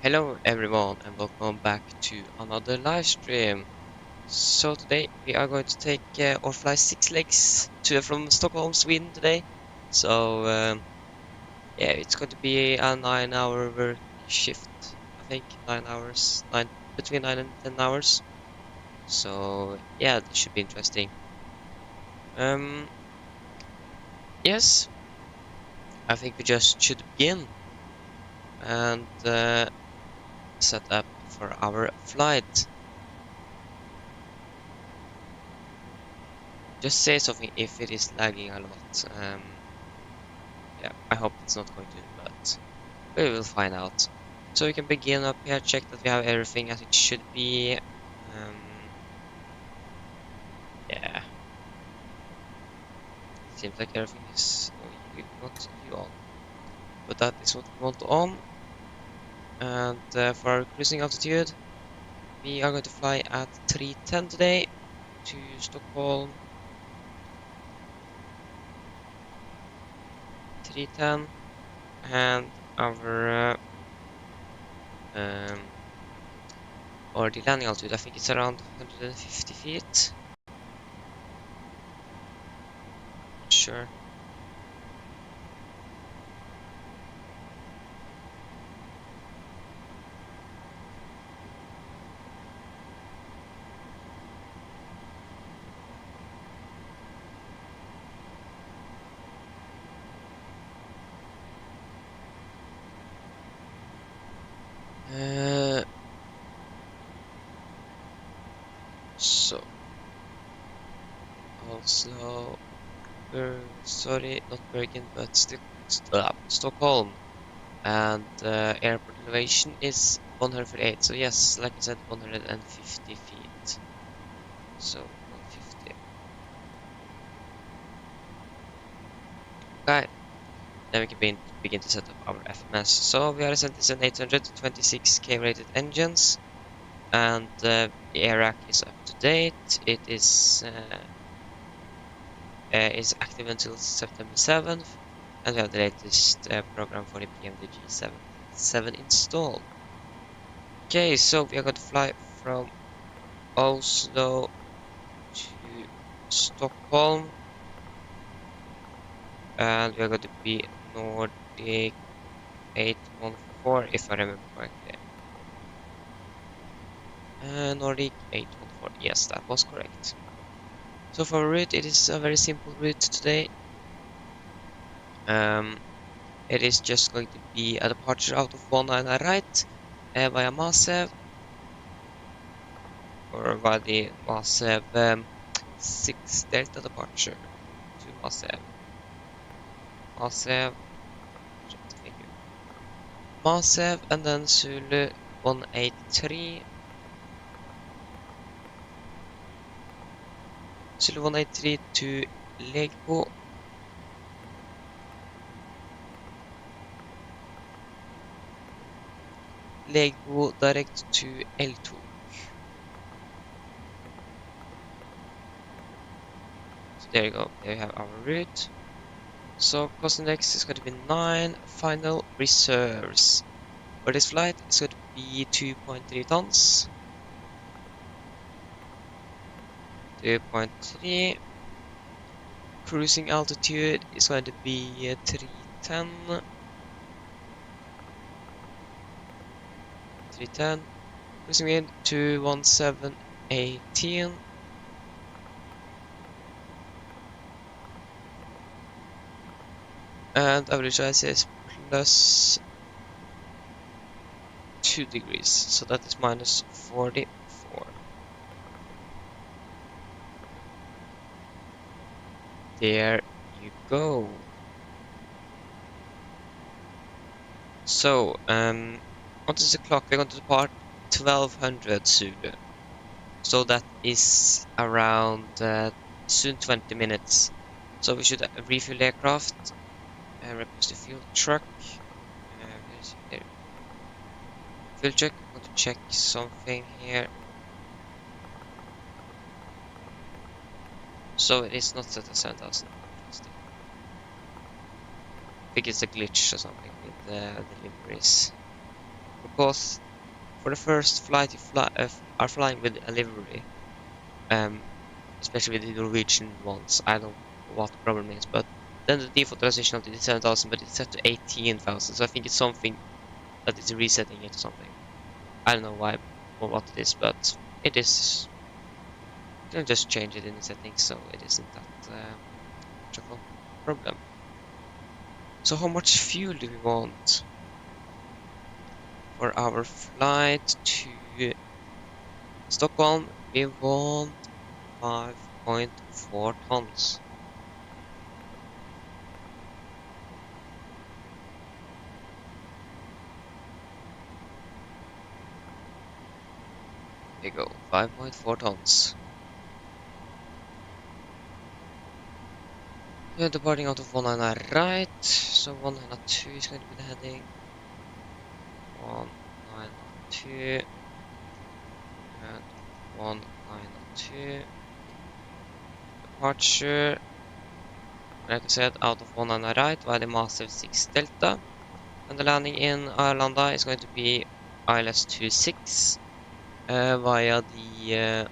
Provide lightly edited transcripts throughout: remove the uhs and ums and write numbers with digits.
Hello everyone and welcome back to another live stream. So today we are going to take or fly 6 legs to from Stockholm, Sweden today. So yeah, it's going to be a 9 hour work shift. I think 9 hours, between 9 and 10 hours. So yeah, this should be interesting. Um, yes, I think we just should begin and set up for our flight. Just say something if it is lagging a lot. Yeah, I hope it's not going to, but we will find out. So we can begin up here, check that we have everything as it should be. Yeah, seems like everything is. Oh, you want you on, but that is what we want on. And for our cruising altitude, we are going to fly at 310 today to Stockholm. 310, and um, or the landing altitude, I think it's around 150 feet. Sure. Uh, so Oslo, sorry, not Bergen, but Stockholm, and airport elevation is 108. So yes, like I said, 150 feet. So 150. Okay, then we can begin to set up our FMS. So we are sent an 826K rated engines, and the air rack is up to date. It is active until September 7th, and we have the latest program for the PMDG 7 installed. Okay, so we are going to fly from Oslo to Stockholm, and we are going to be Nordic 814, if I remember correctly. Nordic 814, yes, that was correct. So for route, it is a very simple route today. It is just going to be a departure out of 19 right via Masev, or via the Masev 6 Delta departure to Masev. Masev, Masev, and then Zulu 183. Zulu 183 to Legbo. Legbo direct to L2. So there you go. There you have our route. So cost index is going to be 9. Final reserves for this flight is going to be 2.3 tons. 2.3. Cruising altitude is going to be 310. 310. Cruising in 21718. And average ice is plus 2 degrees, so that is minus 44. There you go. So, what is the clock? We're going to depart 1200 Zulu. So that is around soon 20 minutes. So we should refuel the aircraft, replace the fuel truck. Fuel check. I want to check something here. So it is not set at 7,000. I think it's a glitch or something with the deliveries. because for the first flight you are flying with a livery, especially with the Norwegian ones. I don't know what the problem is, but then the default transition of the 7,000, but it's set to 18,000. So I think it's something that is resetting it or something. I don't know why or what it is, but it is. You can just change it in the settings, so it isn't that much of a problem. So how much fuel do we want for our flight to Stockholm? We want 5.4 tons. There you go, 5.4 tons. We are departing out of 190 right, so 192 is going to be the heading. 192 and 192. Departure, like I said, out of 190 right via the massive 6 Delta. And the landing in Arlanda is going to be ILS 26 via the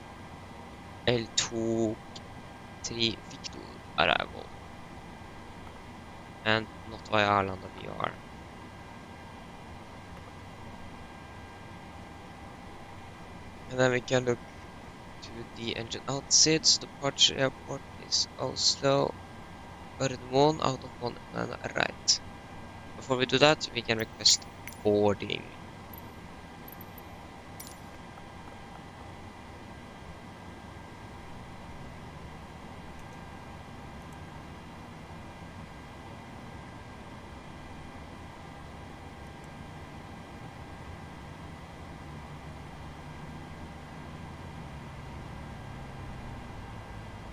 L2 3 Victor arrival. And not via Arlanda VR. And then we can look to the engine outsides. Departure airport is Oslo, Gardermoen out of 190 right. Before we do that, we can request boarding.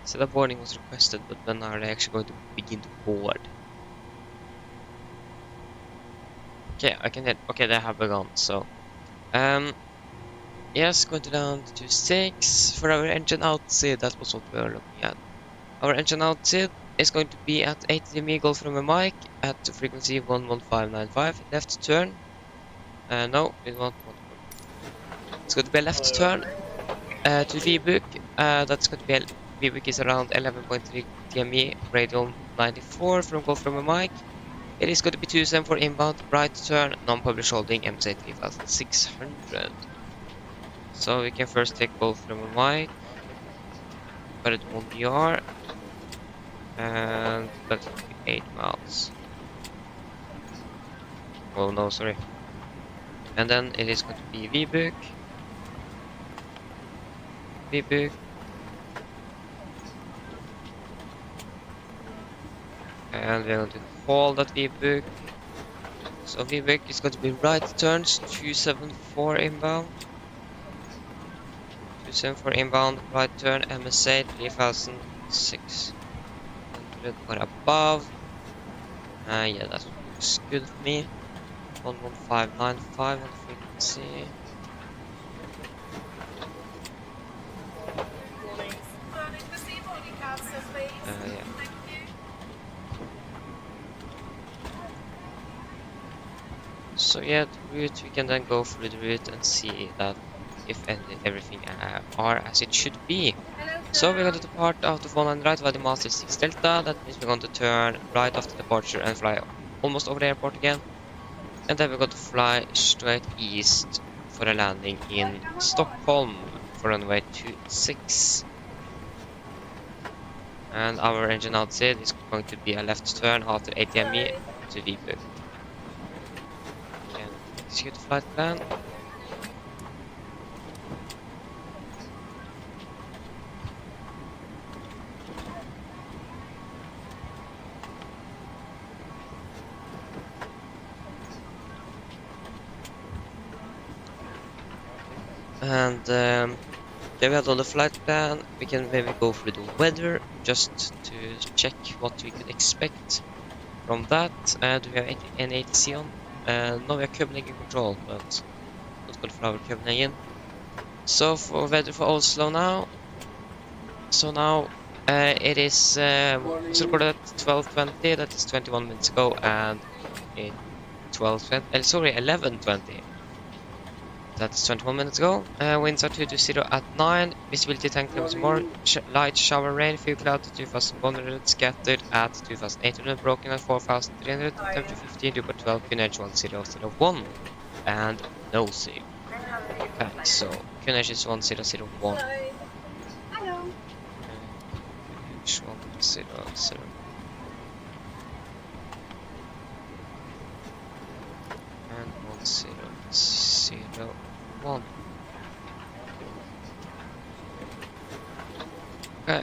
So the boarding was requested, but when are they actually going to begin to board? Okay, I can hit. Okay, they have begun. So, yes, going to down to 6 for our engine outside. That was what we were looking at. Our engine outside is going to be at 80 Meagle from a mic at frequency 11595. Left turn. No, we want one. It's going to be a left turn to VBook. That's going to be VBook is around 11.3 TME, radial 94 from Golf from a mic. It is going to be 27 for inbound, right turn, non-published holding, MSA 3600. So we can first take Golf from a mic, but it won't be R, and that's going to be 8 miles. Oh no, sorry. And then it is going to be VBook. And we're going to hold that VBook. So VBook is going to be right turns, 274 inbound. 274 inbound, right turn, MSA 3600 or above. Yeah, that looks good for me. 11595 on the frequency. Yeah. So yeah, the route, we can then go through the route and see that if everything are as it should be. So we're going to depart out of 100 right via the Master 6 Delta. That means we're going to turn right after departure and fly almost over the airport again. And then we're going to fly straight east for a landing in Stockholm for runway 26. And our engine outside is going to be a left turn after ATME to VBook. And execute the flight plan. And there we have all the flight plan. We can maybe go through the weather just to check what we could expect from that. Do we have any ATC on? No, we are cabling in control, but not good for our cabling in. So for weather for Oslo now. So now it is was recorded at 12:20. That is 21 minutes ago, and in 11:20. That's 21 minutes ago. Winds are 2 to 0 at 9. Visibility 10 kilometers more. Light shower rain. Few clouds 2100. Scattered at 2800. Broken at 4300. Temperature 15. Dew point 12. QNH 1001. And no save. Okay, so QNH is 1001. Hello. QNH 1001. And 1001. Okay.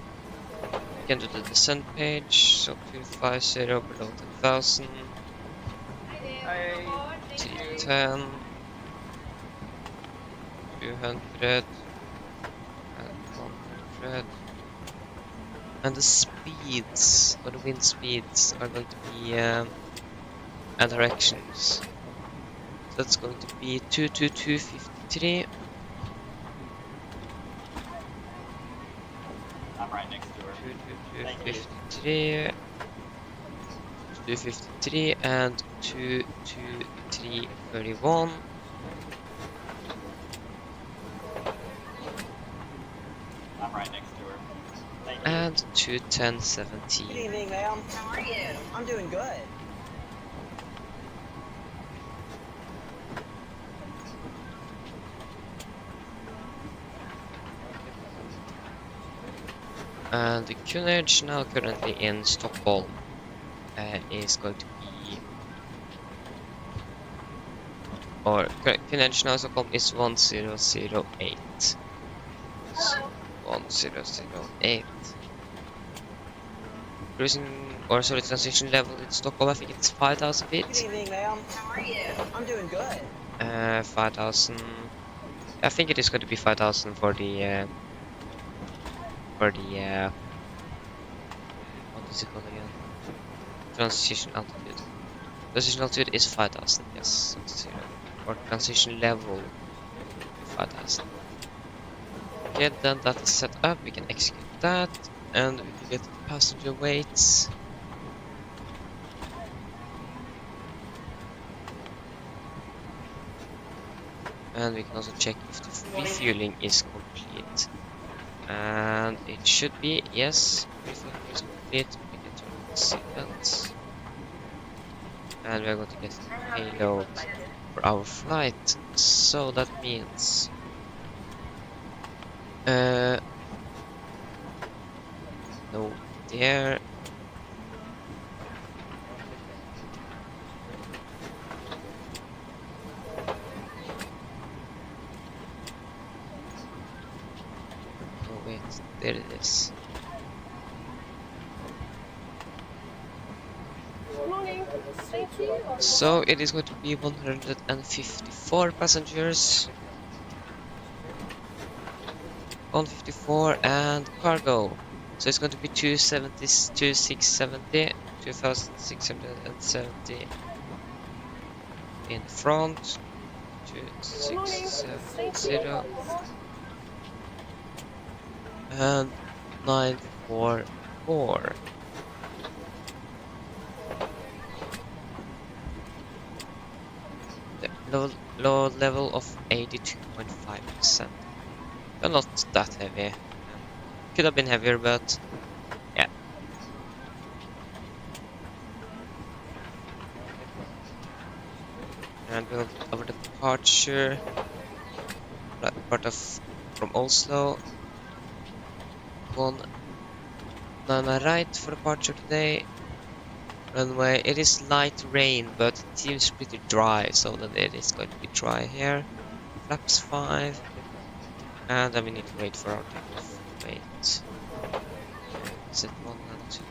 We can do the descent page. So 250 below 10,000. 10. 200. And 100. And the speeds, or the wind speeds, are going to be and directions. So that's going to be 22253. I'm right next to her. 22253. 253 and 22331. I'm right next to her. Thank you. And 21017. Good evening, ma'am. How are you? I'm doing good. And the QNH now currently in Stockholm is going to be, or QNH now in Stockholm is 1008. So 1008. Cruising, or sorry, transition level in Stockholm, I think it's 5,000 Good feet. evening, ma'am. How are you? I'm doing good. 5,000. I think it is going to be 5,000 for the what is it called again? Transition altitude. Transition altitude is 5,000. Yes, 0. Or transition level 5,000. Okay, then that is set up. We can execute that, and we can get passenger weights. And we can also check if the refueling is complete. And it should be, yes, refueling is complete. We can turn on the seatbelts. And we are going to get the payload for our flight. So that means no there. Oh wait, there it is. Good morning. Thank you. So it is going to be 154 passengers. 154 and cargo. So it's going to be 2670 2670 in front. 2670 and 944. Low level of 82.5%. But not that heavy. Could have been heavier, but yeah. And we'll over the departure. Part of from Oslo. 19 right for departure today. Runway, it is light rain, but it seems pretty dry, so that it is going to be dry here. Flaps 5. And then we need to wait for our takeoff. Wait. Is it 1 and 2?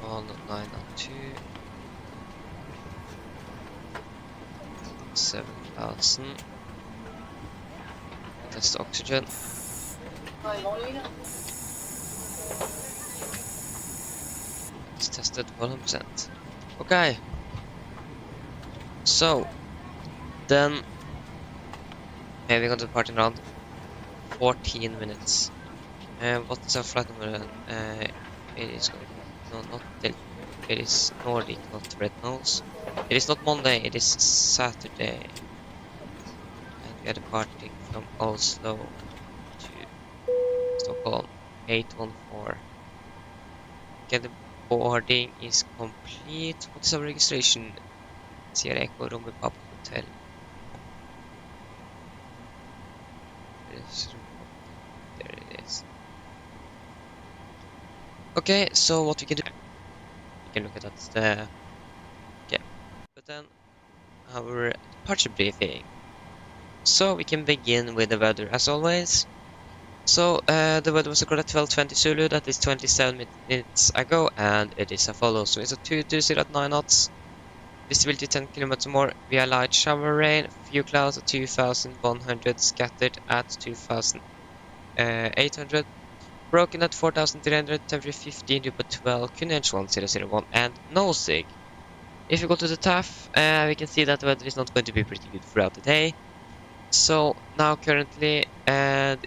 On 9 and 2. 7,000. Test oxygen. It's tested 100%. Okay. So, then we're going to depart in around 14 minutes. What is our flight number then? It is going to, no, not till It is Nordic, not red nose. It is not Monday, it is Saturday. And we are departing from Oslo to Stockholm, 814. Okay, the boarding is complete. What is our registration? Sierra Echo Romeo Papa Hotel. There it is. Okay, so what we can do? We can look at that. Okay, but then our departure briefing. So we can begin with the weather as always. So the weather was recorded at 12:20 Zulu, that is 27 minutes ago, and it is as follows. So it's a 220 at 9 knots. Visibility 10 kilometers more via light shower rain. Few clouds at 2,100, scattered at 2,800. Broken at 4,300, temperature 15, dew point 12, QNH 1001, and no sig. If you go to the TAF, we can see that the weather is not going to be pretty good throughout the day. So now currently it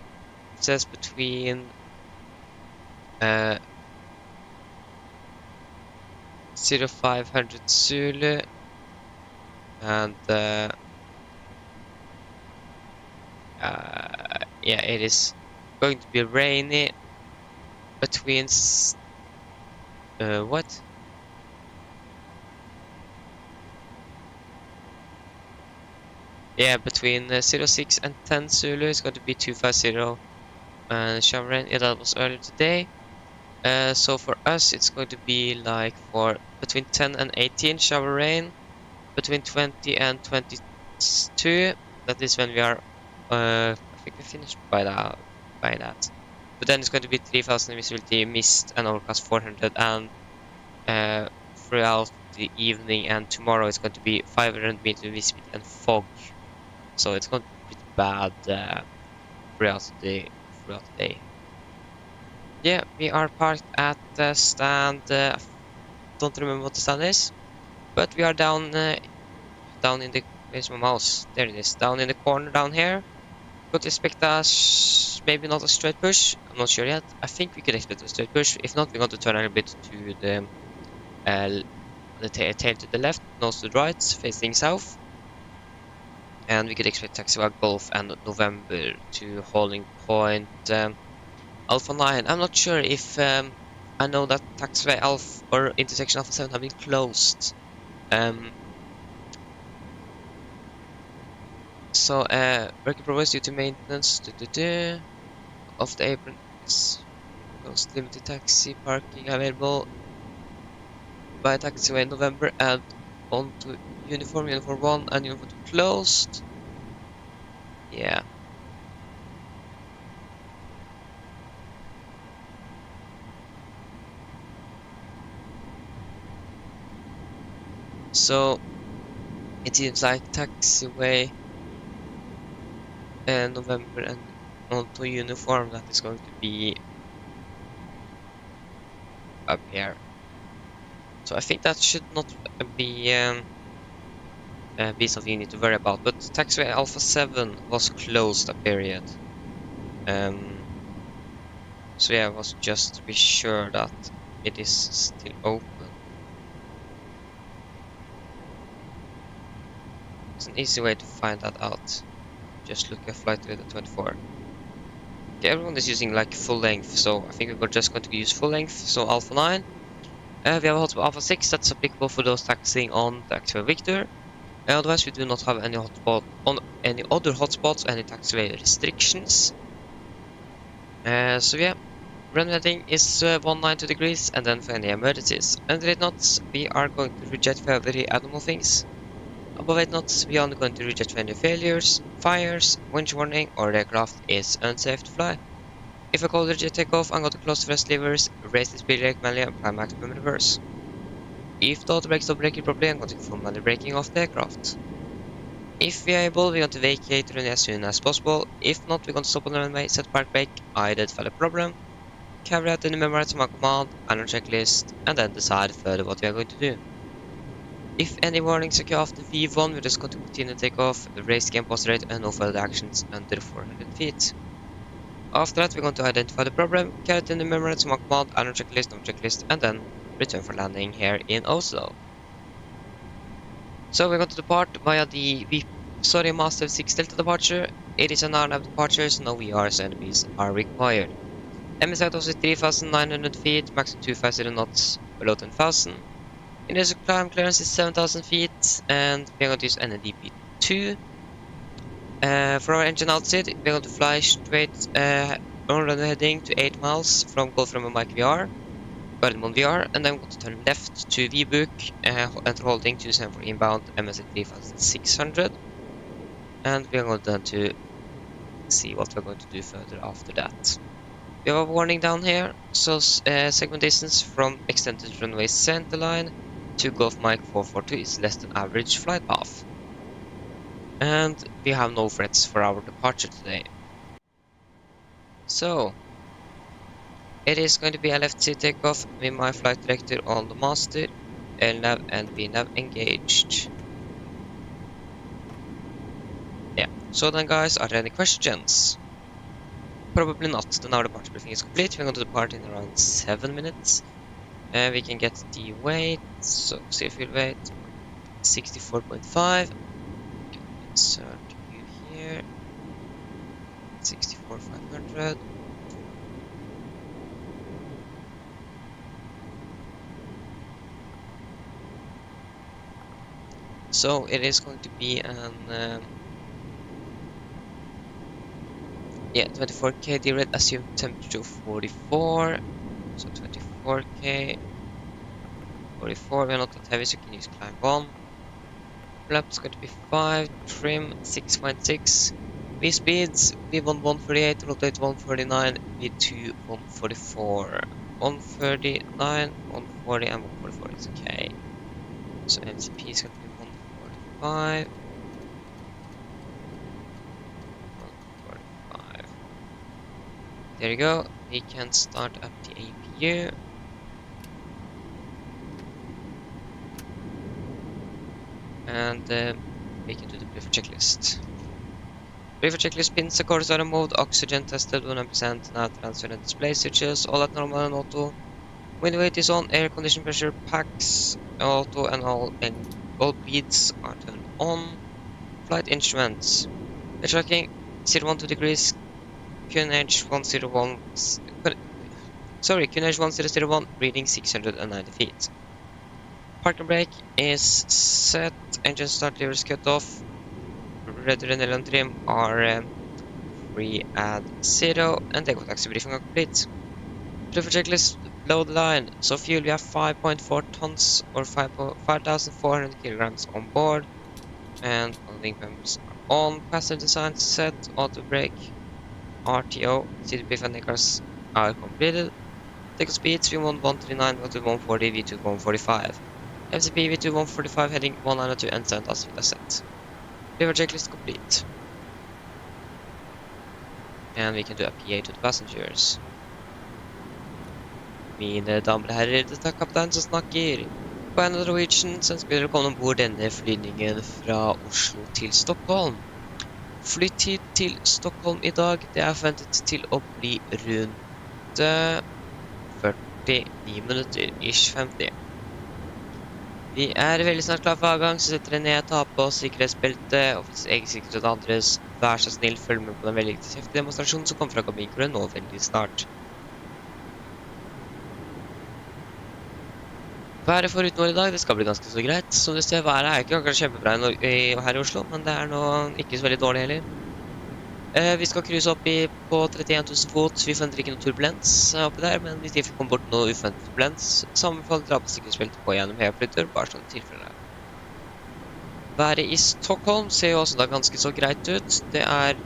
says between 0500 Zulu and yeah, it is going to be rainy between what? Yeah, between 06 and 10 Zulu is going to be 250 shower rain. Yeah, that was earlier today. So for us, it's going to be like for between 10 and 18 shower rain, between 20 and 22. That is when we are. I think we finished by that. But then it's going to be 3,000 visibility, mist, and overcast 400, and throughout the evening and tomorrow it's going to be 500 meter visibility and fog. So it's going to be pretty bad throughout the day. Yeah, we are parked at the stand. Don't remember what the stand is, but we are down in the. Where's my mouse? There it is. Down in the corner down here. Could expect us maybe not a straight push. I'm not sure yet. I think we could expect a straight push. If not, we're going to turn a little bit to the tail to the left, nose to the right, facing south. And we could expect taxiway Golf and November to holding point Alpha 9. I'm not sure if I know that taxiway Alpha or intersection Alpha 7 have been closed. So work in progress due to maintenance of the apron is closed. Limited taxi parking available by taxiway in November and on to uniform 1 and uniform 2 closed. Yeah. So it seems like taxiway November and onto uniform that is going to be up here. So I think that should not be something you need to worry about. But taxiway Alpha 7 was closed a period. So yeah, I was just to be sure that it is still open. It's an easy way to find that out. Just look at flight leader 24. Okay, everyone is using like full length, so I think we're just going to use full length. So Alpha 9. We have a hotspot Alpha 6 that's applicable for those taxiing on the taxiway Victor. Otherwise, we do not have any hotspot on any other hotspots, any taxiway restrictions. So yeah, run heading is 190 degrees, and then for any emergencies. Under 8 knots, we are going to reject for very abnormal things. Above 8 knots, we are going to reject for any failures, fires, winch warning, or the aircraft is unsafe to fly. If a cold reject takeoff, I'm going to close the thrust levers, raise the speed brake manually, and apply maximum reverse. If the auto brakes stop braking properly, I'm going to full manual braking off the aircraft. If we are able, we're going to vacate the runway as soon as possible. If not, we're going to stop on the runway, set park brake, identify the problem, carry out the memorize my command, and a checklist, and then decide further what we are going to do. If any warnings occur after V1, we're just going to continue takeoff, raise game post rate, and no further actions under 400 feet. After that, we're going to identify the problem, carry out the memorize my command, and a checklist, and then return for landing here in Oslo. So we're going to depart via the Master 6 Delta departure. It is an RNAV departure, so no VRs and NBs are required. MSFS was 3,900 feet, max 250 knots, below 10,000. Initial climb clearance is 7,000 feet, and we're going to use NDP2. For our engine outside, we're going to fly straight on runway heading to 8 miles from Gulf from Mike VR, Gardermoen VR, and then we're going to turn left to V-book, enter holding to send for inbound MSA 3600, and we're going then to see what we're going to do further after that. We have a warning down here, so segment distance from extended runway centerline to Gulf Mike 442 is less than average flight path. And we have no threats for our departure today. So, it is going to be a left seat takeoff with my flight director on the master, LNAV and VNAV engaged. Yeah, so then guys, are there any questions? Probably not, then our departure briefing is complete. We're going to depart in around 7 minutes. We can get the weight, so safe fuel weight, 64.5. Insert you here, 64,500. So it is going to be an 24k direct assumed temperature 44. So 24k 44. We're not that heavy, so you can use climb 1. Flaps going to be 5, trim 6.6. V speeds V1 138, rotate 139, V2 144. 139, 140 and 144 is okay. So MCP is going to be 145. 145. There you go. We can start up the APU. And we can do the prefer checklist. Prefer checklist pins, of course, are removed. Oxygen tested 100%. Now transfer and display switches. All at normal and auto. Wind weight is on. Air condition pressure packs auto, and all beads are turned on. Flight instruments. The tracking 012 degrees. QNH 101. QNH 1001. Reading 690 feet. Parking brake is set, engine start levers cut off, rudder and aileron trim are free at 0, and takeoff taxi briefing are complete. Prefer checklist, load line. So fuel, we have 5.4 tons or 5,400 kilograms on board, and landing pumps are on. Passenger design set, auto brake, RTO, CDP and cars are completed. Takeoff speeds, V1 139, V2 140, V2 145. MCP V2 145 heading 192 and 7,000 feet are set. River checklist complete. And we can do a PA to the passengers. Mine damer og herrer, dette er kaptein som snakker. På en Norwegian så ønsker vi dere å komme ombord denne flyvningen fra Oslo til Stockholm. Flytid til Stockholm i dag, det er forventet til å bli rundt 49 minutter, ish 50. Vi er veldig snart klar for avgang, så setter dere ned, ta på sikkerhetsbeltet, og for egen sikkerhet og andres, vær så snill, følg med på den veldig heftige demonstrasjonen som kommer fra kabinkronen nå veldig snart. Været for utenfor i dag, det skal bli ganske så greit. Som du ser, været er ikke akkurat kjempebra her i Oslo, men det er nå ikke så veldig dårlig heller. Vi skal cruise opp på 31 000 fot, så vi forventer ikke noe turbulens oppi der, men hvis det kommer bort noe uforventet turbulens, så anbefaler dra på sikkerhetsbeltet på gjennom høyflytter, bare sånn tilfelle. Været i Stockholm ser jo også da ganske så greit ut. Det er,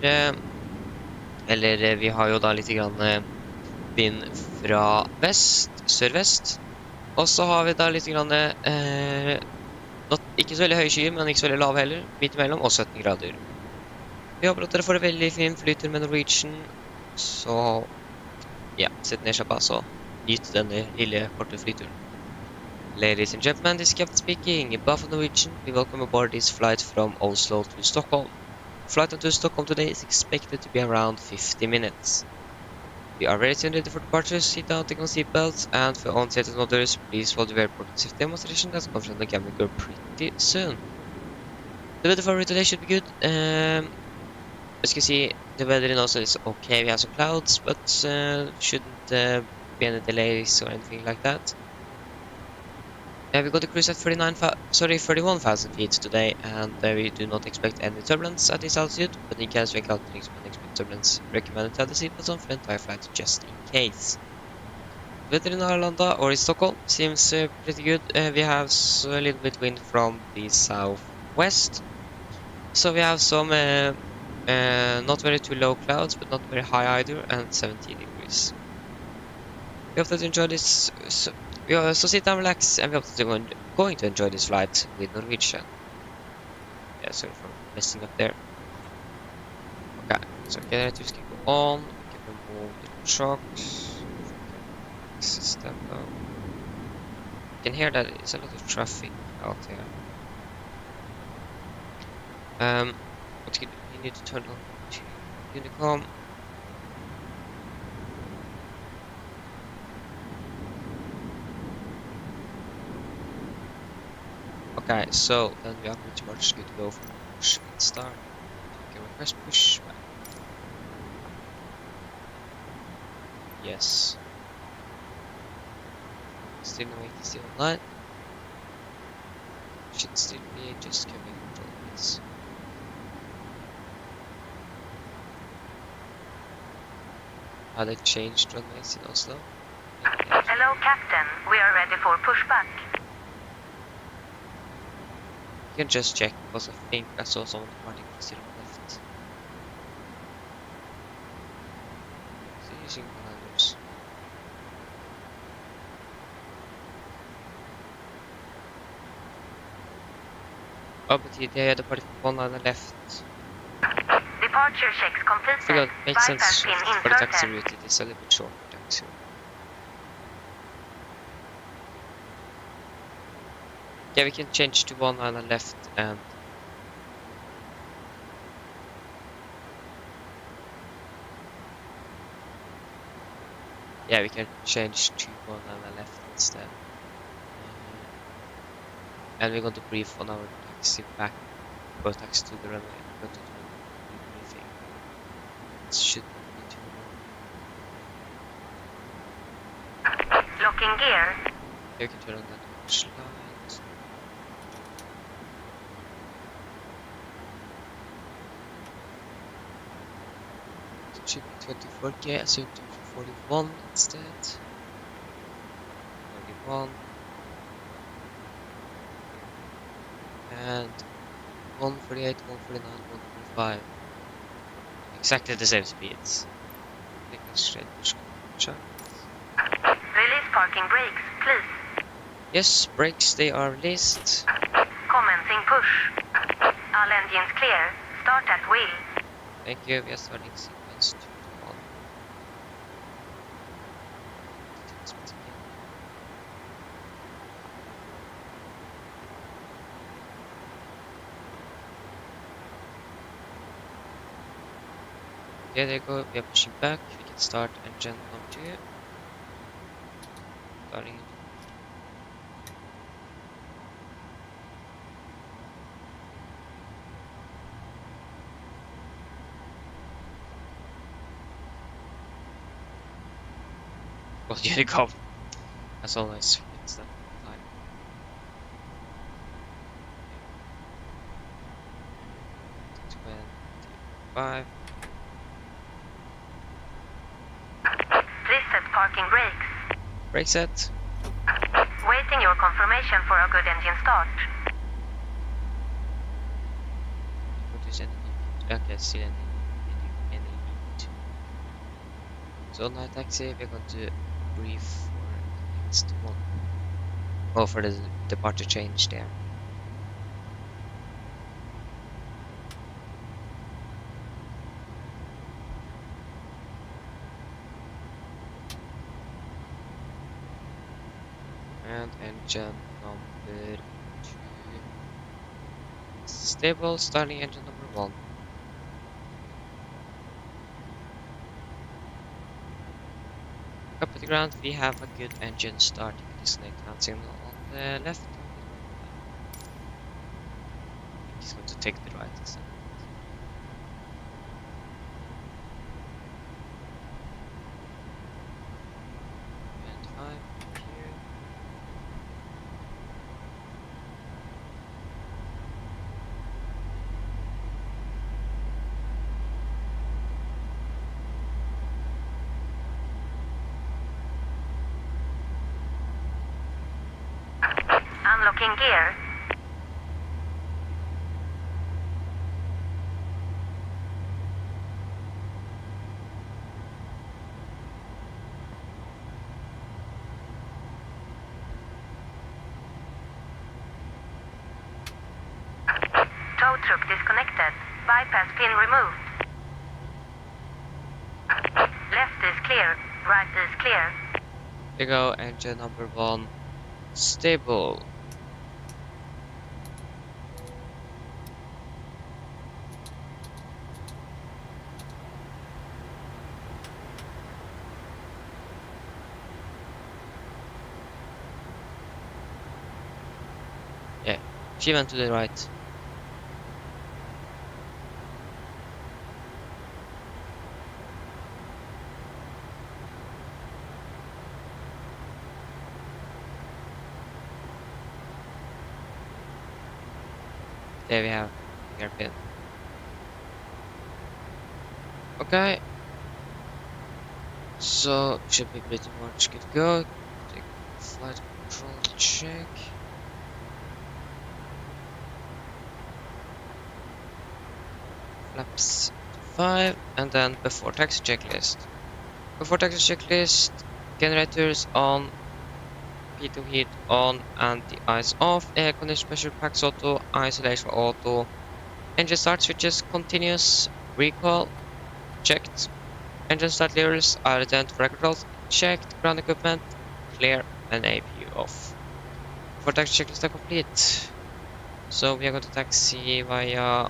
vi har jo da litt grann vind fra vest, sørvest, og så har vi da litt grann, ikke så veldig høye skyer, men ikke så veldig lave heller, midt imellom, og 17 grader. Vi håper at dere får en veldig fin flytur med Norwegian, så ja, sett ned seg på, så nyt denne lille korte flyturen. Ladies and gentlemen, this is Captain speaking. Above Norwegian, we welcome aboard this flight from Oslo to Stockholm. Flight to Stockholm today is expected to be around 50 minutes. We are ready and ready for departure. Sit down, take on seatbelts, and for on-set and others, please follow the airport safety demonstration that's going from the camera girl pretty soon. The weather for today should be good. As you can see, the weather in Oslo is okay. We have some clouds, but shouldn't be any delays or anything like that. We got the cruise at 31,000 feet today, and we do not expect any turbulence at this altitude, but in case we encounter unexpected turbulence, recommend to have the seatbelts on for the entire flight just in case. The weather in Arlanda or in Stockholm seems pretty good. We have a little bit wind from the southwest, so we have some not very too low clouds, but not very high either, and 17 degrees. We hope that you enjoy this. So sit down, relax, and we hope that you're going to enjoy this flight with Norwegian. Yeah, sorry for messing up there. Okay, so generators can go on. We can remove the trucks. System though. You can hear that it's a lot of traffic out here. What you need to turn on to Unicom. Okay, so then we are pretty much good to go for push and start. You can request pushback. Yes. Still no wait, still online. Should still be just coming control please. How they changed runways in Oslo? Hello, Captain. We are ready for pushback. You can just check because I think I saw someone departing still on left. Still using commanders. Oh, but they had departed one on the left. Departure checks completed. I think it makes sense Bypass pin for the taxi inserted. route. It is a little bit shorter taxi route. Yeah, we can change to one on the left and yeah, we can change to one on the left instead. And we're going to brief on our taxi back, or taxi to the runway. We're going to do a briefing. It should be too long. Locking gear. You can turn on that torch light. It should be 24K, assume to 41 instead. 41. And 148, 149, 145. Exactly the same speeds. I think that's straight push. Release parking brakes, please. Yes, brakes, they are released. Commencing push. All engines clear. Start at wheel. Thank you, we are starting sequence 2 to 1. Yeah, there you go, we are pushing back. We can start engine number 2. Starting. Oh, here you go. That's all nice. It's that time. 25. Reset parking brakes. Brake set. Waiting your confirmation for a good engine start. What is any? Okay, still any need. So night taxi, we're going to brief for the next one. Oh, for the departure change there. And engine number 2. Stable, starting engine number 1. up at the ground. We have a good engine starting. Disconnect hand signal on the left. I think he's going to take the right instead. And 5 here. Unlocking gear. Tow truck disconnected. Bypass pin removed. Left is clear. Right is clear. Here we go, engine number 1 stable. Yeah, she went to the right. There we have hairpin. Okay. So should be pretty much good to go. Take flight control check. Flaps 5 and then before taxi checklist. Before taxi checklist, generators on, P2 heat on and the eyes off, air condition pressure packs auto, isolation auto, engine start switches continuous, recall checked, engine start levers are returned for controls checked, ground equipment clear and APU off. For taxi checklist are complete. So we are going to taxi via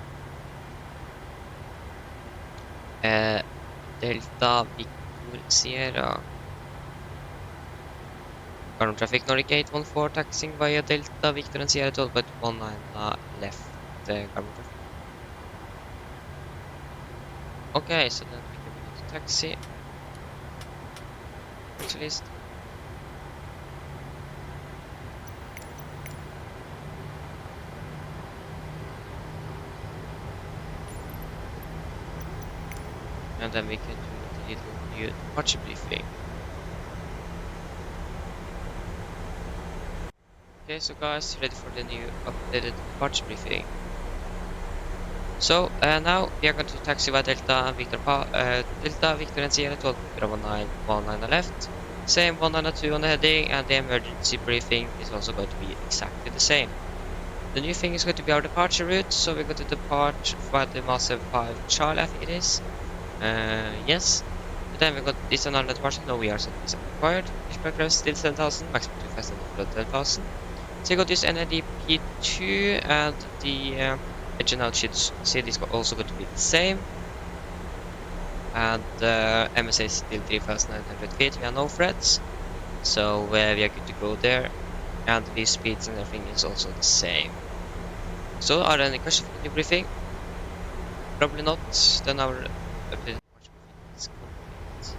Delta Victor Sierra. Current traffic Nordic 814 taxiing via Delta Victor and Sierra 12.19 left current traffic. Okay, so then we can go to taxi. Taxi list. And then we can do the little new departure briefing. Okay, so guys, ready for the new updated departure briefing. So now we are going to taxi via Delta Victor and Sierra 12.19 on the left, same 192 on the heading, and the emergency briefing is also going to be exactly the same. The new thing is going to be our departure route, so we're going to depart via the Massive 5 Charlie, I think it is. Yes. Then we got this another departure. No, we are set required. Pushback level still 7,000, maximum 2,000. So you got this NADP2 and the engine out should see this also going to be the same. And MSA is still 3,900 feet. We have no threats, so we are good to go there. And the speeds and everything is also the same. So are there any questions for the new briefing? Probably not. Then our updated departure briefing is complete.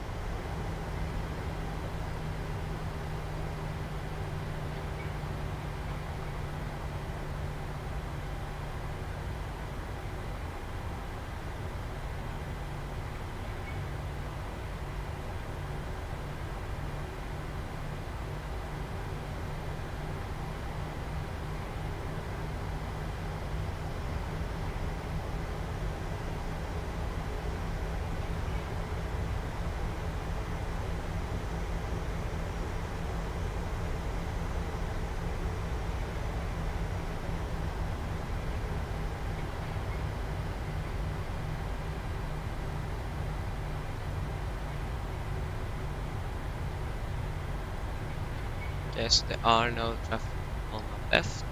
Yes, there are no traffic on our left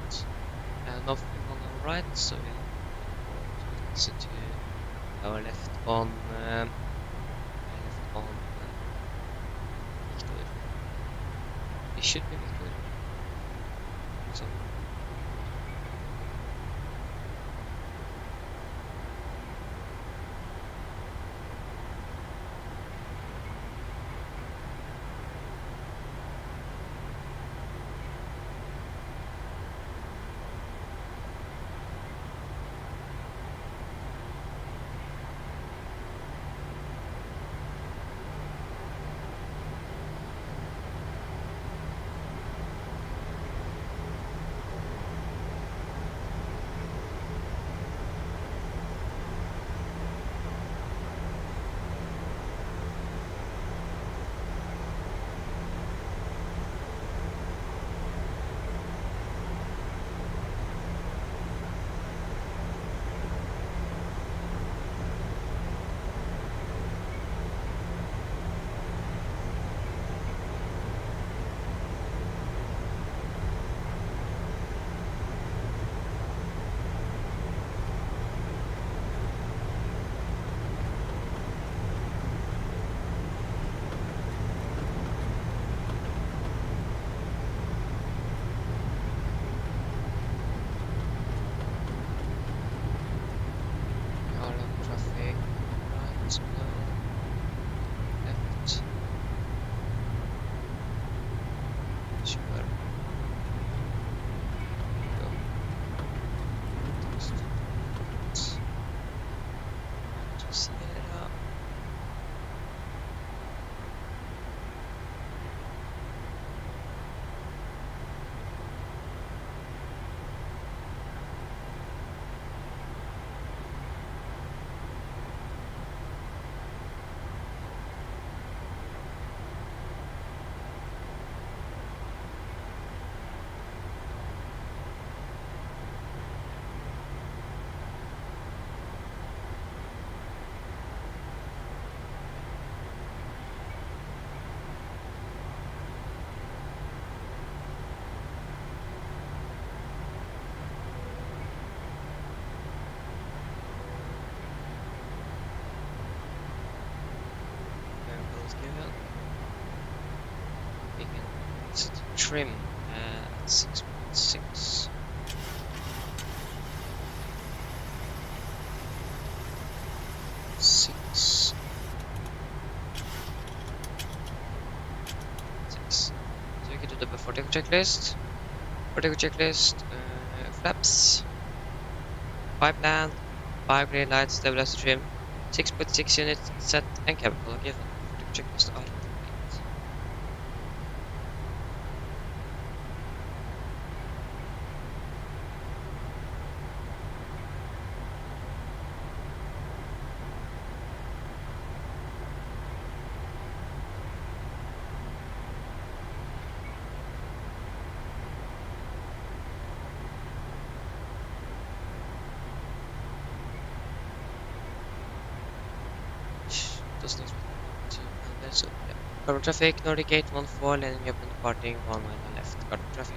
and nothing on our right, so we'll exit to our left on Victor It should be a bit good. So. Traffic, right, no, left, sure, go, to Sierra, variables given, we can set trim at 6.6. Six. So you can do the before take checklist. Before take checklist, flaps, 5 land, 5 green lights, stabilizer trim, 6.6 units set and chemical given. Before take checklist are complete. Doesn't expect to handle so yeah. Carbon traffic, Nordic gate 14, landing up and departing 19 on left. Carbon traffic.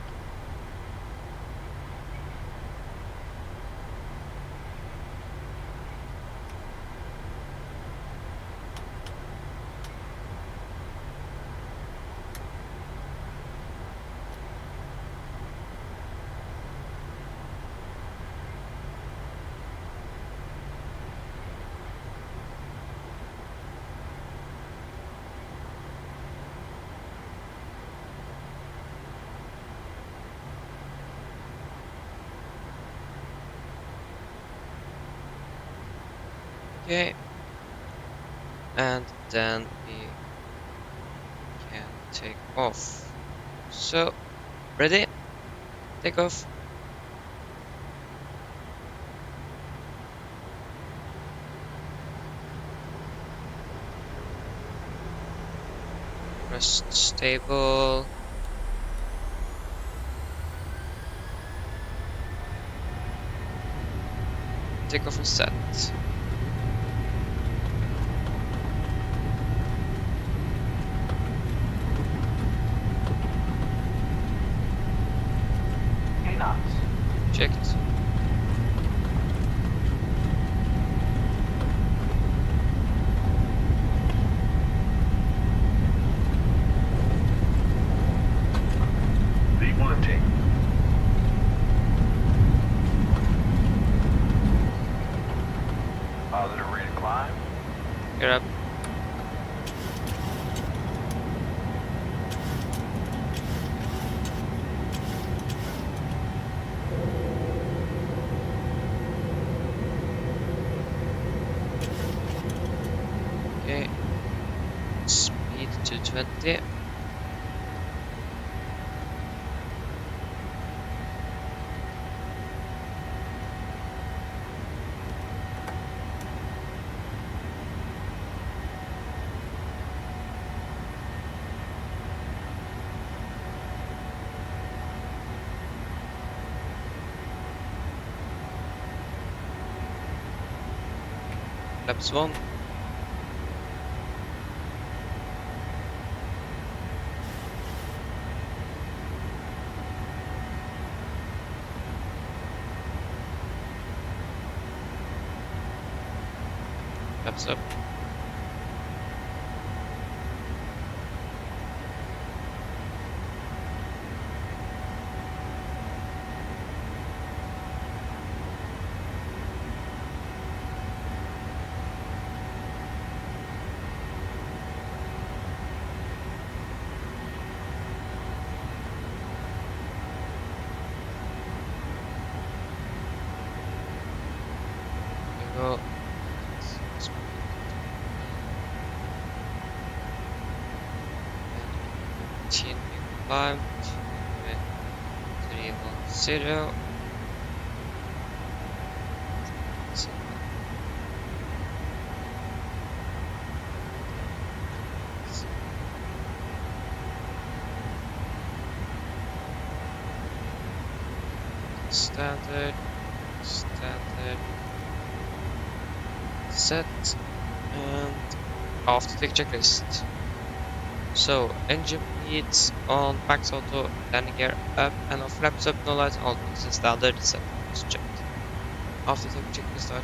Okay, and then we can take off. So, ready? Take off. Press stable. Take off and set. Checked. 2020. Flaps 1. Flaps up. Go. Continue climb to 310. Standard, set, and after tick checklist. So engine bleeds on max auto, landing gear up and off, flaps up, no lights on, it's a standard set is checked. After tick checklist start.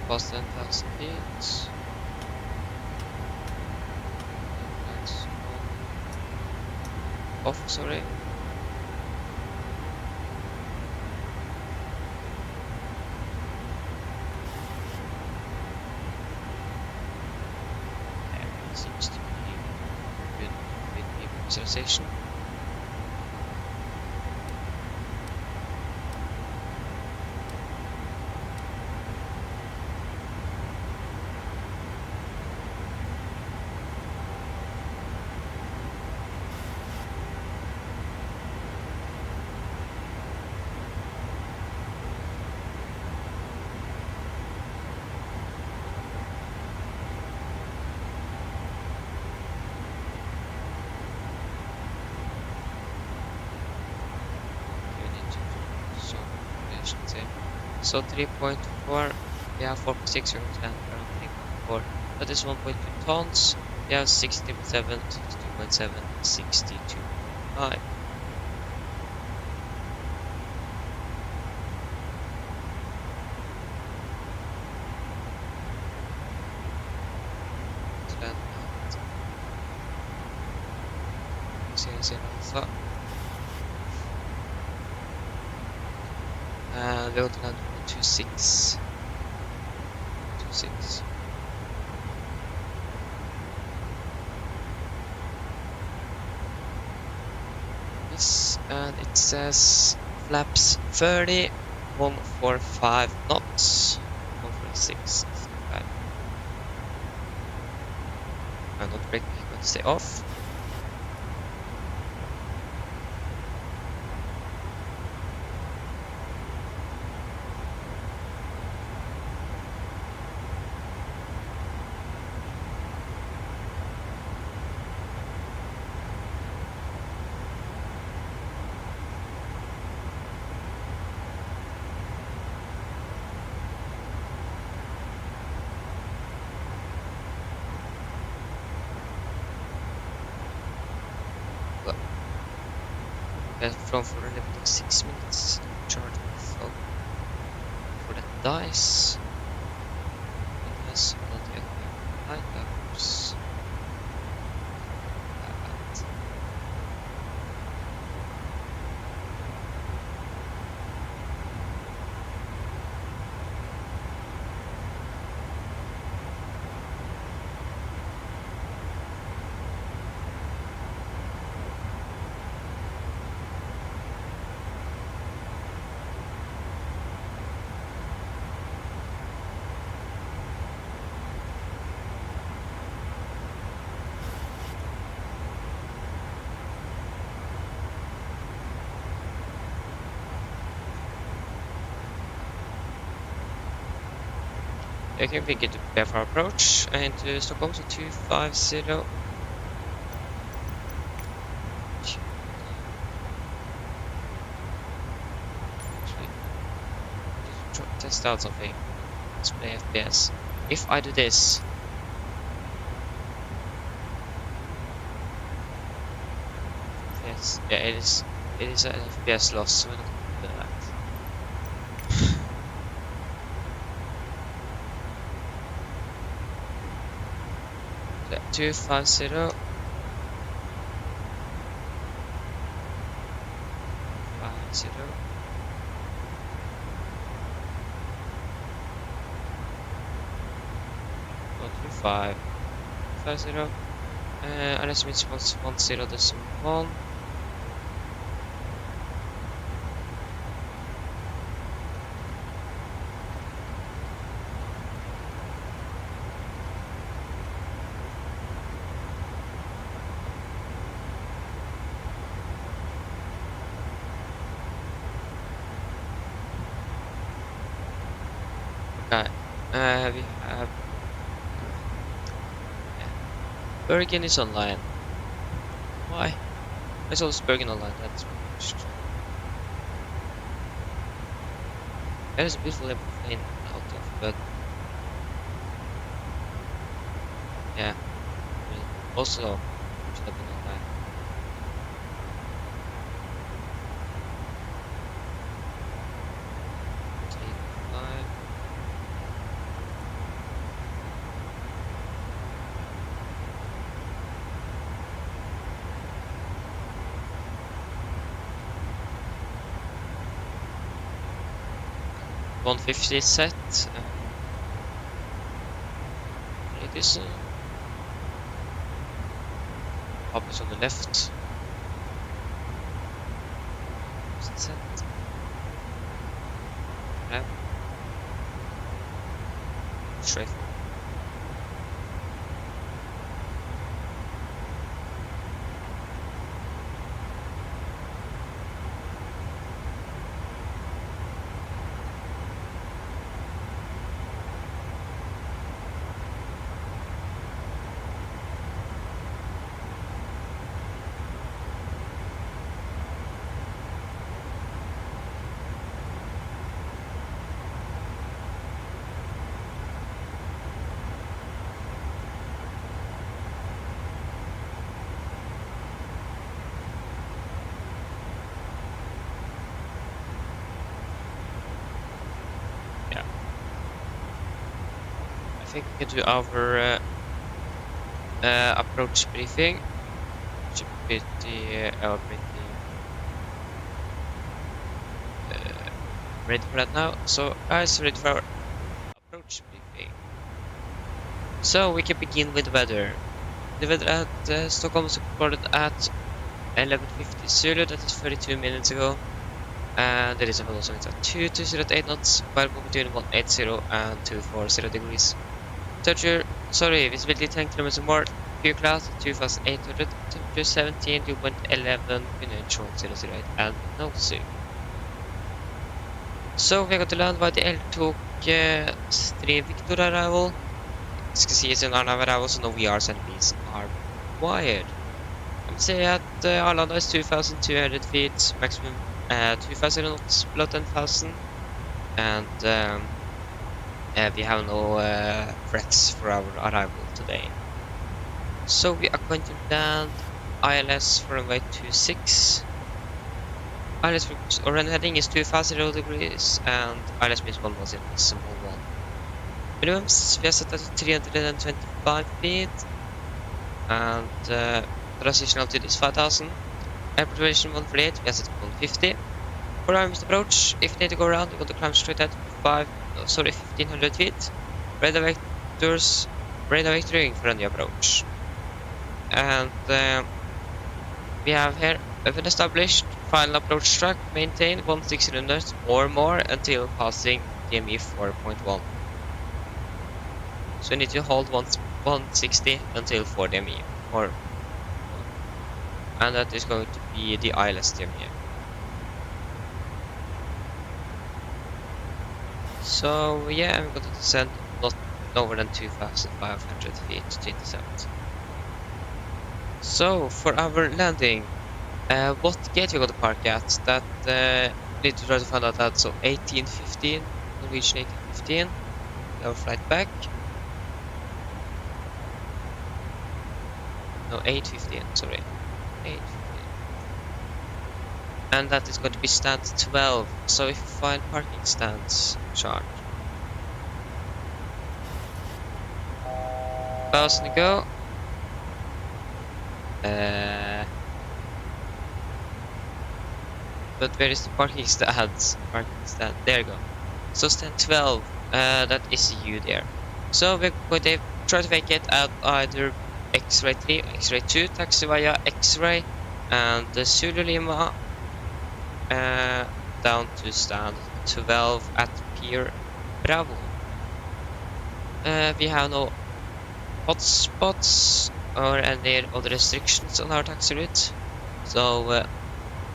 Past 10,000 feet. Lights on. Off, sorry. Everything seems to be good with the visualization. So 3.4, we have 4.6, we're going to land around 3.4. That is 1.2 tons. We have 60.7, 62.7, 62.9. Land at CNC Alpha. And we're going to land on 2.6. 2.6. Yes, and it says flaps 30, 145 knots, 146. Right. And not brake, going to stay off. From for a little bit of 6 minutes to charge my phone for the dice. It has plenty of 9 hours. I can we get to prepare for approach into Stockholm, so 250. Test out something. Display FPS. If I do this, yes, yeah, it is. It is an FPS loss, so we're not going to do that. 250. 50. 125. 50. Unless means 10.1. Okay, we have Bergen is online. Why? I saw this Bergen online. That's that is a beautiful plane out of, but yeah, I mean, also should have been online. Take 5. $150 set. It is up is on the left. Set. Yeah. Straight. I think we can do our approach briefing. Should be pretty ready for that now. So guys, ready for our approach briefing. So we can begin with the weather. The weather at Stockholm is recorded at 11:50 Zulu, that is 32 minutes ago. And there is a velocity at 2208 knots, while between 180 and 240 degrees. Temperature, sorry, visibility 10 kilometers or more. Pure cloud 2800, temperature 17, dew point 11, wind chill 008, and no sea. So we got to land by the L-Tok 3 Victor arrival. As you can see, it's an Arnav arrival, so no VRs and Vs are required. I would say at Arlanda is 2,200 feet, maximum 2,000 knots, below 10,000. And we have no wrecks for our arrival today. So we are going to land ILS for runway 26. ILS or heading is 250 degrees, and ILS means 110 decimal 1. Minimums we are set at 325 feet, and transition altitude is 5,000. Airport elevation 148, we are set at 150. For our missed approach, if you need to go around, you want to climb straight at 1,500 feet. Radar vectoring for any approach. And we have here when established, final approach track, maintain 1600 or more until passing DME 4.1. So we need to hold 160 until 4 DME, and that is going to be the ILS DME. So yeah, I'm going to descend not lower than 2,500 feet to intercept. So for our landing, what gate we're going to park at? That need to try to find out that. So 1815, Norwegian 1815, our flight back. No, 815, sorry, 815. And that is going to be stand 12. So if you find parking stands, charge. 1,000 to go. But where is the parking stand? Parking stand, there you go. So stand 12, that is you there. So we're going to try to vacate at either X-ray 3, X-ray 2, taxi via X-ray, and the Zulu Lima down to stand 12 at Pier Bravo. We have no hotspots or any other restrictions on our taxi route, so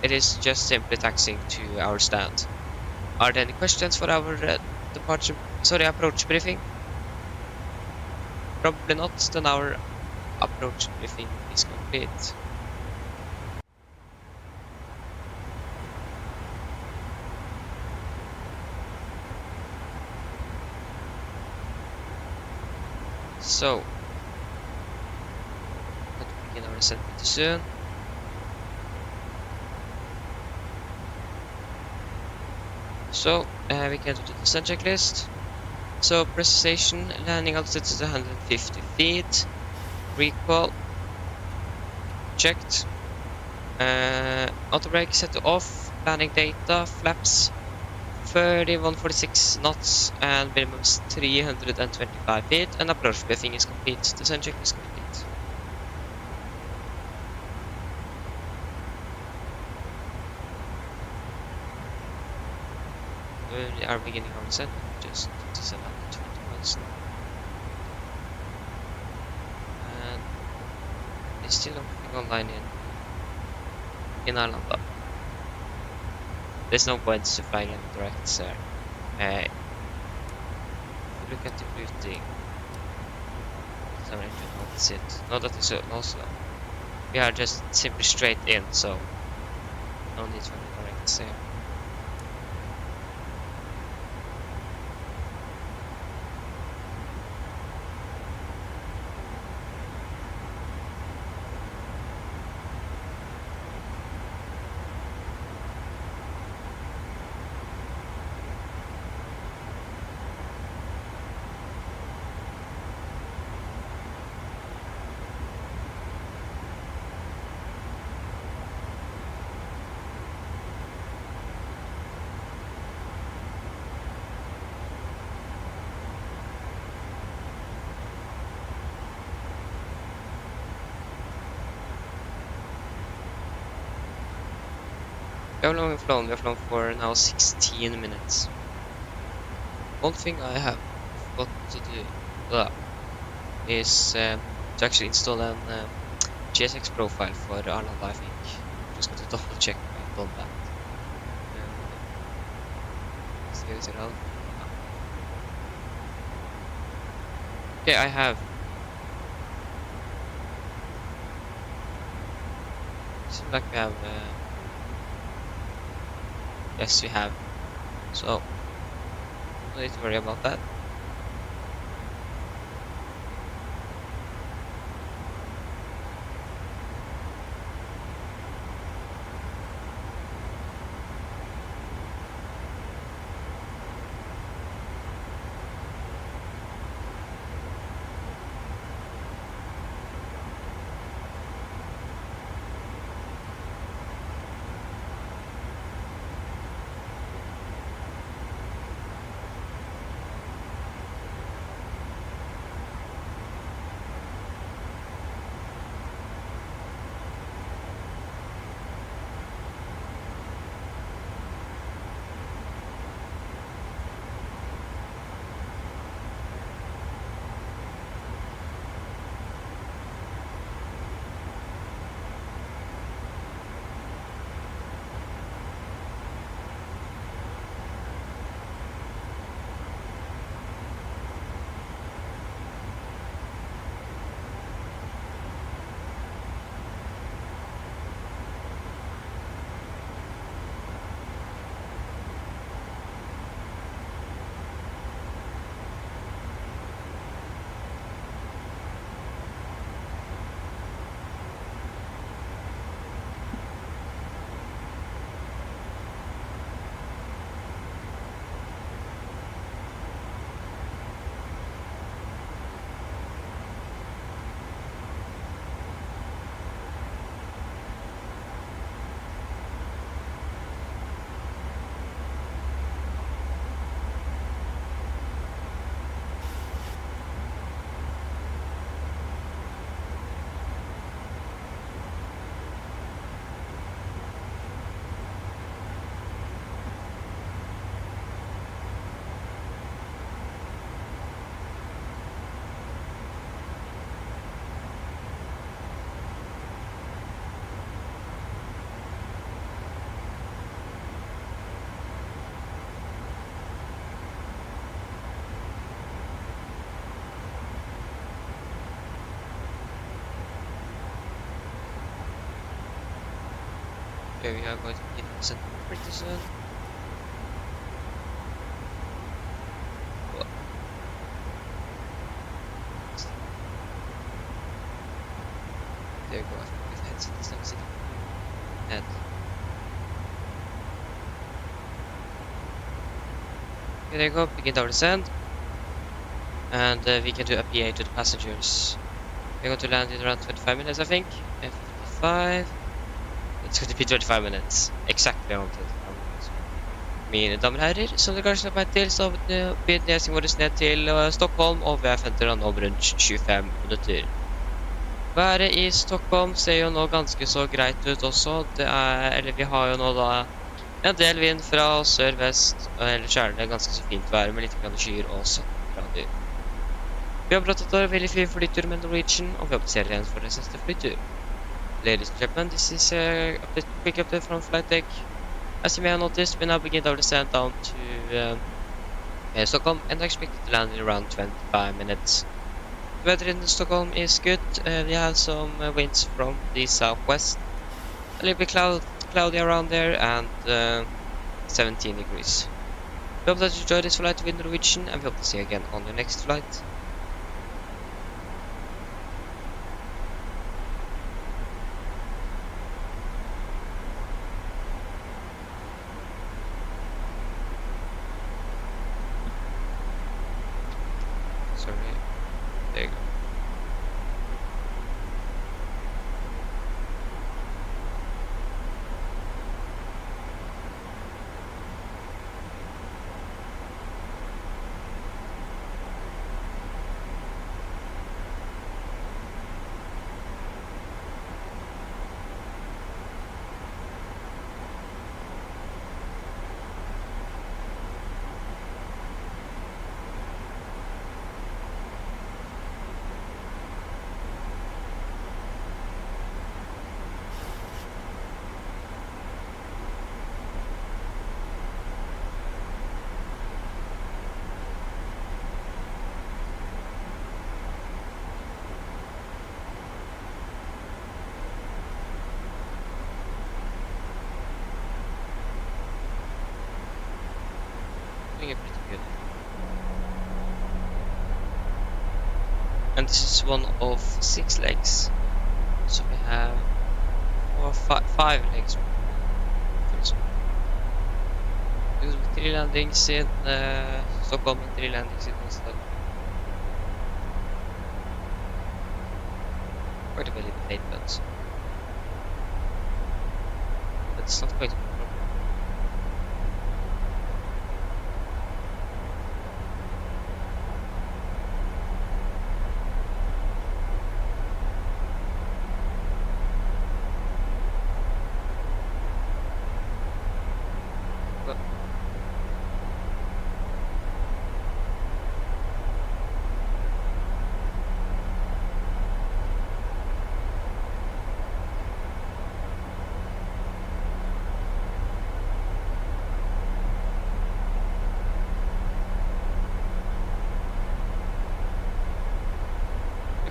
it is just simply taxiing to our stand. Are there any questions for our approach briefing? Probably not, then our approach briefing is complete. So, going to begin our ascent pretty soon. So, we can do the descent checklist. So, precision, landing altitude is 150 feet. Recall checked. Auto brake set to off. Landing data, flaps 3146 knots, and minimum is 325 feet. And approach briefing is complete. Descent check is complete. We are beginning our descent, just descend at 20 miles. And it's still nothing online in Arlanda. There's no point to flying in direct there. If you look at the routing, sorry, that's it. No, that is Oslo. We are just simply straight in, so no need for any directs there. How long have we flown? We have flown for now 16 minutes. One thing I have got to do is to actually install an GSX profile for Arlanda, I think. Just got to double check I've done that. Is it out? Okay, I have. Seems like we have. Yes, we have. So, no need to worry about that. Okay, we are going to hit the center pretty soon. There you go, I think we've hit the city. And okay, there you go, begin our descent. And we can do a PA to the passengers. We're going to land in around 25 minutes, I think. 55. It's going to be 25 minutes. Exactly on it. Mine damer og herrer, som dere kanskje har lagt meg til, så begynner reisingen vår ned til Stockholm, og vi forventer nå om rundt 25 minutter. Været i Stockholm ser jo nå ganske så greit ut også. Vi har jo nå da en del vind fra sør-vest, og ellers er det ganske så fint vær med litt grann skyer og 17 grader. Vi har brått et veldig fin flytur med Norwegian, og vi oppdaterer igjen for den neste flytur. Ladies and gentlemen, this is a quick update from flight deck. As you may have noticed, we now begin our descent down to Stockholm, and I expect to land in around 25 minutes. The weather in Stockholm is good. We have some winds from the southwest, a little bit cloudy around there, and 17 degrees. We hope that you enjoyed this flight with Norwegian, and we hope to see you again on your next flight. Sorry. There you go. Doing it pretty good. And this is one of 6 legs. So we have 5 legs for this one. Because with 3 landings in Stockholm and 3 landings in Oslo. Quite a bit late, but it's not quite a problem.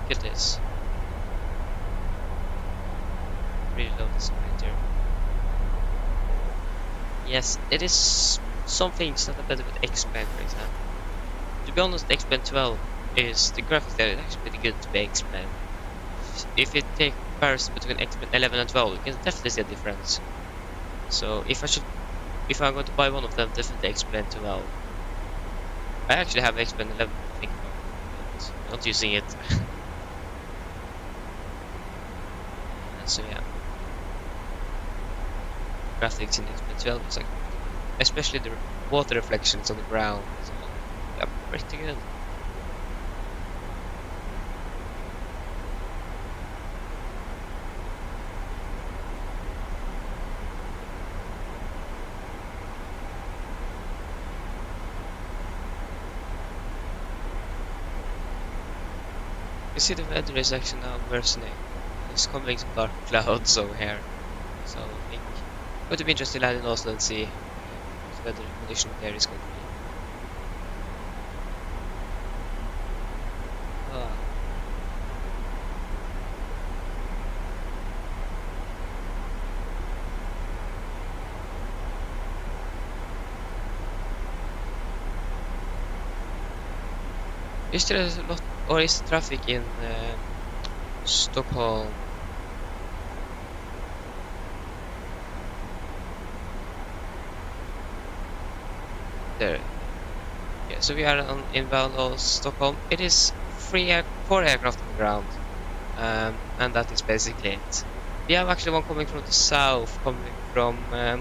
Look at this. Really love this printer. Yes, it is some things that are better with X-Plane, for example. To be honest, X-Plane 12 is the graphics there is actually pretty good to be X-Plane. If you take comparison between X-Plane 11 and 12, you can definitely see a difference. So if I'm going to buy one of them, definitely X-Plane 12. I actually have X-Plane 11 to think about, but I'm not using it. So yeah, graphics in X-Plane 12 is like, especially the water reflections on the ground, so yeah, pretty good. You see the weather is actually now worsening. There's coming some dark clouds over here. So I think it's going to be interesting to land in Oslo and see what the weather condition there is going to be. Ah. Is there a lot, or is traffic in Stockholm? There. Yeah, so we are inbound of Stockholm. It is 4 aircraft on the ground, and that is basically it. We have actually one coming from the south, coming from I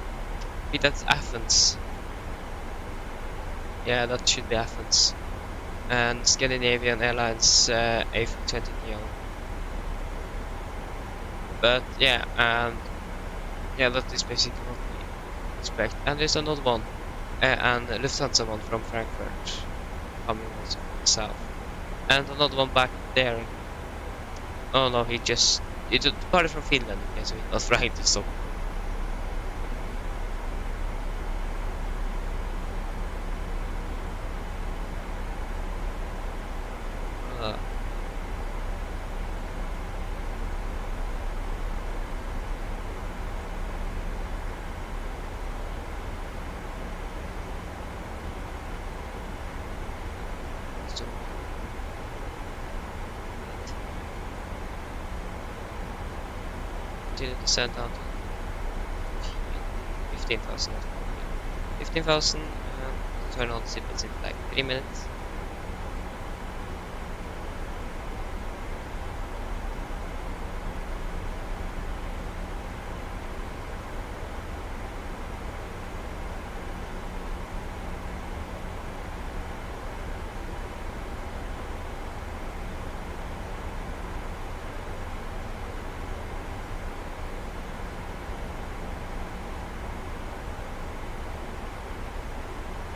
think that's Athens. Yeah, that should be Athens. And Scandinavian Airlines A320 Neo. But yeah, yeah, that is basically what we expect. And there's another one, and Lufthansa one from Frankfurt, coming also from the south. And another one back there. Oh no, he departed from Finland, okay, so he's not trying to stop. Continue to send down to 15,000. 15,000 and turn on seatbelts in like 3 minutes.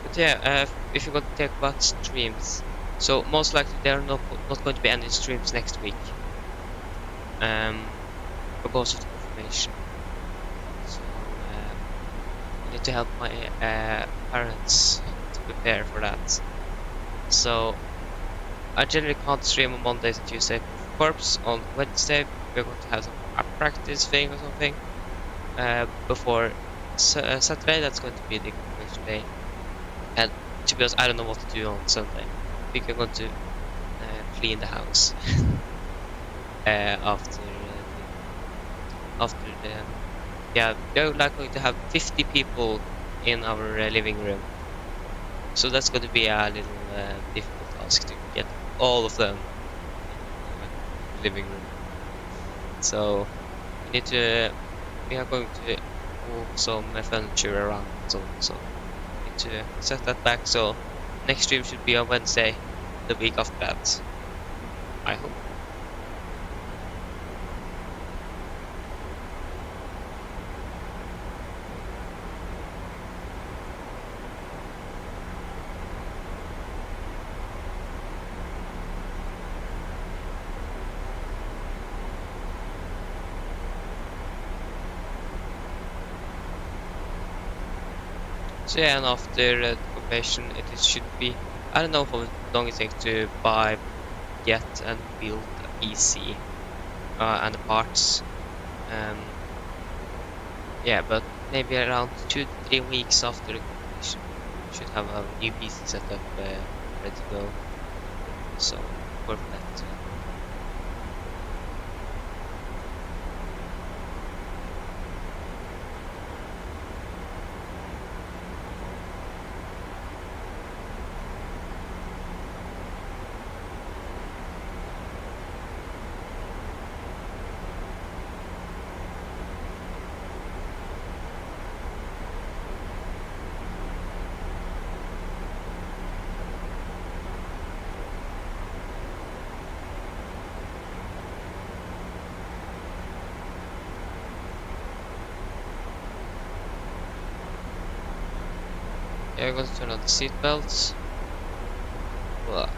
But yeah, if you're going to take about streams, so most likely there are not going to be any streams next week. Because of the confirmation. So I need to help my parents to prepare for that. So I generally can't stream on Mondays and Tuesdays. Corps on Wednesday we're going to have a practice thing or something. Before Saturday, that's going to be the confirmation day. And to be honest, I don't know what to do on Sunday. I think I'm going to clean the house after the yeah, we're like going to have 50 people in our living room. So that's going to be a little difficult task to get all of them in the living room. So we are going to move some furniture around, so we need to set that back. So next stream should be on Wednesday, the week after that, I hope. So yeah, and after the completion, it should be, I don't know how long it takes to get and build a PC and the parts. Yeah, but maybe around 2 to 3 weeks after the completion, we should have a new PC setup ready to go. So work on that. Yeah, we're going to turn on the seat belts. Well,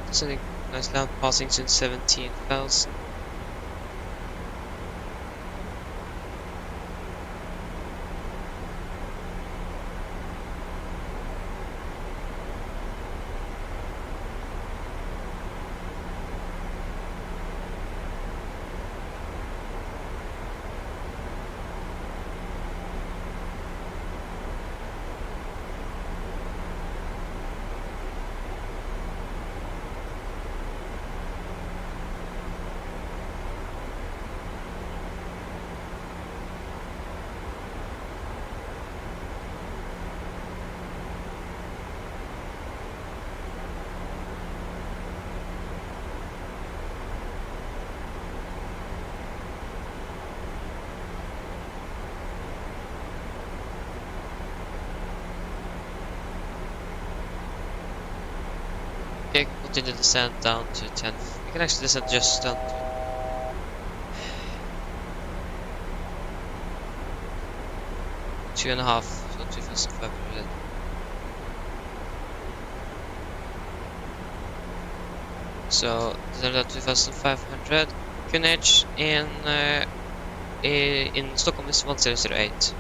it's a nice lamp passing since 17,000. Okay, continue the descent down to 10. We can actually descend just down to 2.5, so 2,500. So descend at 2,500. Kunage in Stockholm is 1008.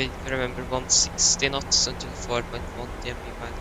we need to remember 160 knots until 4.1 DMP wind.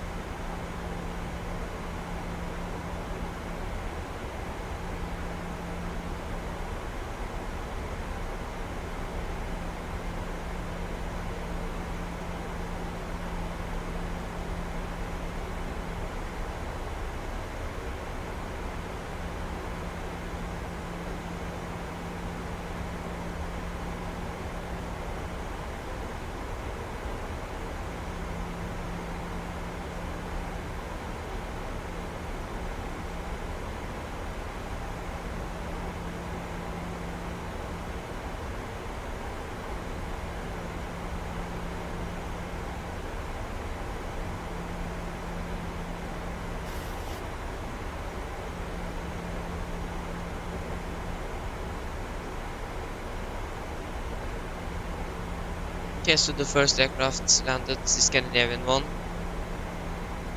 Okay, so the first aircraft landed the Scandinavian one,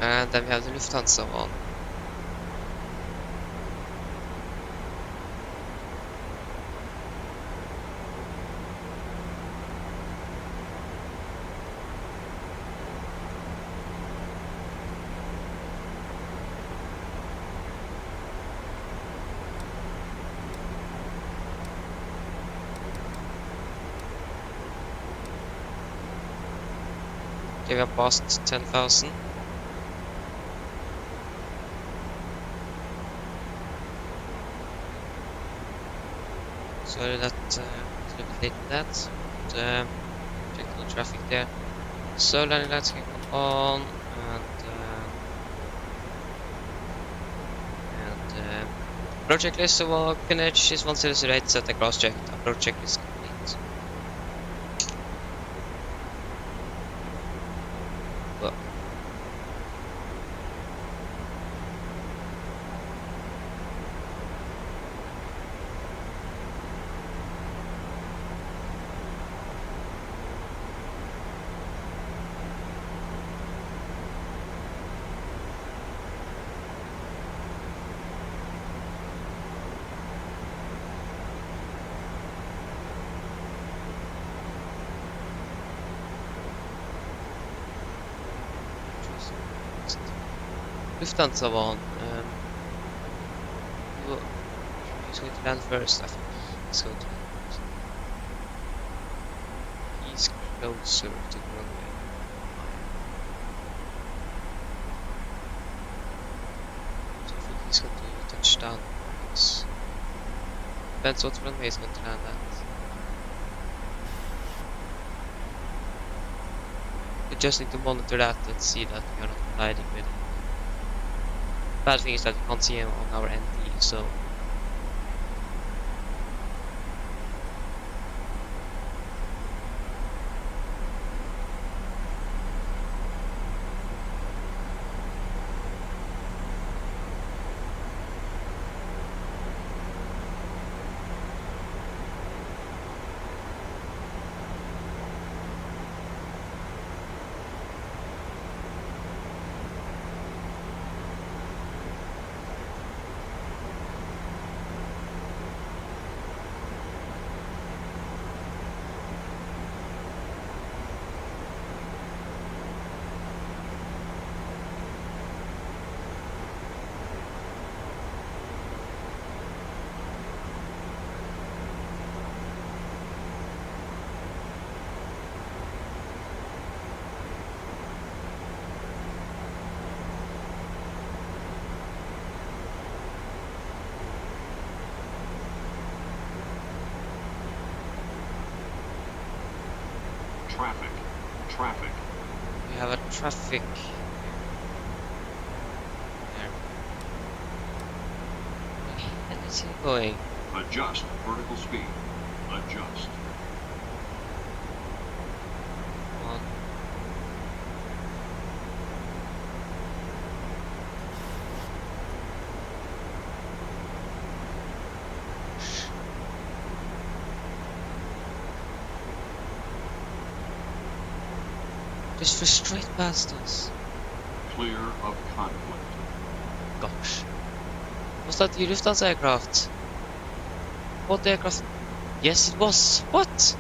and then we have the Lufthansa one. Okay, we have passed 10,000. Sorry that it's a little bit late with that. But, check the traffic there. So landing lights can come on, and approach checklist. So Walken Edge is 1008. Set the cross check. Approach checklist complete. Well. Lufthansa one. Who's going to land first? I think he's going to land first. He's closer to the runway. So I think he's going to touch down. Yes. Depends what runway he's going to land at. We just need to monitor that and see that we are not colliding with him. Bad thing is that we can't see him on our ND, so Traffic. we have a traffic there. Where the hell is he going? Adjust vertical speed. Adjust. Come on. Just for straight past us. Clear of conflict. Gosh. Was that the Lufthansa aircraft? What aircraft? Yes, it was. What?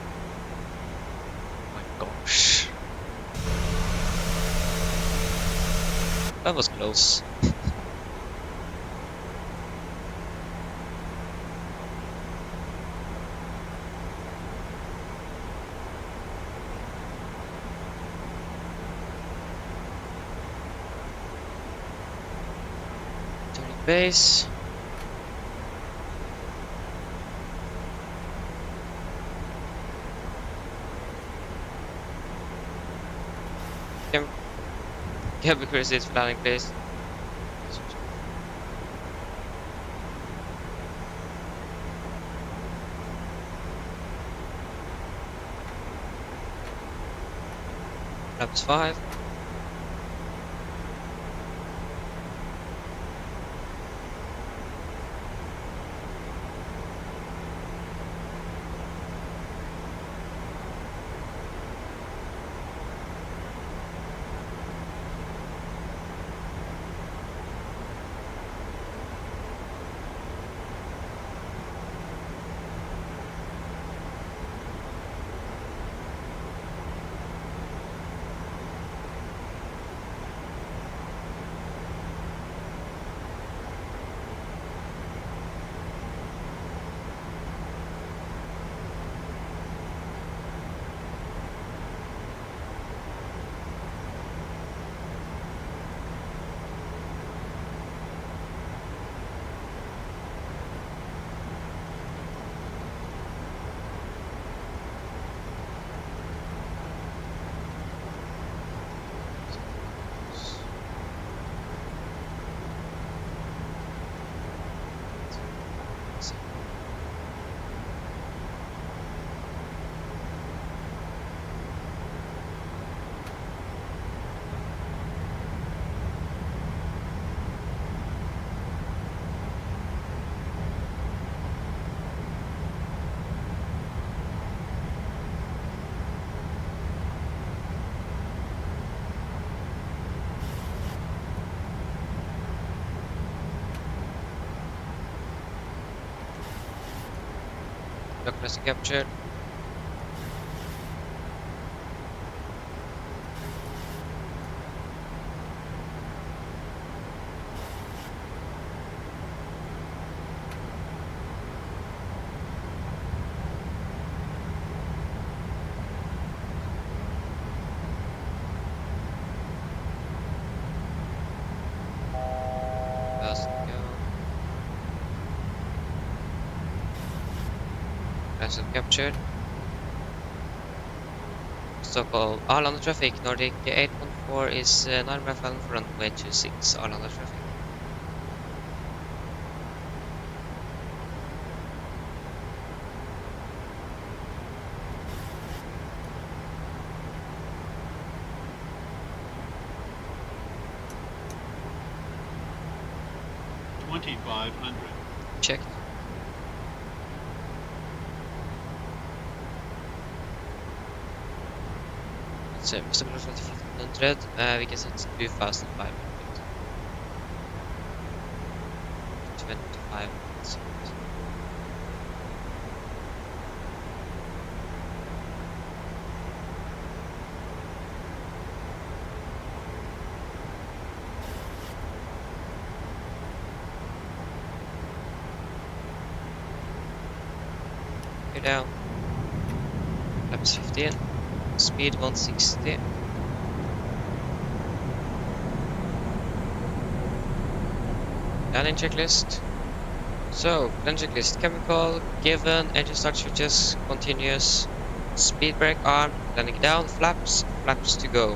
Oh my gosh. That was close. Turning base. Cabin crew is landing, please. Flaps 5. Location captured. Fast go. Location captured. Stockholm, Arlanda traffic, Nordic 814 is 9 mile from runway 26, Arlanda traffic. Checked. So, Mr. Below 1500, we can set 2500. 25 minutes. Here down. Laps 15. Speed 160. Landing checklist. So, landing checklist. Chemical, given, engine start switches, continuous, speed brake arm, landing down, flaps, flaps to go.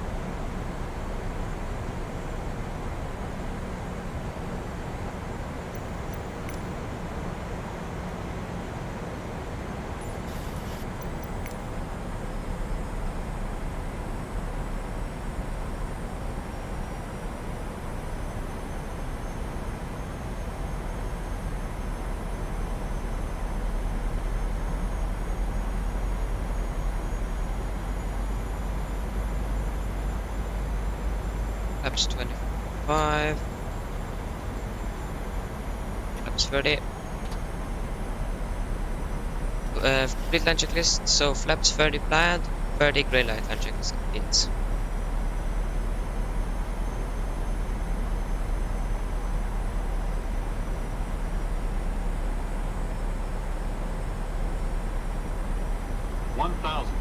Laps 25. Laps 30. Complete line checklist. So flaps 30 planned, 30 grey light line checklist complete. 1,000.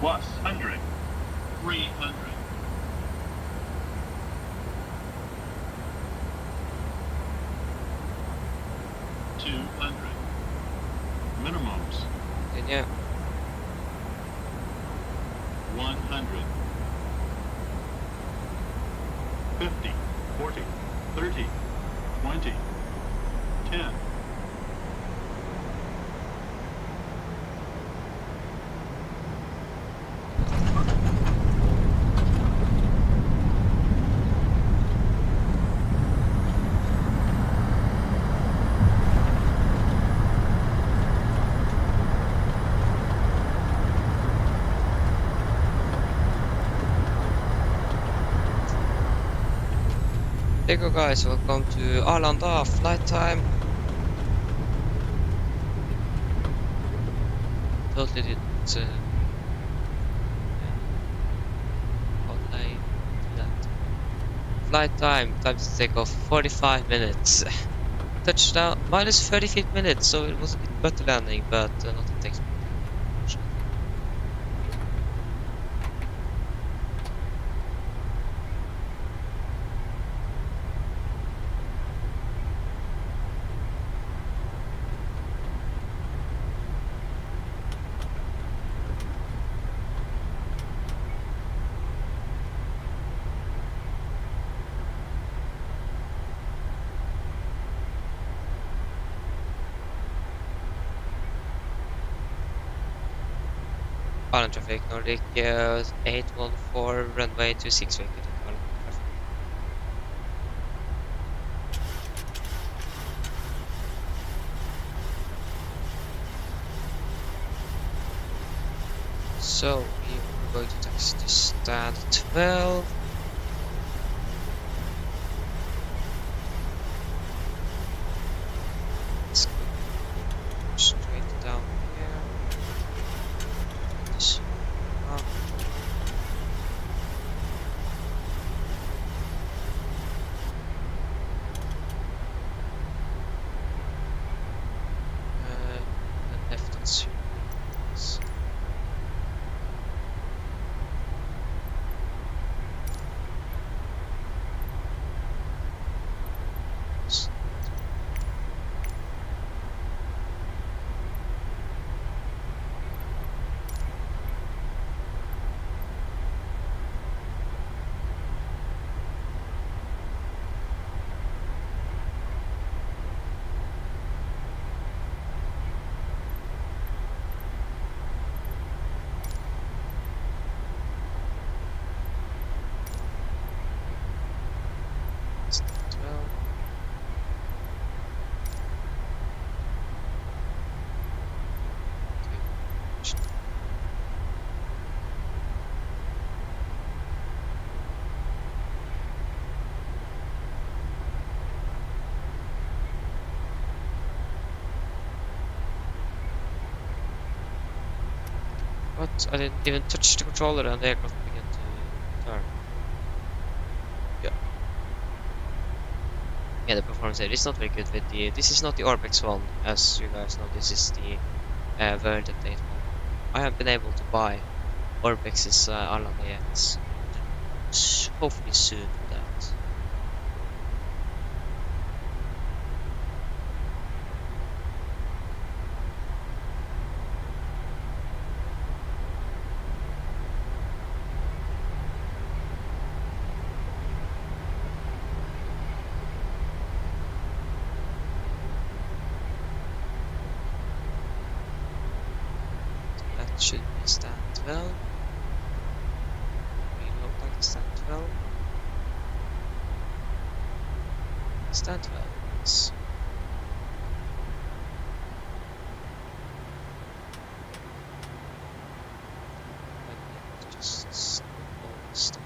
Plus 100. 300. 200. Minimums. Continue. 100. 50. 40. 30. 20. 10. There you go, guys. Welcome to Arlanda flight time. Totally didn't outline that. Flight time to take off 45 minutes. Touchdown minus 35 minutes, so it was a bit better landing, but not a text. Island traffic, Nordic 814, runway 26 vacant. Island traffic. So we are going to taxi to stand 12. Let's go straight down here. This up. And left and super. What? I didn't even touch the controller and the aircraft began to turn. Yeah. Yeah, the performance here is not very good with the... This is not the Orbex one, as you guys know, this is the World Update one. I haven't been able to buy Orbex's Arlanda yet. Hopefully soon for that. should be stand 12. Reload like a stand 12. Stand 12. Yes. Just stop.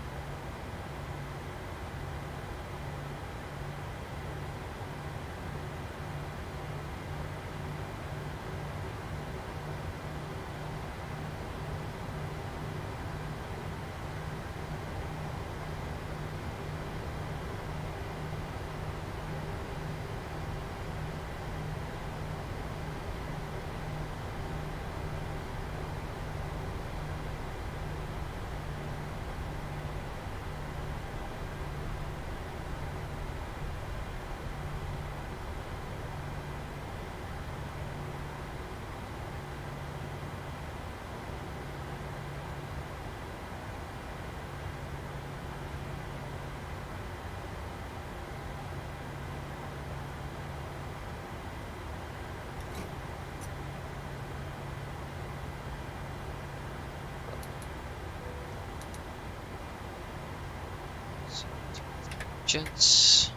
Gents.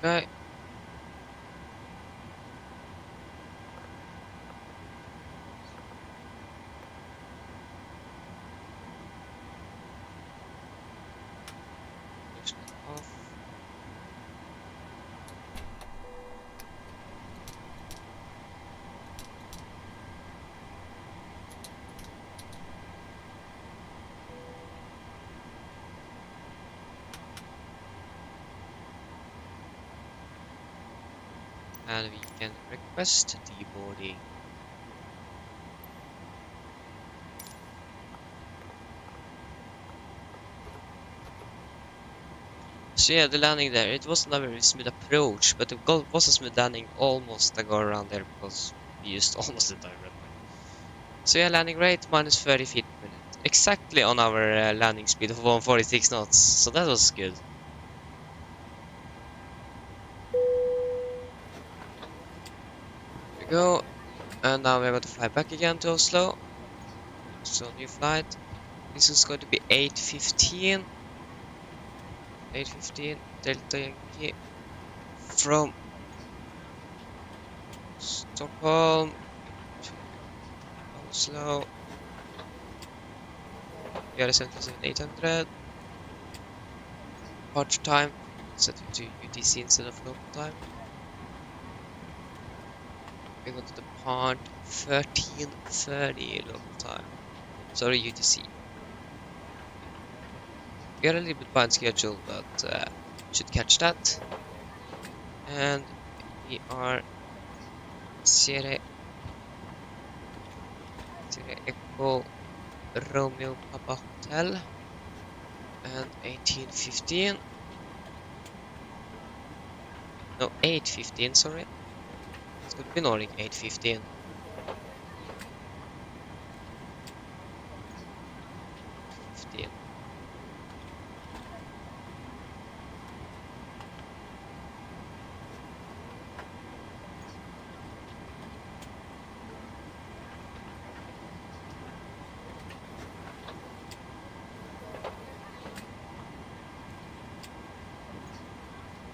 Okay. Push that off. And we can request deboarding. So yeah, the landing there, it wasn't a very smooth approach, but it was a smooth landing almost. I go around there because we used almost the entire runway. So yeah, landing rate minus 30 feet per minute. Exactly on our landing speed of 146 knots, so that was good. There we go, and now we're going to fly back again to Oslo. So new flight. This is going to be 8:15. 8:15 Delta Yankee from Stockholm to Oslo. We are 77800. Departure time set to UTC instead of local time. We're going to depart 13:30 local time. Sorry, UTC. We are a little bit behind schedule, but should catch that. And we are Sierra Echo Romeo Papa Hotel and 18:15. No, 8:15. Sorry, it's going to be Nordic 8:15. 15.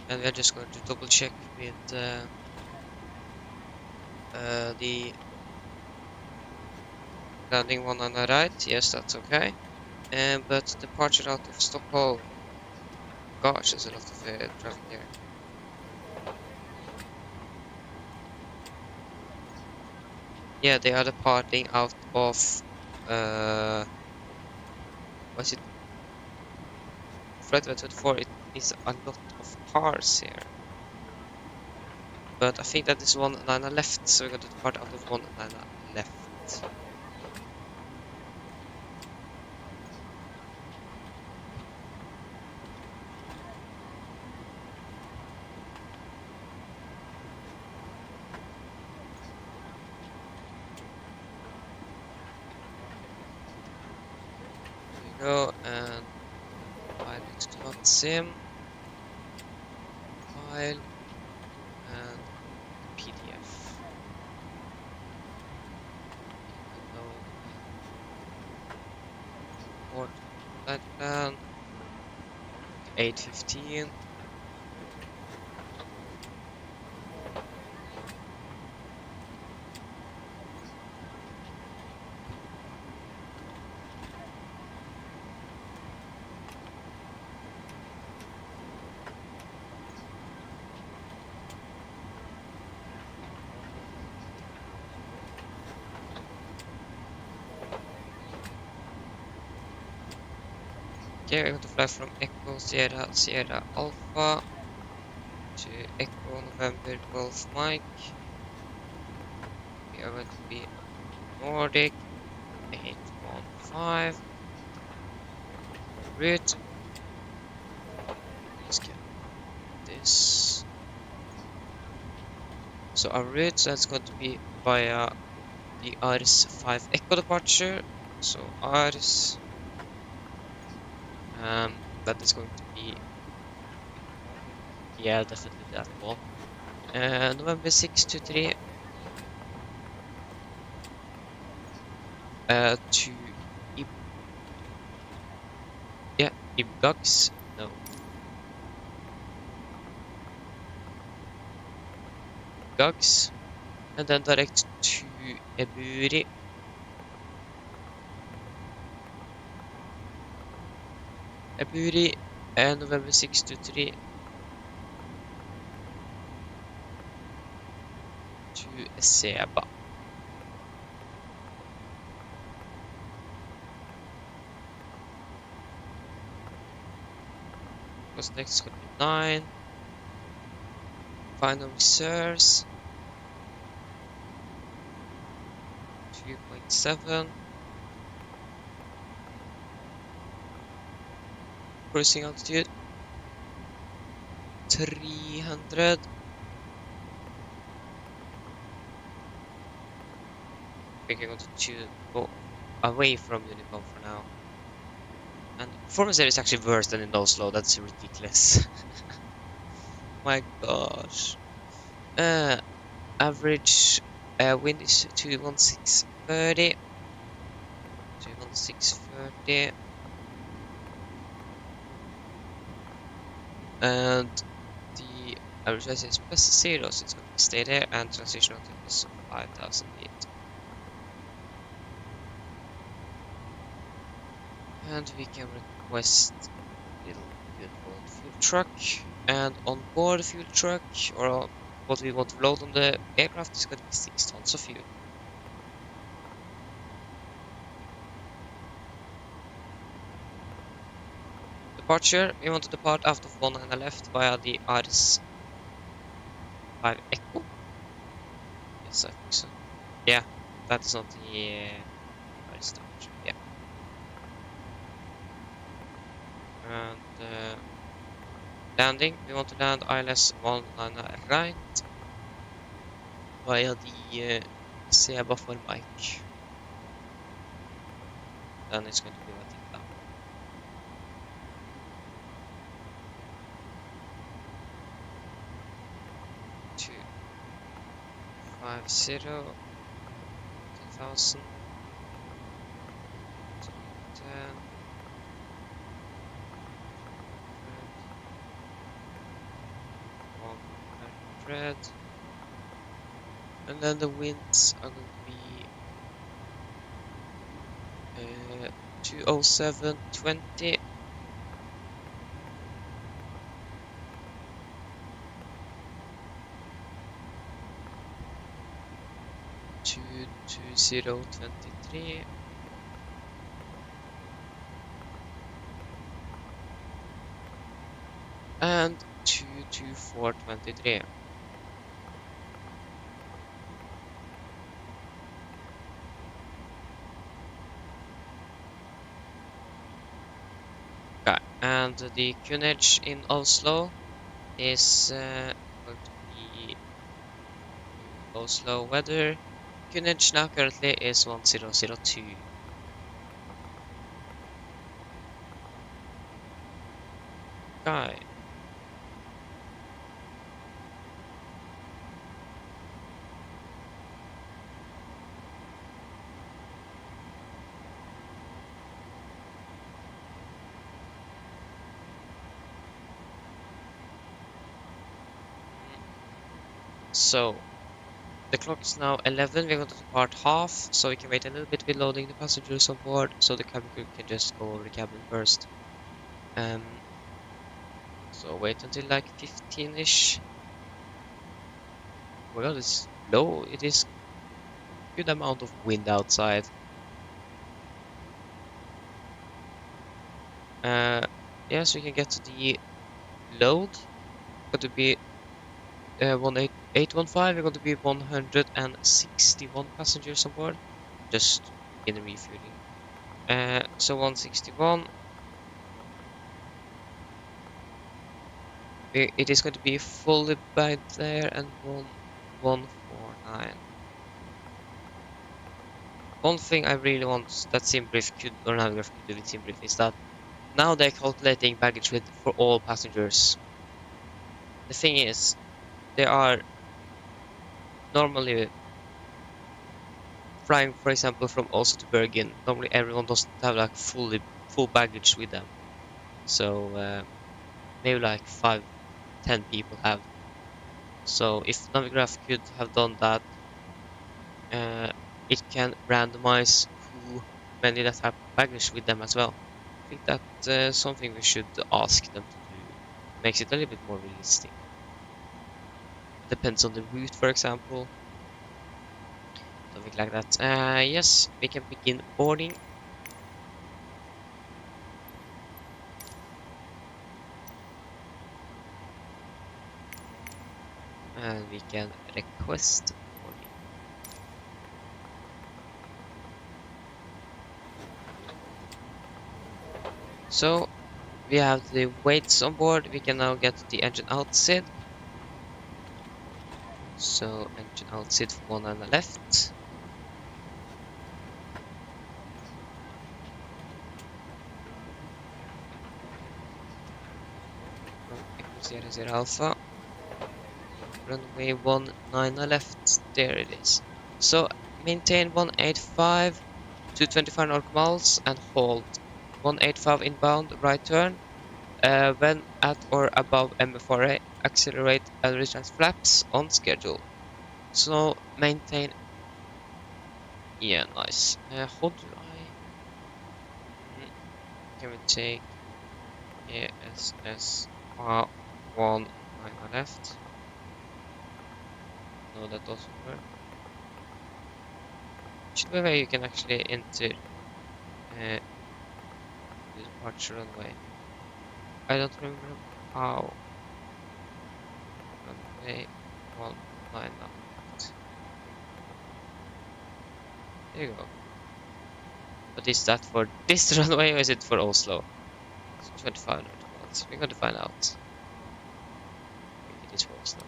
And we are just going to double check with the landing one on the right. Yes, that's okay. But departure out of Stockholm. Gosh, there's a lot of traffic here. Yeah, they are departing out of what's it? Flight 24. It is a lot of cars here. But I think that is 199 left, so we're going to depart out of 199 left. go, and pilot.sim, file, and PDF. Load port flight plan 815. Okay, we're going to fly from Echo Sierra Sierra Alpha to Echo November Golf Mike. We are going to be Nordic 815 route. Let's get this. So our route, that's going to be via the Ars 5 Echo departure. So Ars, that is going to be, yeah, definitely that one. November 623 to Ibgax, no, Ibgax, and then direct to Eburi. Eburi, November 623 to Seba. Because next is going to be 9. Final reserves 2.7. Cruising altitude 300. We're going to go away from Unicom for now. And performance there is actually worse than in Oslo. That's ridiculous. My gosh. Average wind is 21630. 21630. And the average size is +0, so it's going to stay there, and transition altitude is 5000 feet. And we can request little beautiful fuel truck, and on board the fuel truck, or what we want to load on the aircraft, is going to be 6 tons of fuel. Departure, we want to depart after 19 left via the Ars 5 Echo. Yes, I think so. Yeah, that is not the Ars departure, yeah. And landing, we want to land ILS 19 right via the Seba for Mike. Then it's going to be Matilda. Two 50 2000 10 100. And then the winds are going to be 20720. To 2023. And 22423. Okay, and the QNH in Oslo is going to be Oslo weather. QNH now currently is 1002. Okay. So the clock is now 11. We're going to depart half, so we can wait a little bit with loading the passengers on board, so the cabin crew can just go over the cabin first. So wait until like 15-ish. Oh my god, it's low. It is good amount of wind outside. Yes, we can get to the load. Got to be 815. We're going to be 161 passengers on board. Just in the refueling. So 161. It is going to be fully bagged there and 149. One thing I really want that SimBrief could, or Navigraph could do with SimBrief is that now they're calculating baggage width for all passengers. The thing is, they are normally flying, for example, from Oslo to Bergen. Normally, everyone doesn't have like full baggage with them. So maybe like 5, 10 people have. So if Navigraph could have done that, it can randomize who many that have baggage with them as well. I think that's something we should ask them to do. Makes it a little bit more realistic. Depends on the route, for example. Something like that. Yes, we can begin boarding. And we can request boarding. So we have the weights on board. We can now get the engine out SID. So engine out SID for one on the left. Echo 00 Alpha. Runway 19 left. There it is. So maintain 185 to 25 nautical miles and hold 185 inbound right turn. When at or above MFRA, accelerate and retract flaps on schedule. So maintain. Yeah, nice. How do I? Can we take ASS 19 left? No, that doesn't work. Should be a way you can actually enter the departure runway. I don't remember how. Runway 19 left. There you go. But is that for this runway or is it for Oslo? It's 25 nautical miles. We're going to find out. I think it is for Oslo.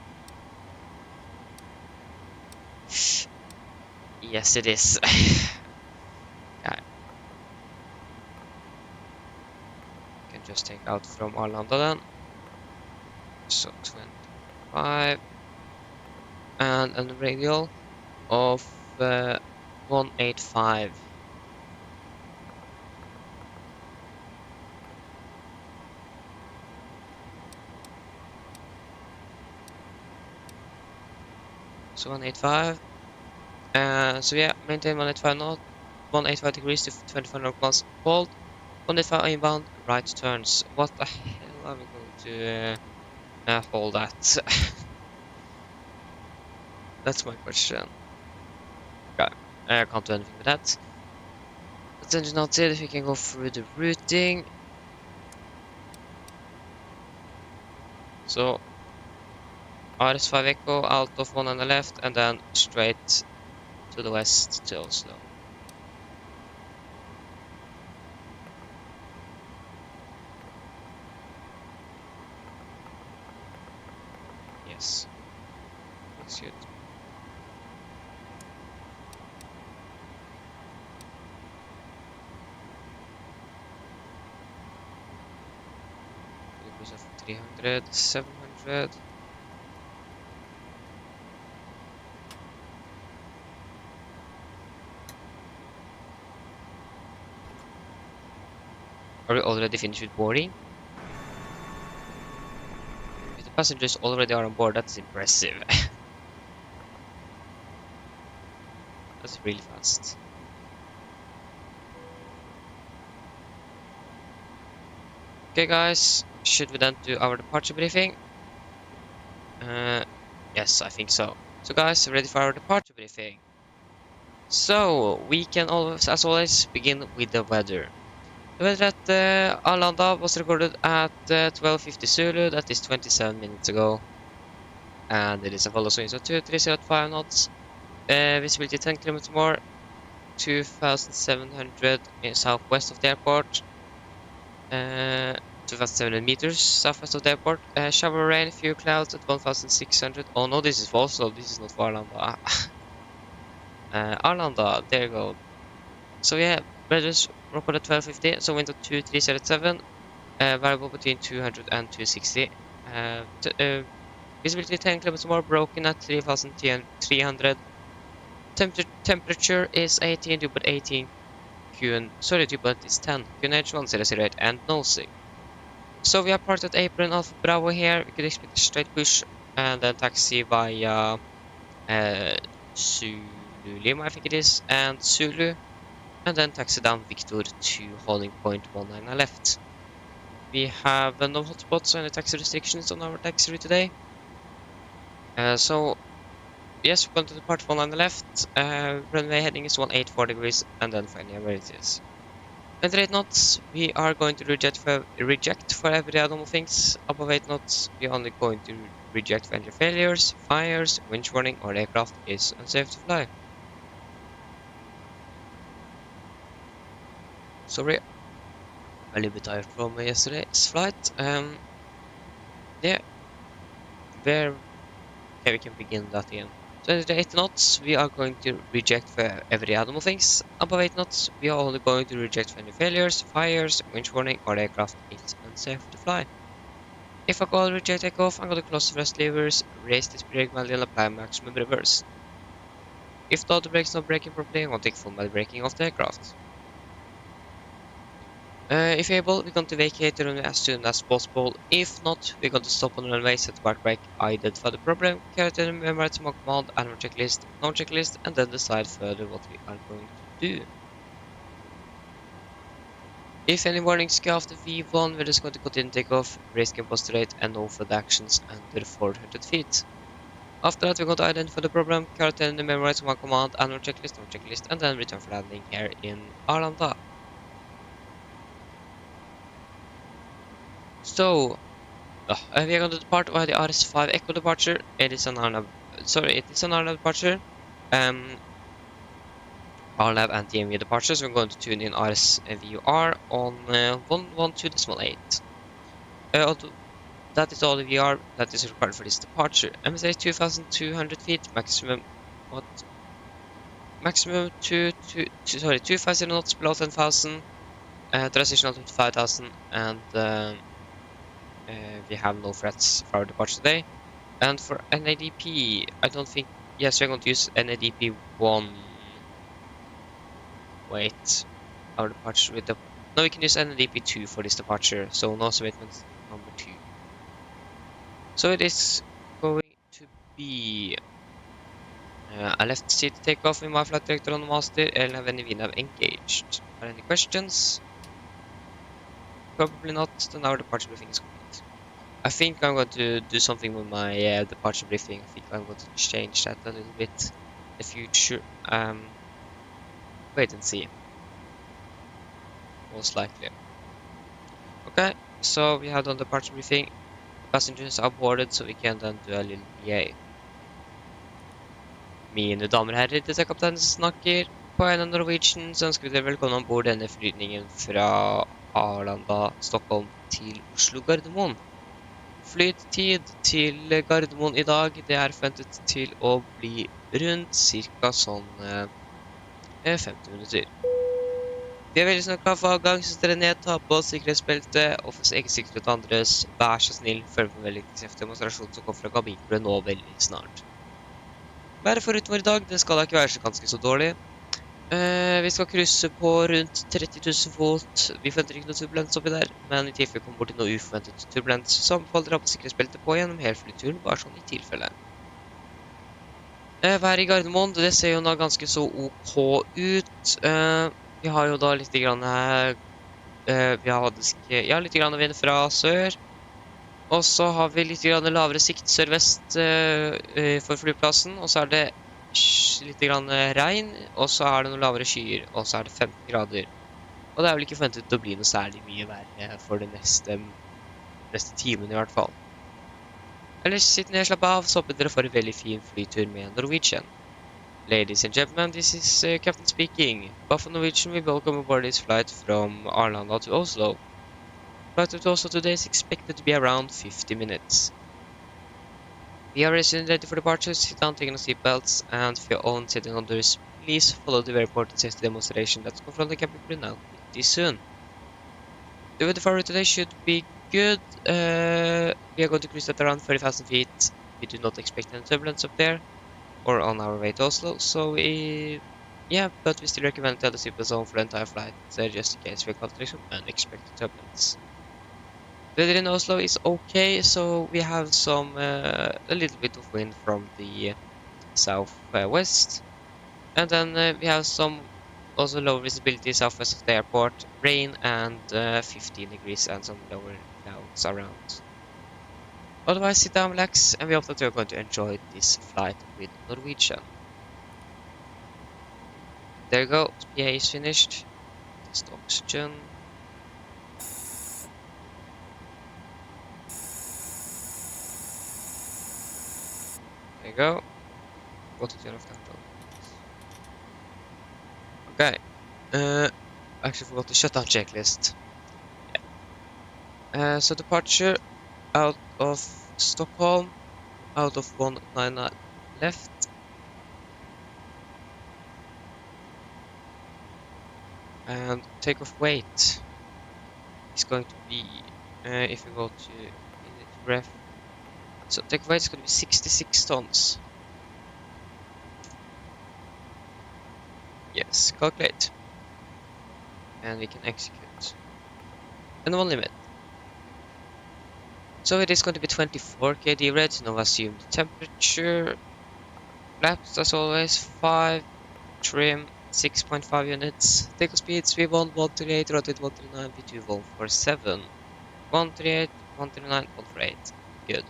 Yes, it is. Yeah. Can just take out from Arlanda then. So 25 and a radial of 185. So 185. So yeah, maintain 185 knot, 185 degrees to 25 nautical miles. Hold 185 inbound, right turns. What the hell are we going to hold at? That's my question. Okay, I can't do anything with that. Let's engine out if we can go through the routing. So RS5 Echo out of one on the left and then straight to the west to Oslo. Yes, that's good. Because of 300, 700. Are we already finished with boarding? If the passengers already are on board, that's impressive. That's really fast. Okay guys, should we then do our departure briefing? Yes, I think so. So guys, ready for our departure briefing? So, we can always, as always, begin with the weather. The weather at Arlanda was recorded at 12:50 Zulu, that is 27 minutes ago. And it is a follow winds of 2305 knots. Visibility 10 kilometers more, 2,700 southwest of the airport. 2,700 meters southwest of the airport. Shower rain, few clouds at 1,600. Oh no, this is for Oslo, this is not for Arlanda. Arlanda, there you go. So yeah, weather's recorded at 12:50, so wind of 2307. Variable between 200 and 260. Visibility 10 kilometers more, broken at 3,300. Temperature is 18, dew point 18. Dew point is 10. QNH 108 and nosing. So we are part at Apron Alpha Bravo here. We could expect a straight push and then taxi via Zulu Lima, I think it is, and Zulu, and then taxi down Victor to holding point 19 left. We have no hotspots or any taxi restrictions on our taxi route today. So yes, we're going to depart 19 left. Runway heading is 184 degrees, and then for any emergencies. 28 knots, we are going to reject for every normal things. Above 8 knots, we are only going to reject for engine failures, fires, winch warning, or aircraft is unsafe to fly. Sorry, I'm a little bit tired from yesterday's flight. Yeah, okay, we can begin that again. So at 8 knots, we are going to reject for every animal things. Above 8 knots, we are only going to reject for any failures, fires, winch warning, or aircraft is unsafe to fly. If I call reject takeoff, I'm going to close the thrust levers, raise this brake manually, and apply maximum reverse. If the auto brake is not braking properly, I'm going to take full manual braking of the aircraft. If able, we're going to vacate the runway as soon as possible. If not, we're going to stop on the runway, set the park brake, identify the problem, carry to the memorize my command, animal checklist, no checklist, and then decide further what we are going to do. If any warnings go after V1, we're just going to continue takeoff, raise compost rate, and no further actions under 400 feet. After that, we're going to identify the problem, carry to the memorize my command, animal checklist, no checklist, and then return for landing here in Arlanda. So, we are going to depart via the RS5 Echo departure. It is an RNAV departure. RNAV and TMV departure. So we're going to tune in RSVR on 112.8. That is all the VR that is required for this departure. MSA 2,200 feet, maximum 250 knots below 10,000. Transition altitude 5,000, and we have no threats for our departure today. And for NADP, I don't think... Yes, we're going to use NADP 1. Wait. Our departure with the... No, we can use NADP 2 for this departure. So no statement number 2. So it is going to be a left seat takeoff with my flight director on the master. Have any VNAV engaged? Are there any questions? Probably not. Then our departure briefing is complete. I think I'm going to do something with my departure briefing. I think I'm going to change that a little bit in the future. Wait and see. Most likely. Okay, so we have done the departure briefing. Passengers are boarded, so we can then do a little PA. Mine damer og herrer, dette er kaptein snakker. På en av Norwegian så ønsker vi dere velkommen ombord denne flyvningen fra Arlanda, Stockholm til Oslo Gardermoen. Flyttid til Gardermoen i dag, det er forventet til å bli rundt cirka sånn 50 minutter. Vi er veldig snart klar for avgang, så dere ned, ta på sikkerhetsbeltet og for egen sikkerhet og andres. Vær så snill, følg med veldig kraftig demonstrasjon som kommer fra kabinkruen nå veldig snart. Været for utover i dag, det skal da ikke være så ganske så dårlig. Vi skal krysse på rundt 30 000 fot. Vi forventer ikke noe turbulens oppi der, men i tilfelle kommer bort til noe uforventet turbulens, så anbefaler dere å ha på sikkerhetsbeltet på gjennom hele flyturen, bare sånn i tilfelle. Været i Gardermoen, det ser jo da ganske så OK ut. Vi har jo da litt grann vi har litt grann vind fra sør. Og så har vi litt grann lavere sikt sør-vest for flyplassen. Og så er det litt grann regn, og så er det noen lavere skyer, og så er det 15 grader. Og det er vel ikke forventet å bli noe særlig mye verre for det neste timen i hvert fall. Ellers sitt ned, slapp av, så håper dere får en veldig fin flytur med Norwegian. Ladies and gentlemen, this is Captain speaking. Buff Norwegian, we welcome aboard this flight from Arlanda to Oslo. Flight to Oslo today is expected to be around 50 minutes. We are ready for departure. Sit down, taking the seatbelts, and for your own sitting others, please follow the very important safety demonstration that's come from the cabin crew now pretty soon. The weather for today should be good. We are going to cruise at around 30,000 feet. We do not expect any turbulence up there or on our way to Oslo, so yeah, but we still recommend to have the seatbelts on for the entire flight, just in case we encounter some unexpected turbulence. The weather in Oslo is okay, so we have a little bit of wind from the southwest, and then we have some also low visibility southwest of the airport, rain and 15 degrees and some lower clouds around. Otherwise, sit down, relax, and we hope that you're going to enjoy this flight with Norwegian. There you go, PA is finished. Test oxygen. There you go. What to turn off that though? Okay. Actually forgot the shutdown checklist. Yeah. So departure out of Stockholm, out of 199 left. And takeoff weight is going to be, if you go to minute ref, so takeoff weight is going to be 66 tons. Yes, calculate. And we can execute. And one limit. So it is going to be 24 kd red, no assumed temperature. Flaps as always, 5, trim, 6.5 units. Takeoff speeds V1, 138, rotate 139, V2, 147. 138, 139, 148. Good.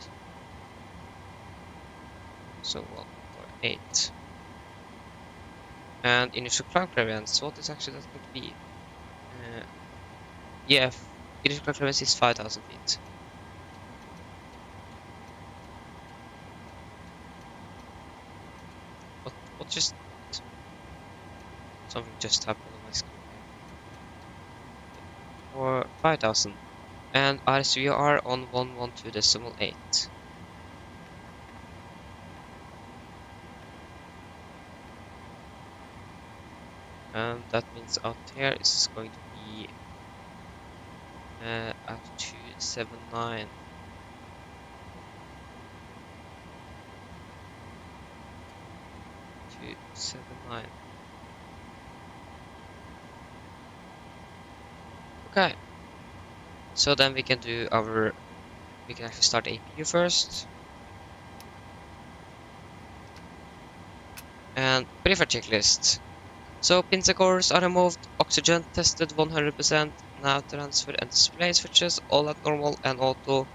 So 148. And initial climb clearance, what is actually that going to be? Yeah, initial climb clearance is 5,000 feet. What just... Something just happened on my screen. For 5,000. And RSVR on 112.8. And that means out here is going to be at 279. Okay. So then we can do we can actually start APU first. And prefer checklist. So pincer cores are removed, oxygen tested 100%, now transfer and display switches all at normal and auto.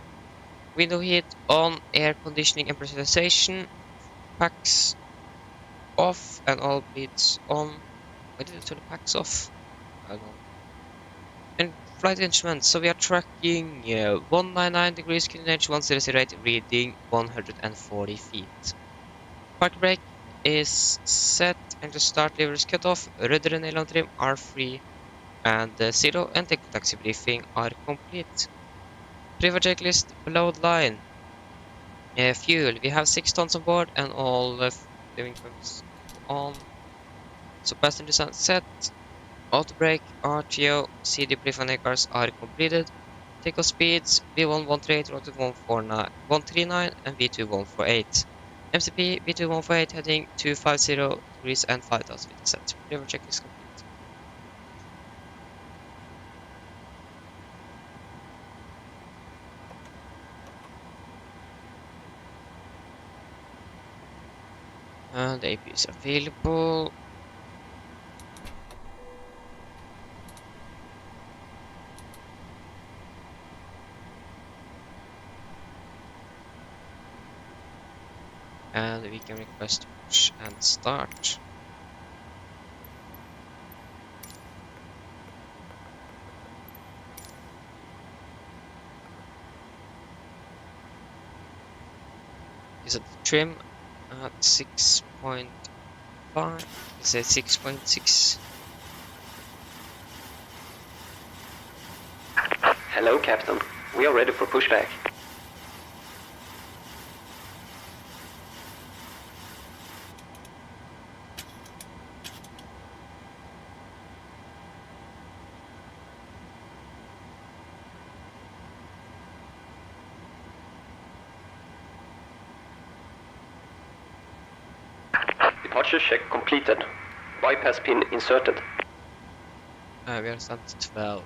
Window heat on, air conditioning and pressurization, packs off and all bleeds on. Why did it turn the packs off? I don't know. And flight instruments, so we are tracking 199 degrees QNH, 108 reading 140 feet. Park brake is set and the start lever is cut off, rudder and aileron trim are free, and zero and technical taxi briefing are complete. Prefer checklist below the line. Fuel, we have 6 tons on board and all living pumps on. So passenger sound set, Auto brake, RTO, CD Plifanekars are completed. Takeoff speeds V1 138, rotor 149, 139 and V2 148. MCP V2 148 heading 250 degrees and 5000 feet set. River check is complete. And the AP is available. And we can request push and start. Is it trim at 6.5? Is it 6.6? Hello, Captain. We are ready for pushback. Departure check completed. Bypass pin inserted. We are at 12.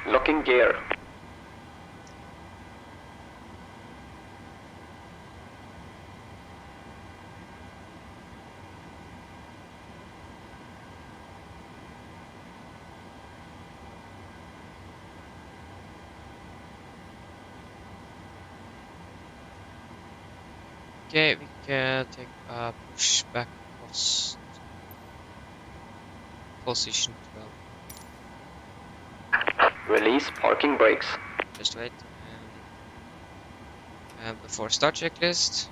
Locking gear. Okay, we can take a push back position 12. Release parking brakes. Just wait. And before start checklist.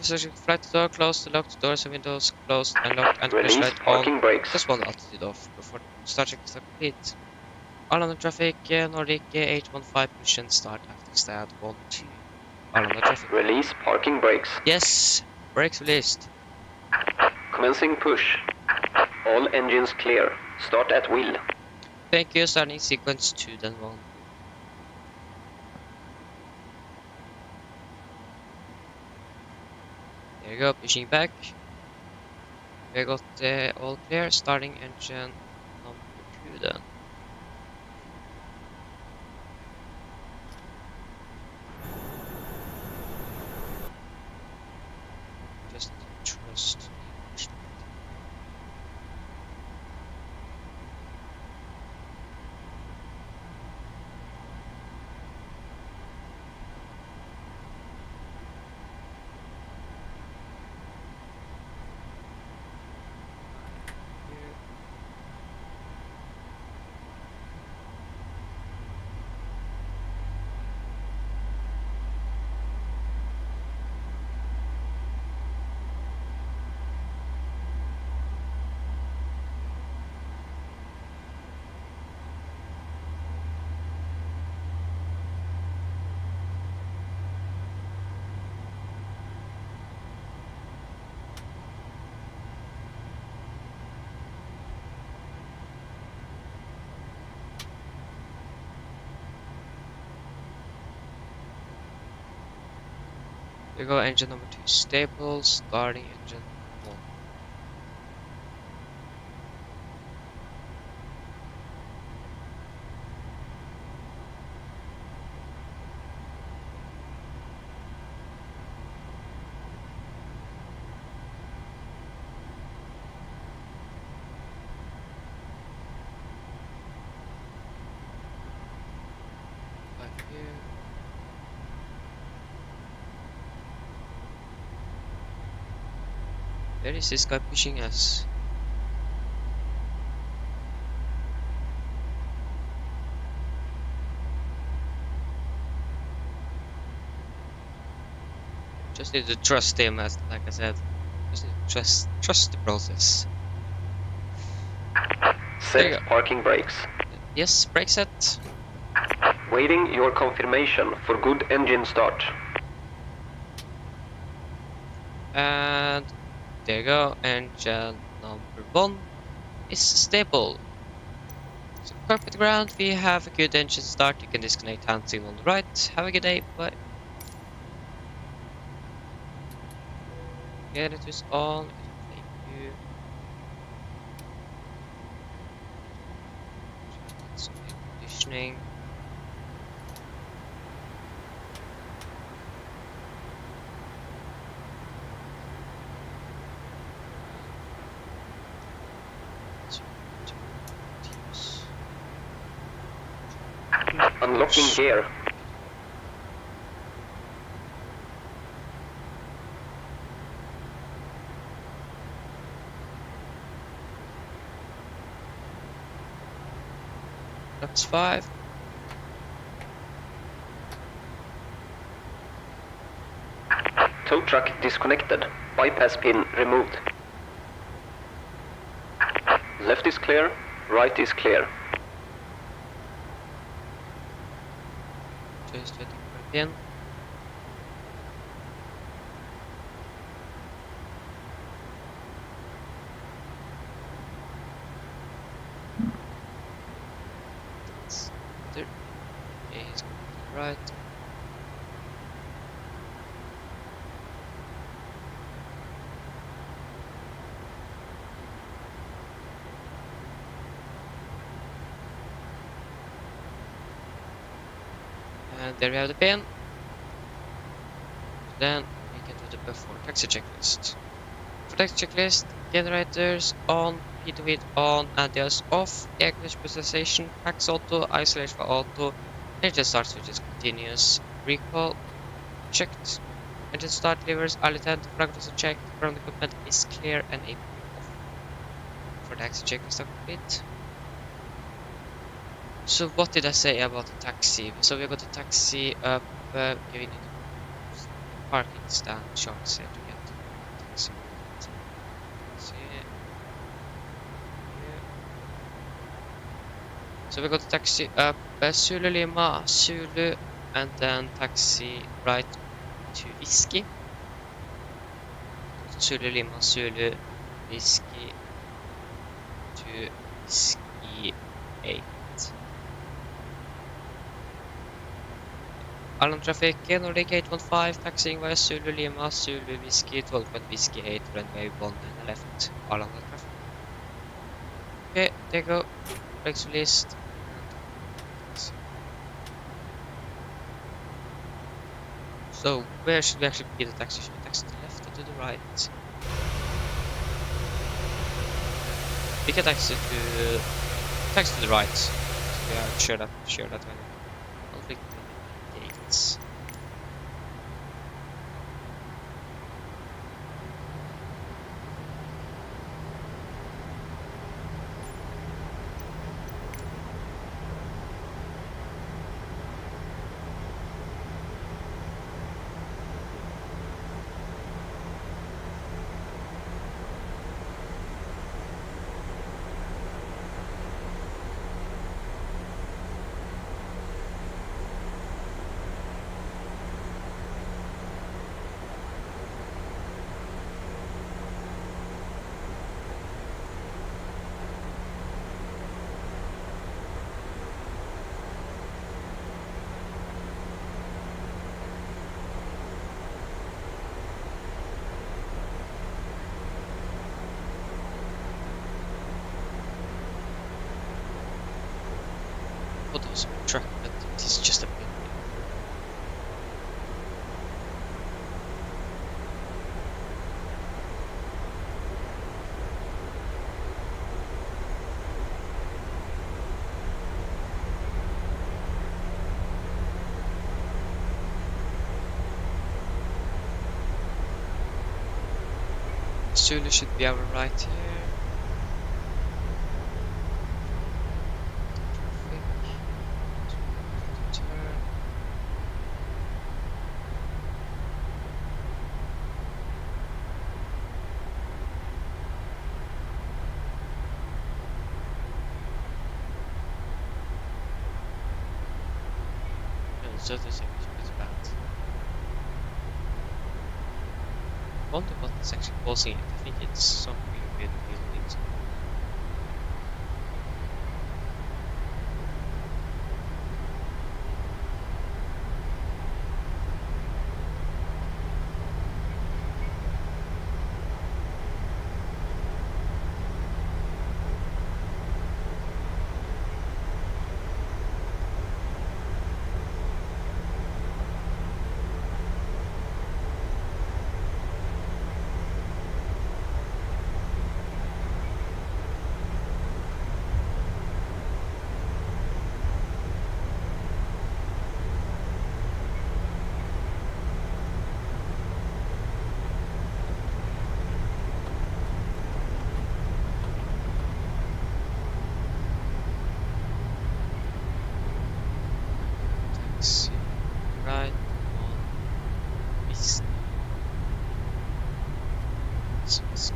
Flight door closed, locked doors and windows closed and locked and push Release light parking on. brakes. Just one altitude off before start checklist are complete. Arlanda traffic, Nordic 815 push and start after start 1 2. Arlanda traffic. Release parking brakes. Yes, brakes released. Commencing push. All engines clear. Start at wheel. Thank you, starting sequence 2 then 1. There you go, pushing back. We got all clear, starting engine number 2 then. Just trust. There you go, engine number 2 stable, starting engine 1. Back here. Where is this guy pushing us? Just need to trust him, as like I said. Just need to trust the process. There you Set go. parking brakes. Yes, brake set. Waiting your confirmation for good engine start. And there you go. Engine number 1 is stable. So carpet ground, we have a good engine start. You can disconnect hand signal on the right. Have a good day. Bye. Get it is on. Thank you. Some air conditioning. Unlocking gear. That's 5. Tow truck disconnected. Bypass pin removed. Left is clear. Right is clear. Just waiting for it in. There. Okay, he's going to the right. And there we have the pin. Then we can do the before taxi checklist. For taxi checklist, generators on, heater with on, anti-ice off, air condition pressurization, packs auto, isolation for auto, engine start switch is continuous, recall checked, engine start levers are lit, flag also checked, ground equipment is clear and APU off. For taxi checklist are complete. So what did I say about the taxi? So we got the taxi up, giving it parking stand charts here to get taxi. Taxi. Yeah. So we got the taxi up, Zulu Lima, Zulu, and then taxi right to Whiskey. Zulu Lima, Zulu, Whiskey to Whiskey 8. Island traffic, Nordic 815, taxiing via Zulu Lima, Zulu Whiskey, 12 Whiskey 8, runway 1 and left, Island traffic. Okay, there you go, brakes released. So, where should we actually be the taxi? Should we taxi to the left or to the right? We can taxi to the right. So we are sure that way. Conflict gates. Thought there was a truck, but it is just a bit. Zulu should be our right here. Traffic. Turn. So the same is pretty bad. I wonder what is actually causing it. I think it's something we've been built into. Taxi right on east. So it's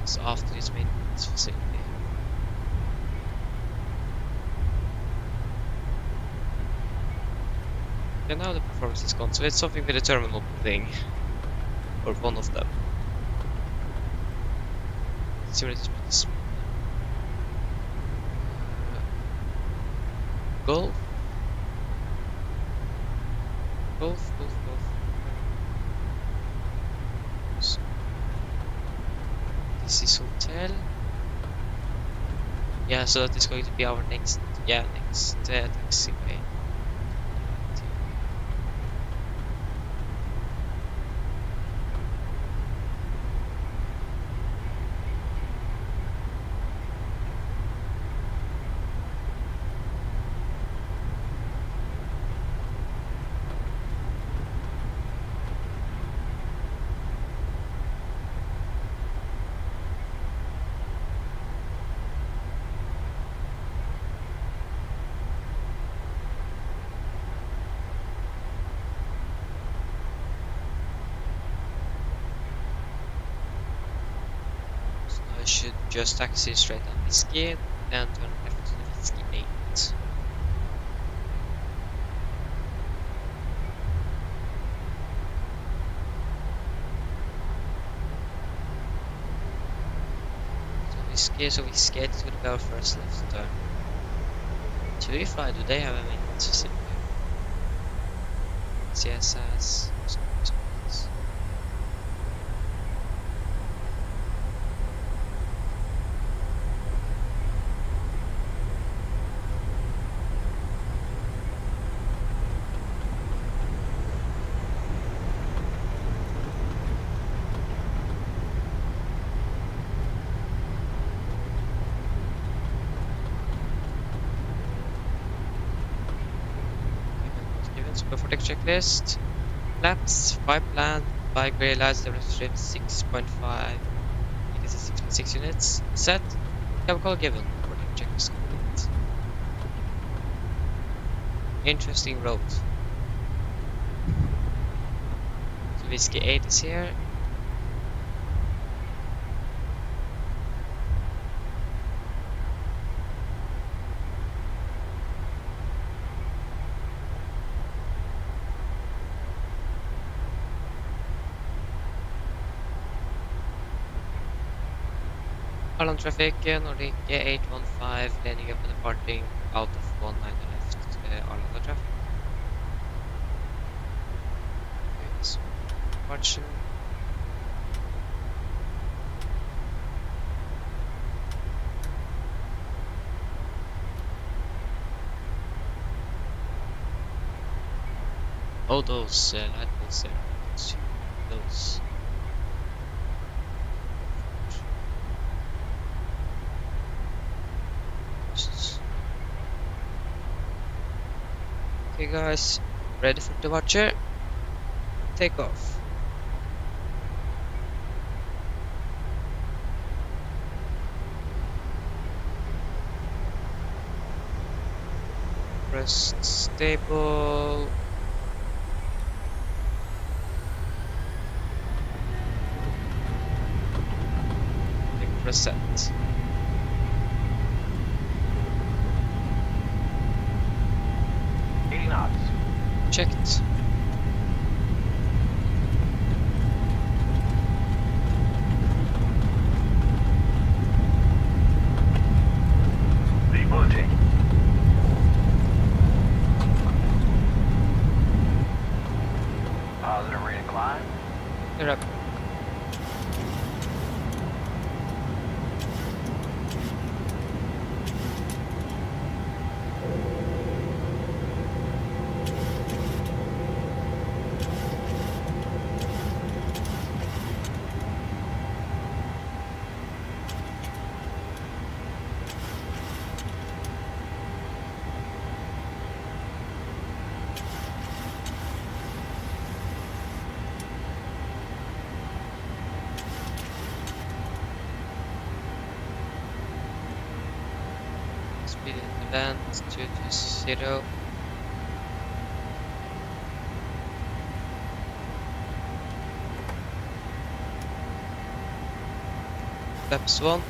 so after this maintenance facility. Yeah, now the performance is gone, so it's something with the terminal thing. Or one of them. Simulator is pretty small. Golf? Golf. So, this is hotel. Yeah, so that is going to be our next taxiway. So I should just taxi straight on Whiskey and turn left to the Whiskey 8. So Whiskey 8 is going to be our first left turn. Fly, do they have a maintenance facility? CSS. Before the checklist, laps, 5 land, 5 grey lights, the strip 6.5, it is 6.6 units. Set, chemical given, for the checklist complete. Interesting road. So Whiskey 8 is here. All traffic, Nordic 815, landing up and departing out of 19 left, Arlanda traffic. Okay, so departure. Oh, those light poles there. Let's see those. Okay guys, ready for departure? Take off. Press stable camera set. 80 knots. Checked. Reporting. Positive rate of climb. You're up. Speed in the land 220. Flaps 1.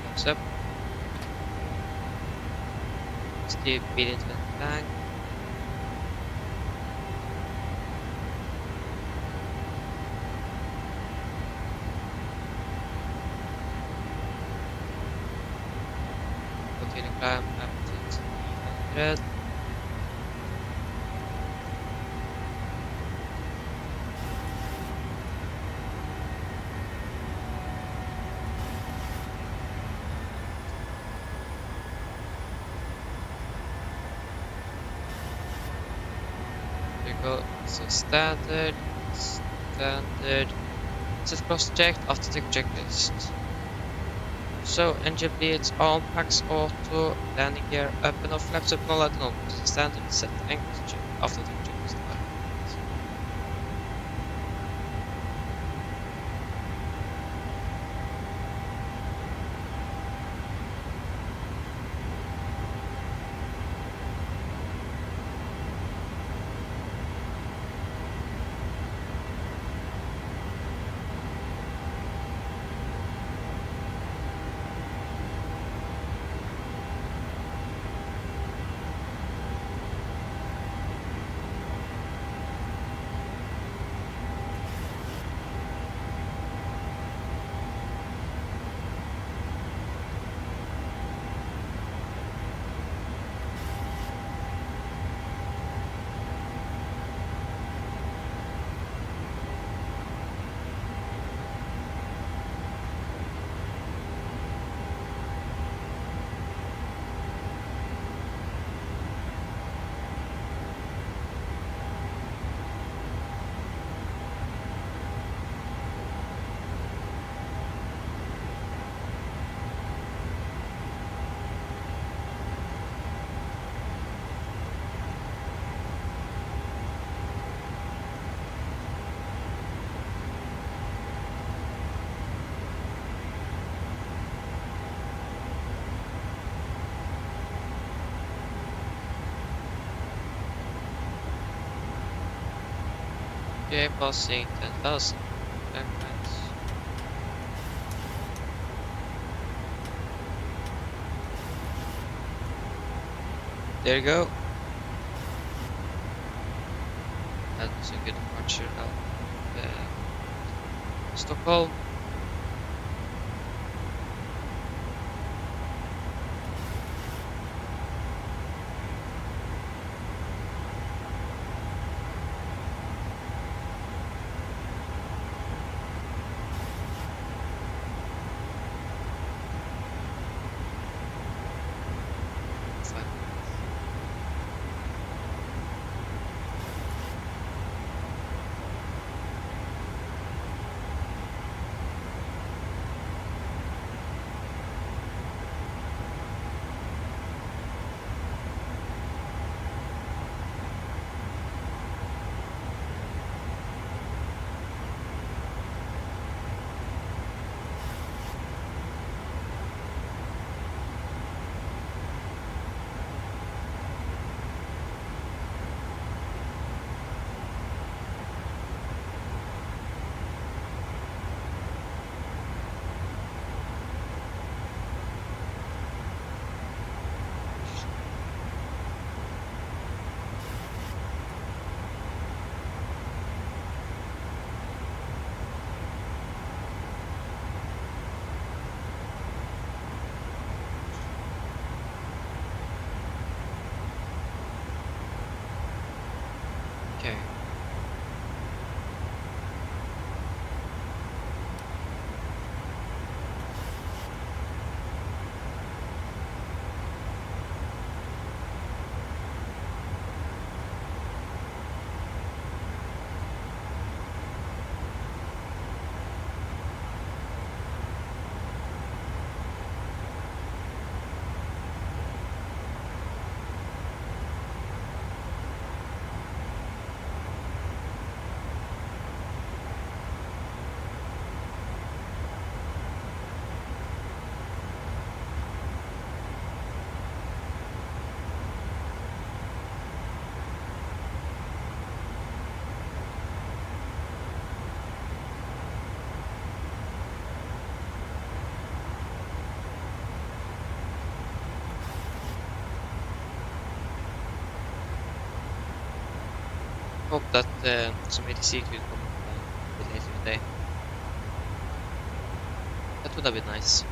Flaps up. Steep speed into the bank. Continue climb up to 300. There you go. So standard. Set cross checked after the checklist. So engine bleeds on, packs auto, landing gear up and off, flaps up, no light and on. Standard set anchor check after the checklist. Okay, passing 10,000. Nice. There you go. That was a good departure out of Stockholm. Hope that some ATC could come down a bit later today. That would have been nice.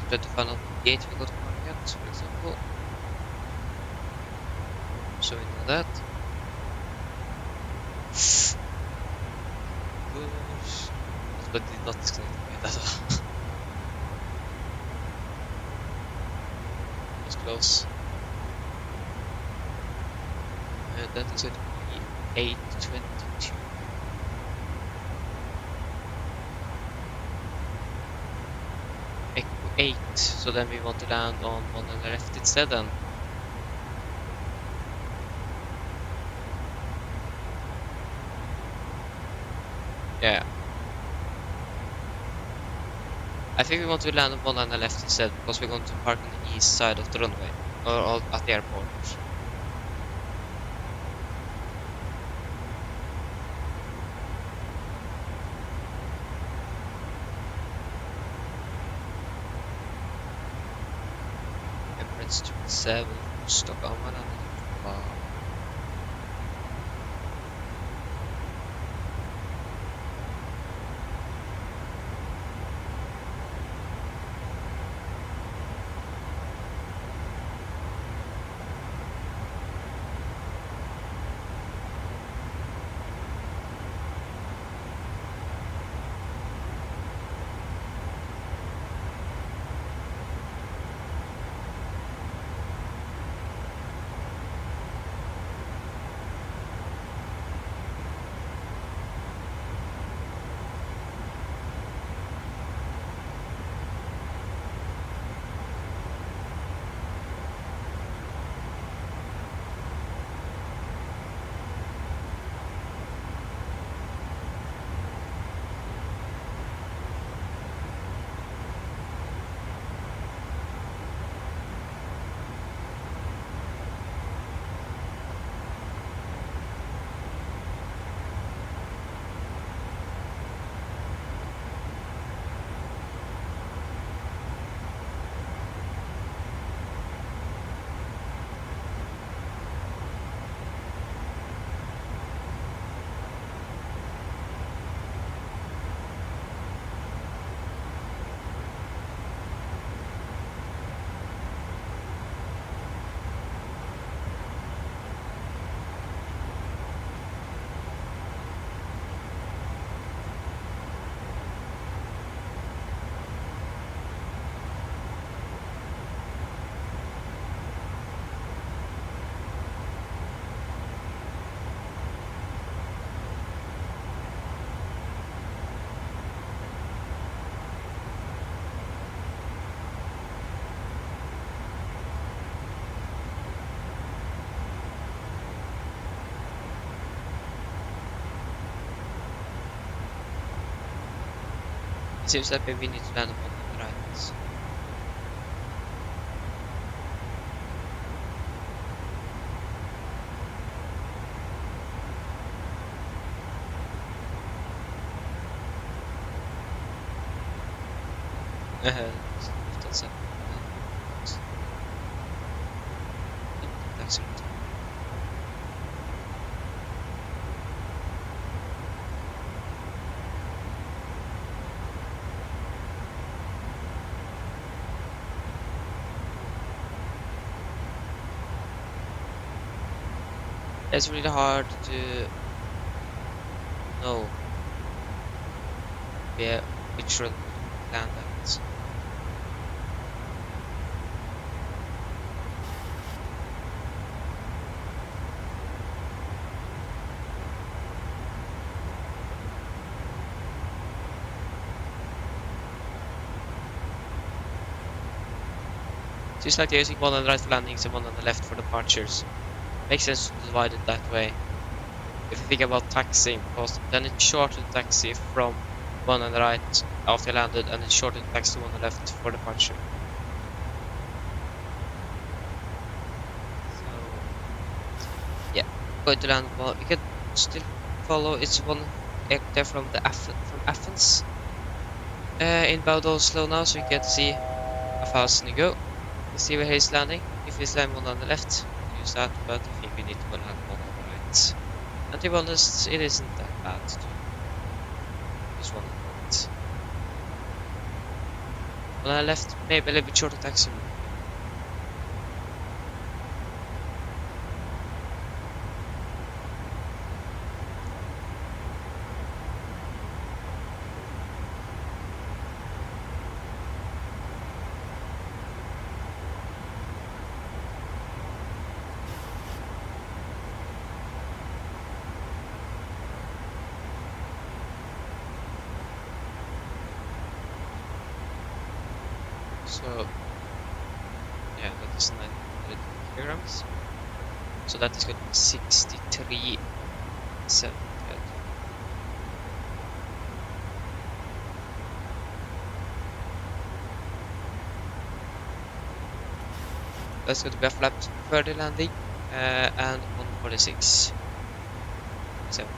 Try to find out what gate we got to market, for example. So we know that. Push. But did not disconnect the gate at all. It was close. That is going to be 8:22. Echo 8, so then we want to land on one on the left instead then. Yeah. I think we want to land on one on the left instead because we're going to park on the east side of the runway or at the airport. Emirates 7, Stockholm and wow. It seems like maybe we need to land on the right. That's it. That's it. It's really hard to know which run to land at. Seems like they're using one on the right for landings and one on the left for departures. Makes sense to divide it that way. If you think about taxiing, because then it's shorter to taxi from one on the right after landed, and it's shorter to taxi one on the left for departure. So, yeah, going to land. Well, we could still follow is one aircraft from from Athens, inbound Oslo now, so we can see how fast can go. Let's see where he's landing. If he's landing one on the left, we can use that, but I think we need to go land one on the right. And to be honest, it isn't that bad to use one on the right. On the left, maybe a little bit shorter taxi route. So, yeah, that is 900 kilograms. So that is going to be 63,700. That's going to be a flap 30 landing and 146. 7.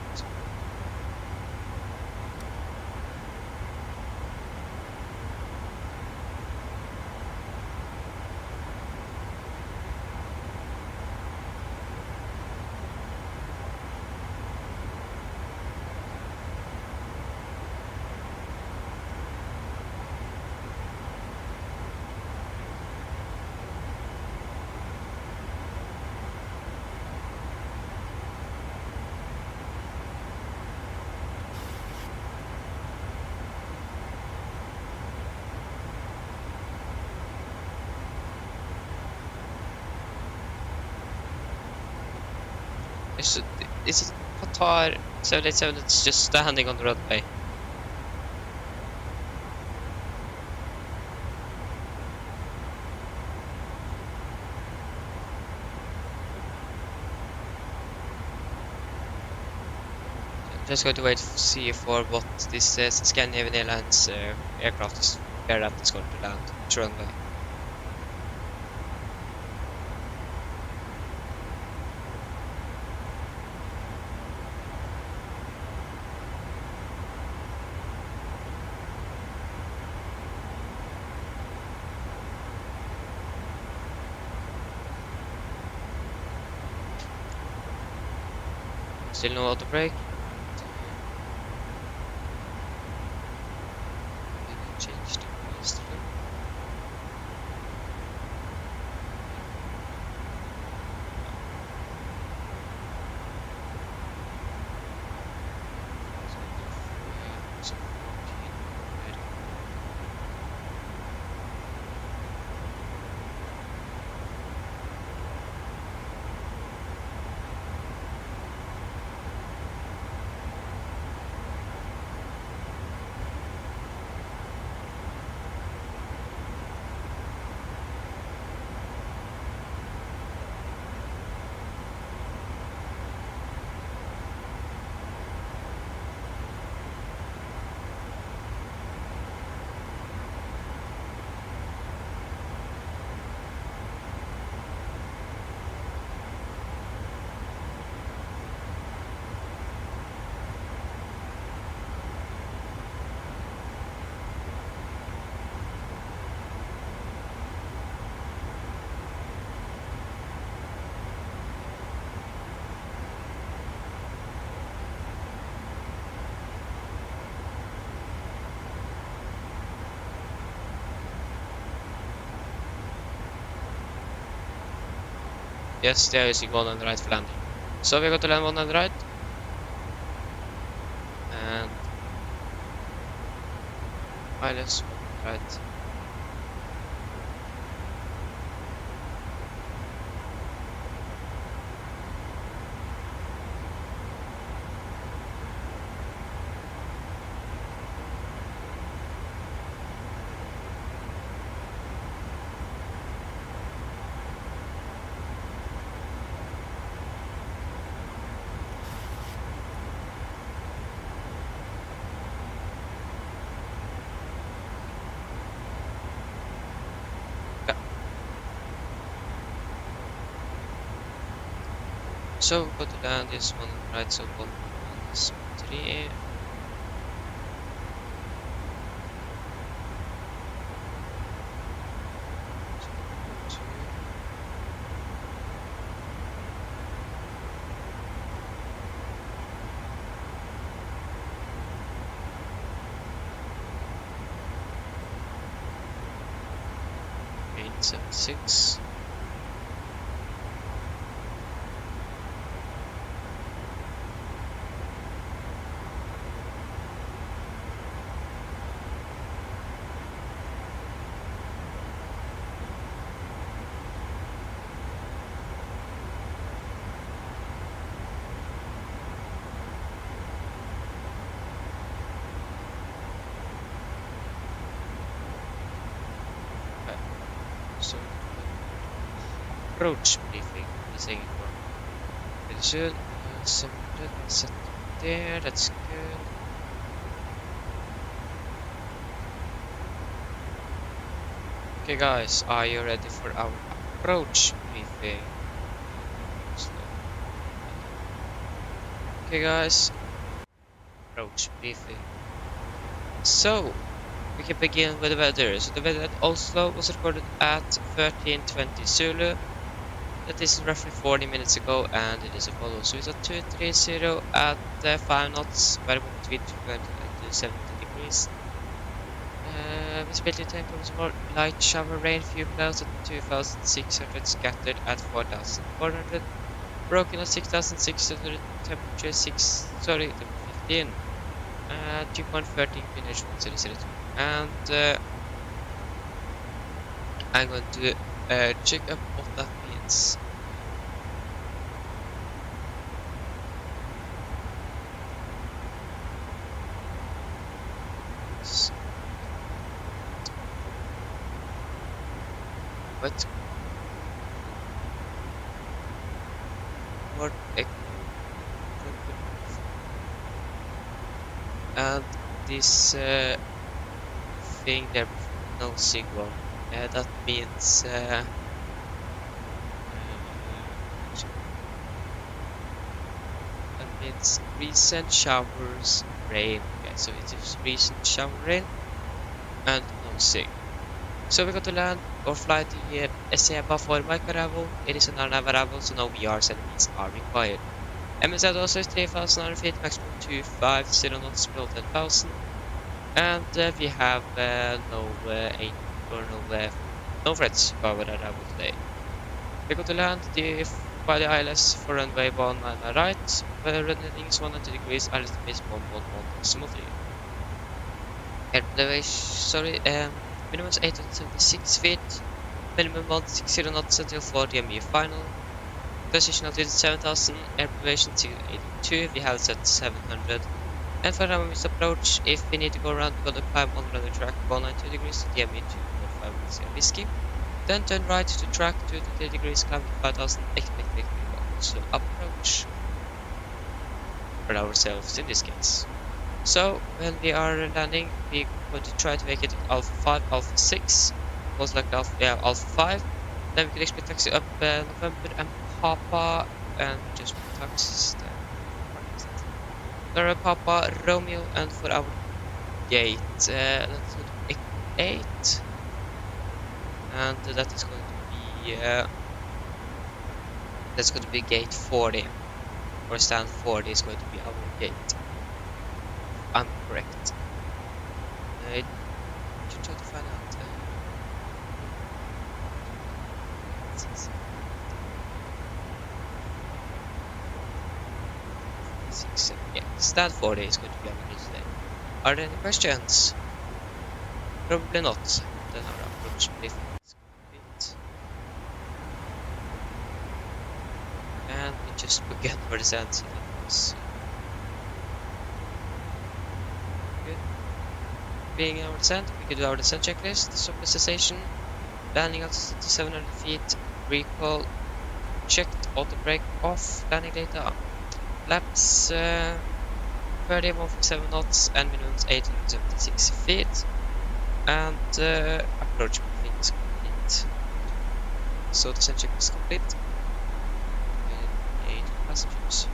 Is it Qatar 787 that's just standing on the runway? Just going to wait to see for what this Scandinavian Airlines aircraft is, where that is going to land, which runway. Still no auto brake. Change the course. Yes, there is one on the right for landing. So we're going to land one on the right. And minus one right. So go to land is one on the right, so one on the 3. Eight, 7, 6. So, approach briefing is saying for pretty soon. 700 set there, that's good. Okay, guys, are you ready for our approach briefing? Okay, guys, approach briefing. So, we can begin with the weather. So the weather at Oslo was recorded at 13:20 Zulu. That is roughly 40 minutes ago, and it is as follows. So it's at 230 at 5 knots, variable between 20 to 70 degrees. Visibility time comes more light shower rain, few clouds at 2,600, scattered at 4,400, broken at 6,600, temperature 15. 2.13 finish 1.002. And I'm going to check up what that means. What? What? And this thing there, no signal. That means that means recent showers, rain. Okay, so it is recent shower rain and no signal. So we got to land or fly the SEBA for Mike arrival. It is an arrival arrival, so no VRs and Vs are required. MSFS also is 3,900 feet, maximum 250 knots below 10,000. And we have no threats over that arrival today. We got to land by the ILS for runway 19 right, where running is 100 degrees, ILS is 111 smoothly. Air elevation, minimum is 876 feet, minimum 160 knots until 4 DME final. Position altitude 7,000, air elevation 82, we have set 700. And for our missed approach, if we need to go around, we're going to climb on runway track 192 degrees to DME 245 whiskey. Then turn right to track 230 degrees, climb to 5,000, expect slow approach for ourselves in this case. So when we are landing, we're going to try to make it Alpha 5, Alpha 6, most likely Alpha 5. Then we can expect taxi up November and Papa, and just taxis there. There are Papa, Romeo, and for our gate, that's going to be 8, and that is going to be gate 40, or stand 40 is going to be our gate. I'm correct. I should try to find out. Yeah, stand 40 is going to be our gate today. Are there any questions? Probably not. Then our approach briefing is complete. And we just begin for the descent. Good. Being our descent, we can do our descent checklist, stop cessation, landing at 700 feet, recall, checked, auto brake off, landing data, flaps 31.7 knots, and minimum 876 feet, and approach briefing is complete. So descent check is complete. 8 passengers.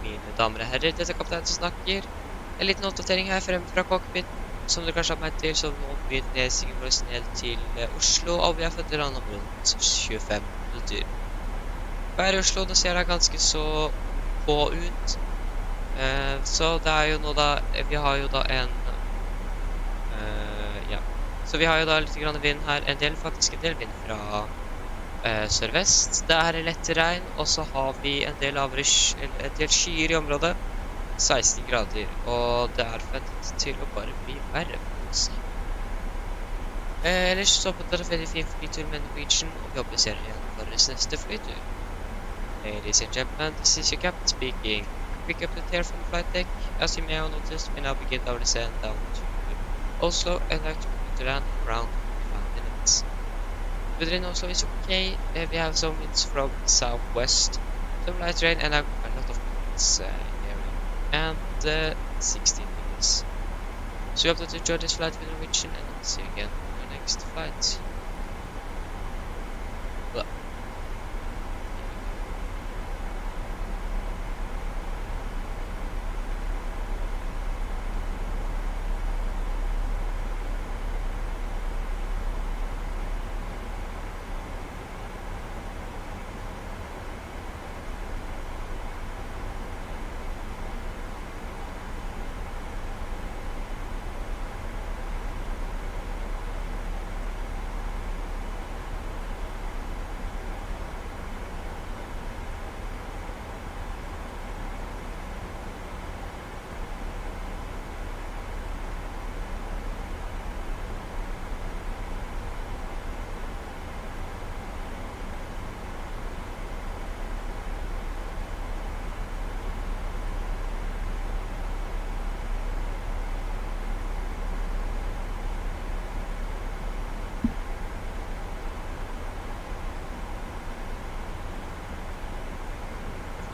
mine damer og herrer, dette er kapteinen som snakker. En liten oppdatering her fremme fra cockpit. Som dere kanskje har med til, så nå begynner nedstigningen vår ned til Oslo, og vi har fått land om rundt 25 minutter. Her i Oslo, det ser da ganske så på ut. Så det er jo nå da, vi har jo da en, ja. Så vi har jo da litt grann vind her, faktisk en del vind fra sørvest. Det er lett regn, og så har vi en del skyer i området. 16 grader, og det er ventet til å bare bli verre, for å si. Ellers så på dere veldig fin flytur med Norwegian, og vi håper ser igjen for deres neste flytur. Ladies and gentlemen, this is your captain speaking. Quick update here from the flight deck. As you may have noticed, we now begin our descent down to Oslo, and like to land around 5 minutes. Within Oslo is okay. We have some winds from southwest, some light rain, and a lot of winds in the area. And 16 minutes. So we hope that you enjoyed this flight with Norwegian, and I'll see you again on the next flight. Blah.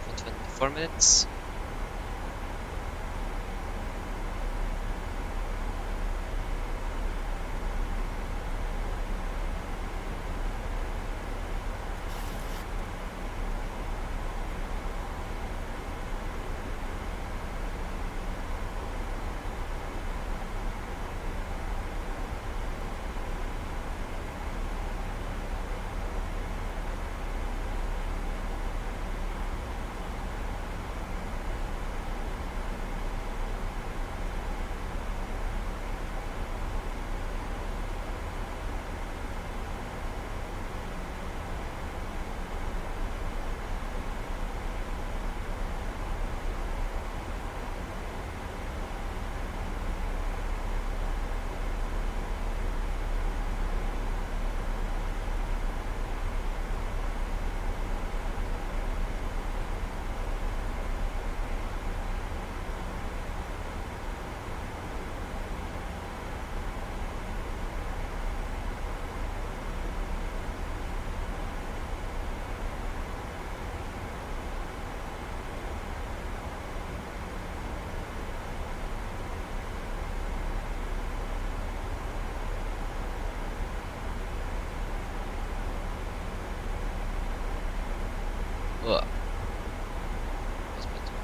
For 24 minutes. Ugh. That's better.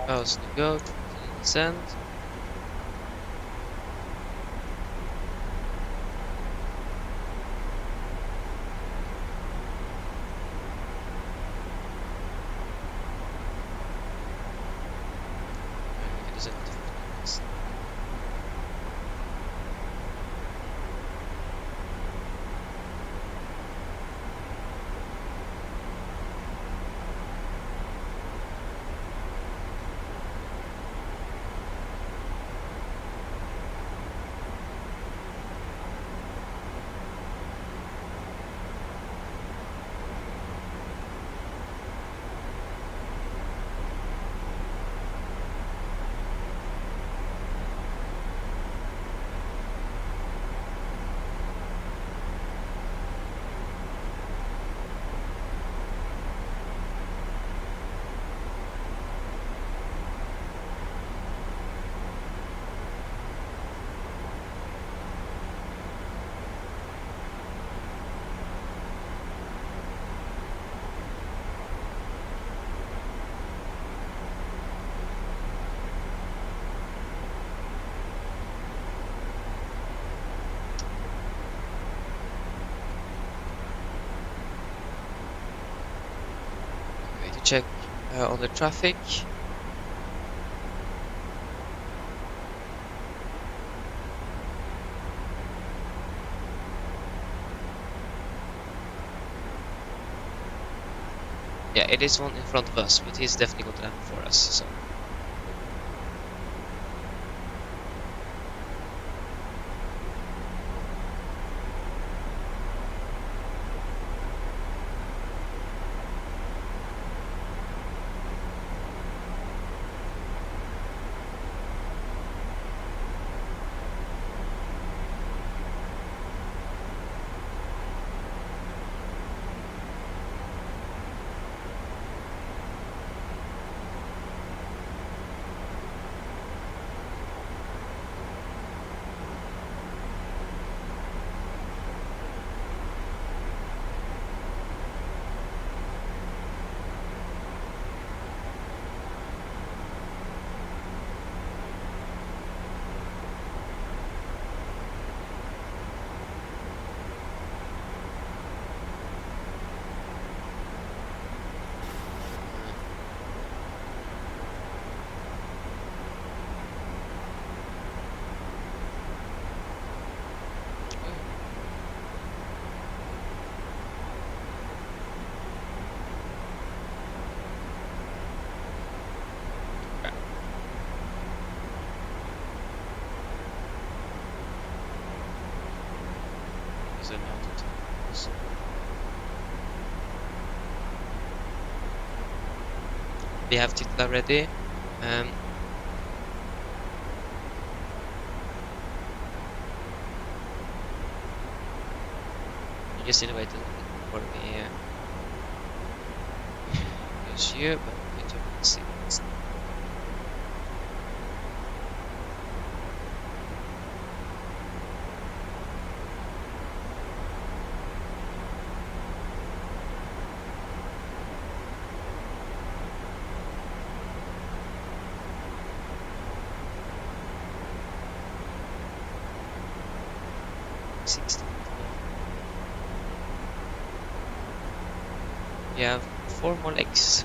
Oslo go, continue descent. We can descend to 15 minutes. We need to check on the traffic. Yeah, it is one in front of us, but he's definitely going to land before us, so. Is it mounted? So. We have Titla ready. You just need to wait a little bit before we use you, but we need to see. We have 4 more legs.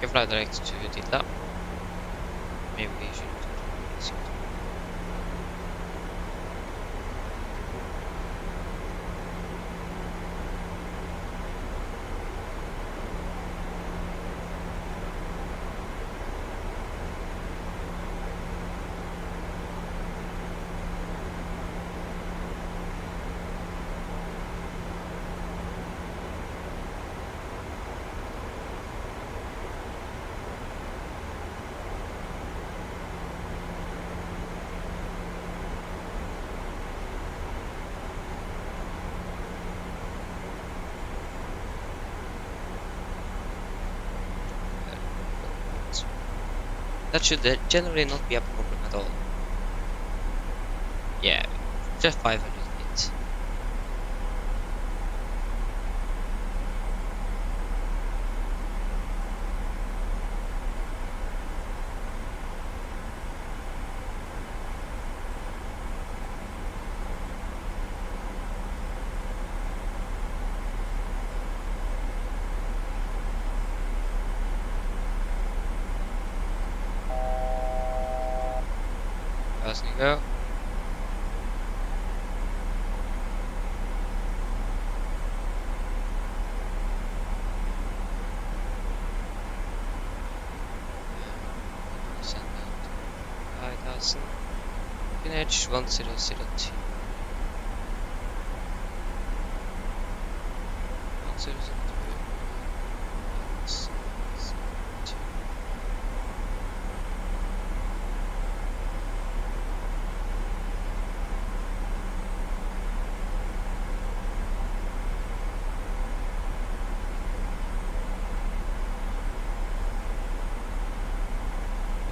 can fly direct to Titla. Maybe we should. That should generally not be a problem at all. Yeah, just 500 feet. As we go. Send out 5,000. Edge 1002. 1002.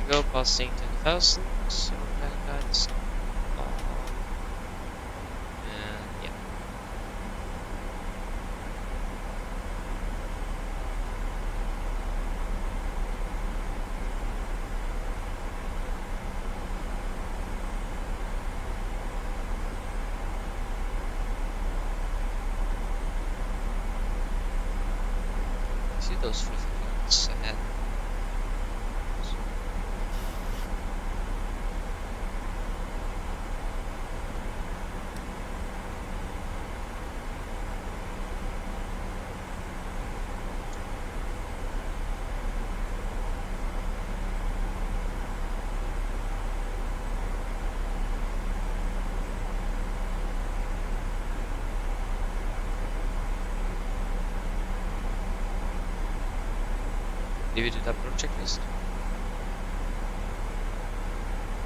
Go passing 10,000, so that's on. And yeah. See those fluffy clouds ahead. Did we do that project list?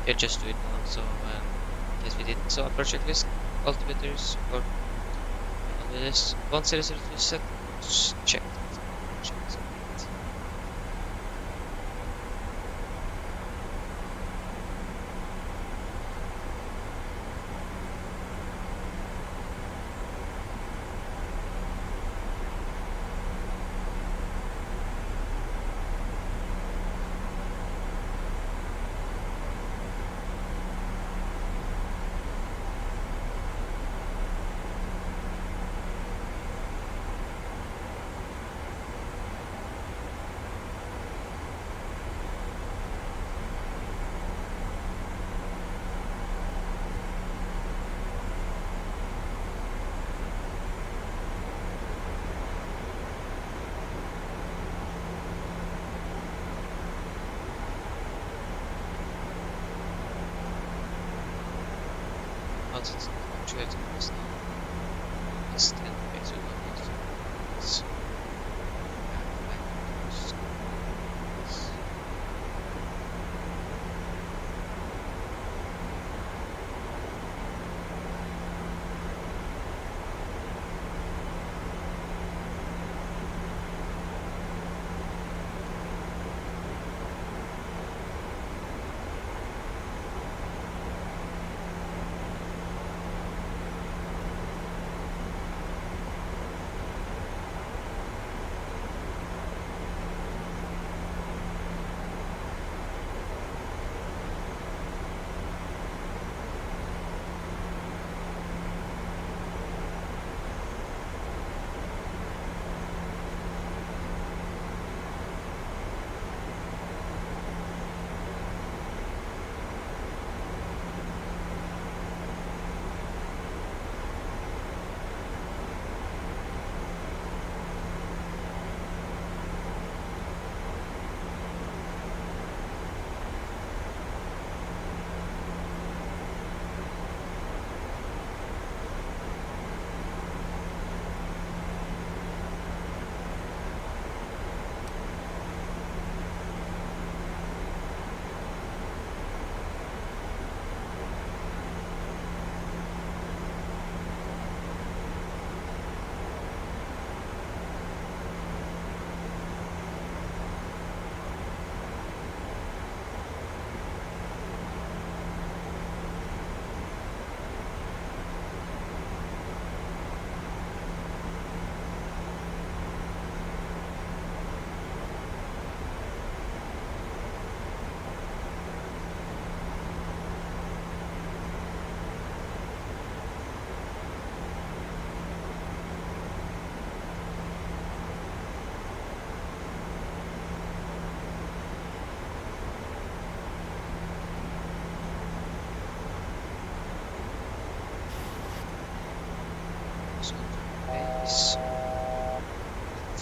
Yeah, just do it now. So, in case we didn't, so a project list, cultivators, or on the list 1002 set, just check that. Once it's fluctuating, it's not. It's 10 ways to go. It's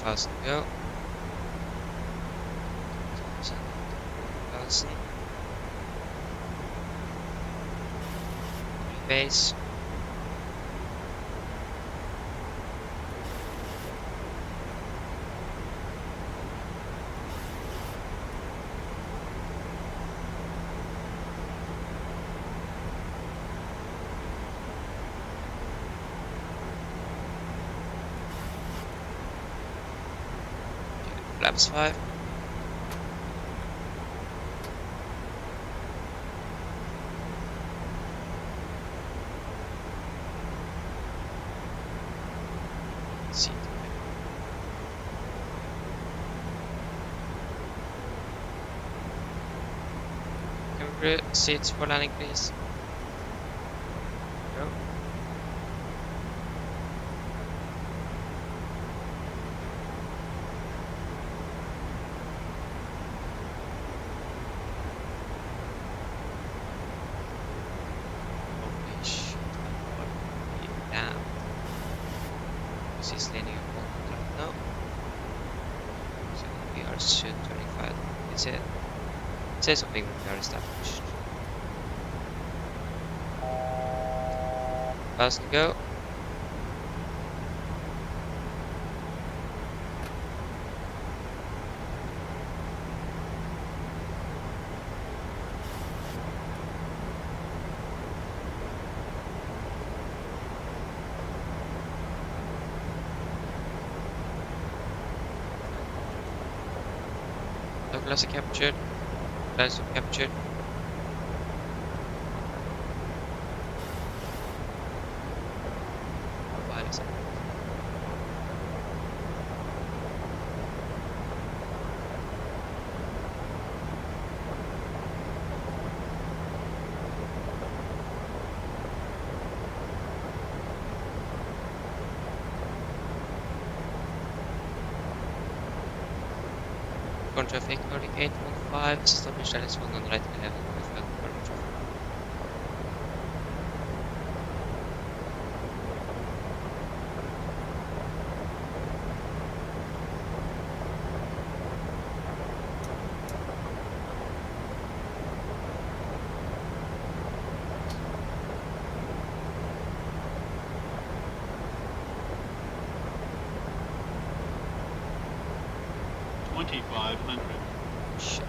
1,000 to go. 1,000. Base. Flaps 5. Seat. Camera seats for landing, please. Go. Holy shit, I'm already down. This is landing on right now. So we are soon 25. Is it? Say something when we are established. 1,000 to go. Douglas captured. Douglas captured. Why is it? Con traffic 3815, establish LS 1 on right 11 with current traffic. Shit.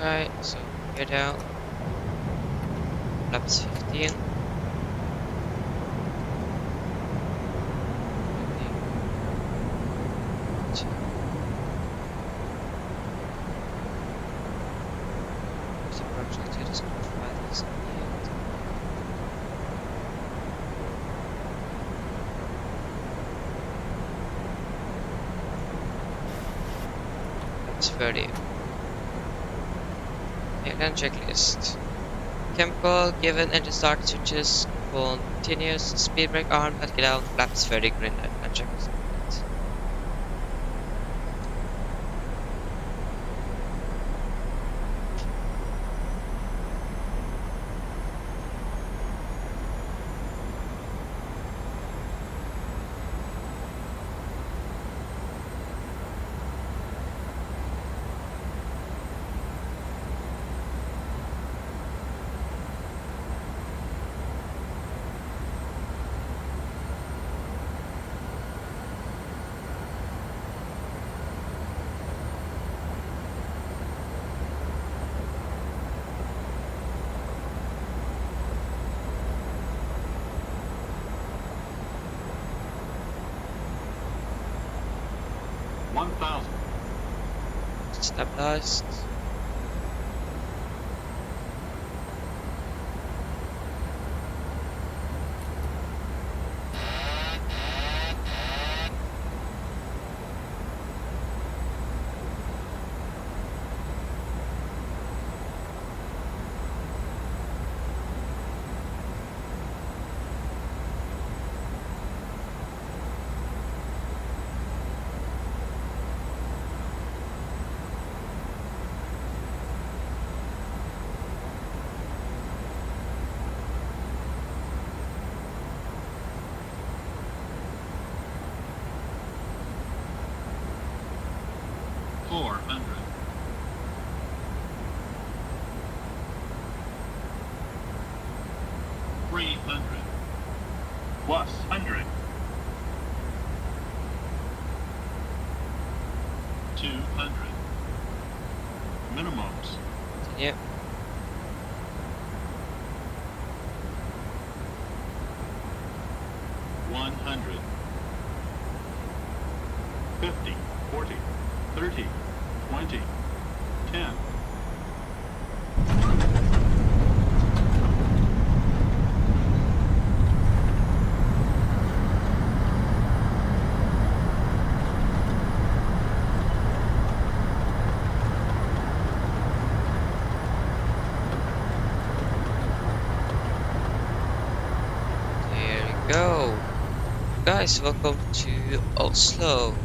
Alright, so gear down. Flaps 15. 15. The project here is not right as yet. That's 30. Airline checklist. Chemical given engine start switches continuous speed brake arm at get out flaps 30 green and checklist. 1,000. Stabilized. Four hundred. $300. Plus 100. 200. Minimums. Continue. $100. 50, 40, 30, 20, 10. There we go. Guys, welcome to Oslo.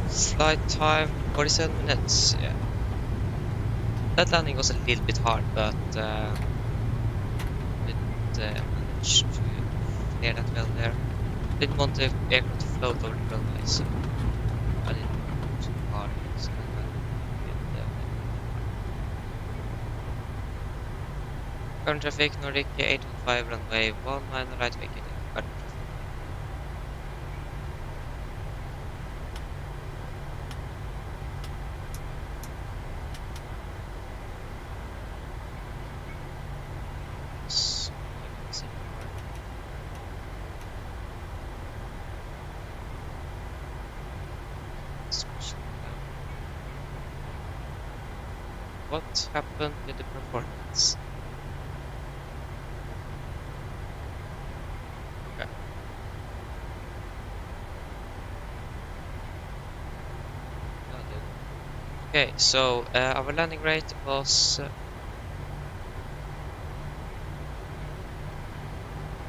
Flight time 47 minutes. Yeah. That landing was a little bit hard, but managed to clear that well there. Didn't want the aircraft to float over the runway, so I didn't go too hard. So current traffic, Nordic 815 runway 19 right vacated. Current traffic. So, I can see more. Switch it down. What happened with the performance? Okay. Okay, so our landing rate was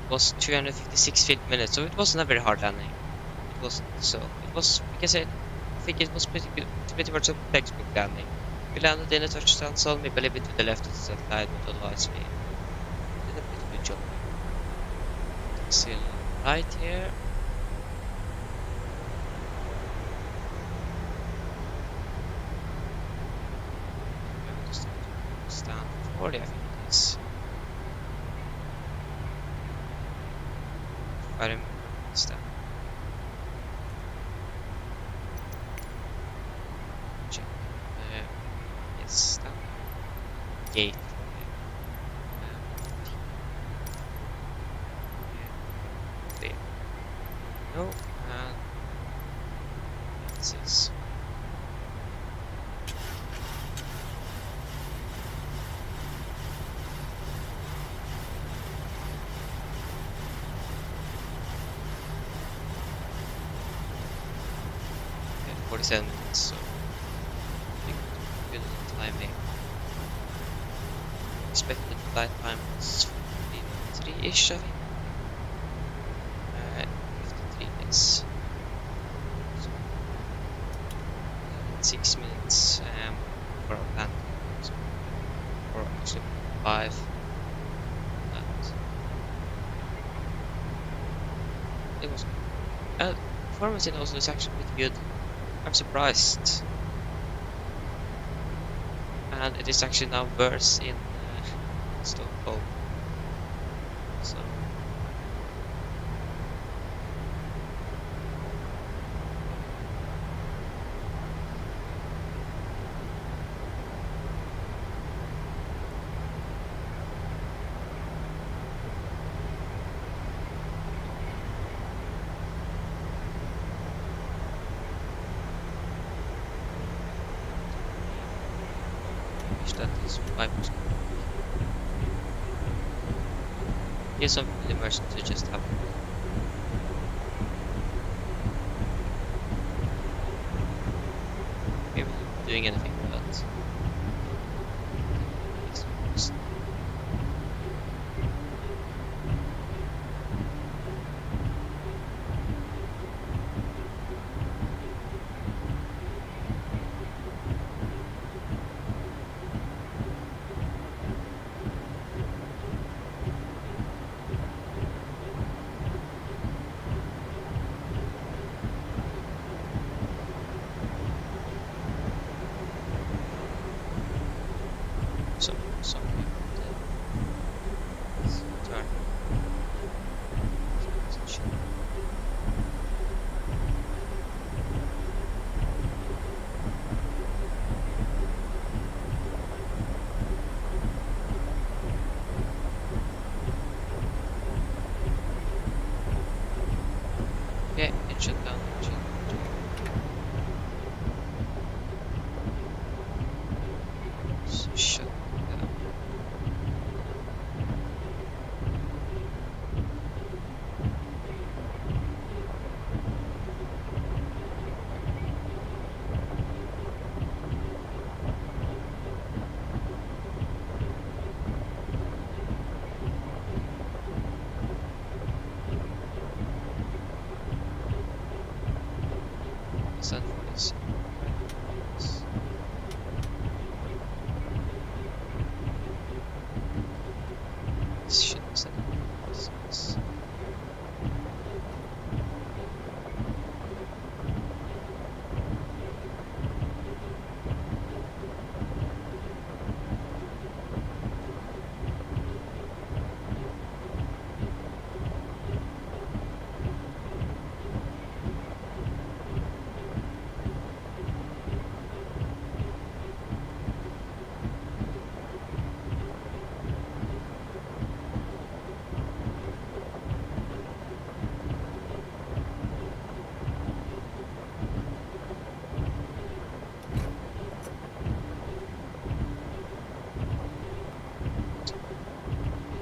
256 feet per minute, so it wasn't a very hard landing. It wasn't, so it was, we can say, I think it was pretty good, pretty much a textbook landing. We landed in a touchdown zone, maybe a little bit to the left of the satellite, but otherwise we did a pretty good job. Still right here. Stand 40, I think it is. If I remember, stand. Check. Yes, stand. Gate. There. No, and this is. Yeah, 47 minutes, so I think good timing. Expected flight time was 53-ish, I think. 53 minutes. So, 6 minutes for our landing. So, or actually 5. And it was performance in Oslo is actually pretty good. I'm surprised. And it is actually now worse in Stockholm. So that this pipe was going. Here's something really emergency just happened. Maybe not doing anything with that. Something. Let's turn. Okay, engine down, engine. So shut down. Set this. This should be set. This.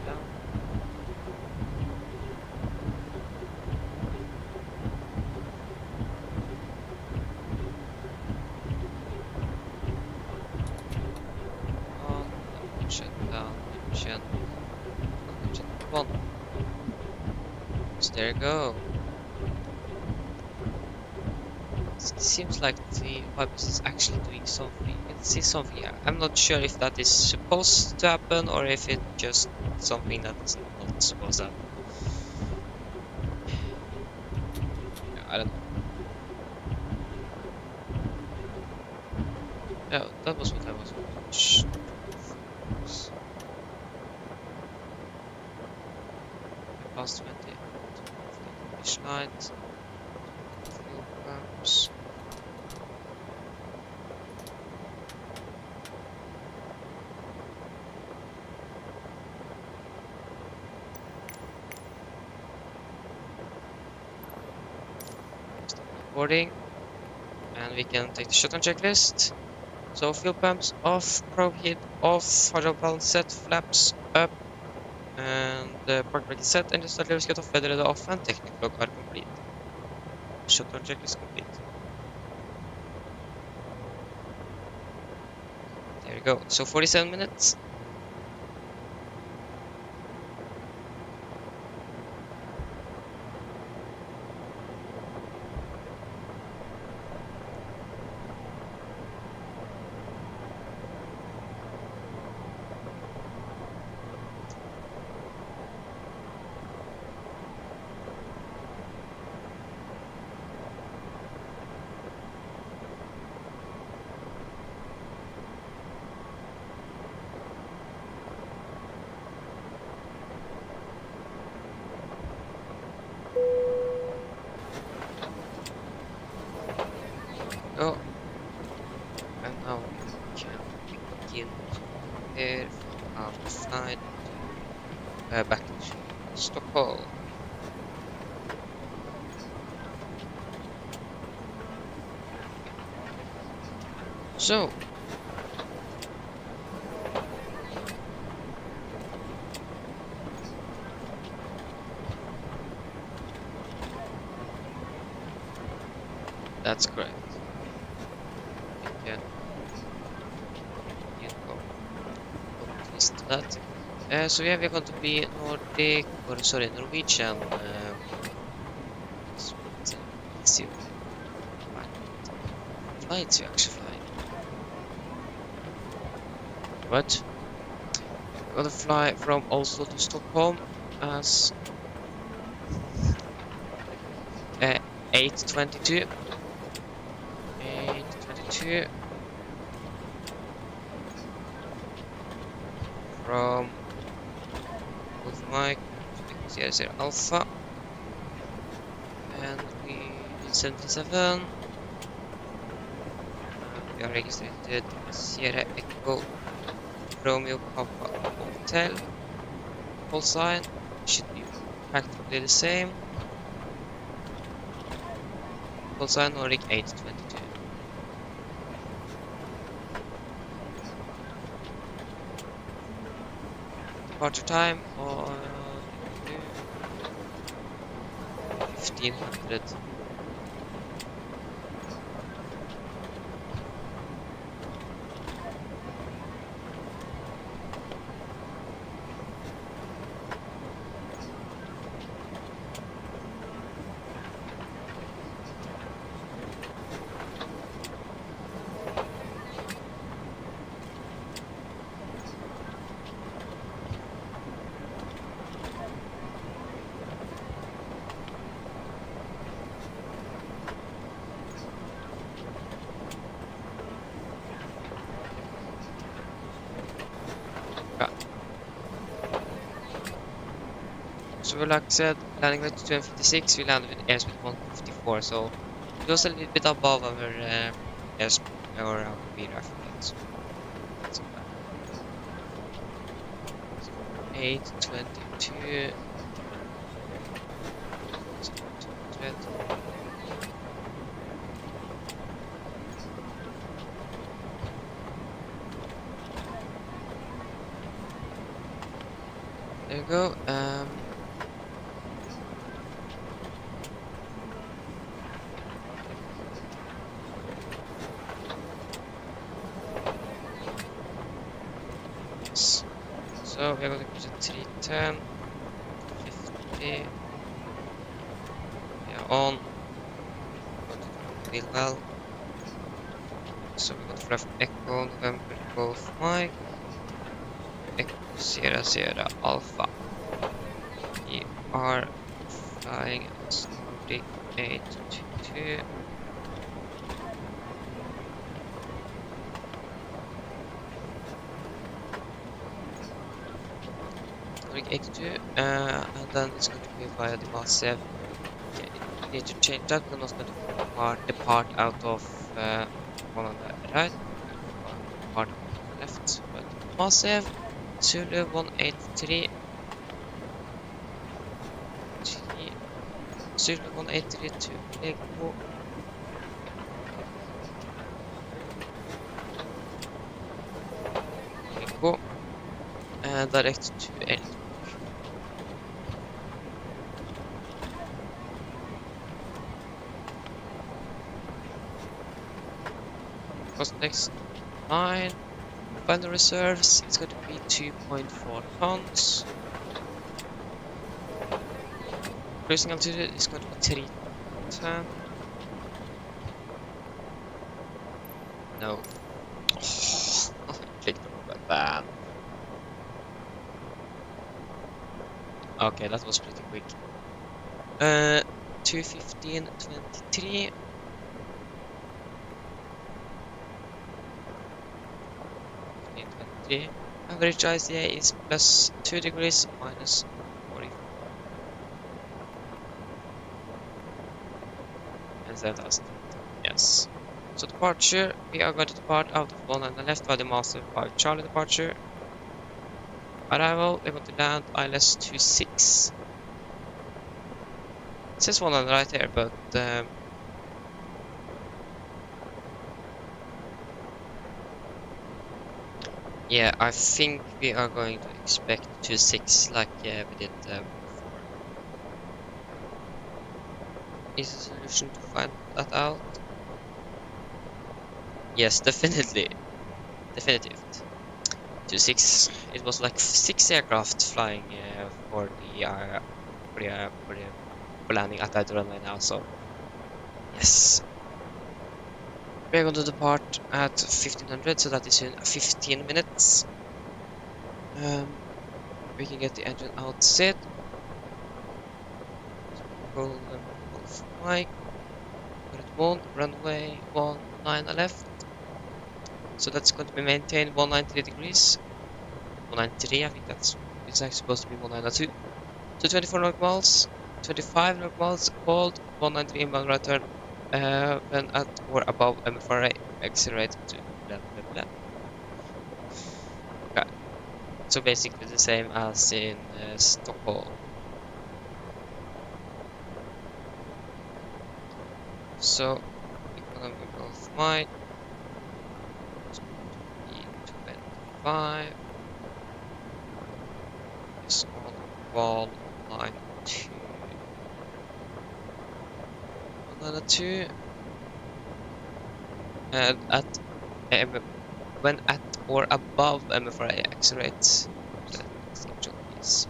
Down. On, engine down, engine. Engine one. So there you go. It seems like the purpose is actually doing something. You can see something here. I'm not sure if that is supposed to happen or if it's just something that's not supposed to happen. Yeah, I don't know. Yeah, that was what I was past 20. Finish lines. Fuel pumps. Stop recording. And we can take the shutdown checklist. So fuel pumps off, probe heat off, hydraulic balance set, flaps up, and park brake is set, engine start levels cut off, weather radar off, and technical log are complete. Shutdown checklist complete. There we go. So 47 minutes. Go. And now we can begin to prepare for our flight back to Stockholm. So, That's correct. You can go listen to that. So yeah, we're going to be Nordic, or sorry, Norwegian. It's easy flights you actually fly. But we're gonna fly from Oslo to Stockholm as 8:22. 8:22 from Golf Mike to 00 Alpha, and we 77. We are registered Sierra Echo Romeo Papa Hotel. Call sign should be practically the same. Call sign Nordic 8:22. Departure time on 1500. So like I said, landing at 256, we landed with airspeed 154, so it was a little bit above our airspeed or our VRAF. So that's not bad. So 8:22. There you go. So we're going to cruise at 310, 50. We are on. Feel well. So we got to fly from Echo, November, Golf Mike, Echo, Sierra, Sierra, Alpha. We are flying at Nordic 822. Nordic 82, and then it's going to be via the MSFS. Okay, you need to change that. We're not going to depart out of one on the right, part on the left. But MSFS Zulu 183. Zulu 183 to Lego. Lego. And direct to Elton. Cost next 9. Final reserves, it's going to be 2.4 tons. Cruising altitude is going to be 310. No. Oh, I clicked on that bad. Okay, that was pretty quick. 2:15:23. Average ICA is plus 2 degrees minus 44. And 7,000. Yes. So departure, we are going to depart out of 1 on the left by the Master 5 Charlie departure. Arrival, we're going to land ILS 26. It says 1 on the right here, but yeah, I think we are going to expect 26 like we did before. Is a solution to find that out? Yes, definitely. Definitive. 26. It was like 6 aircraft flying for landing at that runway now. So yes, we are going to depart at 1500. So that is in 15 minutes. We can get the engine out set. Pull off mic. Put it 19 left. So that's going to be maintained 193 degrees. 193, I think it's actually supposed to be 192. So 24 nautical miles, 25 nautical miles, hold 193 inbound right turn. When at or above MFRA, accelerate to blah blah blah. Okay, so basically the same as in Stockholm. So economical flight is going to be 25. Is on wall line 2. Line 2. And when at or above MFRA, accelerate. Yes.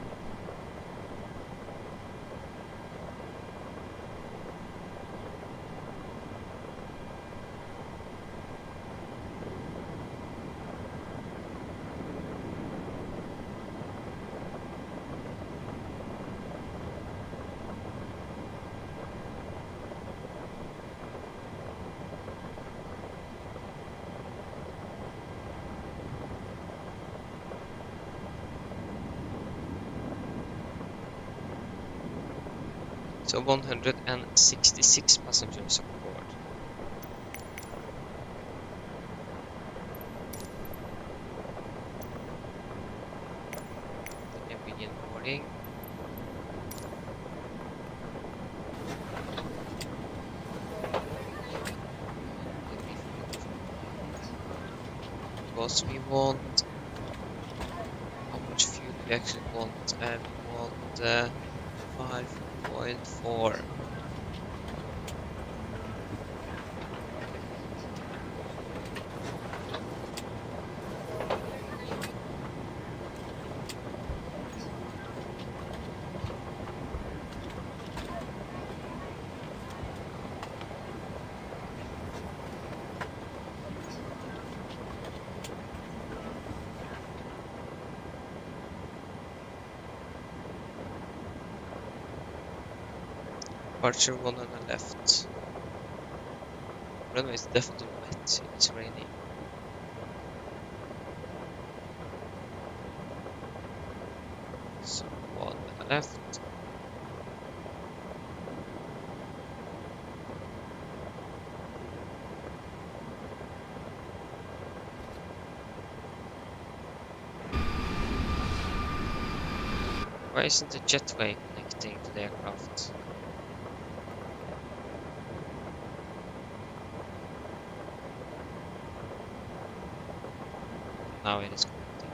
So 166 passengers on board. Then we begin boarding. Because we want, how much fuel do we actually want? We want 5.4. Departure 1 on the left. Runway is definitely wet, it's raining. So 1 on the left. Why isn't the jetway connecting to the aircraft? Now it is connecting.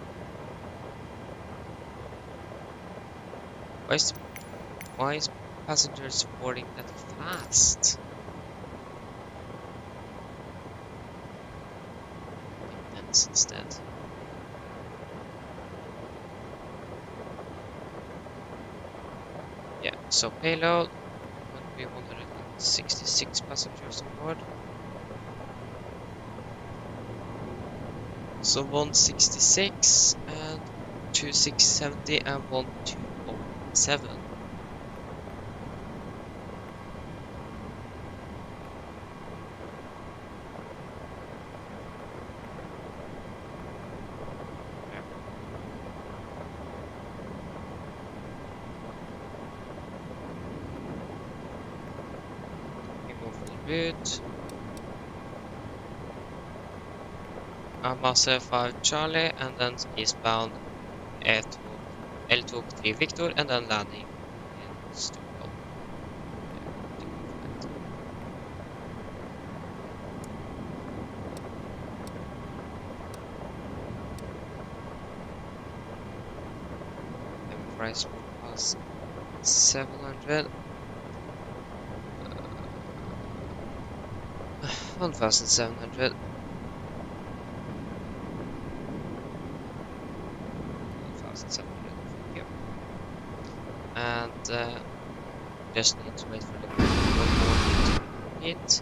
Why is passengers boarding that fast? Maintenance instead. Yeah, so payload would be 166 passengers on board. So 166 and 2670 and 1207. We move a little bit. Masse 5 Charlie and then eastbound L23 Victor and then landing in Stockholm. And price was 700. 1700. just need to wait for the warning to hit.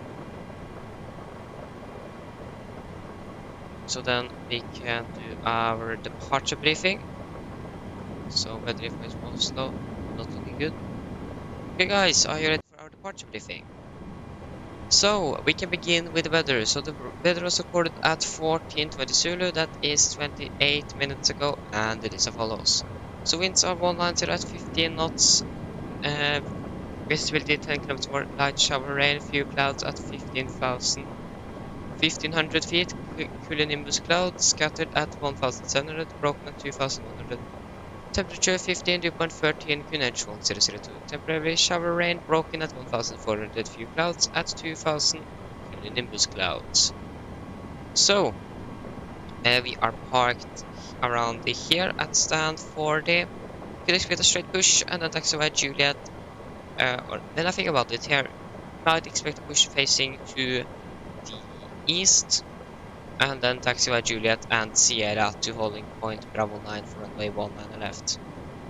So then we can do our departure briefing. So weather information from Oslo, not looking good. Okay guys, are you ready for our departure briefing? So we can begin with the weather. So the weather was recorded at 14:20 Zulu, that is 28 minutes ago, and it is as follows. So winds are 190 at 15 knots, visibility 10 kilometers more, light shower rain, few clouds at 1500 feet, cumulonimbus clouds scattered at 1700, broken at 2100. Temperature 15, dew point 13, QNH 1002. Temporary shower rain broken at 1400, few clouds at 2000, cumulonimbus clouds. So, we are parked around here at stand 40. You can expect a straight push and then taxiway Juliet. Or when I think about it here, you might expect a push facing to the east, and then taxiway Juliet and Sierra to holding point Bravo 9 for runway 19 left.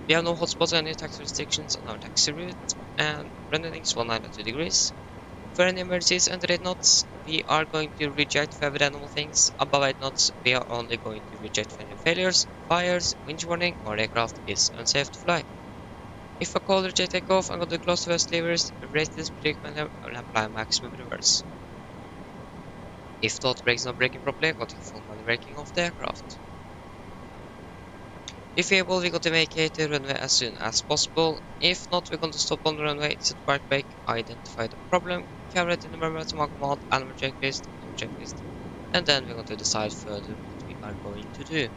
We have no hotspots or any taxi restrictions on our taxi route, and running is 192 degrees. For any emergencies under 8 knots, we are going to reject for every animal things. Above 8 knots, we are only going to reject for any failures, fires, winch warning, or aircraft is unsafe to fly. If a call reject takeoff and go to close to west levers, raise this predicament and apply maximum reverse. If thought brakes not braking properly, go to full manual braking of the aircraft. If able, we're going to vacate the runway as soon as possible. If not, we're going to stop on the runway, set park brake, identify the problem, carry it in the memory to mark command, animal checklist, and then we're going to decide further what we are going to do.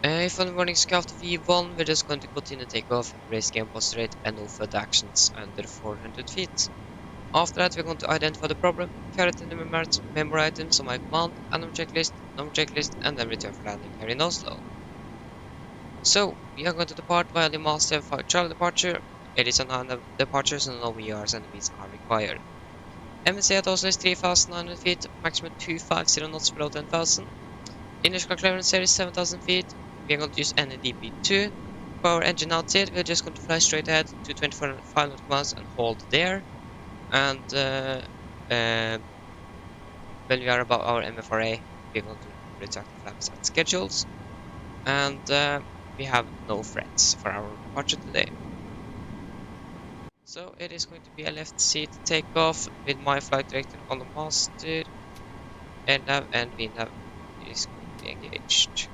If on the morning scout V1, we're just going to continue takeoff, raise game post rate, and no further actions under 400 feet. After that, we're going to identify the problem, carry it in the memory items on my command, animal checklist, and then return for landing here in Oslo. So, we are going to depart via the Master 5 Charlie departure. It is a 9 departure, so no VRs and Vs are required. MSC at Oslo is 3,900 feet, maximum 250 knots below 10,000. Initial clearance here is 7,000 feet. We are going to use NDP2. Power engine outside, we're just going to fly straight ahead to 25 knot commands and hold there. And when we are above our MFRA, we're going to retract the flaps at schedules. And we have no threats for our departure today. So it is going to be a left seat takeoff with my flight director on the master. LNAV and VNAV is going to be engaged.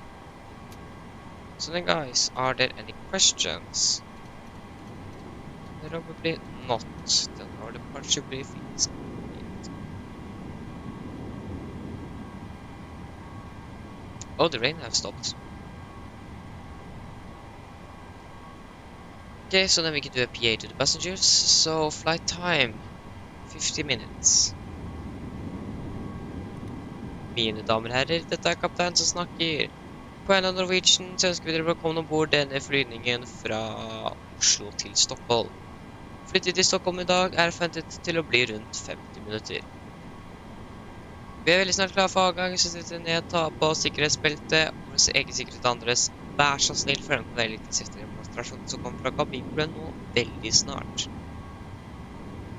So then guys, are there any questions? Probably not. Then our departure briefing is complete. Oh, the rain has stopped. Okay, so then we can do a PA to the passengers. So flight time 50 minutes. Mine damer og herrer, dette er kaptein som snakker. På en av Norwegian så ønsker vi dere velkommen ombord denne flyvningen fra Oslo til Stockholm. Flyttet til Stockholm i dag er forventet til å bli rundt 50 minutter. Vi er veldig snart klar for avgang, så sitter ned, ta på sikkerhetsbeltet og for egen sikkerhet andres. Vær så snill, følg med på det litt etter demonstrasjonen som kommer fra kabinblunden nå veldig snart.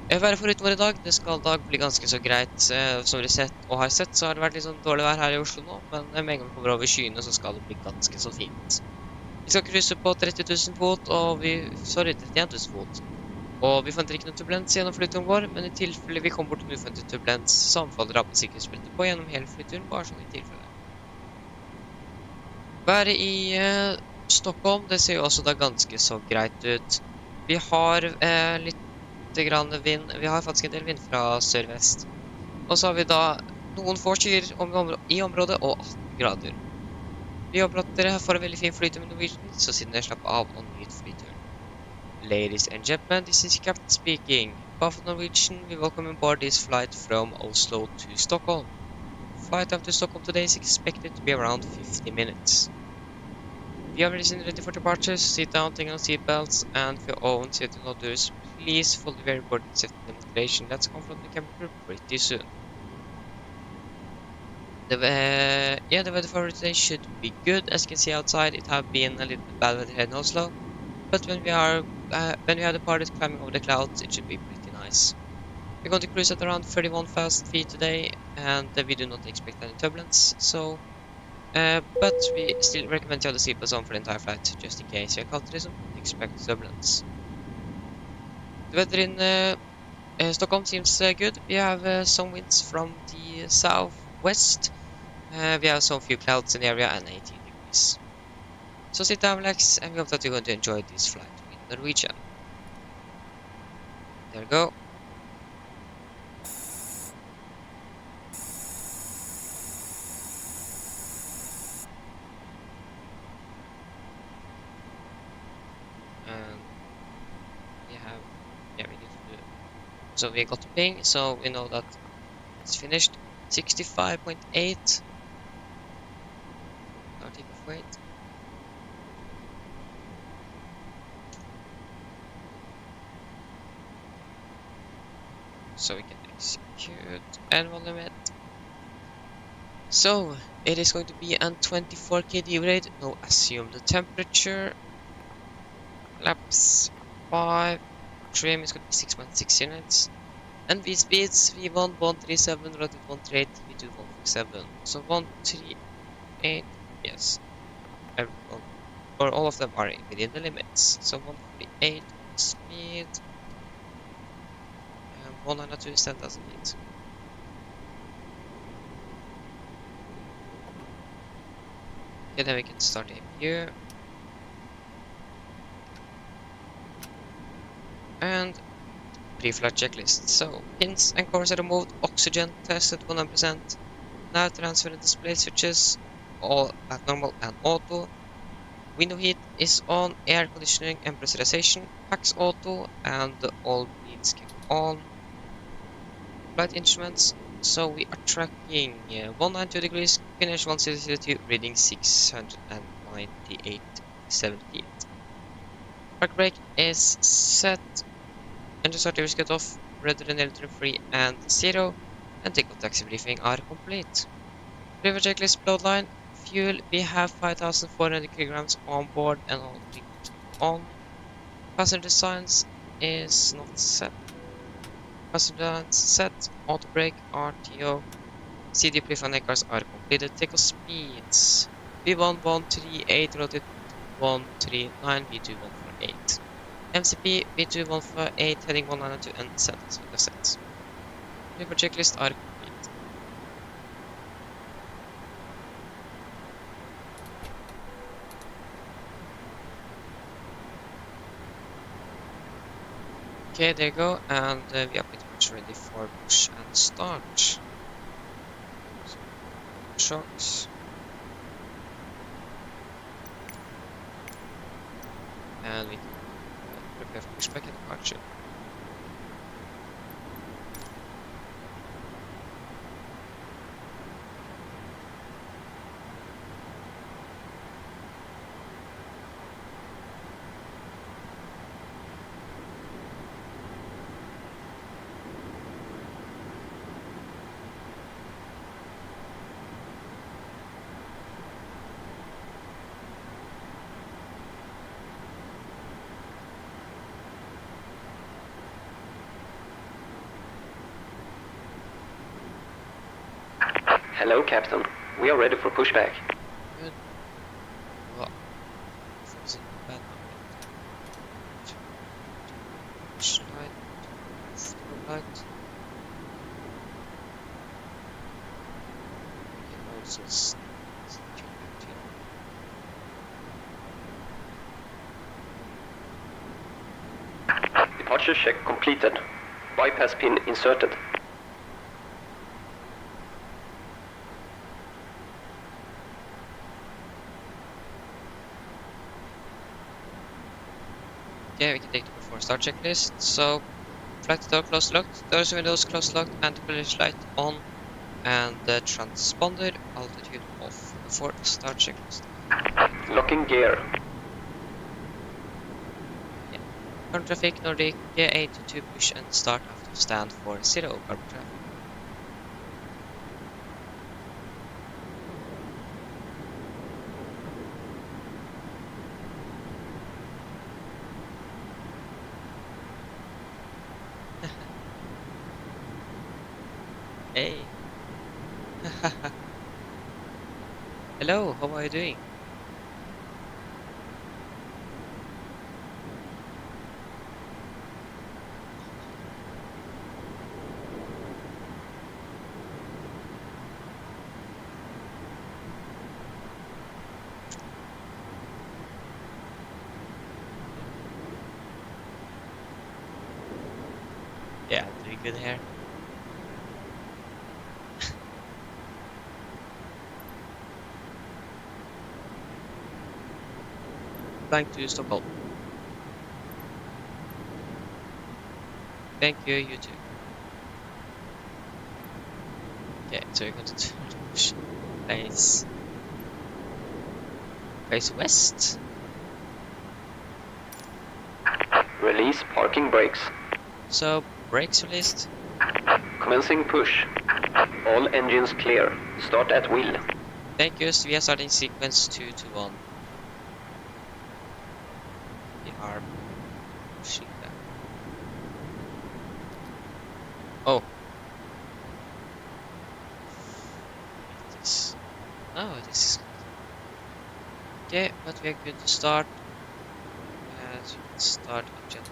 Været for utover i dag, det skal dag bli ganske så greit. Som dere sett og har sett, så har det vært litt sånn dårlig vær her i Oslo nå, men med en gang vi kommer over skyene så skal det bli ganske så fint. Vi skal krysse på 30 000 fot, 31 000 fot. Og vi forventer ikke noe turbulens gjennom flyturen vår, men i tilfelle vi kommer bort til uforventet turbulens, så anbefaler dere å ha på sikkerhetsbeltet på gjennom hele flyturen, bare sånn i tilfelle. Været i Stockholm, det ser jo også da ganske så greit ut. Vi har litt grann vind, vi har faktisk en del vind fra sør-vest. Og så har vi da noen få skyer i området og 18 grader. Vi håper at dere får en veldig fin flytur med Norwegian, så siden dere slapper av og nyt flyturen. Ladies and gentlemen, this is Captain speaking. Both Norwegian, we welcome aboard this flight from Oslo to Stockholm. Flight time to Stockholm today is expected to be around 50 minutes. If you have everything ready for departure, sit down, take on seatbelts, and for your own safety and others, please follow the very important safety demonstration that's come from the camera pretty soon. The weather for today should be good. As you can see outside, it has been a little bit bad weather here in Oslo. but when we have departed climbing over the clouds, it should be pretty nice. We're going to cruise at around 31,000 feet today, and we do not expect any turbulence. So, but we still recommend you have the seatbelts on for the entire flight, just in case you encounter some unexpected turbulence. The weather in Stockholm seems good. We have some winds from the southwest. We have some few clouds in the area and 18 degrees. So sit down, relax, and we hope that you're going to enjoy this flight with Norwegian. There we go. And we need to do. So we got the ping, so we know that it's finished. 65.8. Now take off weight. So we can execute annual limit. So it is going to be an 24 kd rate. No assumed temperature. Laps 5. Trim is going to be 6.6 units. And V speeds V1 137, relative 138, V2 147. So 138, yes. Everyone, or all of them are within the limits. So 148 speed. And 192 is 10,000 feet. Okay, then we can start a view. And pre-flight checklist. So, pins and cores are removed, oxygen tested 100%, nav transfer and display switches all at normal and auto. Window heat is on, air conditioning and pressurization, packs auto, and all beats kept on. Flight instruments. So we are tracking 192 degrees, finish 1002, reading 698.7 feet. Park brake is set. Engine starter is cut off, rudder and elevator free and 0, and takeoff taxi briefing are complete. River checklist bloodline. Fuel, we have 5,400 kilograms on board and all on. Passenger signs is not set. Passenger signs set. Auto brake, RTO. CD brief and cars are completed. Takeoff speeds. V1 138, rotate 139, V2 148. MCP V2 148, heading 192 and set as with the set. River checklist are complete. Okay, there you go, and we are pretty much ready for push and start. So, shocks. And we can prepare for pushback and departure. Hello, Captain. We are ready for pushback. Good. Well, frozen bad push light, through light. We can also tune back to Departure check completed. Bypass pin inserted. Yeah, we can take the before start checklist. So, flight door closed locked, doors and windows closed locked, anti-collision light on, and the transponder altitude off. Before start checklist. Locking gear. Yeah. Current traffic, Nordic 822 push and start after stand for 0 carbon traffic. Hey. Hello, how are you doing? Yeah, doing good here. Flying to Stockholm. Thank you, you too. Okay, so you're going to push face west. Release parking brakes. So brakes released. Commencing push. All engines clear. Start at wheel. Thank you. So we are starting sequence 2 to 1. We are pushing that. Oh. This. No, this is okay, but we are good to start. So we can start engine.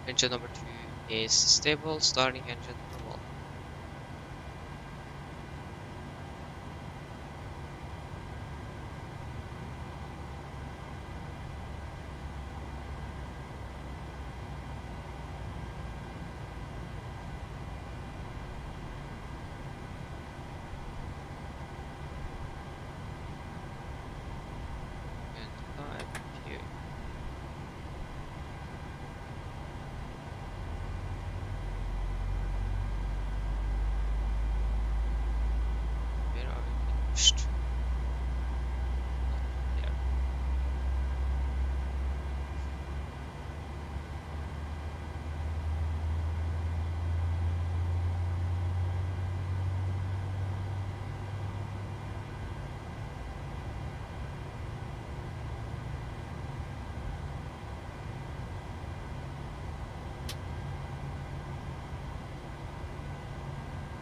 Engine number 2 is stable, starting engine number 1. And 5 here. Where are we pushed? Not there.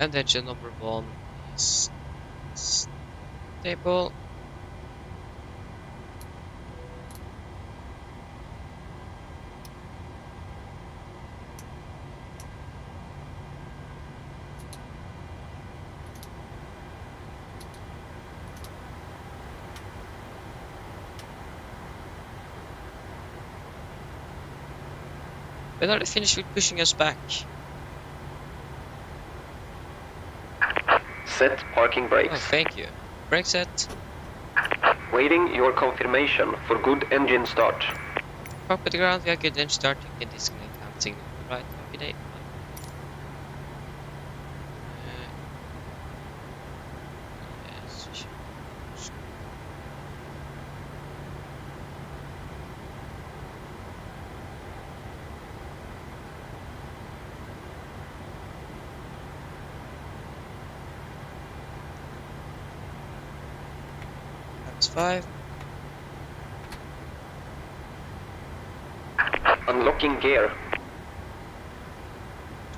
And engine number 1 is stable. When are they finished with pushing us back? Set parking Oh, brakes. thank you. Brake set. Waiting your confirmation for good engine start. Park at the ground, we are good, then starting and disconnect hand signal. Right, happy day. Yes, we should. That's 5. Unlocking gear.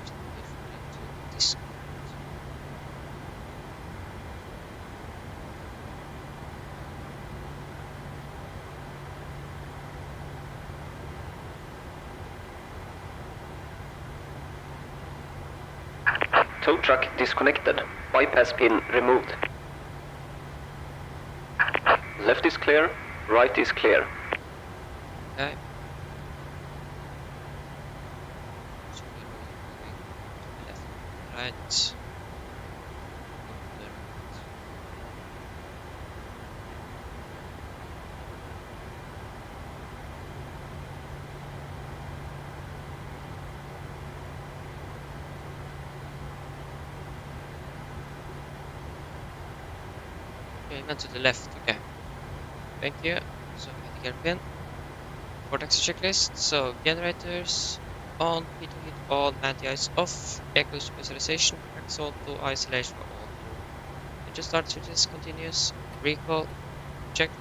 Just wait for it to disconnect. Tow truck disconnected. Bypass pin removed. Left is clear. Right is clear. Okay. So we're moving to the left, right. Okay, went to the left, okay. Thank you. So I think pin. Vortex checklist. So generators on, heat on, anti-ice off, echo specialization, practice auto, isolation auto. Engine start switches continuous, recall checked.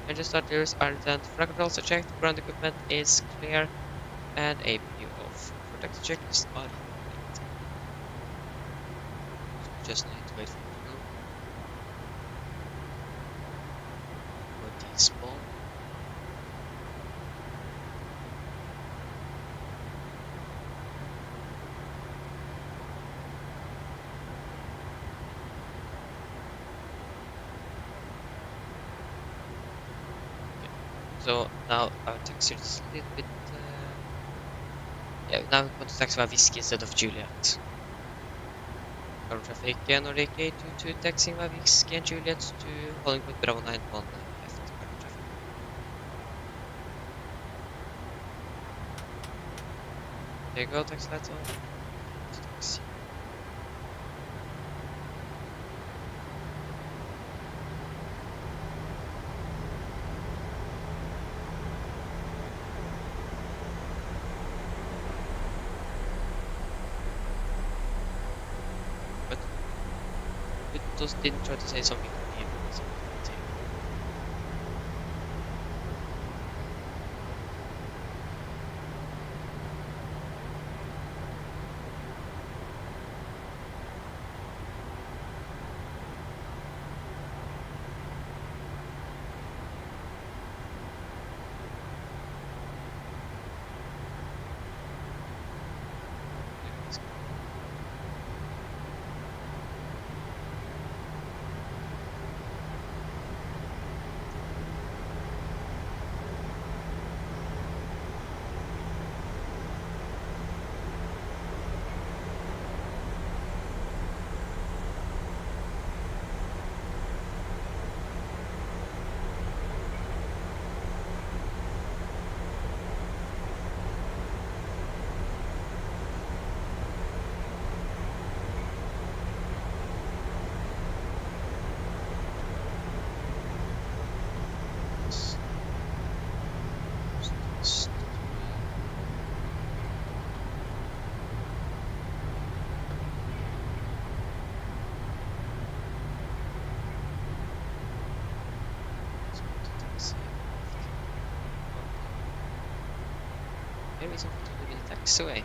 Engine starters are then flight controls are checked, ground equipment is clear, and APU off. Vortex checklist are complete. So we just need to wait for it to move. Or despawn. So now our taxi is a little bit. Yeah, now we want to taxi by Whiskey instead of Juliet. Our traffic Nordic 822 taxiing by Whiskey and Juliet to Hollywood Bravo 91 left. Our traffic. There you go, taxi lights on. Taxi. Just didn't try to say something to me. Maybe something to do with the taxiway.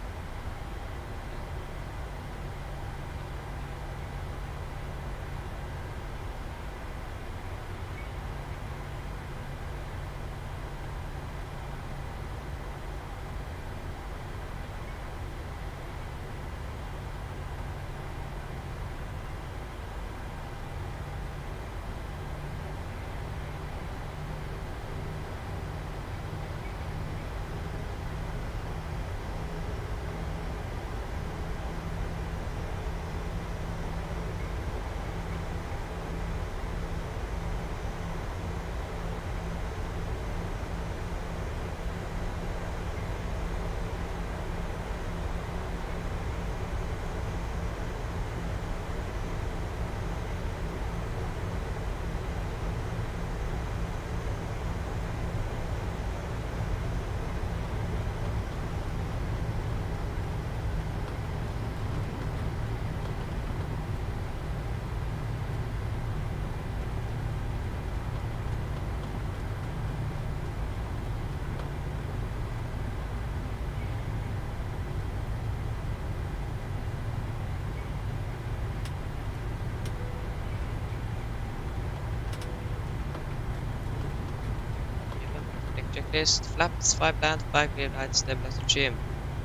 Checklist, flaps, 5 land, 5 clear lights, stabilizer trim,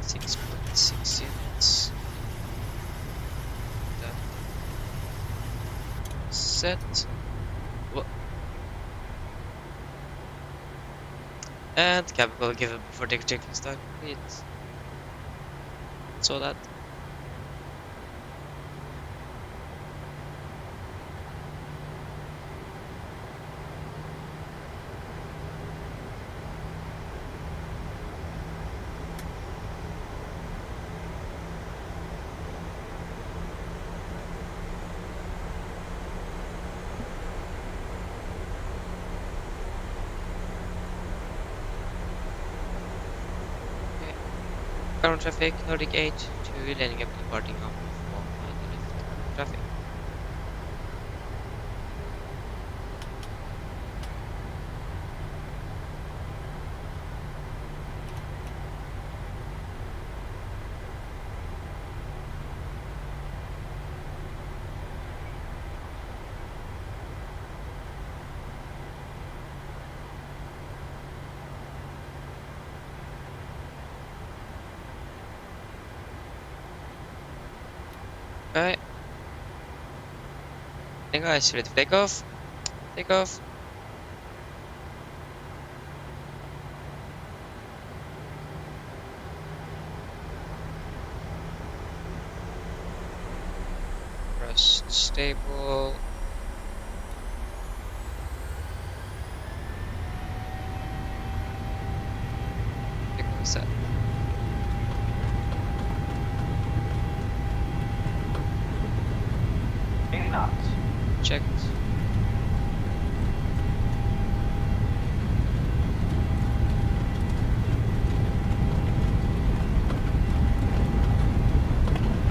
6.6 units. set. And cabin will give it before the checklist are complete. So that. Current traffic, Nordic 8 to landing up departing up for left traffic. Okay. Hey guys, ready to take off? Take off. Rest stable. Take off set. Checked.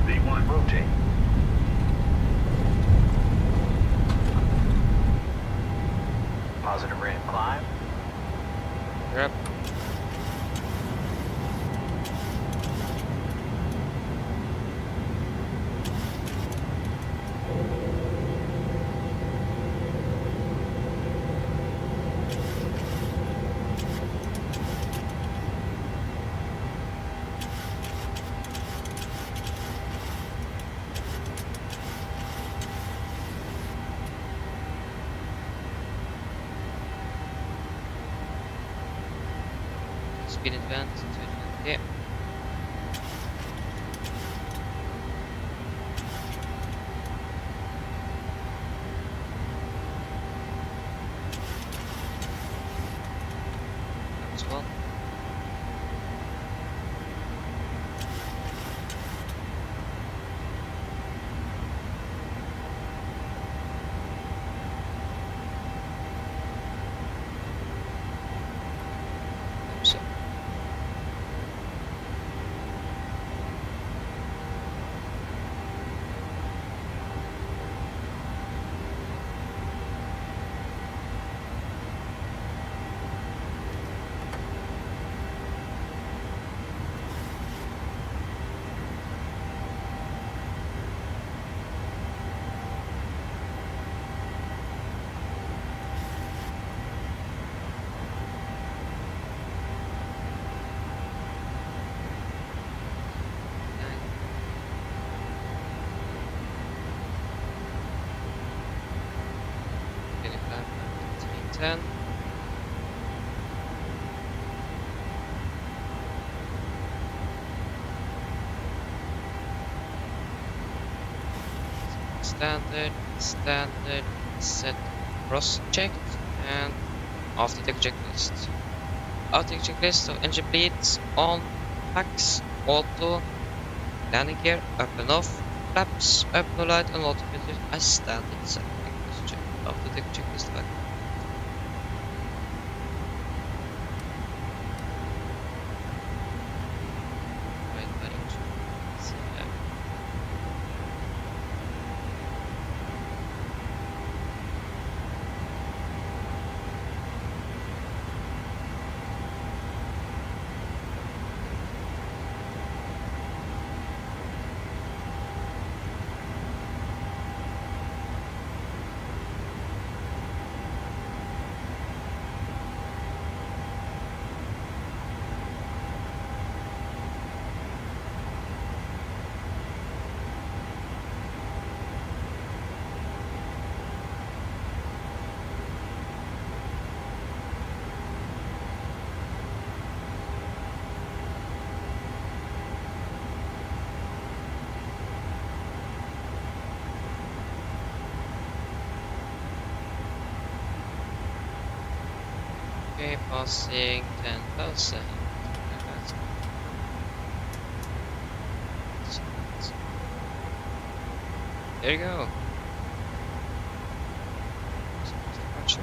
V1 rotate. Positive rate of climb. Grab. Speed advance to 20. As well. So. Getting back 10. Standard, set, cross checked, and after the checklist. After the checklist, so engine bleeds, on, packs, auto, landing gear, up and off, flaps, up no light, and automated as standard set. Cross check after the checklist. Okay, passing 10,000. There you go. Departure.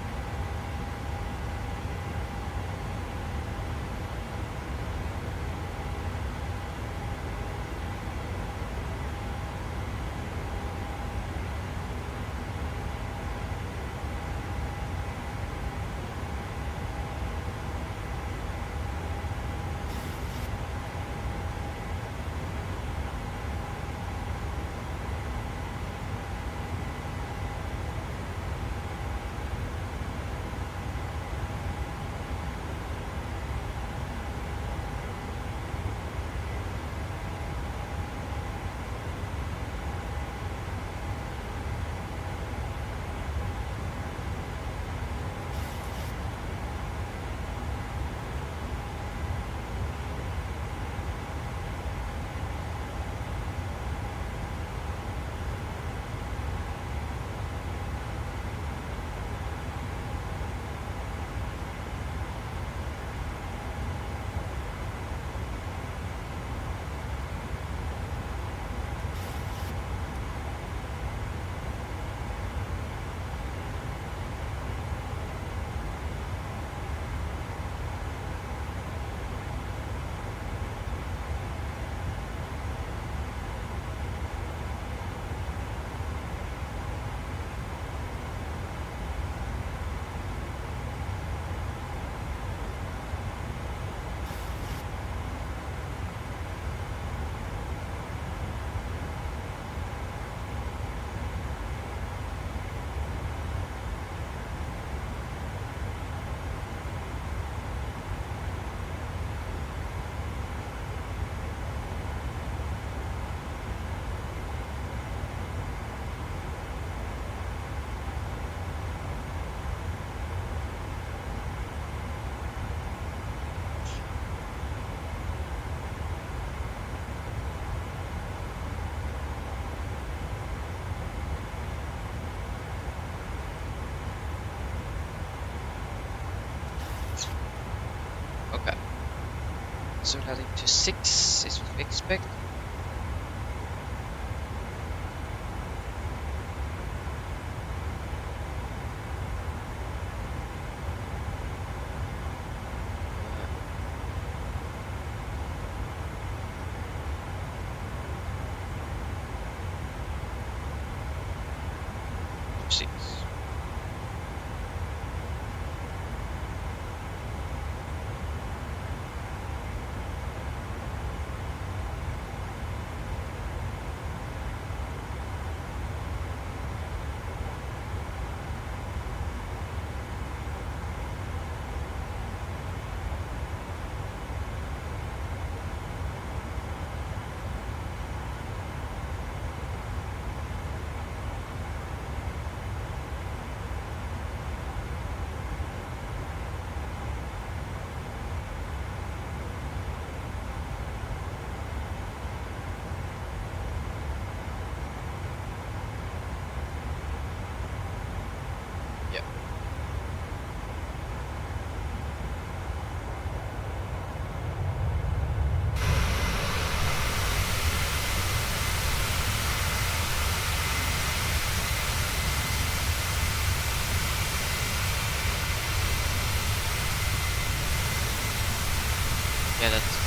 Okay. So heading to 6 is what we expect. Six. Yep. Yeah, that's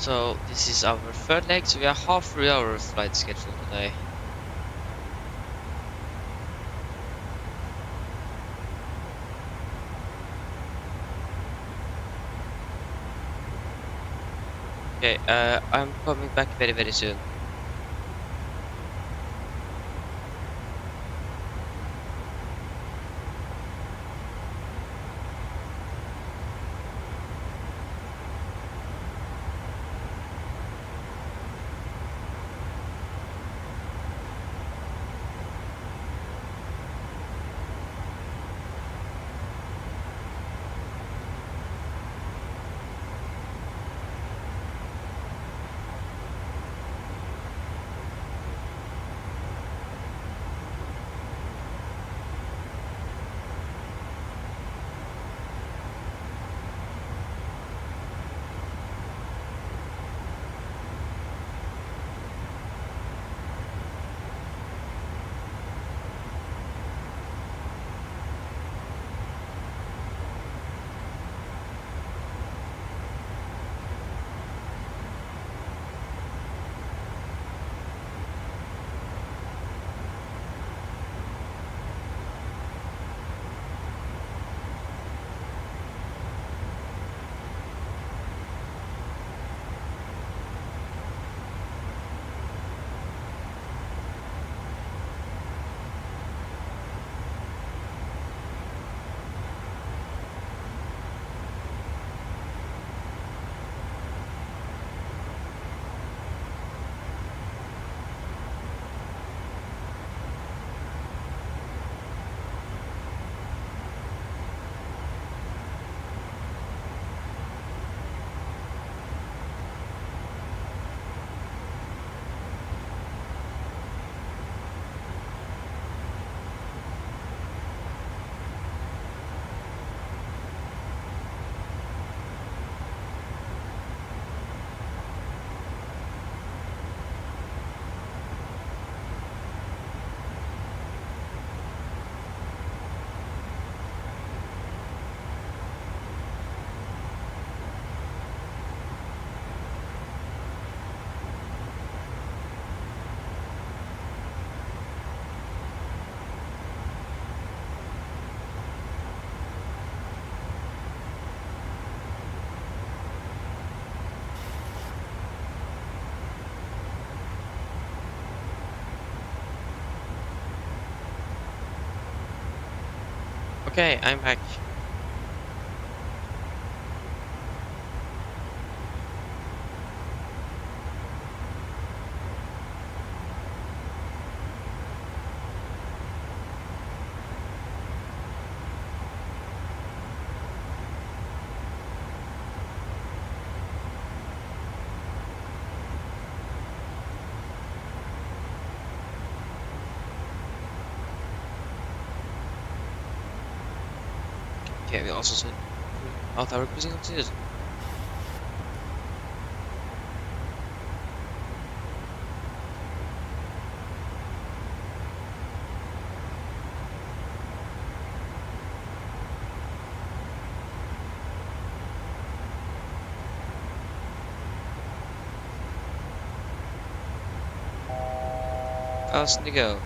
So this is our third leg, so we are half through our flight schedule today. Okay, I'm coming back very, very soon. Okay, I'm back. Okay, vi also sent out our cruising altitude. How's it go?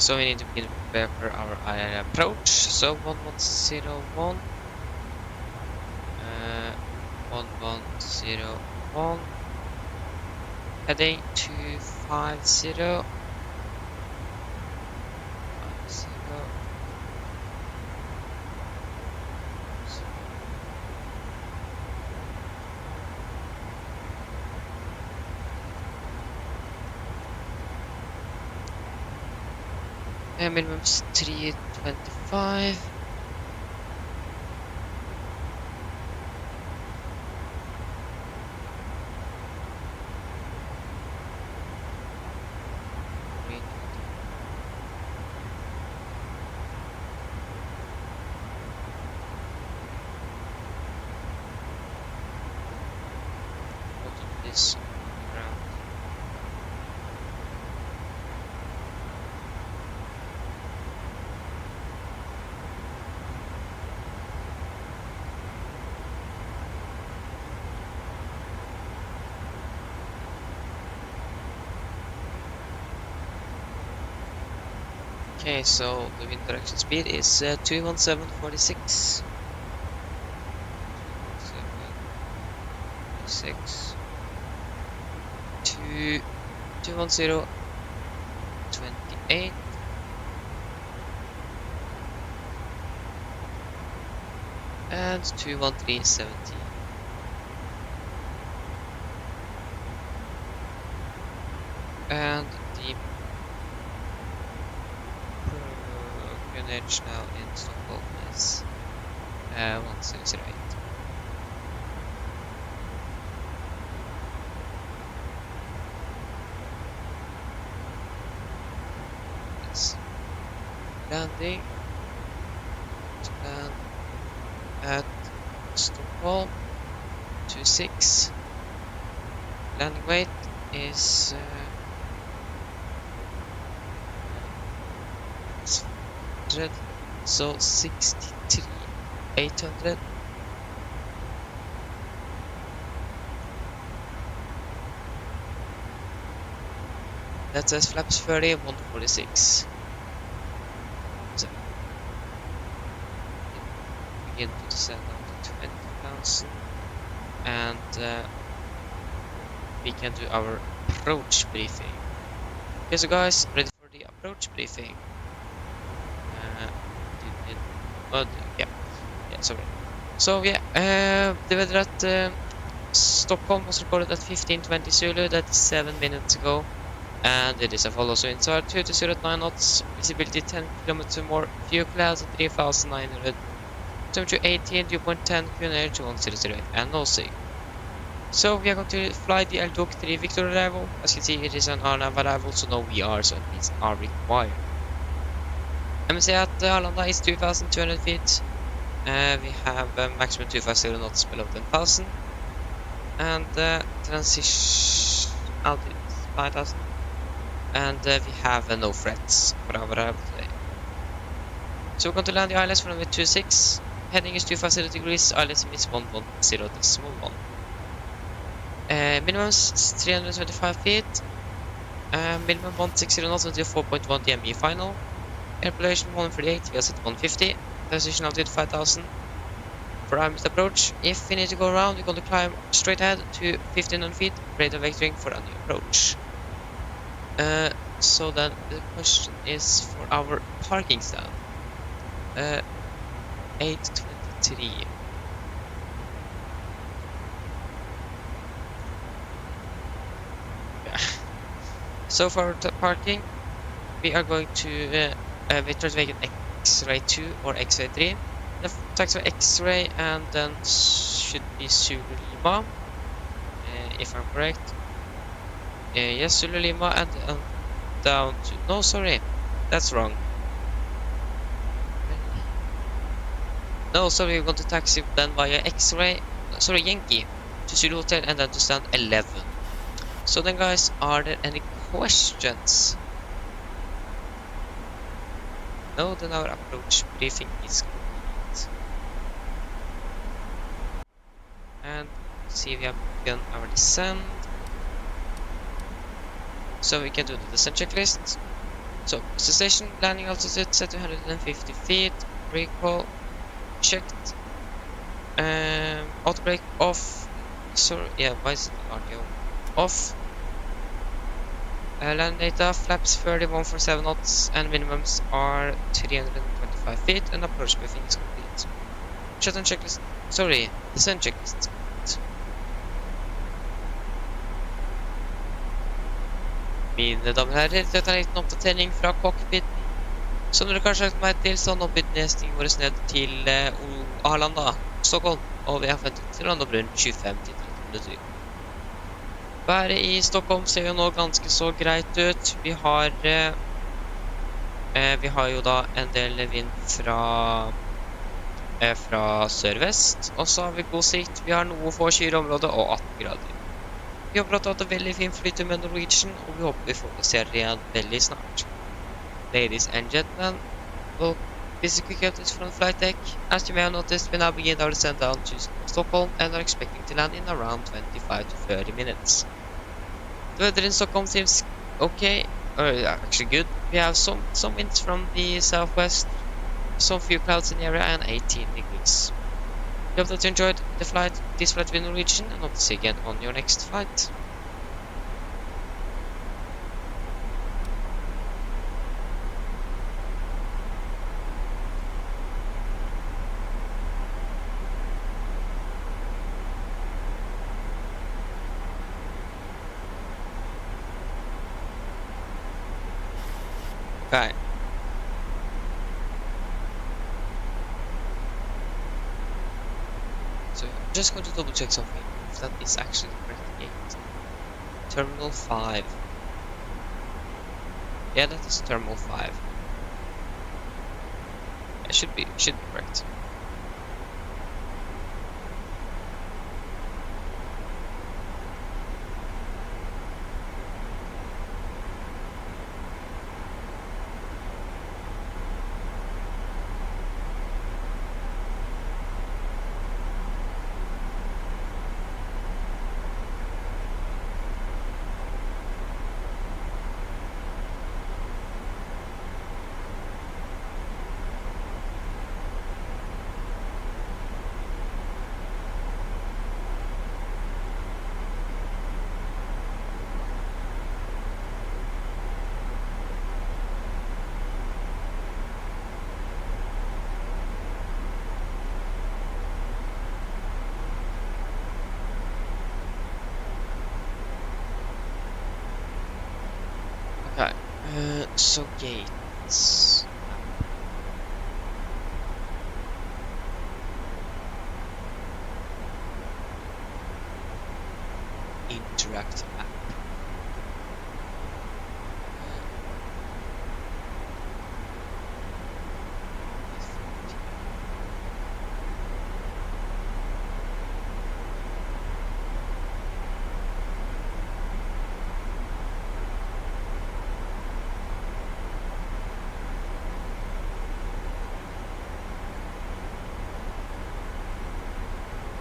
So we need to begin to prepare for our approach. So 1101. 1101. Heading 250. 50. Minimum is 325. This around. Okay, so the wind direction speed is 217.46. 217.46. 210.28. And 213.70. And the tonnage now in Stockholm is 1608. It's landing to land at Stockholm 26. Landing weight is 100, so 63,800. That says flaps 30, 146. So begin to descend down to 20,000, and we can do our approach briefing. Okay, so guys, ready for the approach briefing? Yeah, sorry. So yeah, the weather at Stockholm was recorded at 15:20 Zulu. That is 7 minutes ago, and it is as follows. So inside 2009 knots, visibility 10 kilometers or more, few clouds at 3,900, temperature 18, dew point 10, QNH 1008, and no sig. So we are going to fly the Eldok 3 Victor arrival. As you can see, it is an RNAV arrival, so no VR, so it means are required. MSA at Arlanda is 2,200 feet. We have maximum 250 knots below 10,000. And transition altitude is 5,000. And we have no threats for our arrival today. So we're going to land the ILS from runway 26. Heading is 250 degrees. ILS is 110.1. Minimum is 325 feet. Minimum 160 knots until 4.1 DME final. Air population 138, we are set 150. Transition altitude 5,000. For our missed approach, if we need to go around, we're going to climb straight ahead to 1,500 feet. Radar vectoring for a new approach. So then the question is for our parking stand. 823. So for the parking, we are going to Victor Vegan X-Ray 2 or X-Ray 3. The taxi X-Ray, and then should be Zulu Lima, if I'm correct. Yes, Zulu Lima, and down to... No, sorry, that's wrong. No, sorry, we're going to taxi then via X-Ray, sorry, Yankee, to Zulu Hotel, and then to stand 11. So then, guys, are there any questions? No, then our approach briefing is complete. And see, we have begun our descent. So we can do the descent checklist. So, cessation, landing altitude set to 150 feet, recall, checked, auto brake off, sorry, yeah, why is it RTO? Off, land data, flaps 3147 knots, and minimums are 325 feet, and approach briefing is complete. Shutdown checklist, sorry, descent checklist is complete. Mine damer og herrer, dette er en liten oppdatering fra cockpiten. Som dere kanskje har lagt meg til, så har nå begynt nedstingen vår ned til Arlanda, Stockholm, og vi har forventet til å lande opp rundt 25-30 minutter. Været i Stockholm ser jo nå ganske så greit ut. Vi har jo da en del vind fra sørvest, og så har vi god sikt. Vi har noe få skyer i området og 18 grader. Vi håper at du har hatt en veldig fin flytur med Norwegian, og vi håper vi får se dere igjen veldig snart. Ladies and gentlemen, well, this is a quick update from the flight deck. As you may have noticed, we now begin our descent down to Stockholm and are expecting to land in around 25 to 30 minutes. The weather in Stockholm seems okay, or actually good. We have some winds from the southwest, some few clouds in the area, and 18 degrees. We hope that you enjoyed this flight with Norwegian, and hope to see you again on your next flight. Okay. So I'm just going to double check something, if that is actually the correct gate. Terminal 5. Yeah, that is Terminal 5. It should be correct. Okay, so gates. Interact app.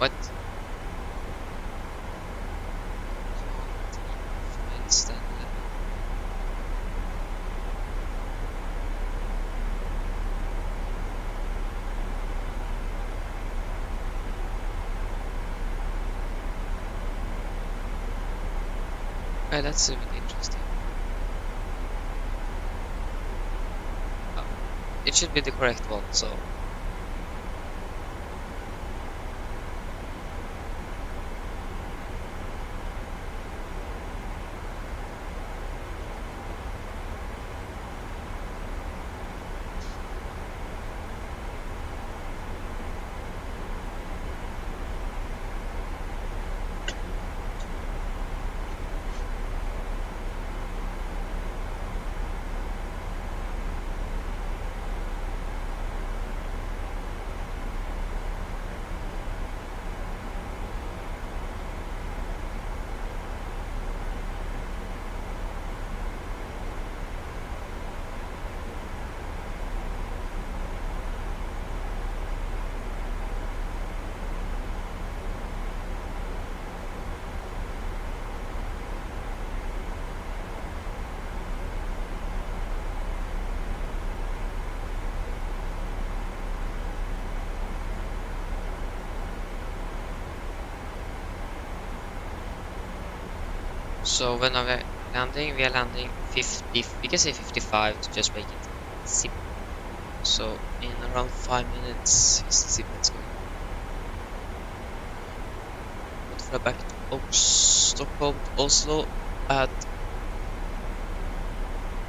What? Okay, that's a bit interesting. Oh, it should be the correct one, so. So when are we landing? We are landing 50, we can say 55 to just make it simple. So in around 5 minutes is the seatbelts going on. We'll fly back to Stockholm to Oslo at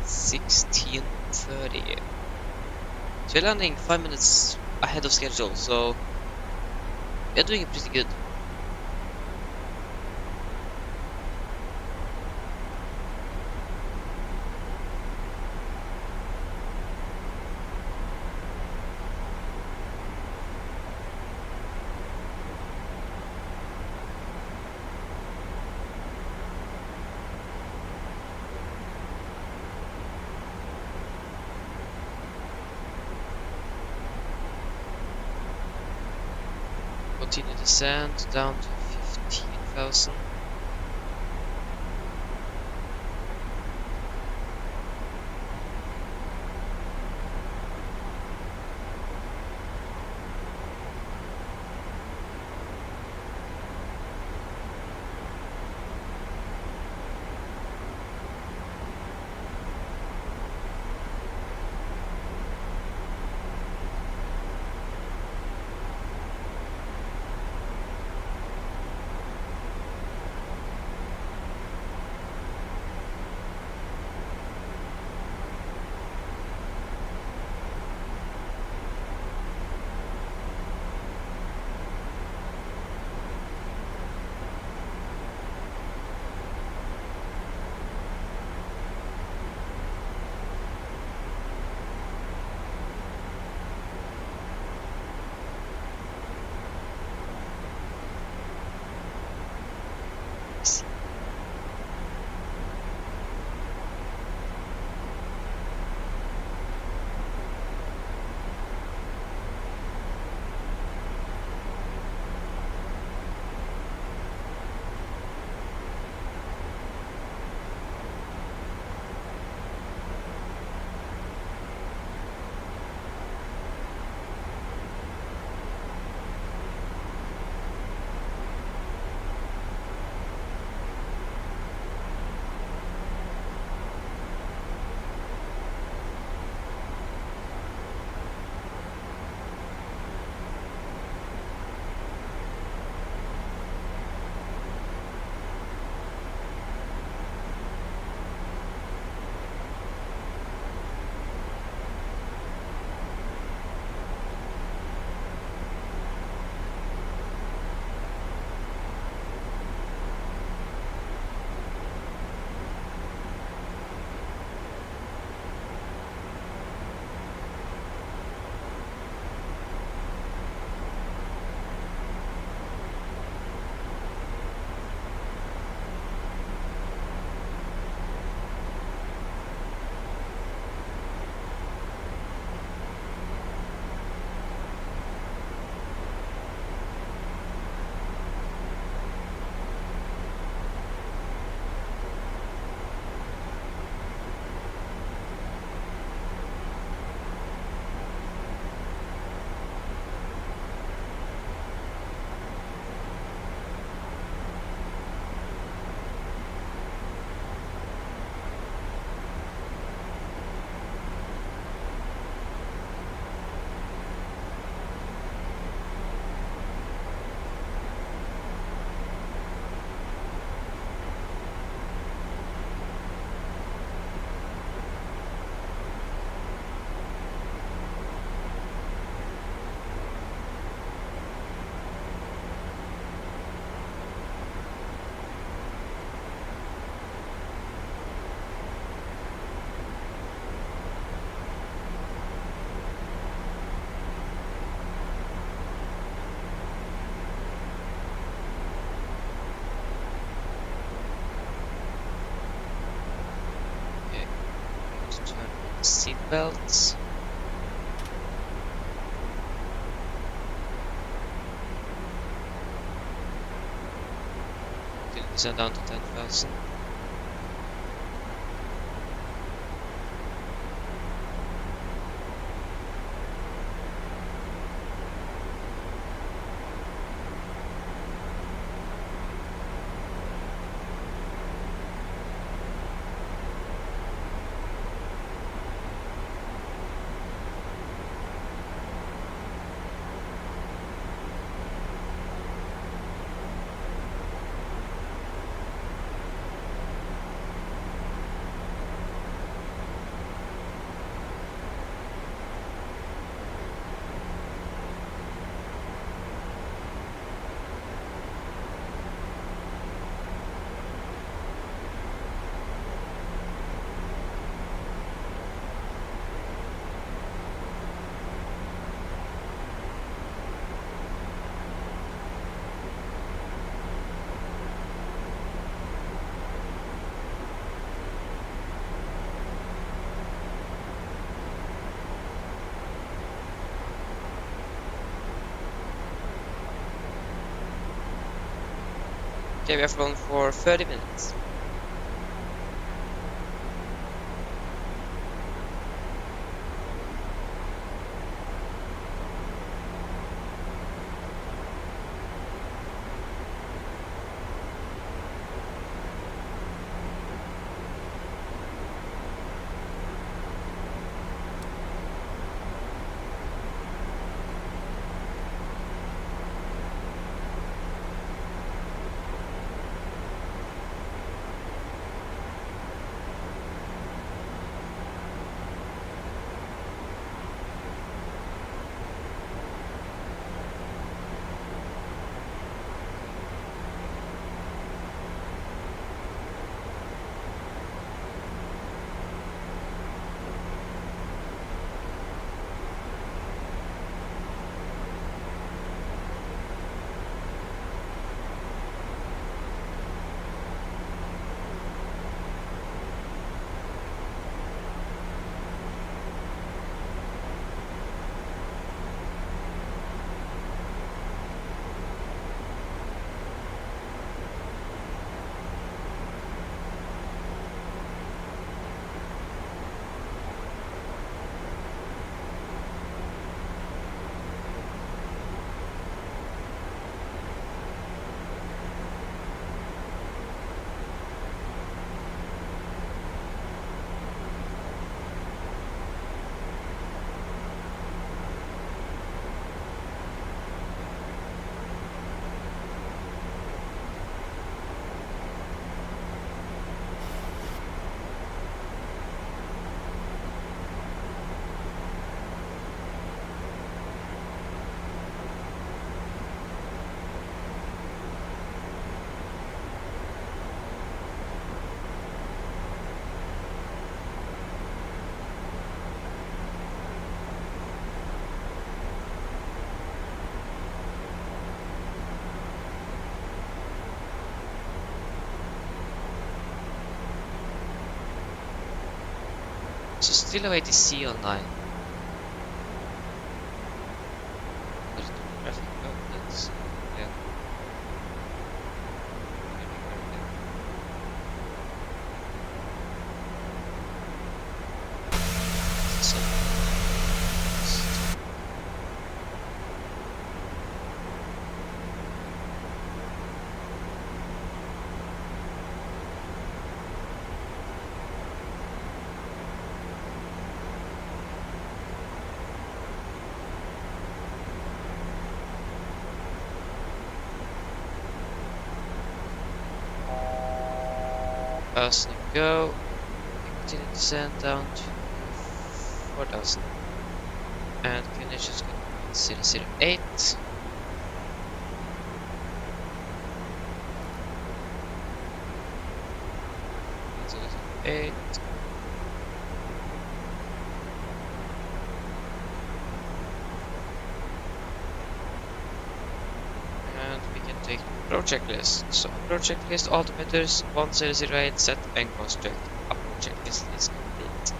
16:30. So we're landing 5 minutes ahead of schedule, so we're doing pretty good. Continue descent down to 15,000. Seatbelts. Descend down to 10,000. Okay, we have flown for 30 minutes. So still away the CL9. There's no traffic outlets. Yeah. So, Oslo go. Continue to descend down to 4,000. And finish is going to be 008. Eight. And we can take project list. So project list altimeters 1008 set and construct. A project list is complete.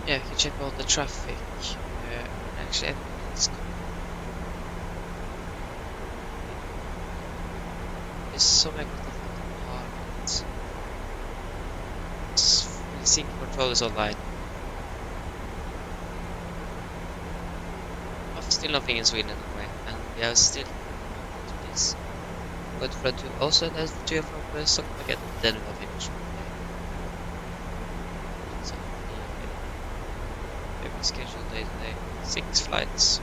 Yeah, you can check all the traffic. Actually, it's there's so many different departments. sync control is online. Still nothing in Sweden anyway, and we are still to this. But fly to Oslo and to from Stockholm again, then we'll finish for the day. So maybe schedule day today. 6 flights.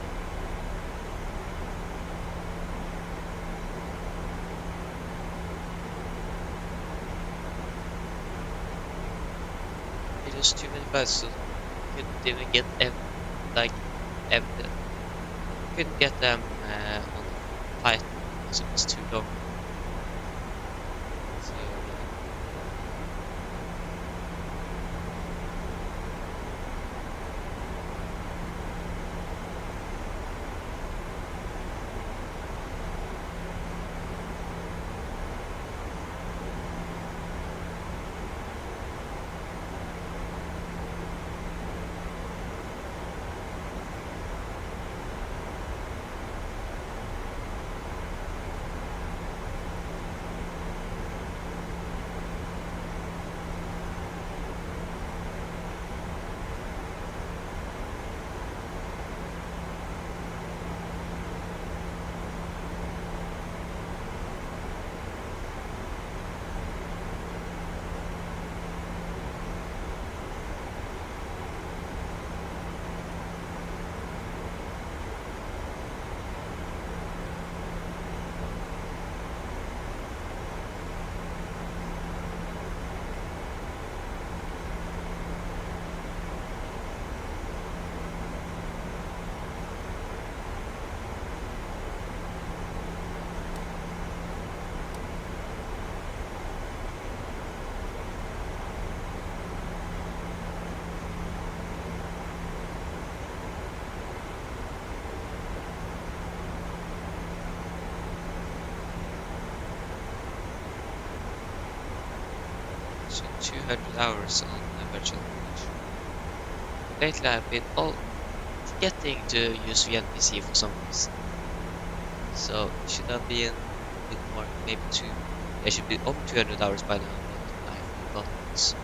It was too many flights, so couldn't even get couldn't get them on the flight because it was too long. So so 200 hours on virtual connection. Lately I've been all forgetting to use VNPC for some reason. So should have been a bit more, maybe I should be on 200 hours by now, but I forgot this.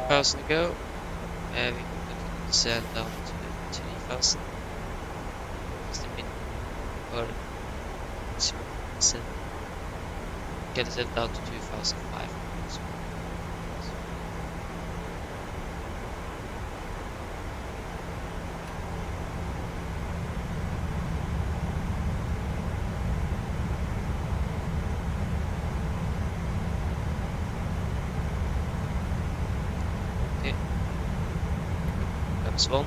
Thousand ago, we could sell down to 3,000. It's the minimum, or so get it down to 2,500. That's one.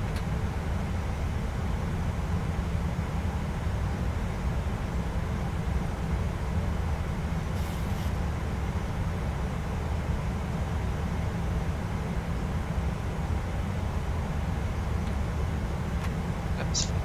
That's fine.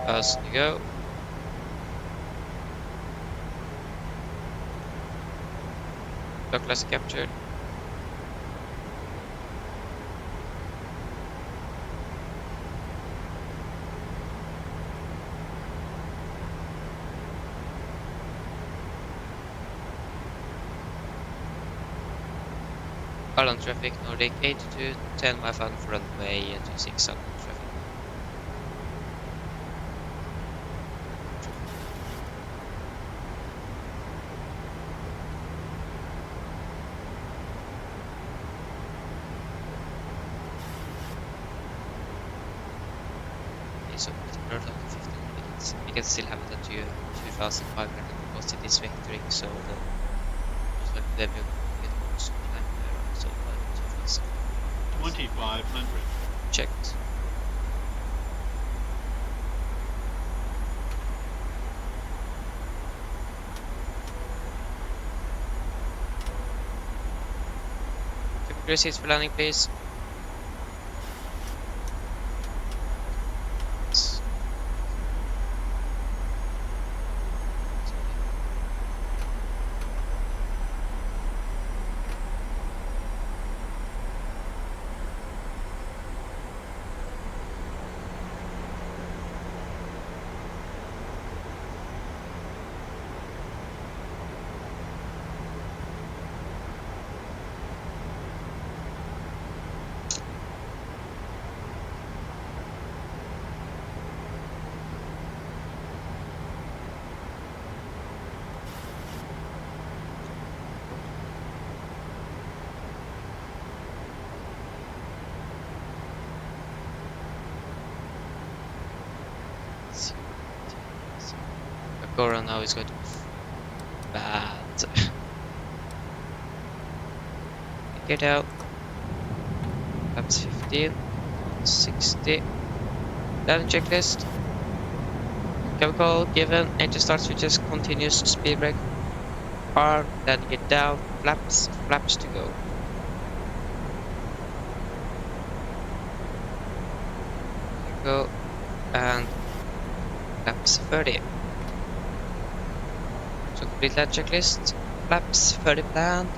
Thousand to go. Douglas captured. Ireland traffic, Nordic 82, 10 my final for runway 26 Ireland traffic. Okay, so it's burned up to 15 minutes. We can still have it at 2500 because it is vectoring, so the most likely then we'll get more super time there, so by 2000. 2500. Checked. Captain seats for landing, please. Agora now is going to be bad. Get out. Laps 15, 60. Landing checklist. Chemical given. Engine start switches. Continuous speed brake. Arm. Then get down. Flaps. Flaps to go. Go. And laps 30. So complete land checklist, flaps 30 planned,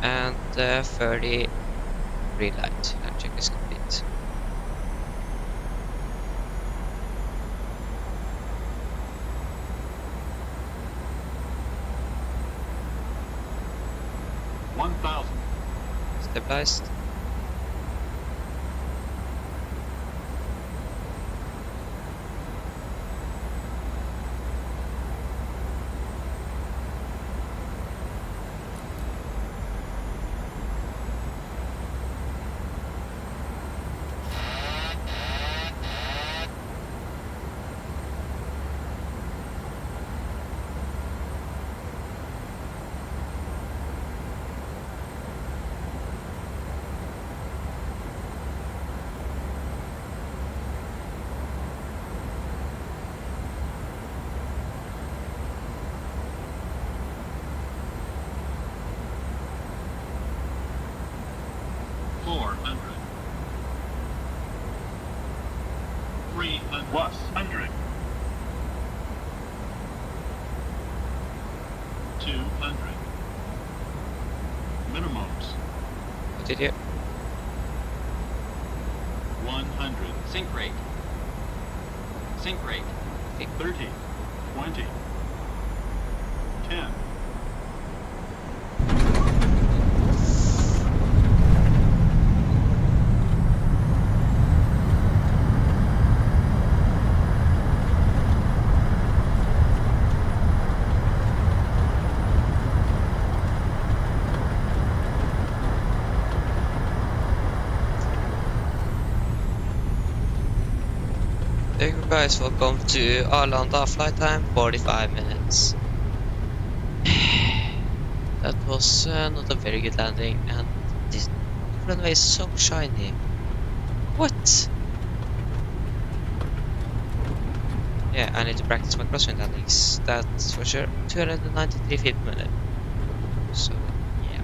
and 30 green light. Land checklist complete. Stabilized. Plus 100. 200. Minimums. What did you? 100. Sync rate. Sync rate. 30. 20. 10. Hey guys, welcome to Arlanda flight time 45 minutes. That was not a very good landing, and this runway is so shiny. What? Yeah, I need to practice my crosswind landings, that's for sure. 293 feet per minute. So, yeah.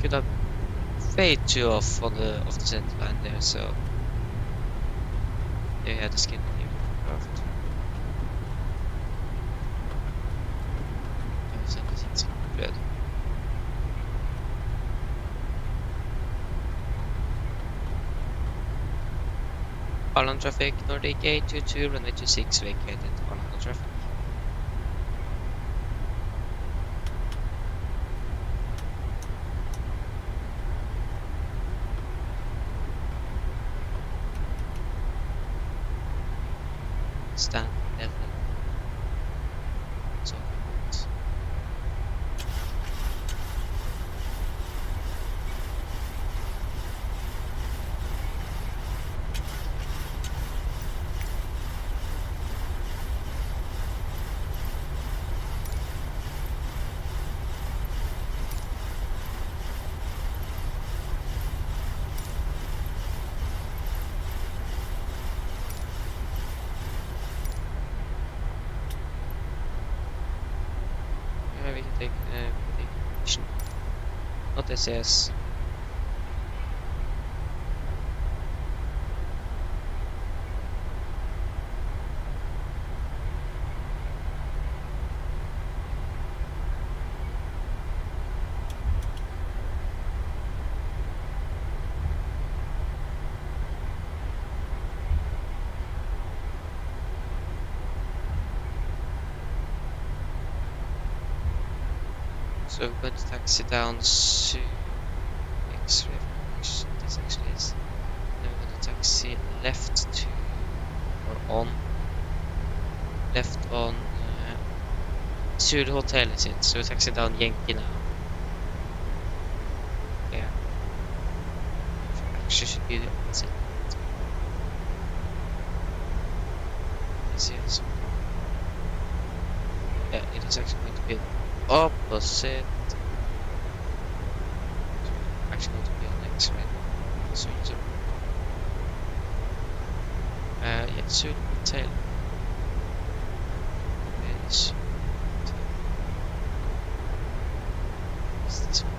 Could have way too off on the center line there, so. There you have the skin here. Perfect. Good. Arlanda traffic, Nordic 822, runway 26, vacated Arlanda traffic. stand level. So good. We can take mission. Not SAS. So we're going to taxi down to X-ray. This actually is. Then we're going to taxi left to or on left on Zulu Hotel is it? So we taxi down Yankee now. Yeah. Actually should be the opposite. Yes. Yeah, it is actually going to be the opposite. Actually going to be on X-ray. So yeah, Zulu Hotel. Where is this one?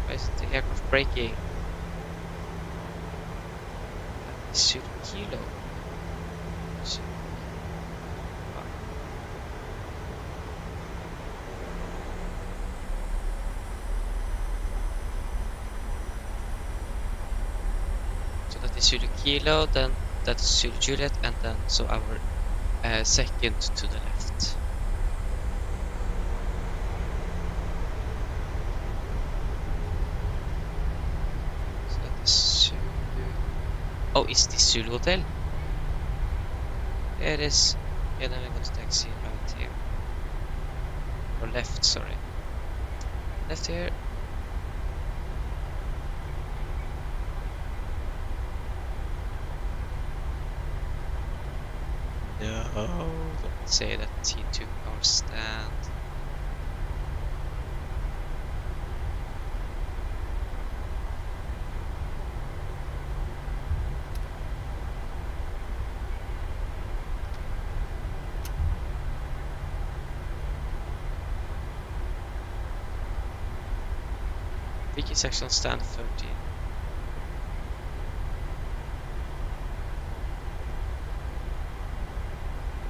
Why is the aircraft braking? Zulu Kilo. Zulu. So that is Zulu Kilo, then that is Zulu Juliet, and then so our second to the left. So that is Zulu. Oh, is this Zulu Hotel? There it is. Yeah, then we're going to taxi right here. Or left, sorry. Left here. No, don't say that he took our stand. I think it's actually on stand 13.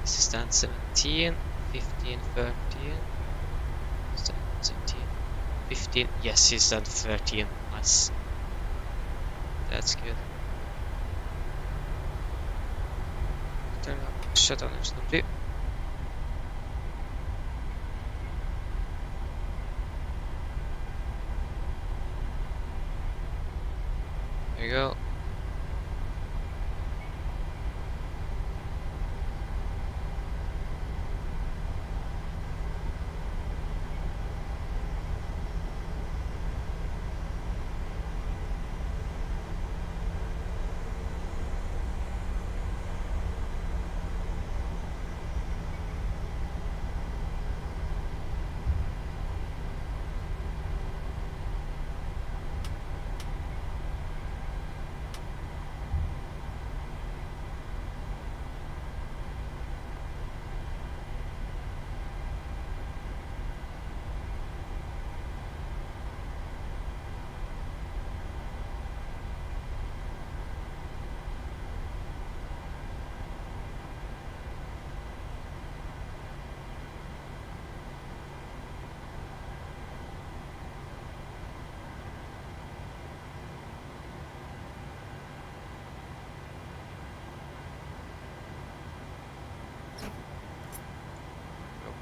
This is stand 17, 15, 13. Stand 17, 15. Yes, he's stand 13. Nice. That's good. Turn up, shut down engine number 2. There you go.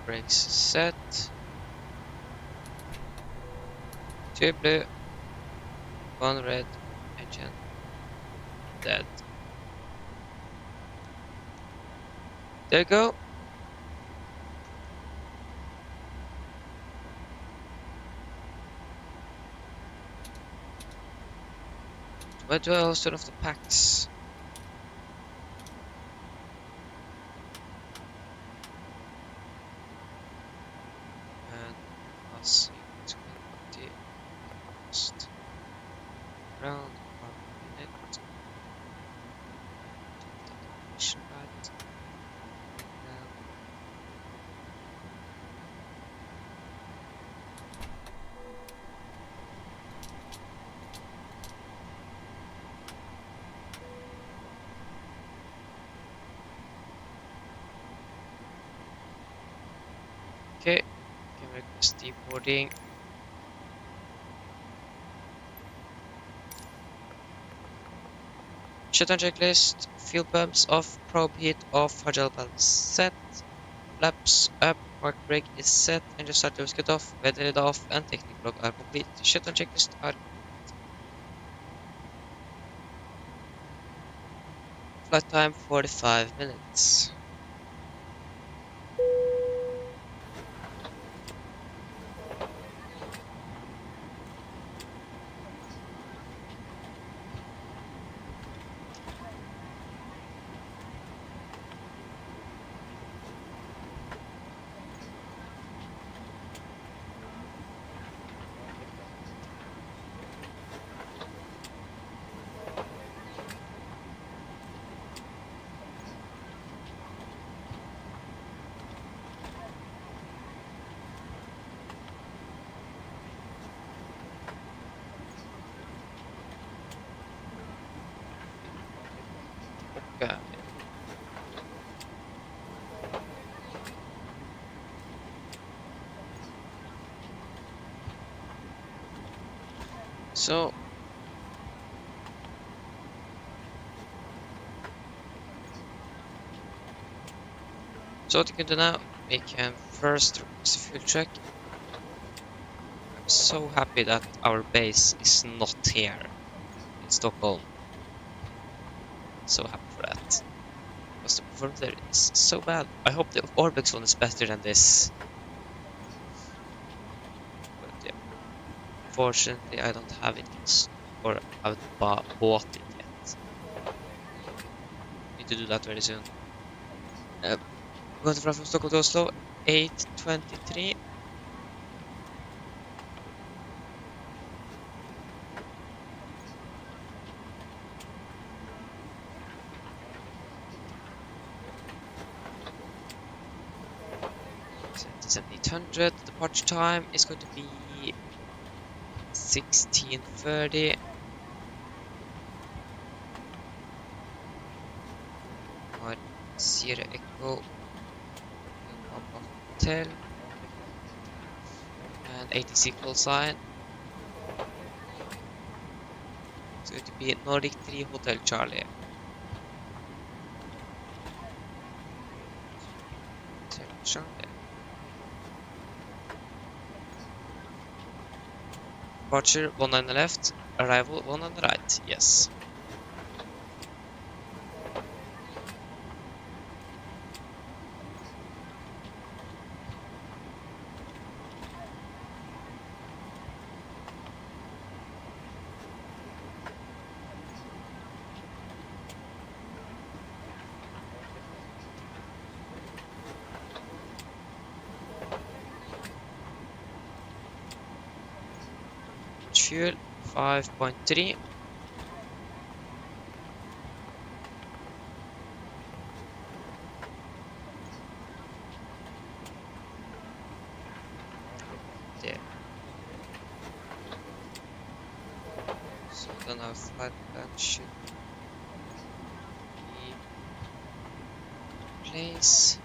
Brakes set. 2 blue, 1 red, engine dead. There you go. Where do I also of the packs? And us in 20 cost around 1 minute. Mission valid. Okay, can request deboarding. Shutdown checklist. Fuel pumps off. Probe heat off. Hydraulic valve set. Flaps up. Park brake is set. Engine starter is cut off. Weather is off. And technical log are complete. Shutdown checklist are flight time 45 minutes. Okay. So what you can do now, we can first request a fuel check. I'm so happy that our base is not here in Stockholm. So happy for that. Because the performance there is so bad. I hope the Orbix one is better than this. But yeah, fortunately I don't have it or haven't bought it yet. Need to do that very soon. Going to fly from Stockholm to Oslo, 8:23. Set 800. Departure time is going to be 16:30. Sierra Echo Hotel and ATC call sign. It's going to be Nordic 3 Hotel Charlie. Hotel Charlie. Departure 1 on the left, arrival 1 on the right. Yes. Fuel 5.3. There. So then our flight plan should be in place.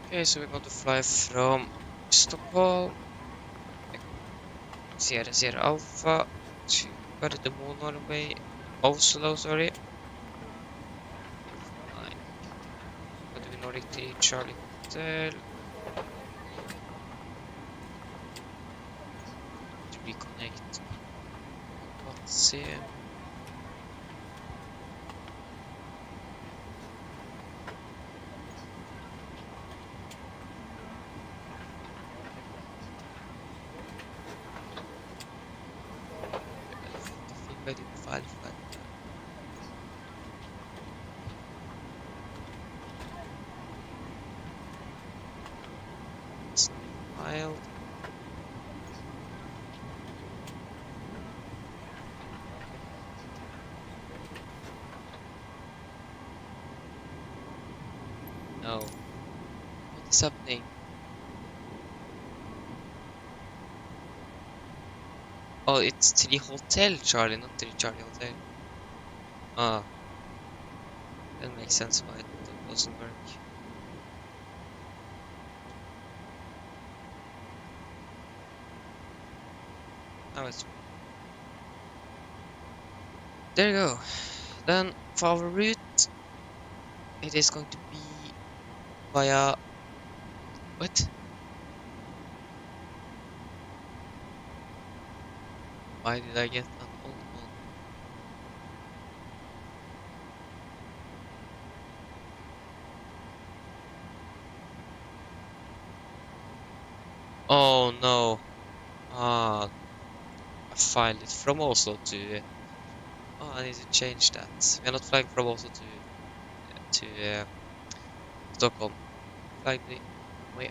Okay, so we're going to fly from Stockholm, Sierra Alpha, to Gardermoen, Norway, Oslo, sorry. 9. Quality Charlie Hotel. To reconnect. Let's see. I didn't file flat. It's filed. No. What is happening? Oh, it's to the hotel, Charlie, not to the Charlie Hotel. Ah, that makes sense why it doesn't work. Now it's... There you go. Then, for our route, it is going to be via... What? Why did I get an old one? Oh no. Ah, I filed it from Oslo to... Oh, I need to change that. We are not flying from Oslo to Stockholm. Flying the way.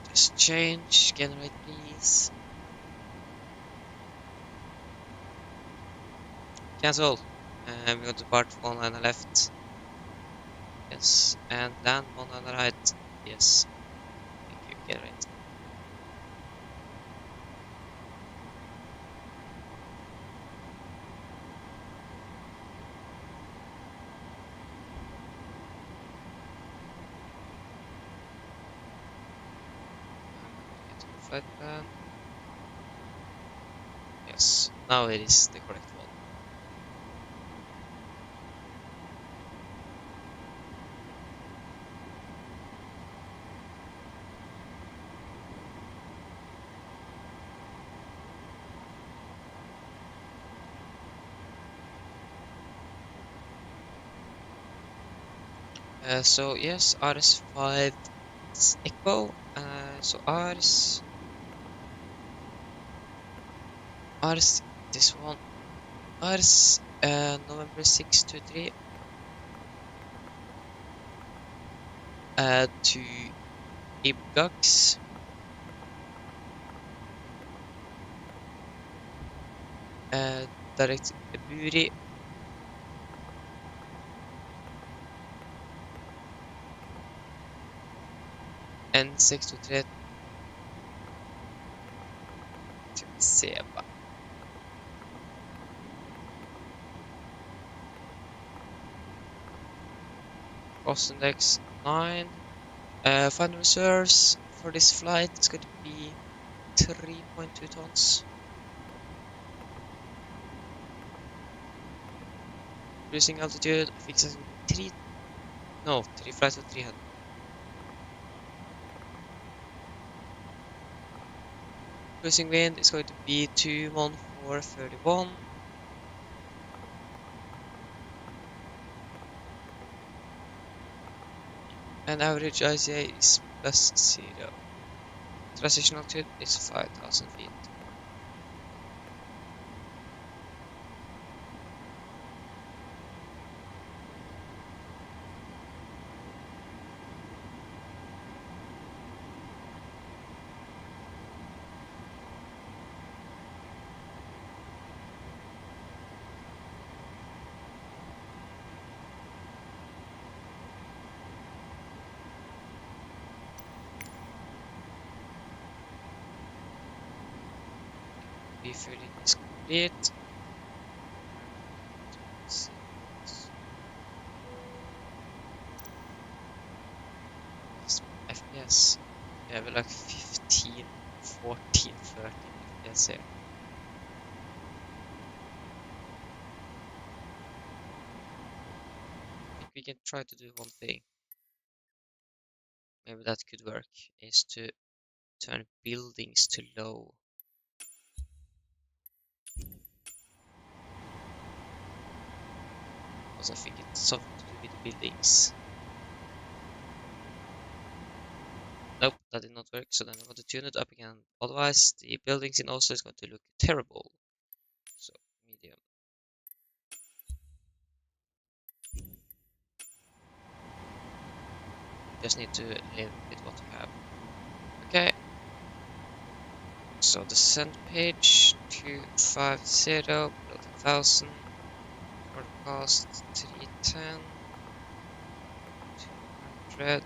Just change, generate please. Cancel. And we got to part 1 on the left. Yes. And land 1 on the right. Yes. Thank you. Generate. Get to flight plan. Yes. Now it is the correct one. So yes, RS5 is Echo. So RS this one RS November 623 to Ibgax. Direct Buri. N623 till Seba. Cost index 9. Final reserves for this flight is going to be 3.2 tons. Cruising altitude, I think it's 3 flights of 300. Cruising wind is going to be 21431. And average ICA is +0. Transition altitude is 5,000 feet. Refueling is complete. FPS. We have like 15, 14, 13 FPS here. we can try to do one thing. Maybe that could work, is to turn buildings to low. Because I think it's something to do with the buildings. Nope, that did not work, so then I'm going to tune it up again. Otherwise, the buildings in Oslo is going to look terrible. So, medium. Just need to live with what we have. Okay. So the send page 250, build 1000, broadcast 310, 200, and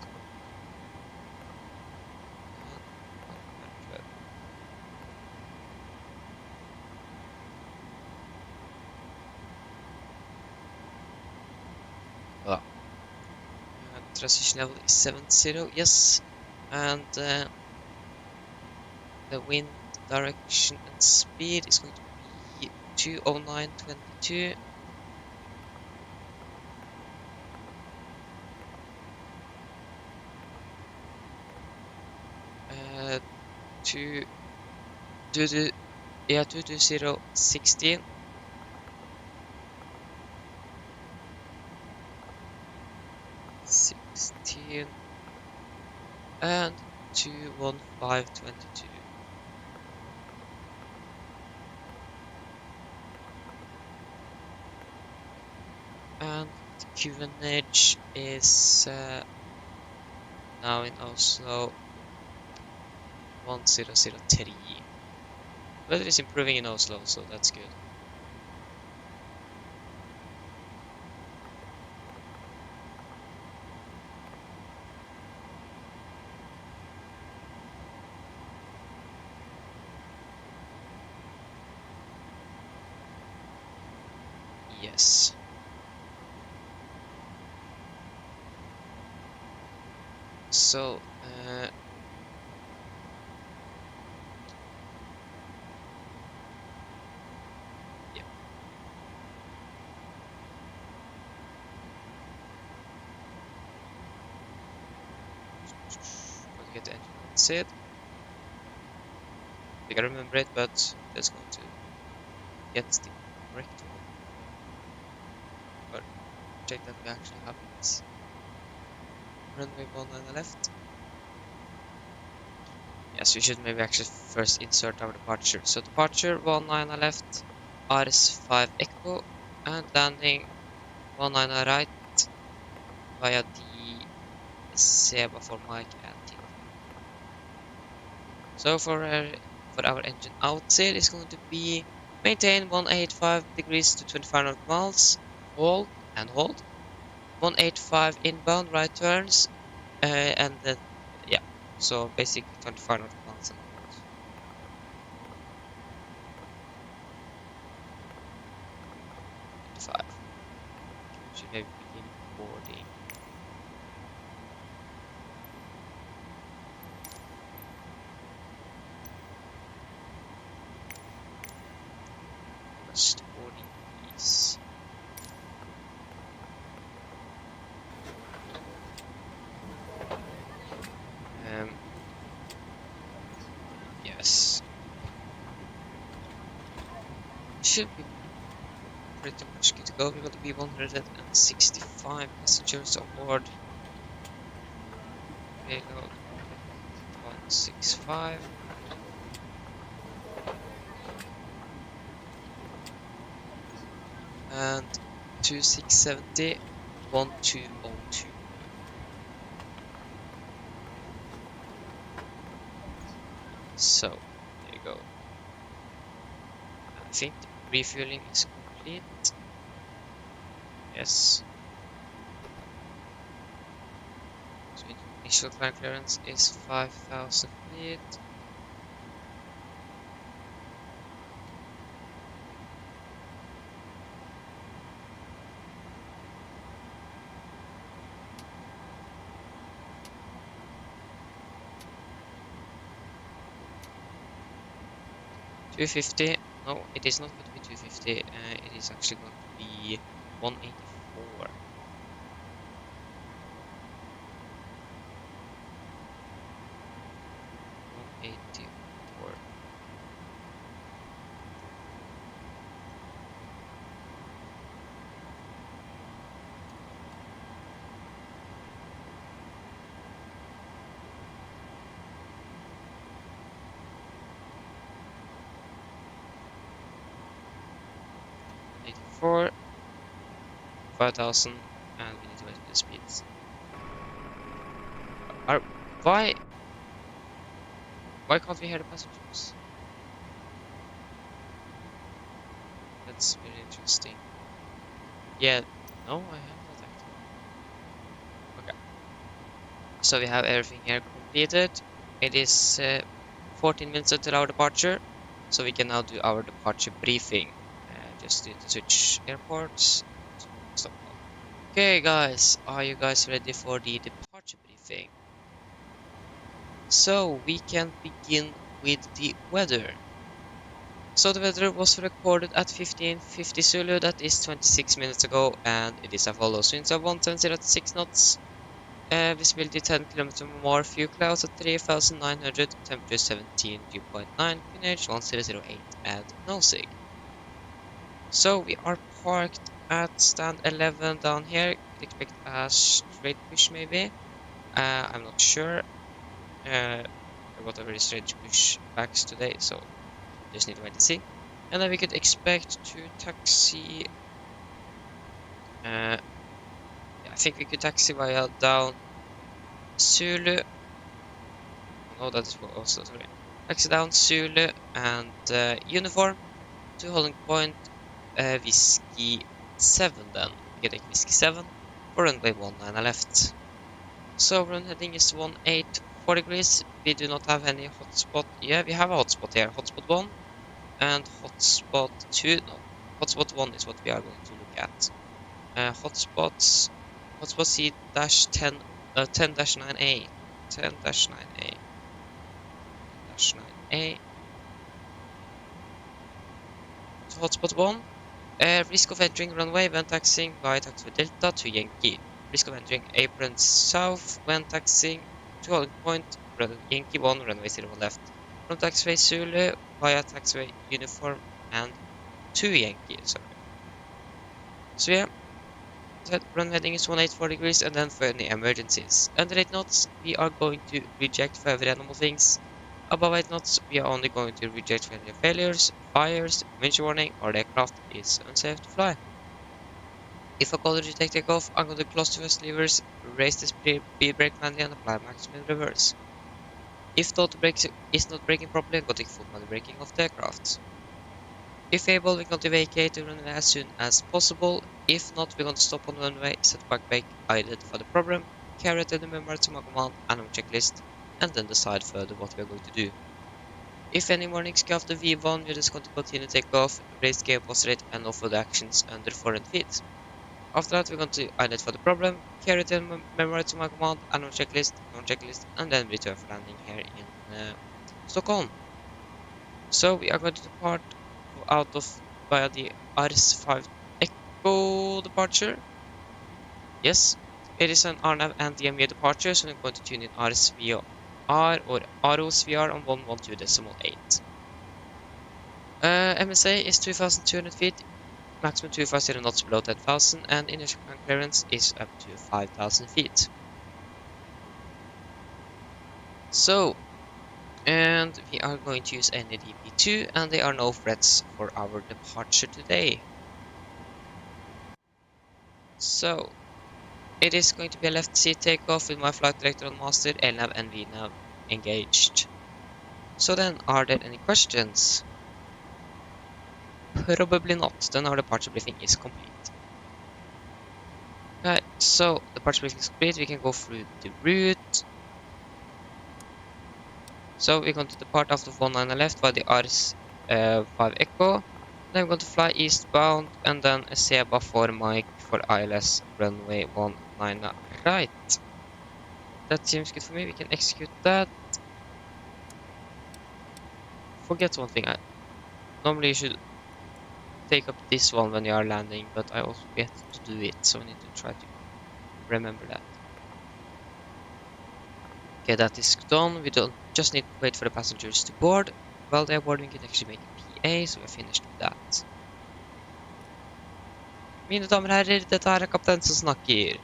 100. Voilà. Transition level is 70, yes. And the wind direction and speed is going to be 209.22. Uh, 220.16. And 215.22. And the QNH is now in Oslo 1003. Weather is improving in Oslo, so that's good. Yes. So, yeah. Gotta get the engine on set. We gotta remember it, but that's going to get the correct one. But check that we actually have it. Runway 19 left. Yes, we should maybe actually first insert our departure. So departure 19 left, RS5 Echo, and landing 19 right via the Seba for Mike and Tim. So for our engine outsail is going to be maintain 185 degrees to 25 nautical miles, hold and hold, 185 inbound right turns, and then yeah, so basically 25 nautical miles and hold. Should maybe begin boarding. First boarding, please. Yes. Should be pretty much good to go. We're going to be 165 passengers on board. Payload 165. And 2670, 1202. So, there you go. I think the refueling is complete. Yes. So initial climb clearance is 5,000 feet. $250. No, it is not going to be 250. It is actually going to be 184. 84, 5,000, and we need to wait for the speeds. Why can't we hear the passengers? That's very interesting. Yeah, no, I have not actually. Okay. So we have everything here completed. It is 14 minutes until our departure, so we can now do our departure briefing. Just need to switch airports to Stockholm. Okay, guys, are you guys ready for the departure briefing? So we can begin with the weather. So the weather was recorded at 15:50 Zulu, that is 26 minutes ago, and it is as follows: winds of 170 at 6 knots, visibility 10 km or more, few clouds at 3,900, temperature 17, dew point 9, QNH 1008, and no sig. So we are parked at stand 11 down here. Could expect a straight push maybe. I'm not sure. I got a very strange push backs today, so just need to wait and see. And then we could expect to taxi. I think we could taxi via down Zulu. Oh, no, that is for Oslo, sorry. Taxi down Zulu and uniform to holding point Whiskey 7 then. We get Whiskey 7 for runway 19 left. So run heading is 1840 degrees. We do not have any hotspot. Yeah, we have a hotspot here. Hotspot 1 and hotspot 2. No, hotspot 1 is what we are going to look at. Hotspots. Hotspot C-10 10-9A. 10-9A. 10-9A. So hotspot 1. Risk of entering runway when taxiing via taxiway Delta to Yankee. Risk of entering apron south when taxiing to holding point Yankee 1, runway 01 left. From taxiway Zulu via taxiway Uniform and to Yankee, sorry. So yeah, run heading is 1840 degrees, and then for any emergencies. Under 8 knots, we are going to reject for every animal things. Above 8 knots, we are only going to reject for any failures, fires, winch warning, or the aircraft is unsafe to fly. If a caller reject takeoff, I'm going to close the first levers, raise the speed brake manually, and apply maximum reverse. If the auto brake is not braking properly, I'm going to take full manual braking of the aircraft. If able, we're going to vacate the runway as soon as possible. If not, we're going to stop on the runway, set back brake, identify the problem, carry out the member to my command and on checklist, and then decide further what we are going to do. If any warnings come after V1, we're just going to continue takeoff, raise gearbox rate, and no further actions under 400 feet. After that, we're going to identify the problem, carry the member to my command and on checklist, and then return for landing here in Stockholm. So we are going to depart out of via the RS5 Echo departure. Yes, it is an RNAV and DMV departure, so I'm going to tune in RSVR or ROSVR on 112.8. MSA is 2,200 feet, maximum 250 knots below 10,000, and initial clearance is up to 5,000 feet. So, and we are going to use NADP2, and there are no threats for our departure today. So, it is going to be a left seat takeoff with my flight director on master, LNAV and VNAV engaged. So then, are there any questions? Probably not, then our departure briefing is complete. Okay, so departure briefing is complete, we can go through the route. So we're going to depart after 19 left by the RS5 Echo. Then we're going to fly eastbound and then a SEBA for Mike for ILS runway 19 right. That seems good for me, we can execute that. Forget one thing, normally you should take up this one when you are landing, but I also forget to do it, so I need to try to remember that. Okay, that is done. We don't just need to wait for the passengers to board. While they're boarding, we can actually make a PA, so we're finished with that. Mine damer og herrer, dette er kaptein som snakker.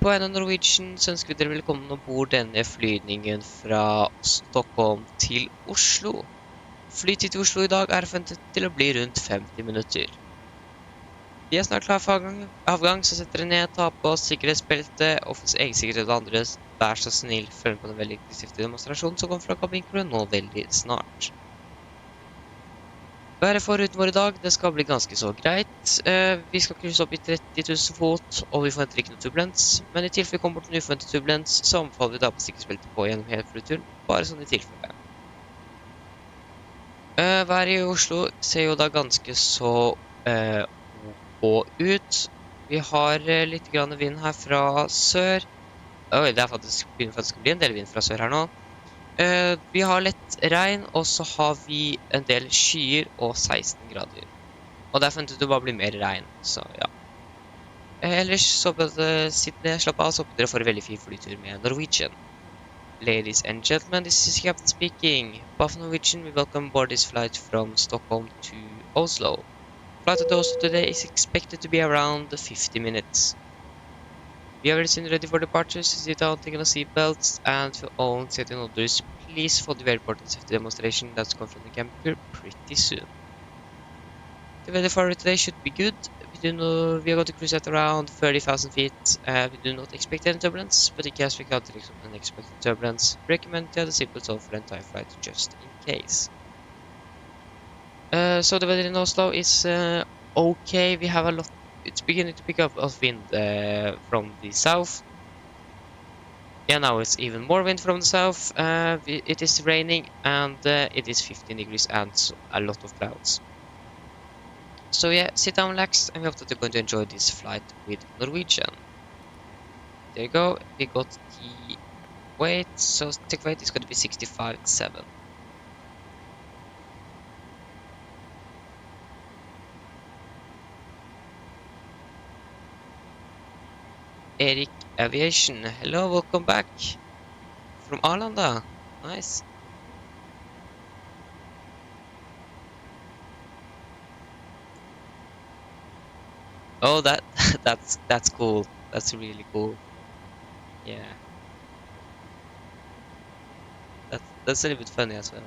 På en av Norwegian så ønsker vi dere velkommen ombord denne flygningen fra Stockholm til Oslo. Flytid til Oslo i dag er forventet til å bli rundt 50 minutter. Vi er snart klar for avgang, så setter dere ned, ta på sikkerhetsbeltet, og for egen sikkerhet og andres, vær så snill, følg med på den veldig aggressive demonstrasjonen som kommer fra kabincrew nå veldig snart. Været for ruten vår i dag, det skal bli ganske så greit. Vi skal krysse opp i 30 000 fot, og vi forventer ikke noe turbulens, men i tilfelle vi kommer bort til en uforventet turbulens, så anbefaler vi da på sikkerhetsbeltet på gjennom hele flyturen, bare sånn i tilfelle. Været i Oslo ser jo da ganske så OK ut. Vi har litt grann vind her fra sør. Oi, det er begynner faktisk å bli en del vind fra sør her nå. Vi har lett regn, og så har vi en del skyer og 16 grader. Og der forventet det bare bli mer regn, så ja. Ellers så sitt ned, slapp av, så håper dere får en veldig fin flytur med Norwegian. Ladies and gentlemen, this is Captain speaking. Buff Norwegian, we welcome aboard this flight from Stockholm to Oslo. Flight to Oslo today is expected to be around 50 minutes. We are ready for departure, so sit down, take on seatbelts, and for all safety orders, please follow the very important safety demonstration that's coming from the camper pretty soon. The weather for today should be good. We are going to cruise at around 30,000 feet. We do not expect any turbulence, but in case we encounter unexpected turbulence, we recommend to have the seatbelts on for the entire flight just in case. So the weather in Oslo is okay. We have a lot. It's beginning to pick up of wind from the south. Yeah, now it's even more wind from the south. It is raining and it is 15 degrees and a lot of clouds. So yeah, sit down, relax, and we hope that you're going to enjoy this flight with Norwegian. There you go. We got the weight. So take weight is going to be 65.7. Eric Aviation. Hello, welcome back from Arlanda. Nice. Oh, that's cool. That's really cool. Yeah. That's a little bit funny as well.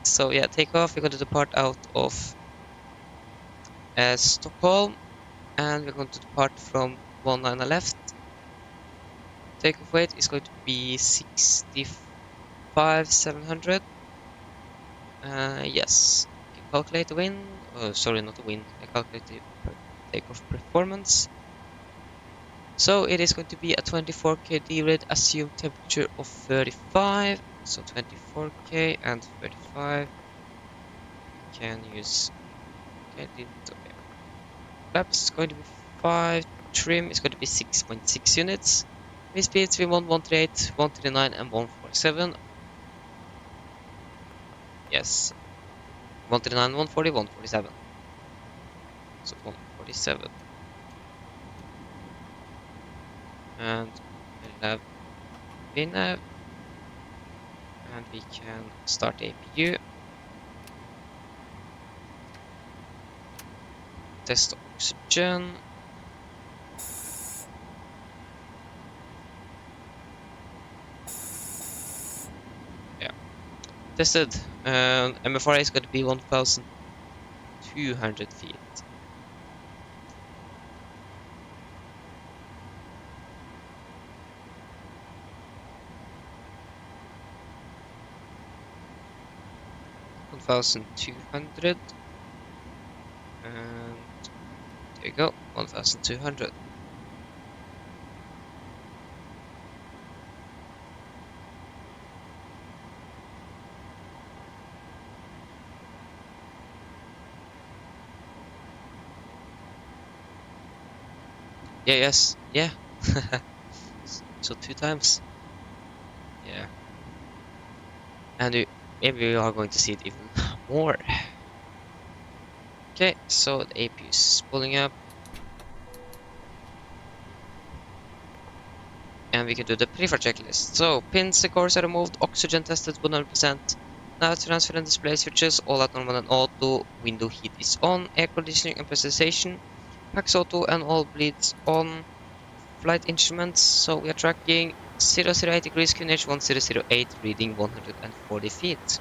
So yeah, take off. We're going to depart out of Stockholm. And we're going to depart from 19 left. Takeoff weight is going to be 65,700. Yes. You can calculate the wind. Oh, sorry, not the wind. I calculate the takeoff performance. So it is going to be a 24K D-rate, assumed temperature of 35. So 24K and 35. You can use. Okay, flaps is going to be 5, trim is going to be 6.6 units, wind speeds we want 138, 139 and 147. Yes, 139, 140, 147. So 147. And we'll have VNAV, and we can start APU. Test oxygen. Yeah. Tested. MFRA is going to be 1,200 feet. $1,200. And there you go, 1,200. Yeah, yes, yeah. So 2 times. Yeah. And maybe we are going to see it even more. Okay, so the APU is pulling up. And we can do the pre-flight checklist. So, pins and cores are removed, oxygen tested 100%. Now transfer and display switches, all at normal and auto, window heat is on, air conditioning and pressurization, packs auto and all bleeds on, flight instruments, so we are tracking 008 degrees QNH 1008, reading 140 feet.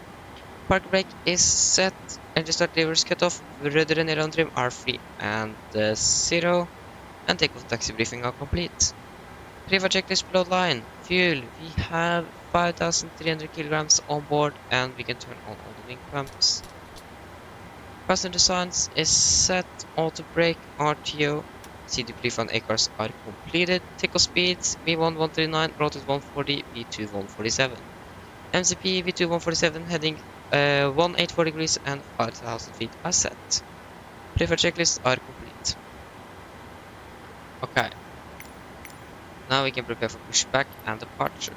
Park brake is set. Engine start levers cut off. Rudder and aileron trim are free and 0. And takeoff taxi briefing are complete. Pre-flight checklist below line. Fuel. We have 5,300 kilograms on board and we can turn on all the wing pumps. Passenger signs is set. Auto brake, RTO. CD pre-fund A-cars are completed. Takeoff speeds V1 139, rotate 140, V2 147. MCP V2 147 heading 1840 degrees and 5,000 feet are set. Pre-flight checklists are complete. Okay. Now we can prepare for pushback and departure.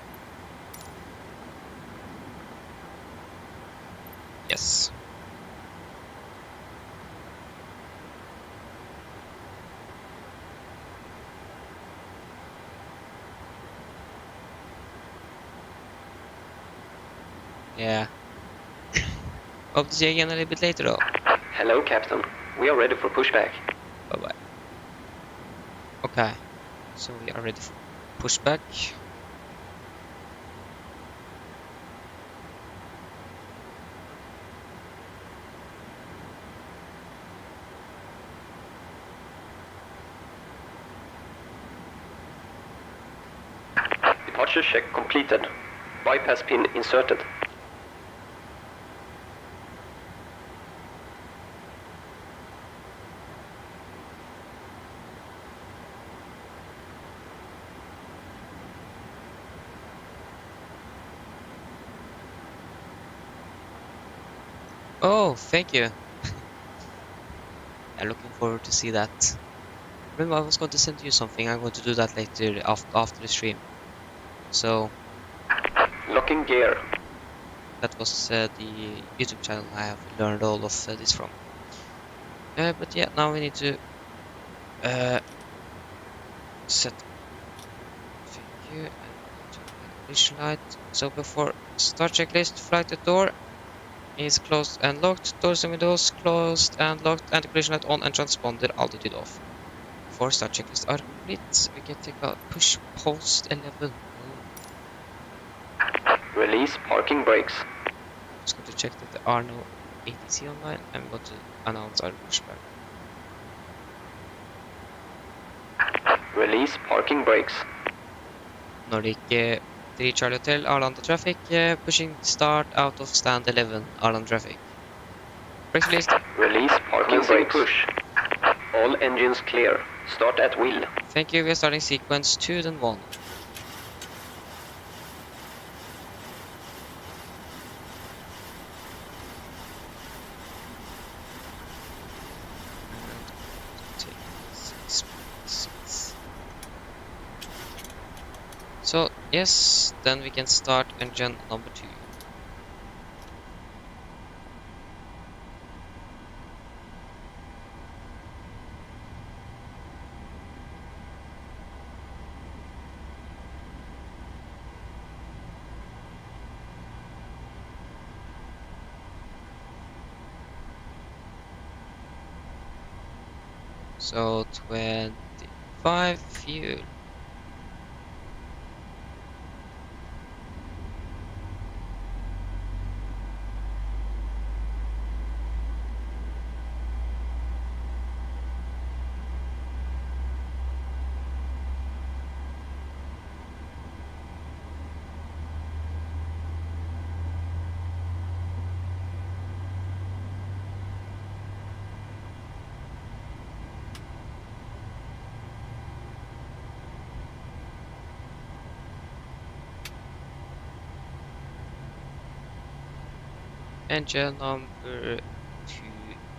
Yes. Yeah. Hope to see you again a little bit later though. Hello, Captain. We are ready for pushback. Bye bye. Okay. So we are ready for pushback. Departure check completed. Bypass pin inserted. Oh, thank you. I'm looking forward to see that. Remember, I was going to send you something. I'm going to do that later after the stream. So Locking gear. that was the YouTube channel I have learned all of this from. But yeah, now we need to set. Thank you. And turn on the collision light. So before start checklist, flight at door is closed and locked. Doors and windows closed and locked. And the collision light on and transponder altitude off. Before start checklist are complete, we can take a push post 11. Release parking brakes. Just going to check that there are no ATC online. I'm going to announce our pushback. Release parking brakes. Nordic 3 Charlie Hotel, Arlanda traffic, pushing start out of stand 11, Arlanda traffic. Brakes released. Release parking brakes. Push. All engines clear. Start at wheel. Thank you, we are starting sequence 2 then 1. So, yes, then we can start engine number 2. So, 25 fuel. Engine number 2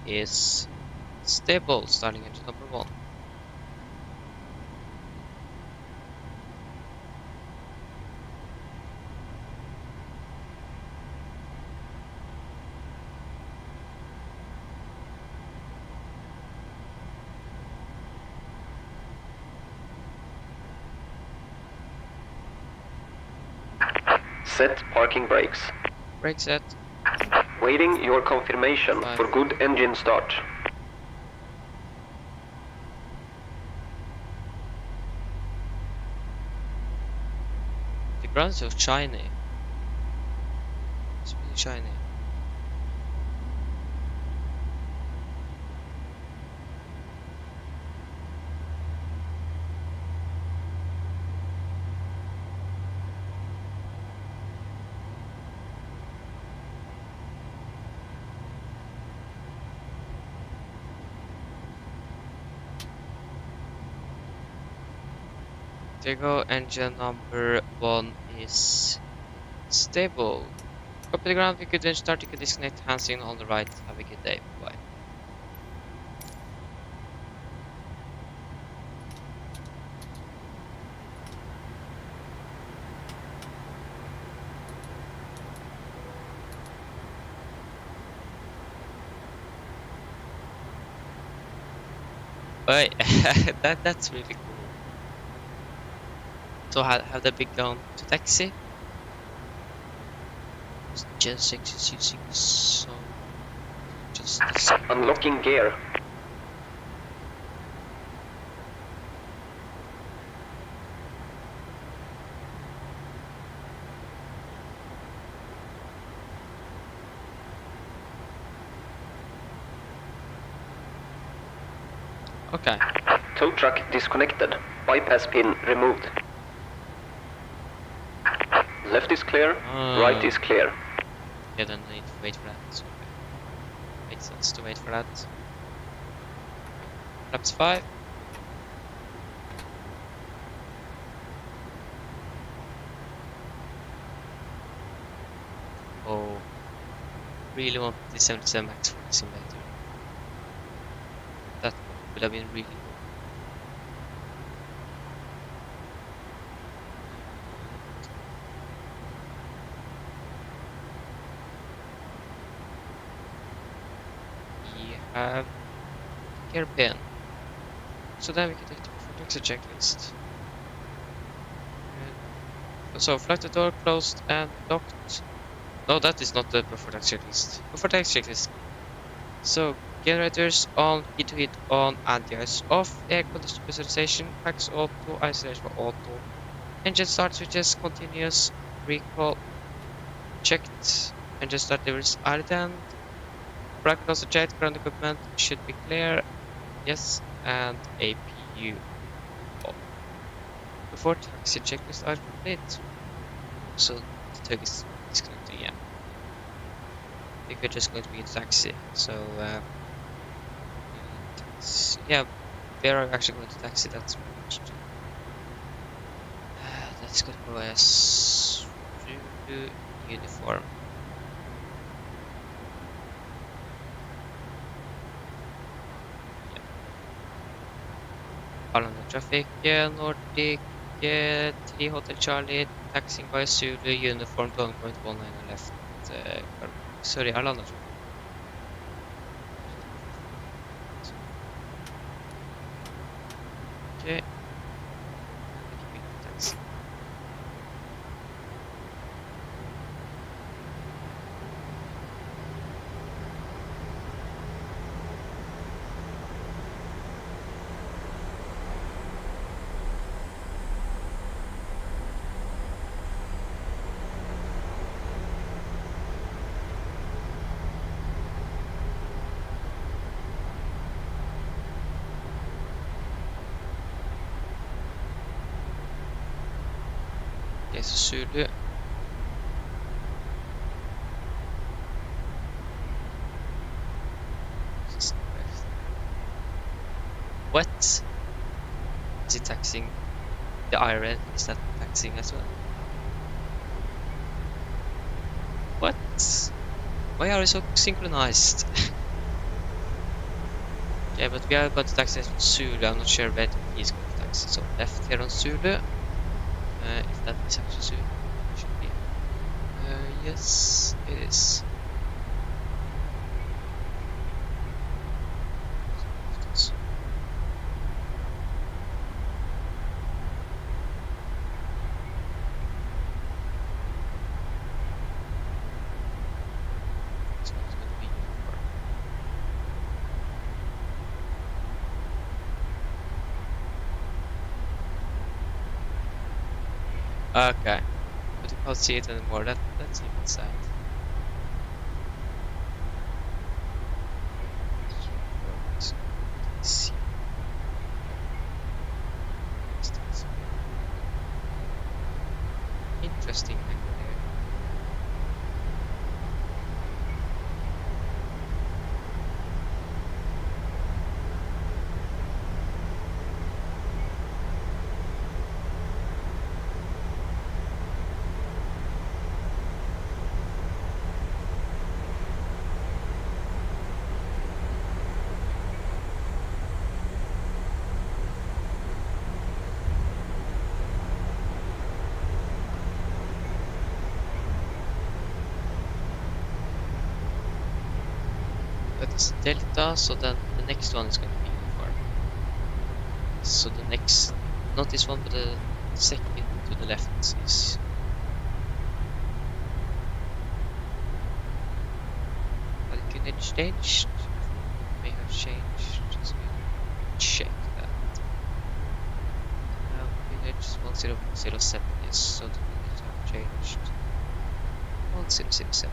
is stable, starting engine number 1. Set parking brakes. Brake set. Waiting your confirmation for good engine start. The ground is so shiny. It's really shiny. There you go. Engine number 1 is stable. Copy the ground. You could then start. You can disconnect hand signal on the right. Have a good day. Bye. But that's really cool. So have they begun to taxi? Gen 6 is using some just the same. Unlocking gear. Okay. Tow truck disconnected. Bypass pin removed. Left is clear. Right is clear. Yeah, then I need to wait for that. So, okay. Makes sense to wait for that. Flaps 5. Oh, really want the 77 Max for the simulator. That would have been really cool. We have gear pin. So then we can take the taxi checklist. So flight the door closed and locked. No, that is not the buffer tax checklist. Buffer tax checklist. So generators on, heat to heat on, anti-ice off, air conditioner pressurization, packs auto, isolation for auto, engine start switches, continuous, recall, checked, engine start levers ardent, bracket also checked, ground equipment should be clear, yes, and APU off. Before taxi checklist are complete. So the tug is disconnected again. I think we're just going to be in taxi. So yeah, we are actually going to taxi. That's let's go to as uniform. Arlanda traffic, Nordic, 3 Hotel Charlie, taxing by Zulu, uniform 1.19 left. Sorry, Arlanda traffic. Okay. Taxi. Okay, so Zulu. What? Is it taxing the IRL? Is that taxing as well? What? Why are we so synchronized? Yeah, but we are going to taxi Zulu. I'm not sure where he's going to taxi. So left here on Zulu. If that is actually Zulu, it should be. Yes, it is. So it's going to be uniform. Okay, but you can't see it anymore. That's even sad. See. Interesting angle there. that is delta, so then the next one is going to be uniform. So the next, not this one, but the second to the left is. But it could have changed. May have changed. Just check that. Now image 1007 is, so the units have changed. 1007.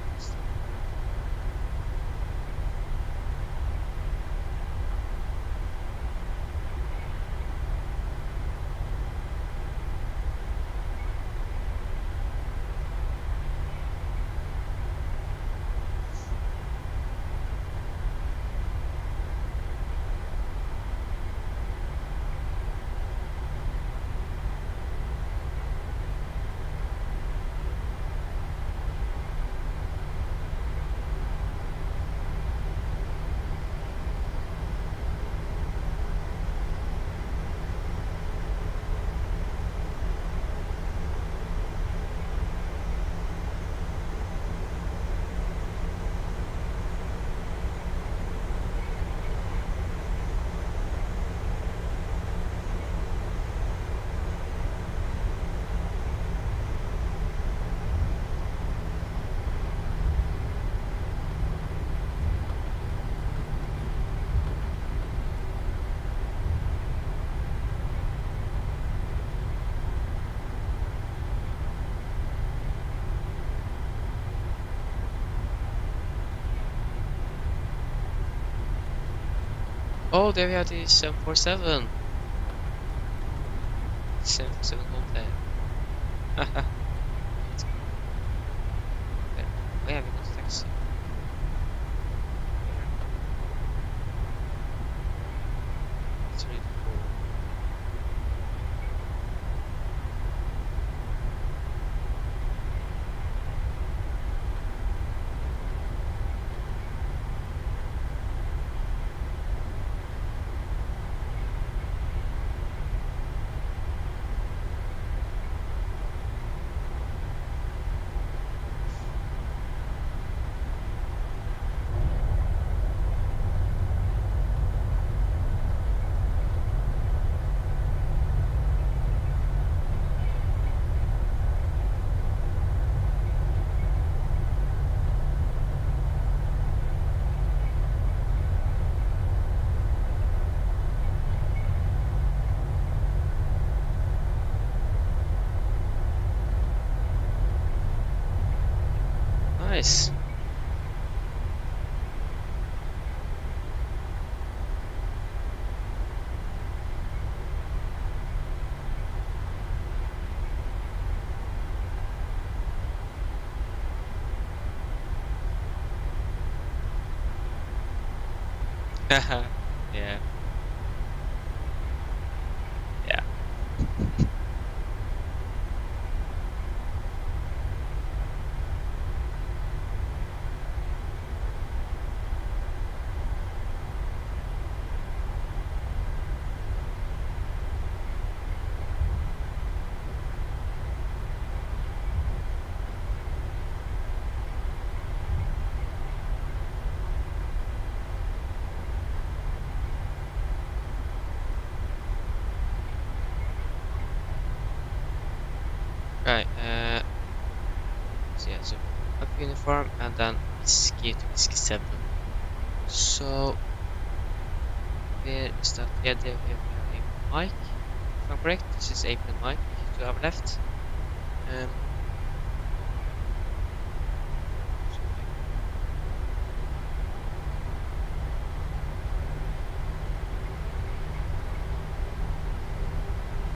Oh, there we have the 747. 747 home there. Haha. Oh yeah, we got a taxi. It's really cool. Nice. Haha. Yeah. Yeah. Right, so yeah, so up uniform and then whiskey to whiskey 7. So, where is that? Yeah, there we have a mic, if I'm correct. This is April mic to our left. Um,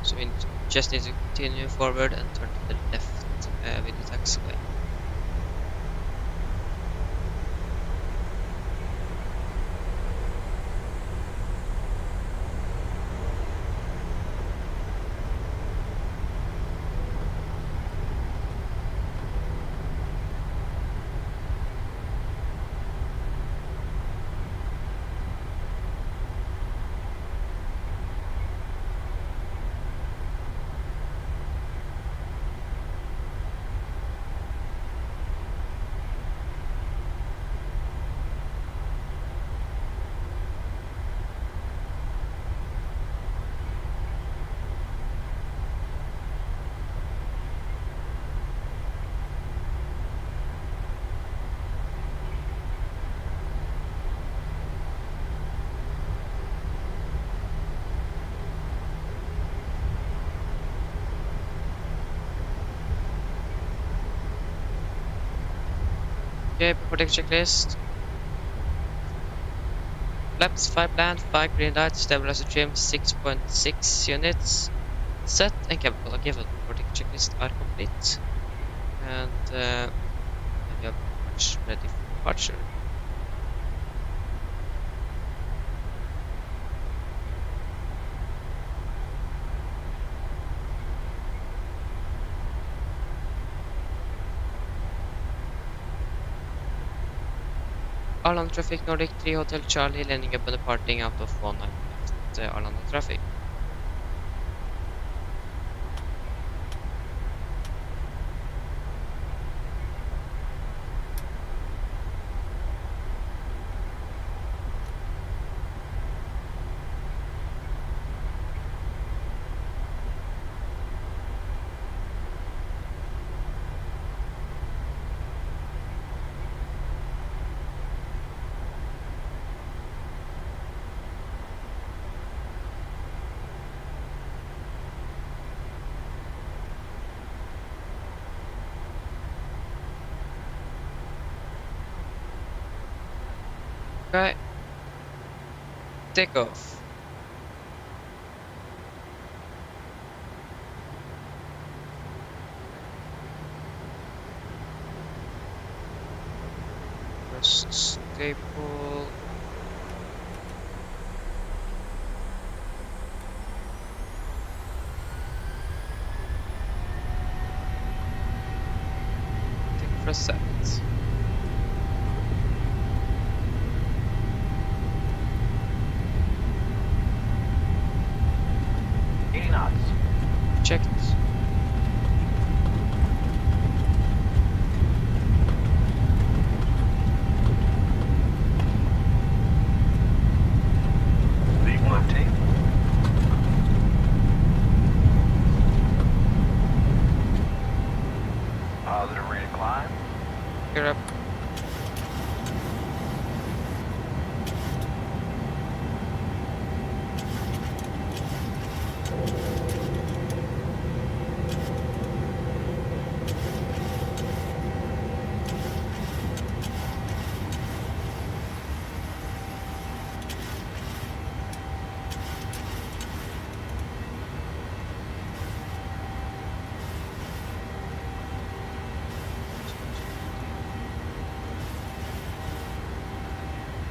so we just need to continue forward and turn to the left with the taxiway. Okay, before the checklist. Flaps 5 land, 5 green lights, stabilizer trim 6.6 units. Set and cabin color given before the checklist are complete. And then we are pretty much ready for departure. Arlanda traffic Nordic 3 Hotel Charlie landing upon departing out of 19 left Arlanda traffic. Okay. Take off. First staple. Take first set. 80 knots. Checked. Leave one tape. Positive rate of climb. Gear up.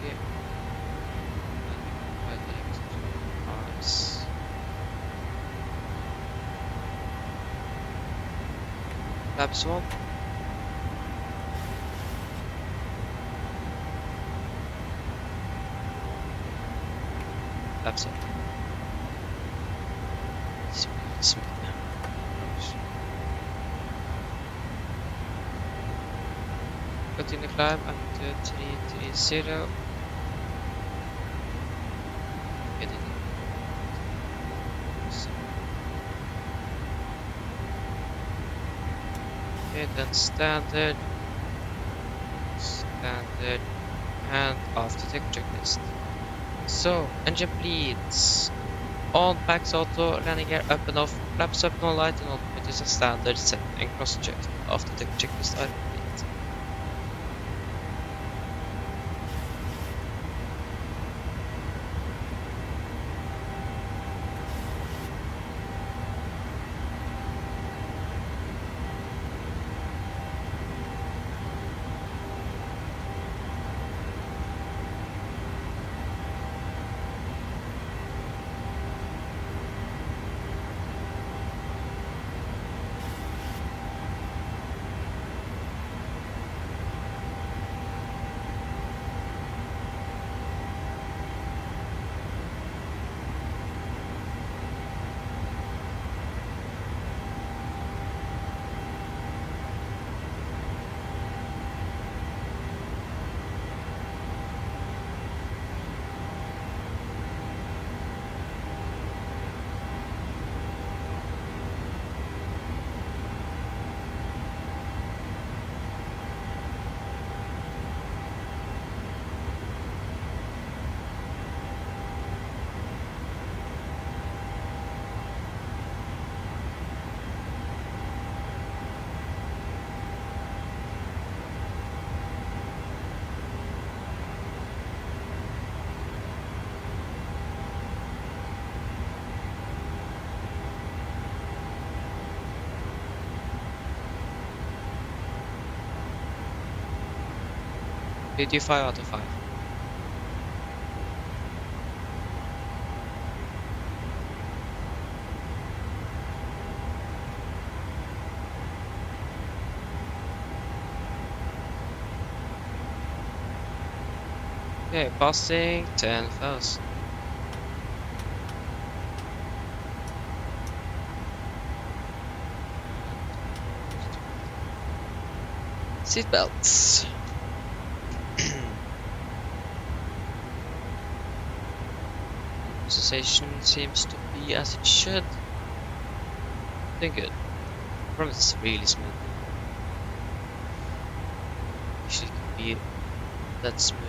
Yeah. Nice. Lab swap. Lab swap. Smooth. Continue climb up to 330. Get it. Okay, then standard, and after tech checklist. So, engine bleeds. On packs auto, landing gear up and off, flaps up, no light, and on point is a standard set and cross checked after tech checklist are complete. Did you 5 out of 5? Okay, passing 10,000. Seatbelts. Sensation seems to be as it should. Doing good. Problem is it's really smooth. Usually it can be that smooth.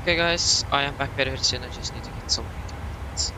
Okay guys, I am back very soon, I just need to get some internet.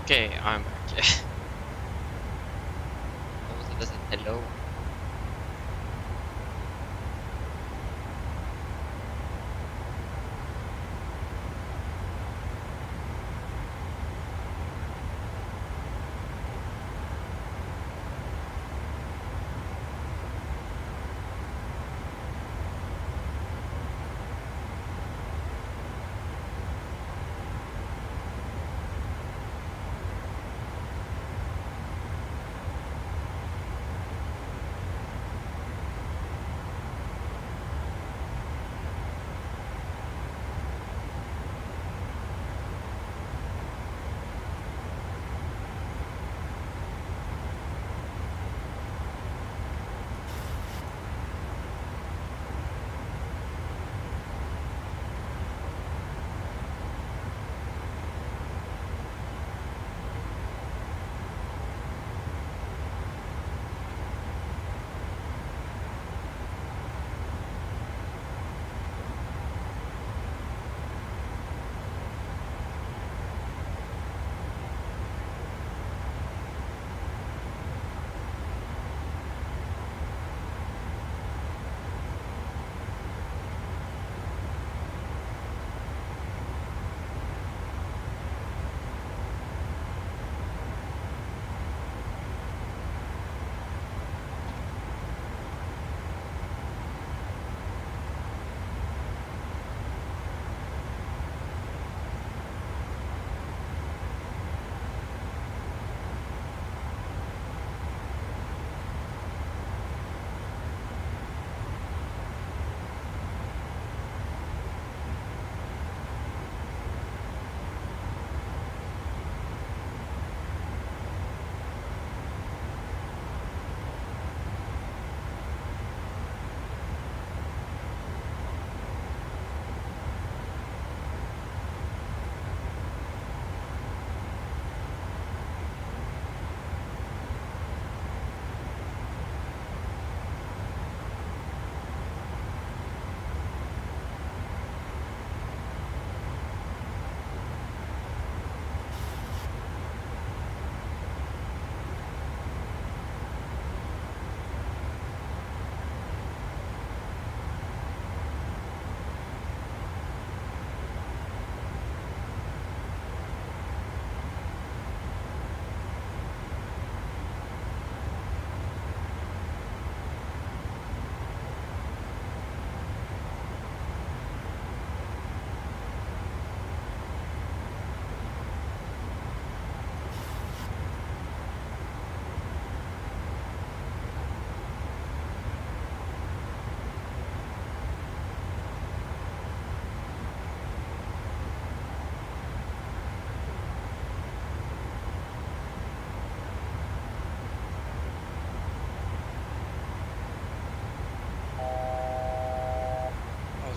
Okay, I'm back. Almost as I said hello.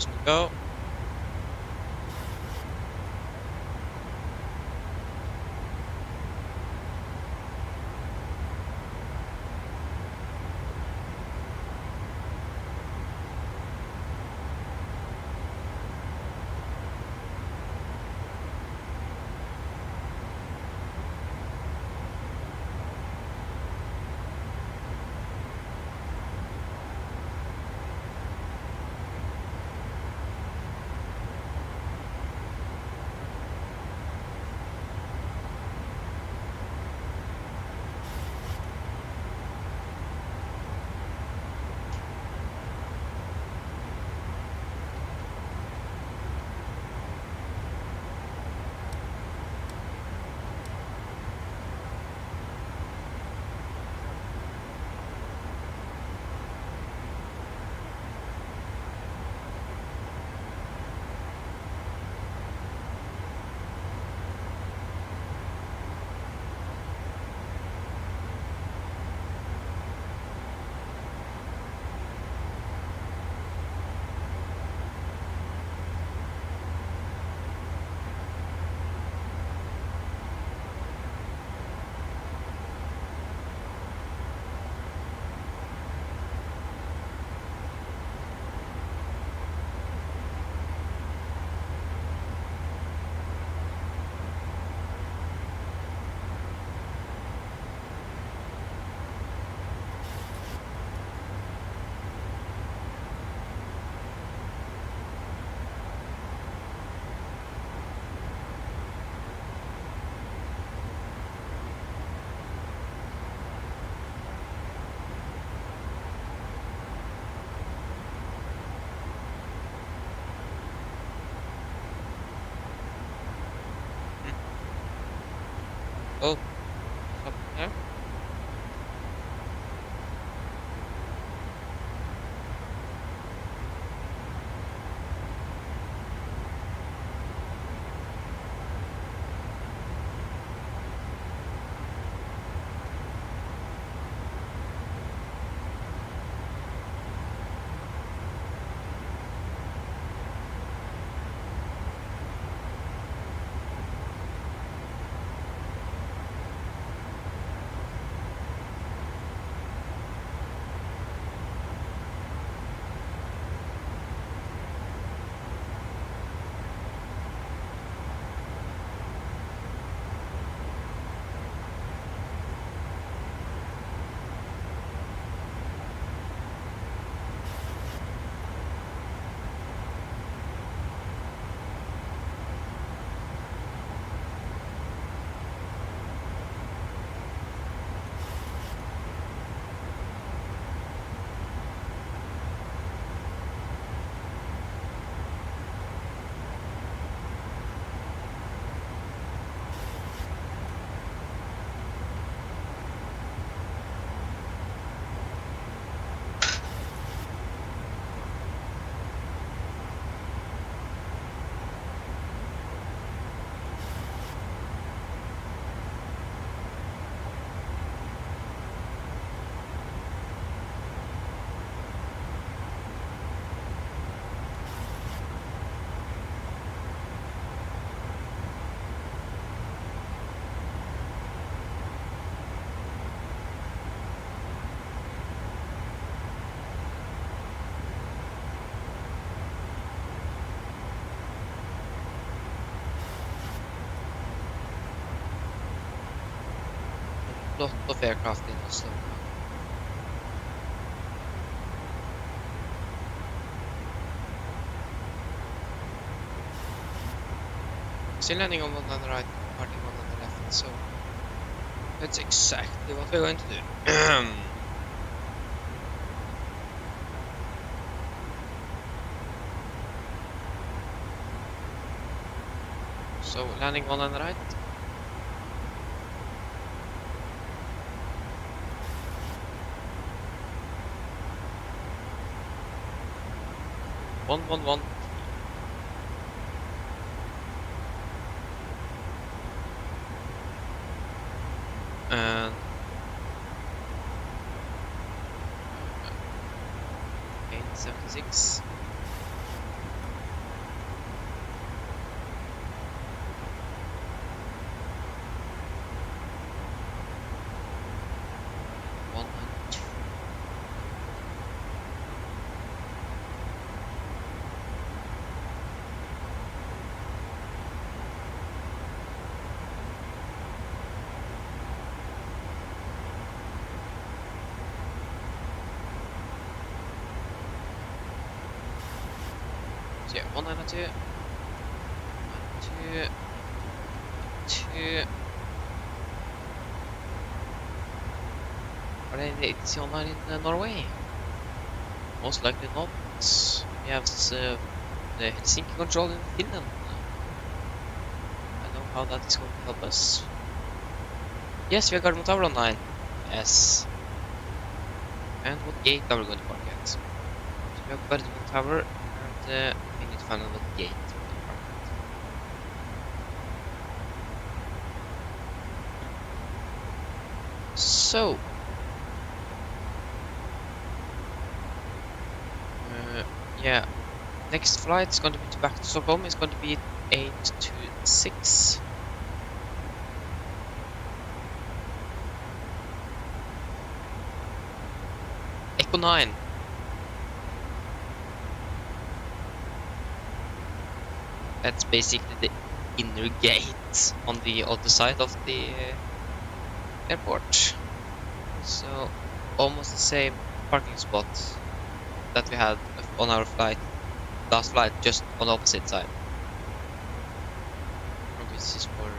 Cruising to go. Oh, up there. Lot of aircraft in Oslo. Still landing on one on the right, parting one on the left, so that's exactly what we're going to do. So landing one on the right. One. And 876. Okay, 192. 2. 2. Are they it's online in Norway? Most likely not. We have the Helsinki control in Finland. I don't know how that is going to help us. Yes, we have Garden Tower online. Yes. And what gate are we going to park at? So we have Garden Tower, and we need to find out what gate we're going to park at. So, yeah, next flight is going to be back to Stockholm. It's going to be 826. Echo 9. That's basically the inner gate on the other side of the airport. So almost the same parking spot that we had on our last flight, just on the opposite side. Probably this is for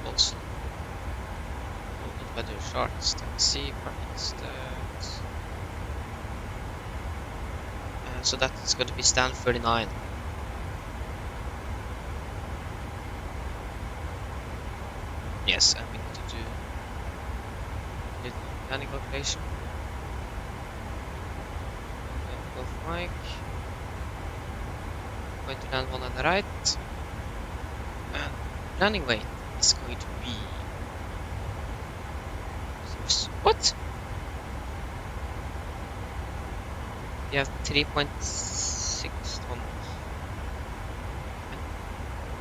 Oslo. Weather charts, taxi, parking stats. So that's going to be stand 39. Yes, and we need to do little planning calculation. Off mic. Going to land one on the right. And landing weight is going to be. What? We have 3.6 tons.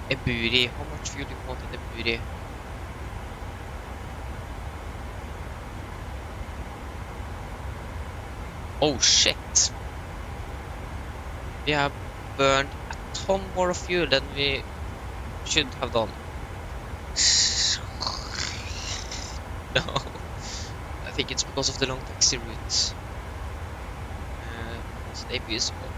A buri. How much fuel do you want in the buri? Oh shit! We have burned a ton more fuel than we should have done. No, I think it's because of the long taxi route. It's abusable.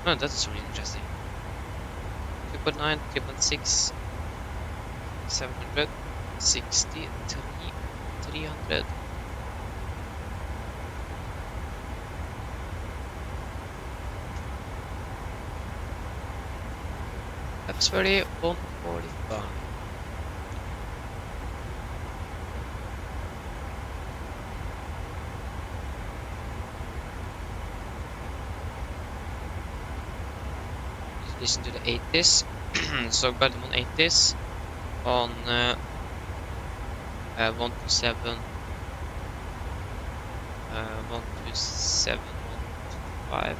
Oh, that is really interesting. 2.9, 3.6, 700, 60, 300. That's very 145. Listen to the 80s. So Belgium on 80s on 127, 127, 125.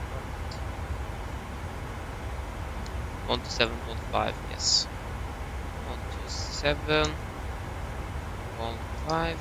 127.15, yes. 127.15.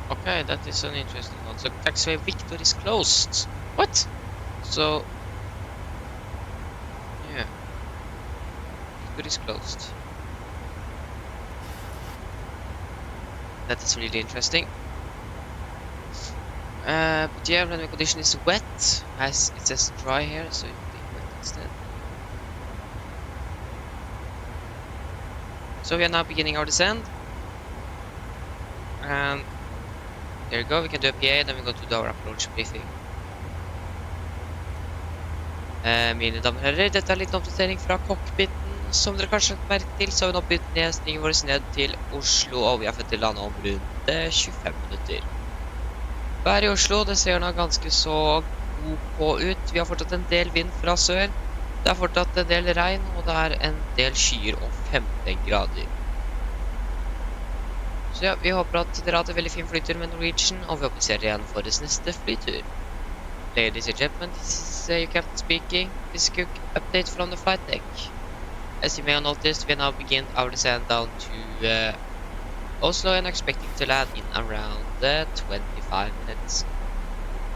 Okay, that is an interesting one. So taxiway Victor is closed. What? So yeah, Victor is closed. That is really interesting. But yeah, runway condition is wet, as it says dry here, so you can take wet instead. So we are now beginning our descent, and There you go, we can do a PA, then we go to our approach briefing. Mine damer og herrer, dette er en liten oppdatering fra cockpiten. Som dere kanskje har merket til, så har vi nå begynt nedstingen vår ned til Oslo, og vi har fått til lande om rundt 25 minutter. Været i Oslo, det ser nå ganske så OK ut. Vi har fortsatt en del vind fra sør. Det er fortsatt en del regn, og det er en del skyer og 15 grader. Så ja, vi håper at dere har hatt en veldig fin flytur med Norwegian, og vi håper vi ser dere igjen for deres neste flytur. Ladies and gentlemen, this is your captain speaking. This is a quick update from the flight deck. As you may have noticed, we now begin our descent down to Oslo and are expecting to land in around 25 minutes.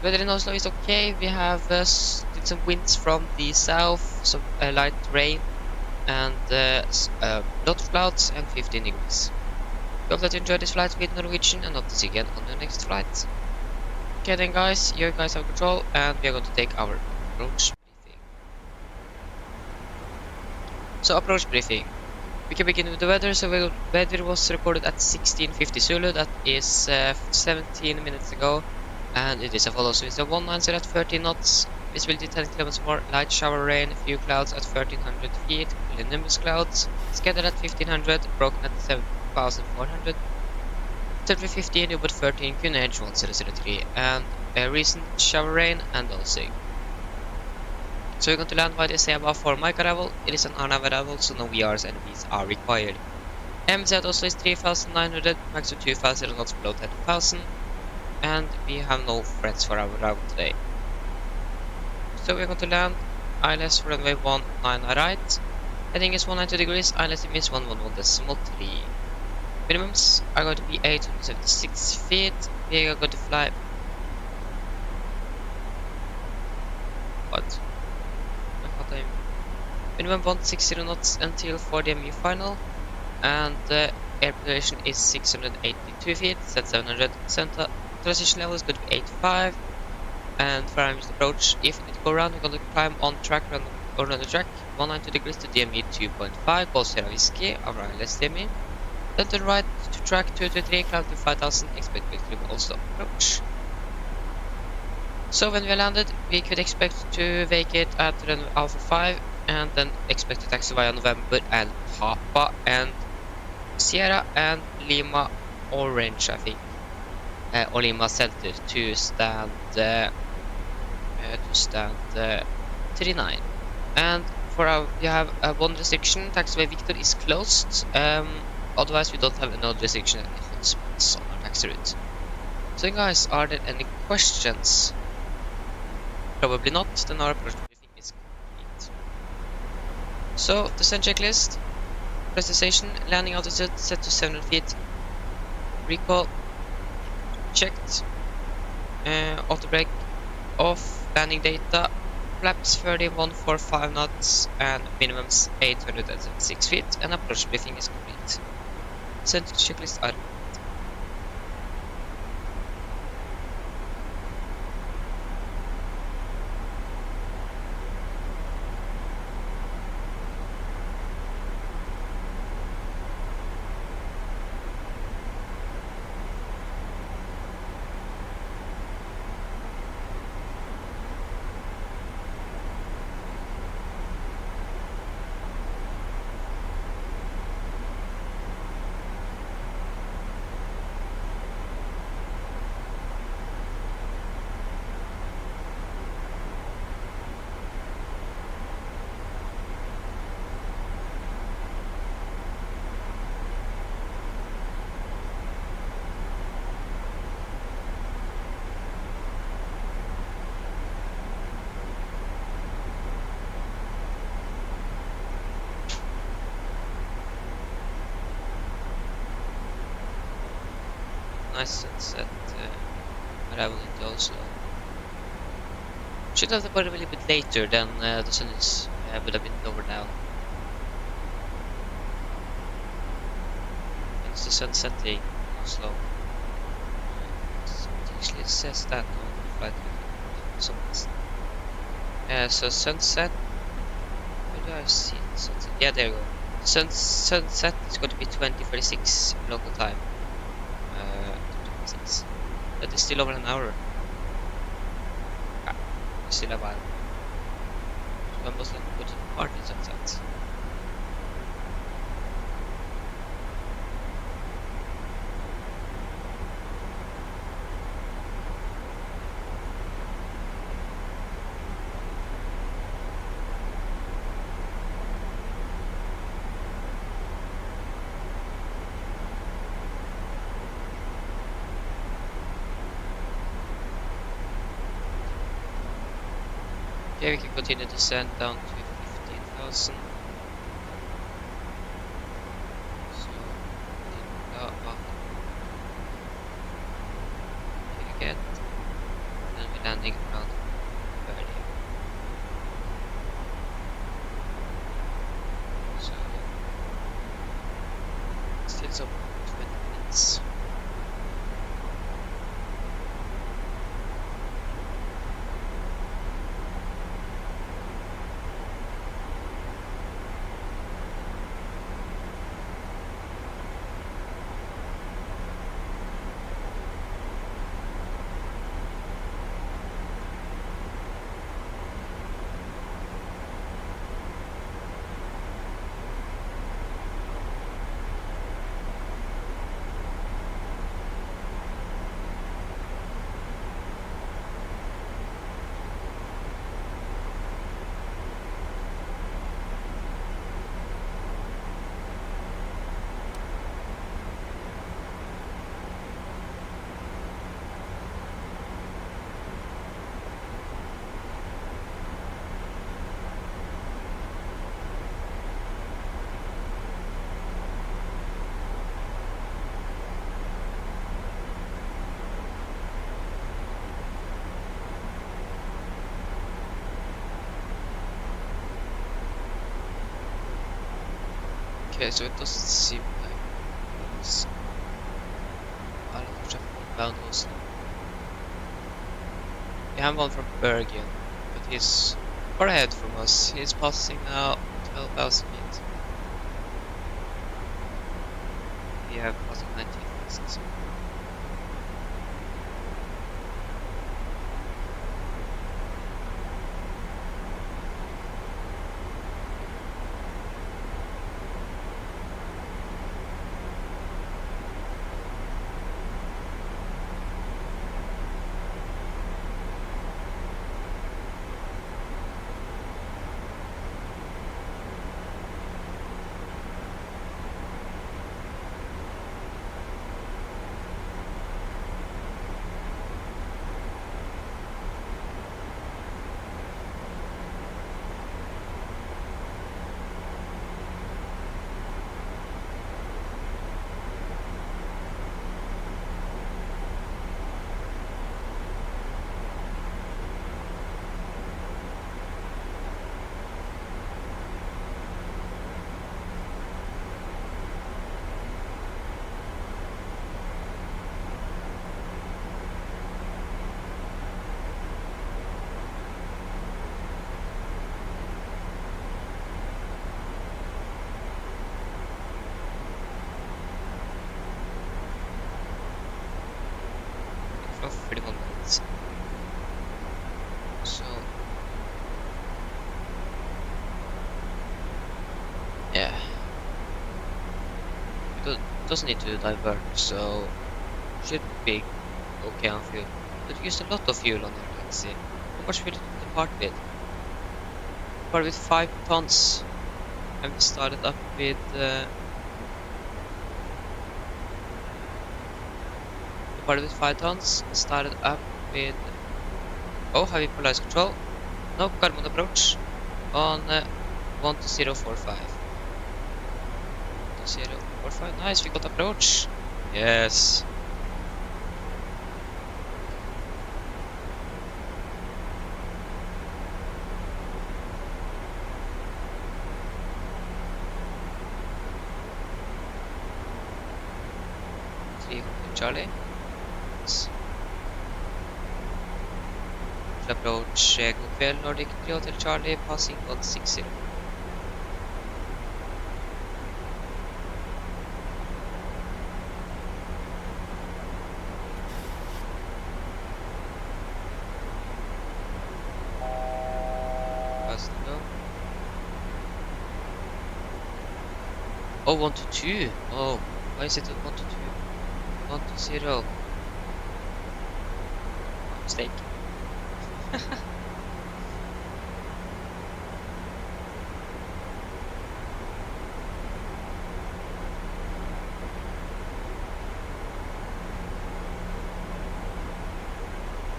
Weather in Oslo is okay. We have some winds from the south, some light rain, and lot of clouds and 15 degrees. We hope that you enjoy this flight with Norwegian and hope to see you again on your next flight. Okay then guys, you guys have control and we are going to take our approach briefing. So approach briefing. We can begin with the weather. So weather was recorded at 16:50 Zulu, that is 17 minutes ago. And it is as follows. So it's a 190 at 13 knots, visibility 10 kilometers more, light shower rain, few clouds at 1300 feet, nimbus clouds, scattered at 1500, broken at 7400. 315, U-boat 13, QNH 1003, and a recent shower rain and dosing. So we're going to land via the Seba for mic arrival. It is an RNAV arrival, so no VRs and Vs are required. MZ at Oslo is 3900, max of 2000 knots below 10,000, and we have no threats for our arrival today. So we're going to land ILS for runway 19 right. Heading is 190 degrees, ILS is 111.3. Minimums are going to be 876 feet. We are going to fly. What? Minimum 160 knots until 4DMU final, and the air elevation is 682 feet, set 700. Center transition level is going to be 85, and for our approach, if we need to go around, we're going to climb on track or run the track 190 degrees to DME 2.5, Golf Sierra Whiskey, our ILS DME. Then to the right to track 223, climb to 5000, expect to also approach. So when we landed, we could expect to vacate at runway Alpha 5, and then expect to taxi via November and Papa and Sierra and Lima Orange, I think, or Lima Center to stand 39. And for our, we have one restriction. Taxiway Victor is closed. Otherwise, we don't have another restriction at the hotspots on our taxi route. So, guys, are there any questions? Probably not. Then our approach briefing is complete. So, descent checklist. Press the station. Landing altitude set to 700 feet. Recall checked. Auto brake off. Landing data. Flaps 3145 knots and minimums 876 feet. And approach briefing is complete. Descent checklist are complete. Nice sunset arrival into Oslo. Should have departed a little bit later than the sun is would have been lower now. It's the sun setting in Oslo. It actually says that on the flight. So sunset. Where do I see sunset? Yeah, there you go. Sunset is going to be 20:46 local time. 26. That is still over an hour. Ah, still a while. So I must like go to the party sunset. Okay, we can continue to descend down to 15,000. So, continue up again. Then we're landing around 30. So, still some 20 minutes. Okay, so it doesn't seem like there's a lot of traffic inbound Oslo. We have one from Bergen, but he's far ahead from us. He's passing now 12,000 feet. We have passing 19,000. So. For 31 minutes. So yeah, it doesn't need to divert, so should be okay on fuel. But we used a lot of fuel on our taxi. How much fuel did we depart with? Depart with 5 tons, and we started up with departed with 5 tons and started up with heavy polaris control. No carbon approach on 12045. 12045, nice, we got approach. Yes. Charlie. Approach god kväll Nordic 3 Hotel Charlie, passing 160. Oh, 1 to 2. Oh, why is it a 1 to 2? 1 to 0. Mistake.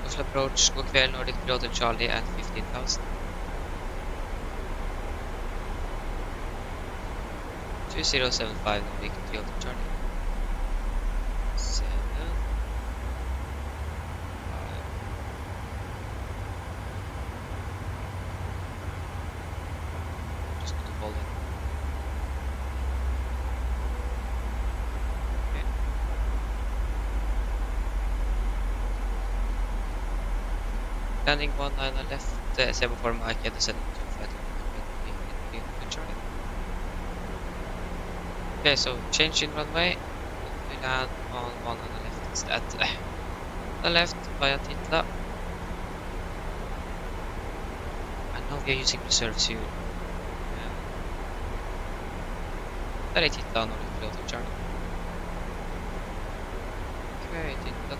Oslo approach, god kväll, Nordic Piloter Charlie at 15,000. 2075 Nordic Piloter Charlie. 7, 5. Just go to hold it. Okay. Landing 19 on left, 74 Mike at the 725 Charlie. Okay, so change in runway. We land on 1 on the left instead. The left via Titla. I know we are using reserves here. Där är Titla Nordic Piloter Charlie. Okay, Titla.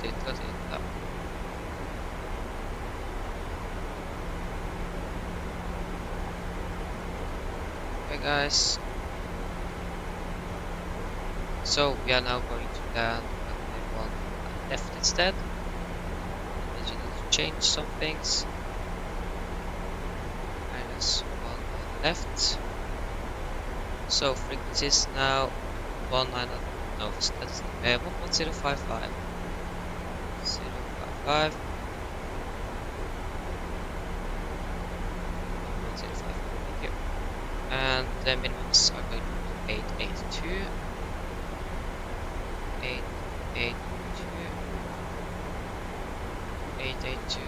Okay guys. So we are now going to land on the left instead. And you need to change some things. -1 on the left. So frequencies now 19. No, that's 1055. 055. 105. Thank you. And the minimums are going to be 882. 882. 882.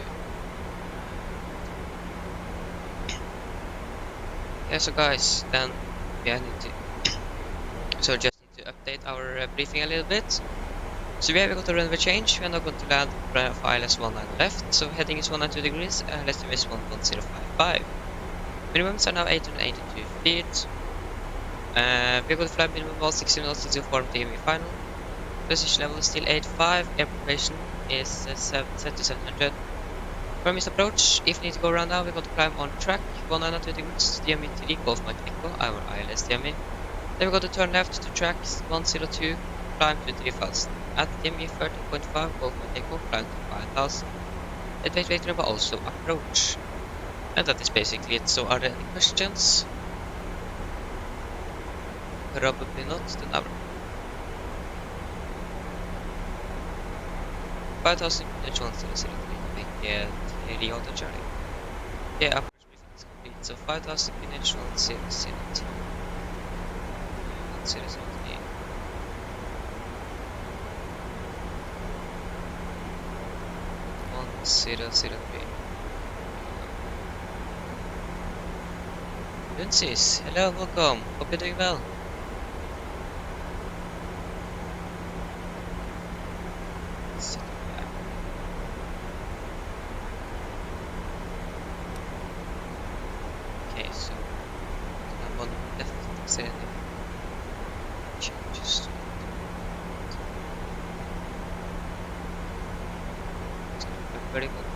Yeah, so guys, then we need to just need to update our briefing a little bit. So we have got a runway change. We are now going to land ILS 19 left. So heading is 192 degrees. LSTM is 1.055. Minimums are now 882 feet. We're going to fly minimum about 60 knots to form TME final. Precision level is still 85. Air propulsion is set to 700. From this approach, if we need to go around now, we're going to climb on track 192 degrees, DME 3, Golf Mike Echo, our ILS DME. Then we're going to turn left to track 102, climb to 3000. At DME 13.5, Golf Mike Echo, climb to 5000. At wait number also approach. And that is basically it. So are there any questions? Probably not, then never. 5000 H1003, make 3 auto Charlie. Yeah, approach briefing is complete. So 5000 H1003. 1003. 1003. Luncis, hello, welcome. Hope you're doing well. Okay, so I'm on the left side. Changes. Very good.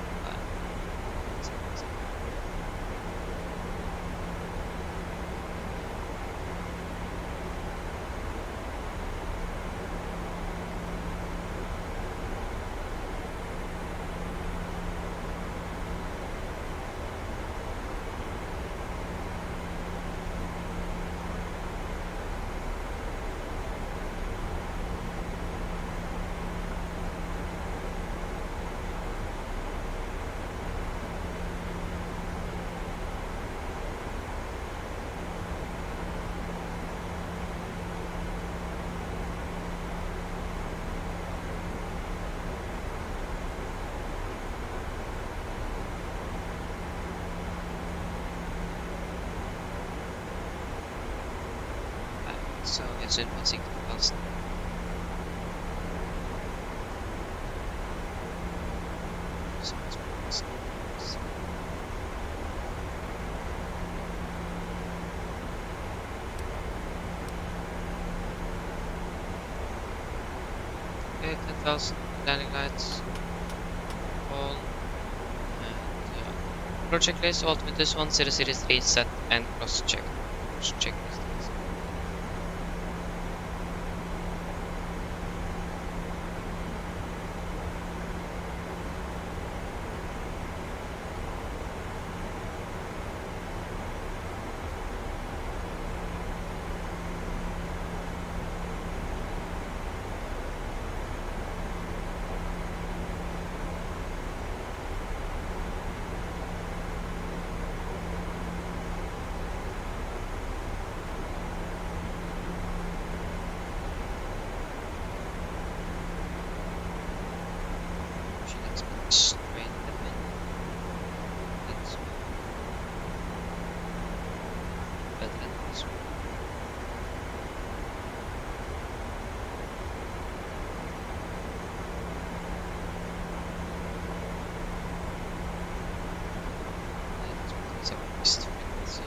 So it's in 160,000. Okay, 10,000 landing lights. All. And project list, Altimeter 1, 003, set and cross check. Cross check distance. Straight ahead. That's better than this one. Let's put this up frequency.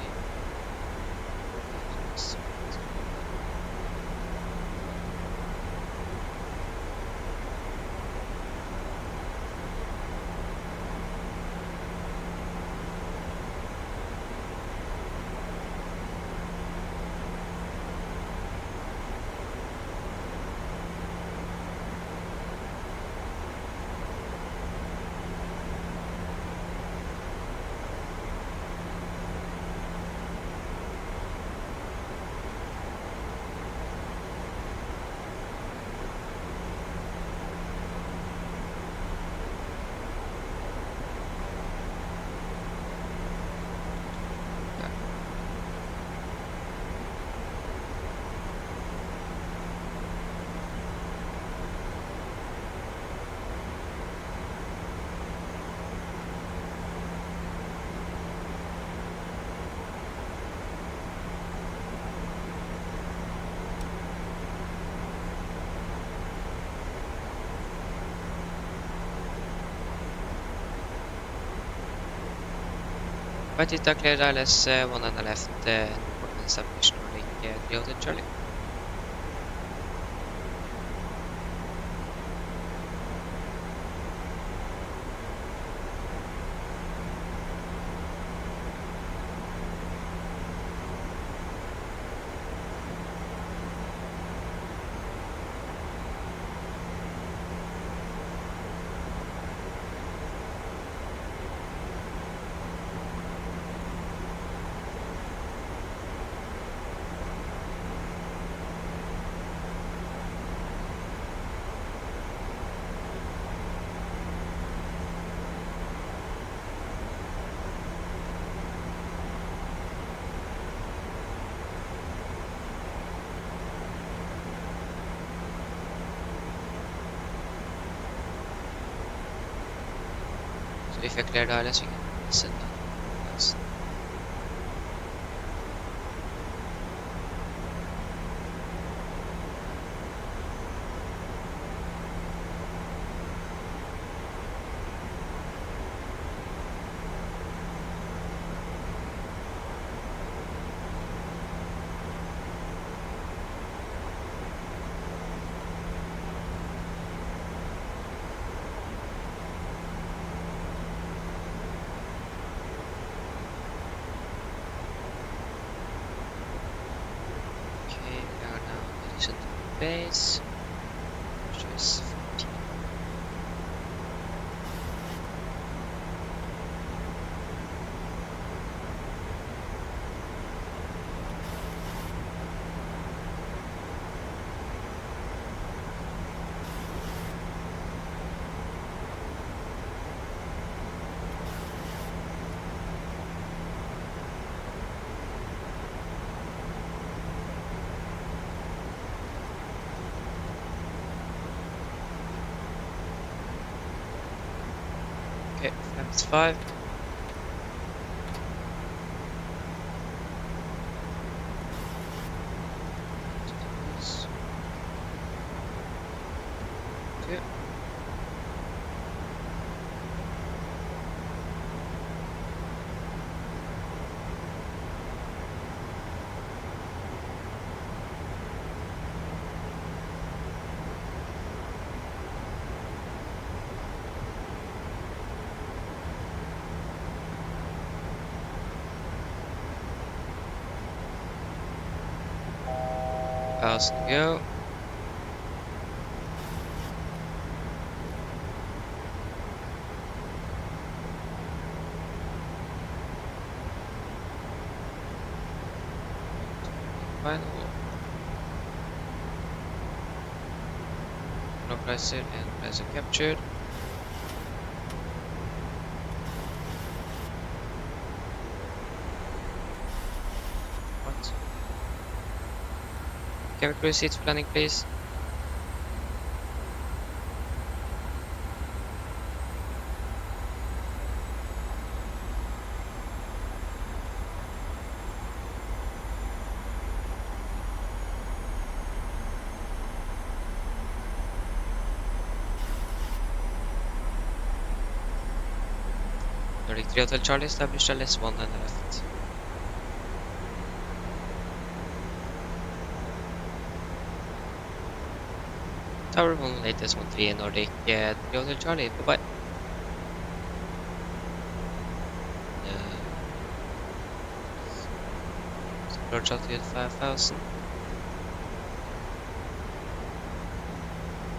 Right, it cleared ILS 1 and a left, Newport and establish Nordic 3 Hotel Charlie. So if I cleared ILS, we can set that. That's okay, we are now in the center base. Choice 14. Okay, flaps 5. Two. 5,000 to go. Final. Localizer and laser captured. What? Chemical receipts planning, please. Nordic 3 Hotel Charlie established LS1 and left. Tower 1 latest 13 Nordic 3 Hotel Charlie, bye bye. Approach altitude 5,000.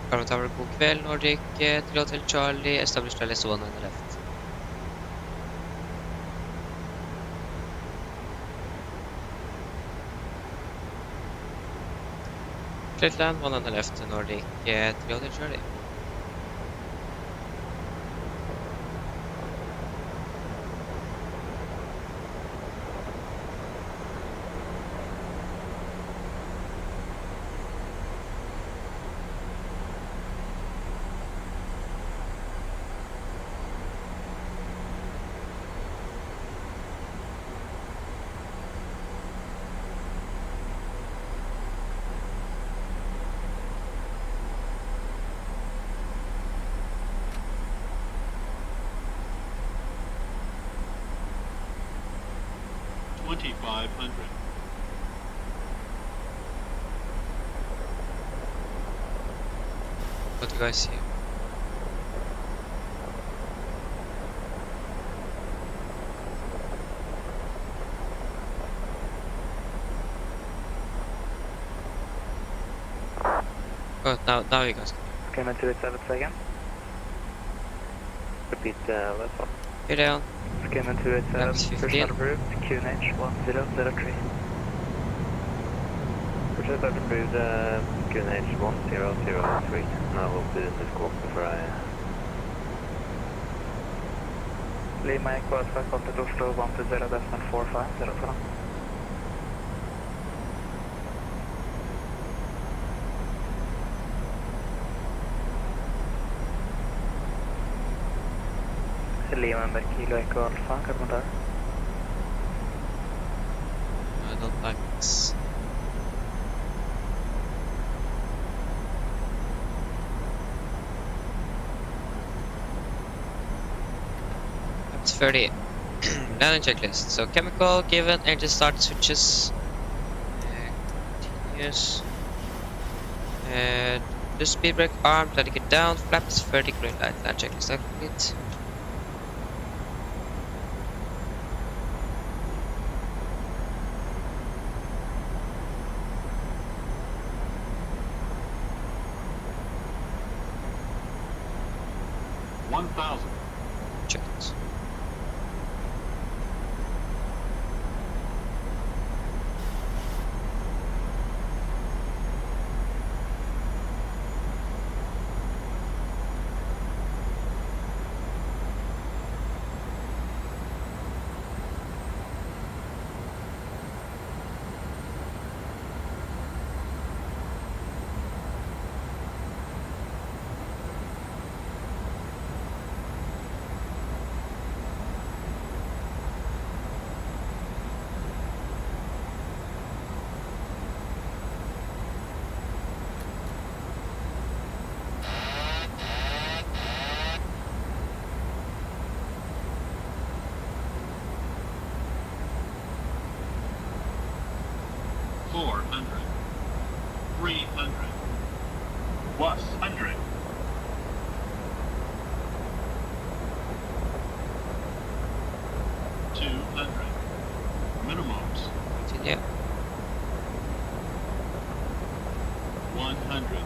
Carmen Tower, god kväll. Nordic 3 Hotel Charlie established LS1 and left. Straight land 1 on the left, Nordic 3 Hotel Charlie. $2,500. What do you guys see? Oh, now you guys can. Came in 287 again. Repeat, let's up. Here down. Came in 287, Laps first 15. not approved, QNH 1003. First not approved, QNH 1003. Now we'll be in the scope before I... Lima Echo Alpha, contact Oslo 120.45, Lima med Kilo Echo Alpha, kommentar. I don't like this. That's 30. Landing checklist. So chemical given, engine start switches. Continuous. The speed brake arm, let it get down. Flaps 30 green light. Land checklist complete. $1,000. Checked. $400. $300. Plus $100. $200. Minimums. Continue. 100.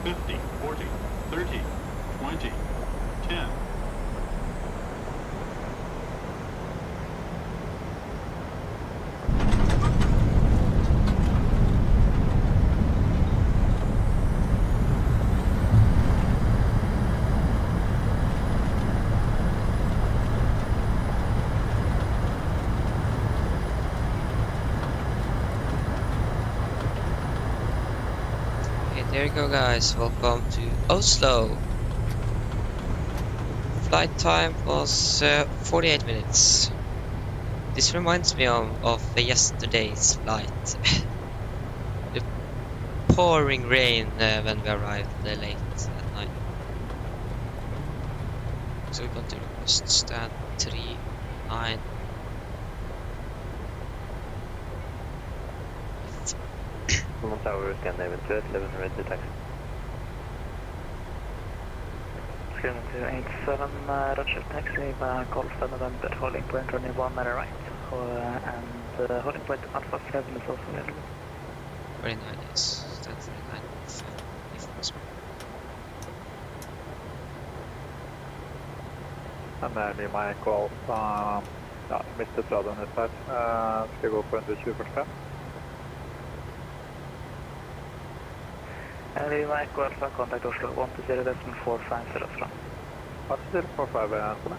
50, 40, 30, 20, 10. Okay, there you go, guys. Welcome to Oslo. Flight time was 48 minutes. This reminds me of yesterday's flight. The pouring rain when we arrived late at night. So we're going to request stand 39. Common Tower, Scandinavian 211, red to taxi. Scandinavian 287, Roger, taxi, Golf November, holding point running 1 at right, and holding point Alpha 7 is also available. 39, yes. Stand 39 if possible. And then my call, ja, mistet radioen litt her. Skal jeg gå på 12045? Lima Echo Alpha, contact Oslo 120.45 Oslo. 12045, sånn er.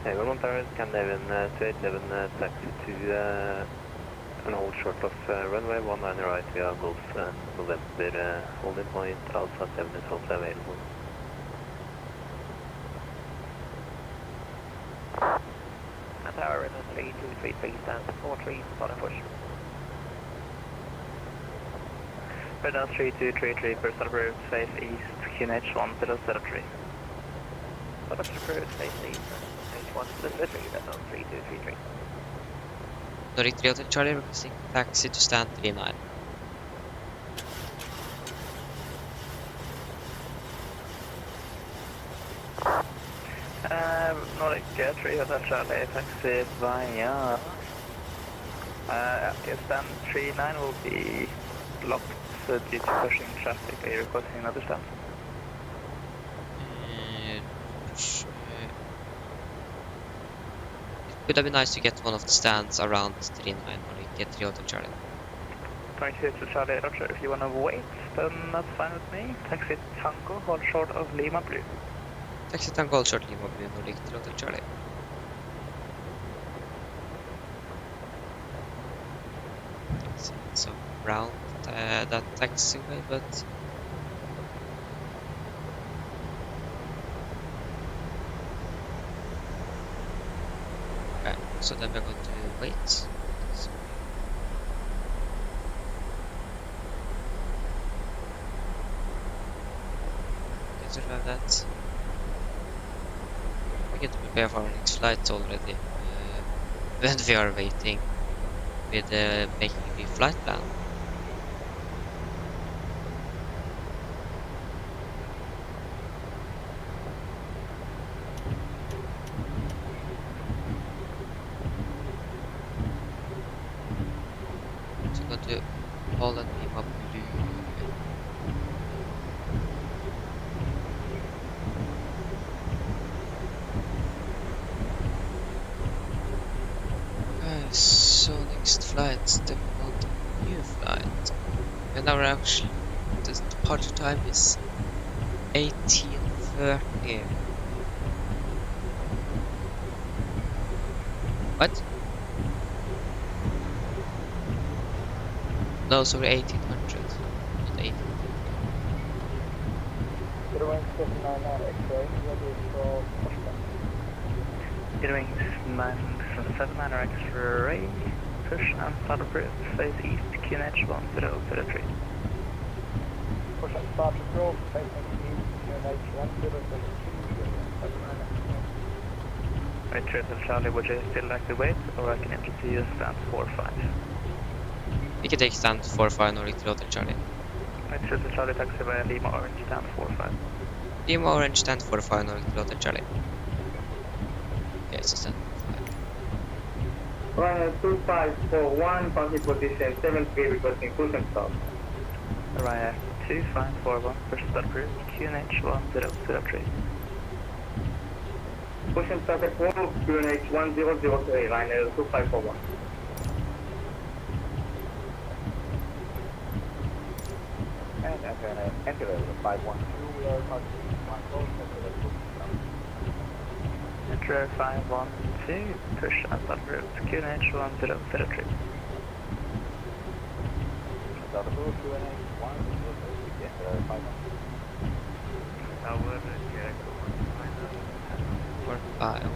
Hey, Common Tower, Scandinavian 211, taxi to and hold short of runway 19 right via Golf November, holding point Alpha 7 is also available. Tower in 3233, stand 43, starting push. Redon 3233, first approved, face east, QNH 1003. First approved, face east, H1003, Redon 3233. Nordic 3 Hotel Charlie requesting taxi to stand 39. Nordic 3 Hotel Charlie, taxi via... okay, stand 39 will be blocked due to pushing traffic. Are you requesting another stand? It would have been nice to get one of the stands around 39 Nordic 3 Hotel Charlie. 22 to Charlie, Roger. If you want to wait, then that's fine with me. Taxi Tango, hold short of Lima Blue. Taxi Tango Gold Short Lima Blue Nordic 3 Hotel Charlie. So around that taxiway, but okay, so then we're going to wait. So can survive that. We get to prepare for our next flight already when we are waiting with making the flight plan. So go to Holland Lima Blue. Okay, so next flight, step on the new flight. And our actual the departure time is 18:30. What? No, sorry, 1800. Not 18. Getting 979 X-ray, push and start approved, face east, QNH 1003. Push and start approved, facing east, QNH 1003. Right, Triple Charlie, would you still like to wait, or I can introduce you stand 45? We can take stand 45 Nordic 3 Hotel Charlie. Right, Triple Charlie, taxi via Lima Orange, stand 45. Lima Orange stand 45 Nordic 3 Hotel Charlie. Okay, so stand 45. Ryanair 2541, funky position 73, requesting push and stop. Ryanair 2541, push start approved, QNH 1003. Push and start approved, QNH 1003, Ryanair 2541. And enter level 512, we are targeting 1 close, Enter 512, push and start approved, QNH 1003. Start approved, QNH 1003, enter 512. Tower, Jericho 45.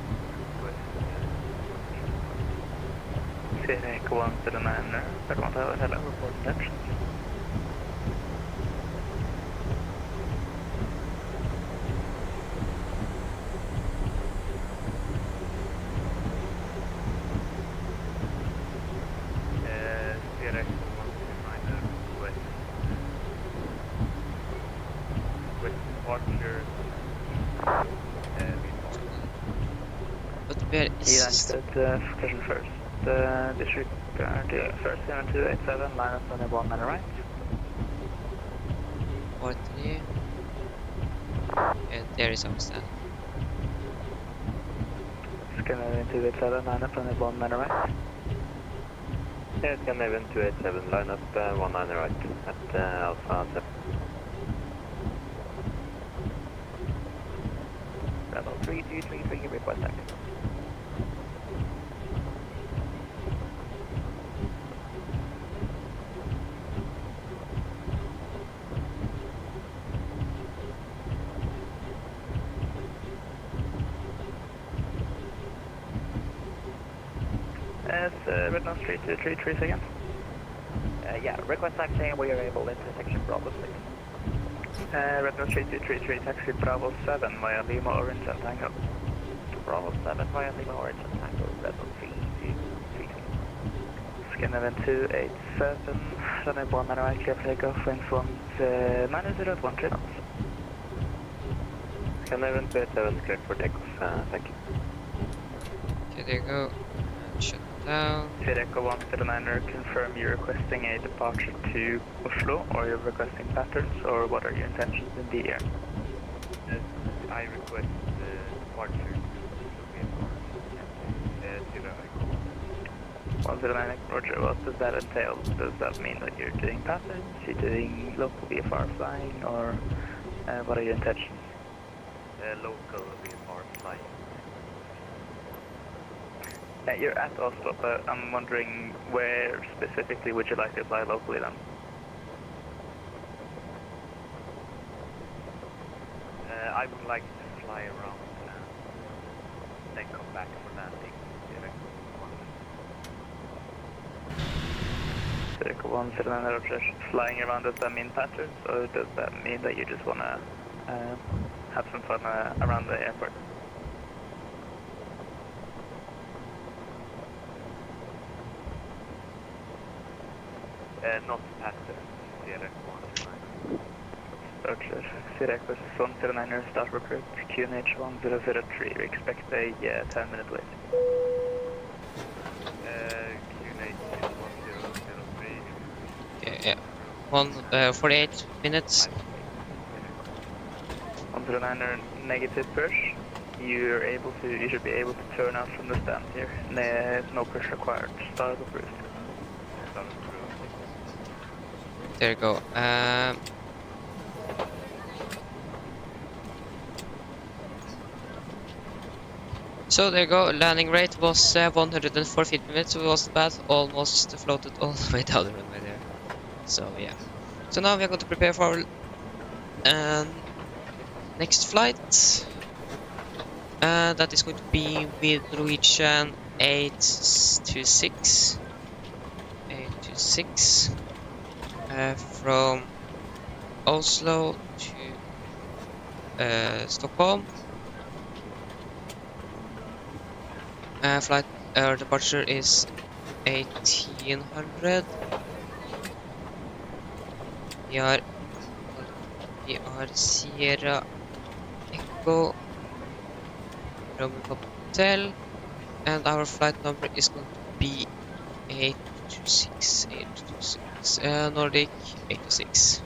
Sierra 179, Vermont Tower, hello, report intentions. Sierra 129, with departure. But where is... United station first. District first 7287, line up 21 and right. 43. And there is our stand. Scandinavian 287, line up 21 and right. Yeah, Scandinavian 287, line up 19 right at Alpha 7. Bravo 3233, request active. Red Nose 3233 seconds. Yeah, request taxiing, we are able into section Bravo 6. Red Nose 3233, taxi Bravo 7 via Lima Orange and Tango. Bravo 7 via Lima Orange and Tango, Red Nose 3233. Scandinavian 287, runway 1 and right, clear for takeoff, wind from 90 at 1 knots. Scandinavian 287, cleared for takeoff, thank you. Okay, there you go. Shut down. Sierra 179er, confirm you're requesting a departure to Oslo, or you're requesting patterns, or what are your intentions in the air? I request departure to 109, Roger, what does that entail? Does that mean that you're doing patterns, you're doing local VFR flying, or what are your intentions? local VFR flying. You're at Oslo, but I'm wondering where specifically would you like to fly locally then? I would like to fly around then come back for landing. Circle 179 Roger, flying around, does that mean patterns, or does that mean that you just want to have some fun around the airport? Not pattern, Sierra 109. Roger, Sierra 179er, start recruit, QNH 1003, we expect a 10-minute wait. QNH 1003. Yeah. 48 minutes. 109er, negative push. You should be able to turn out from the stand here. No push required. Start approved. There you go. So there you go. Landing rate was 104 feet per minute, so it wasn't bad. Almost floated all the way down the runway there. So yeah. So now we are going to prepare for our next flight. That is going to be with Norwegian 826. From Oslo to Stockholm. Flight departure is 1800. We are Sierra Echo Romeo Hotel, and our flight number is going to be 826, 826. Nordic 826.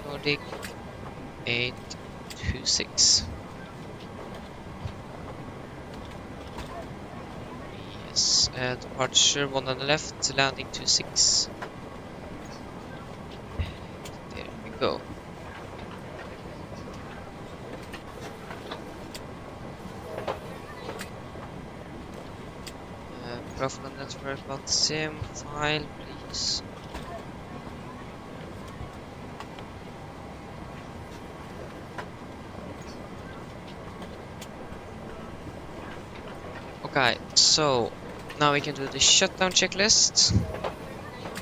Nordic 826. Yes, departure 1 on the left, landing 26. There we go. Profile network, but sim file, please. Okay, so now we can do the shutdown checklist.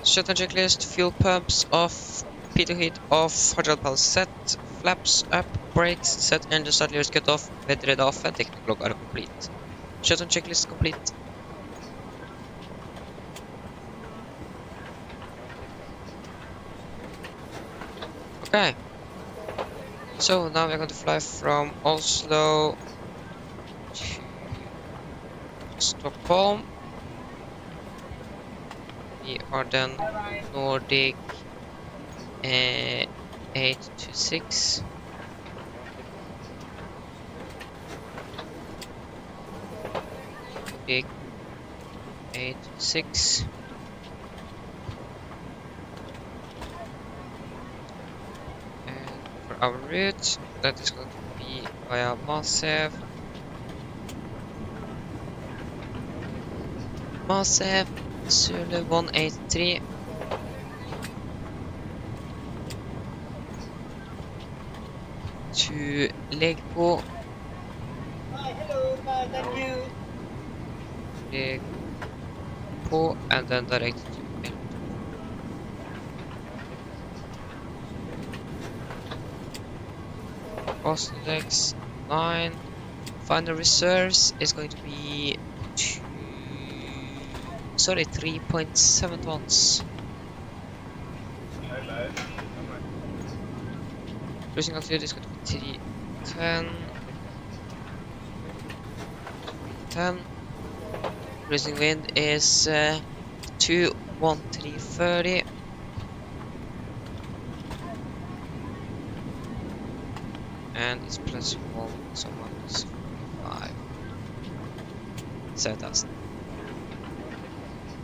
Shutdown checklist: fuel pumps off, pitot heat off, hydraulic pumps set, flaps up, brakes set, engine start levers cut off, bed red off, and technical log are complete. Shutdown checklist complete. Okay, so now we're going to fly from Oslo to Stockholm. We are then Nordic 826. Nordic 826. For our route, that is going to be via MSF. MSF Zulu 183. To Legpo. Hello, thank you. Legpo, and then direct to Oslo 9. Final reserves is going to be 3.7 tons. Cruising altitude is going to be 310. 310. Cruising wind is 21330. And it's plus 1, so minus 5. 7,000.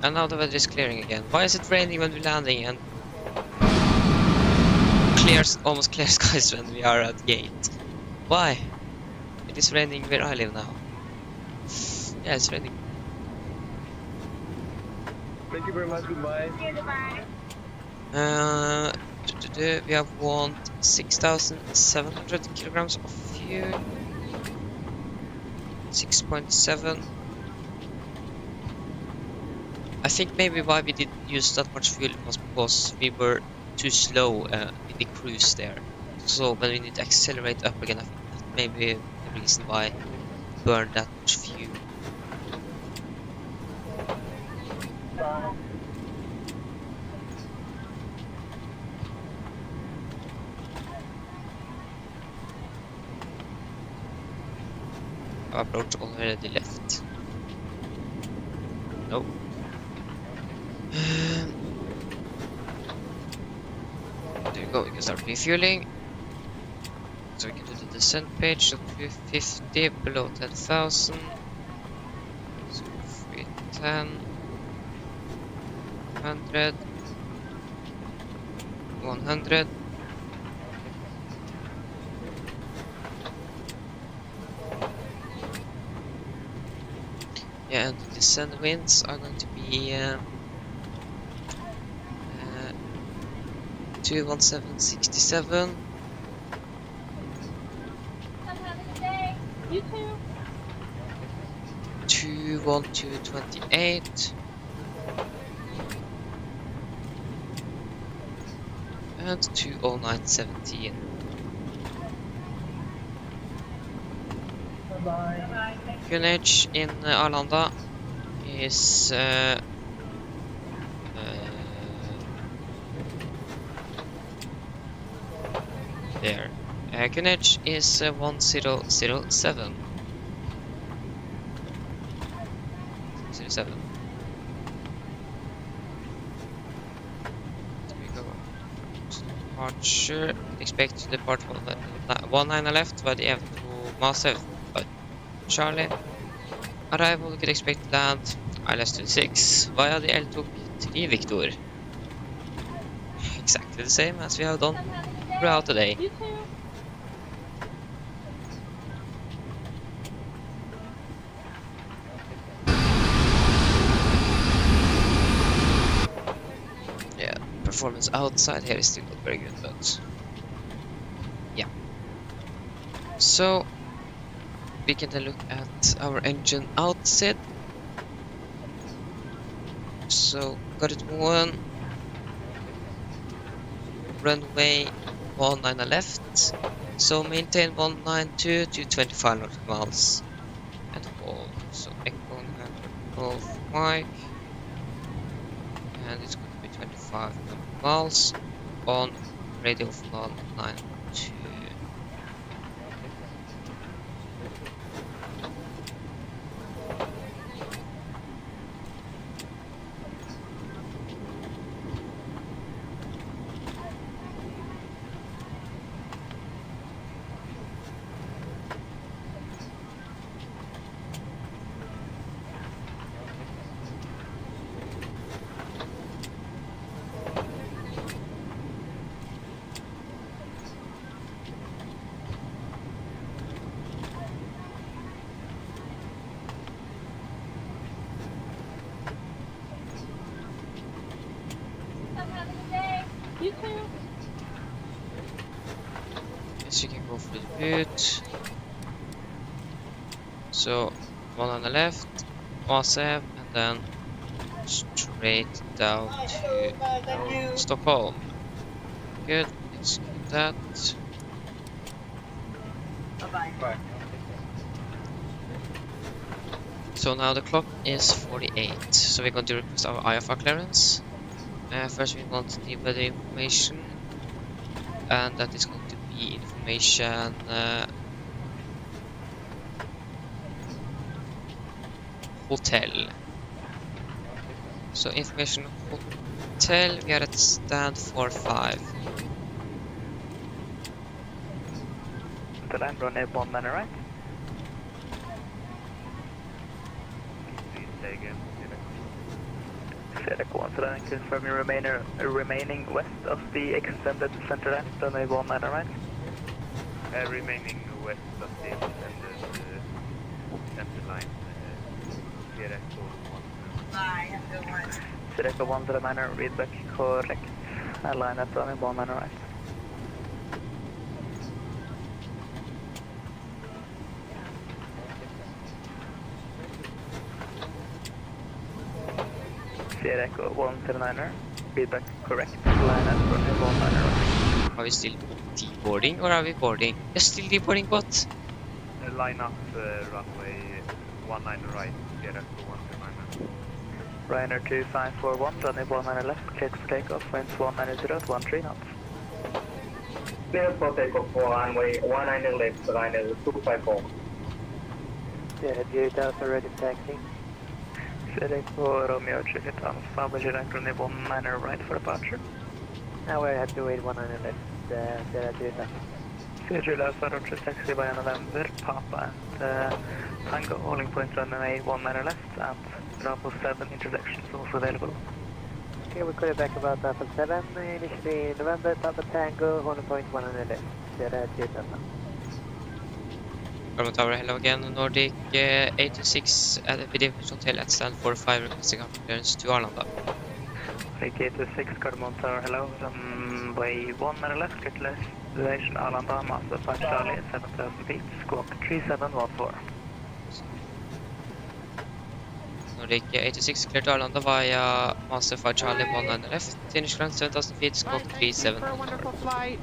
And now the weather is clearing again. Why is it raining when we're landing and almost clear skies when we are at gate? Why? It is raining where I live now. Yeah, it's raining. Thank you very much. Goodbye. We have won 6,700 kilograms of fuel. 6.7. I think maybe why we didn't use that much fuel was because we were too slow in the cruise there. So when we need to accelerate up again, I think that may be the reason why we burned that much fuel. Our approach already left. Nope. There you go, we can start refueling. So we can do the descent page at 250 below 10,000. So 310, 100, 100. Yeah, and the descent winds are going to be 21767. You too. 21228. And 20917. Bye-bye. QNH in Arlanda is there. QNH is 1007. 37. We go to departure. Expect to depart 19 left by the F2 MSFF by Charlie. Arrival, you can expect to land ILS 26 via the L2 3 Victor. Exactly the same as we have done throughout the day. You too. Yeah, performance outside here is still not very good, but yeah. So we can then look at our engine outside. So got it one. Runway 19 left. So maintain 192 to 25 nautical miles and hold. So Echo November Golf Mike. And it's going to be 25 nautical miles on radio of 192. You too. Yes, you can go for the boot. So one on the left, Oslo, and then straight down Hi, hello, to bye, thank you. Stockholm. Good, execute that. Bye-bye. So now the clock is 48. So we're going to request our IFR clearance. First we want the weather information, and that is going to be information hotel. So information hotel, we are at stand 45. The land runway 19 right? Select one, so then confirm your remaining west of the extended center end, runway 19 right? Remaining west of the extended center line. Here Echo 1. Bye, have a good one. Select 19, read back correct. Align at runway 19 right. Sierra Echo 179er, feedback correct, line at runway 19 right. Are we still deboarding or are we boarding? We're still deboarding what? Line up runway 19 right, Sierra Echo 129. Ryanair 2541, runway 19 left, clear for takeoff, winds 190 at 13 knots. Clear for takeoff for runway 19 left, Ryanair 254. Sierra Delta ready taxi. Sierra Echo Romeo Juliet Alpha, Bajira runway 19 right for departure. Now we have to wait 19 left, Sierra Delta. Sierra Alpha Roger taxi by November, Papa and Tango, holding point runway 19 left and Bravo 7 intersections also available. Okay, we call you back about Bravo 7, initially November, Papa Tango, holding point 19 left, Sierra Delta. Garmin Tower, hello again, Nordic 86 at the Hotel at stand 45, requesting upper clearance to Arlanda. Nordic 86, Garmin Tower, hello, runway 19 left, clear destination Arlanda, Master 5 Charlie, 7,000 feet, squawk 3714. Nordic 86 clear to Arlanda via Master 5 Charlie 19 left, finish ground 7,000 feet, squawk 37. For a wonderful flight.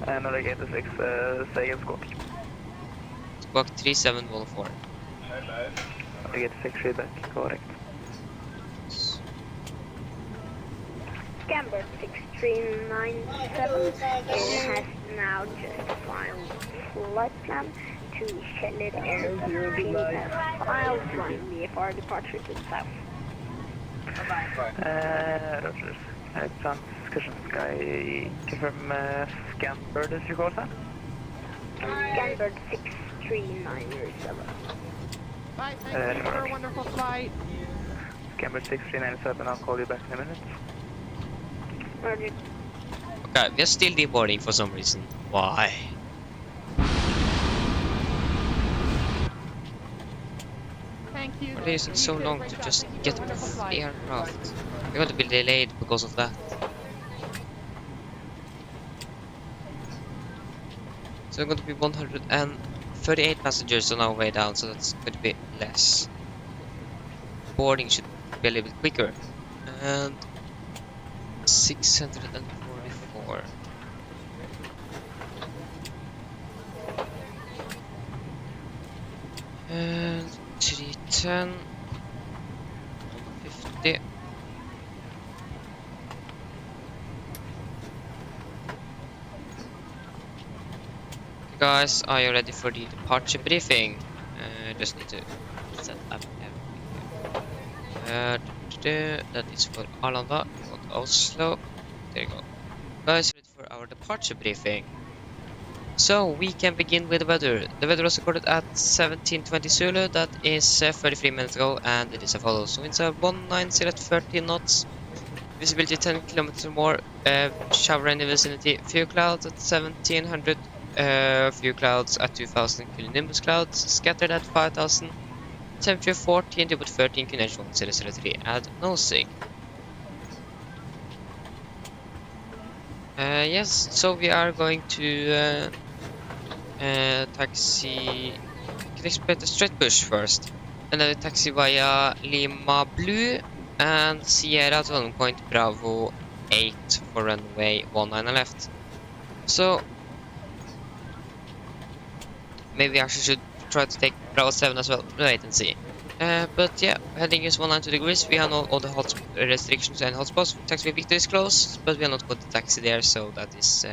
And Nordic 86, second squawk. Squawk 3714. Nordic 86, feedback, correct. Scamber 6397 has now just filed flight plan to Kjeller Air, being past miles, flying me for departure to the south. Roger. Alexander Discussion Sky, confirm Scanbird as you call that? Scanbird 6397. Bye, thank you for a wonderful flight. Scanbird 6397, I'll call you back in a minute. Roger. Okay, we are still deboarding for some reason. Why? Thank you. Why are they using so long to just get off the aircraft? We're going to be delayed because of that. So we're going to be 138 passengers on our way down, so that's going to be less. Boarding should be a little bit quicker. And 644. And 310. 150. Guys, are you ready for the departure briefing? Just need to set up everything. That is for Arlanda, not Oslo. There you go. Guys, ready for our departure briefing. So, we can begin with the weather. The weather was recorded at 1720 Zulu, that is 33 minutes ago, and it is as follows. So, winds are 190 at 30 knots. Visibility 10 kilometers or more. Shower in the vicinity. Few clouds at 1700. Few clouds at 2000. Cumulonimbus clouds scattered at 5000. Temperature 14, debut 13, connection 1003 at nosing. Yes, so we are going to taxi. You can expect a straight push first, and then a taxi via Lima Blue and Sierra to landing point Bravo 8 for runway 19 left. So maybe I should try to take Bravo 7 as well. Wait and see. But yeah, heading is 192 degrees. We have all the hot restrictions and hotspots. Taxi Victor is closed, but we are not going to taxi there, so that is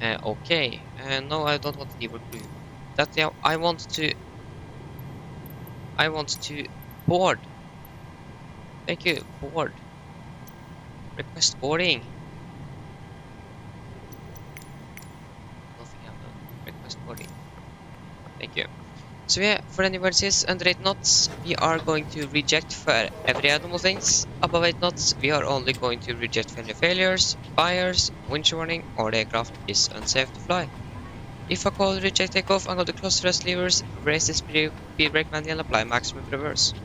okay. No, I don't want to deboard blue. That yeah, I want to board. Thank you, board. Request boarding. Nothing happened. Request boarding. Thank you. So yeah, for any emergencies under 8 knots, we are going to reject for every animal things. Above 8 knots, we are only going to reject for any failures, fires, wind warning, or the aircraft is unsafe to fly. If I call reject takeoff, I'm going to close the rest levers, raise the speed brake manually and apply maximum reverse.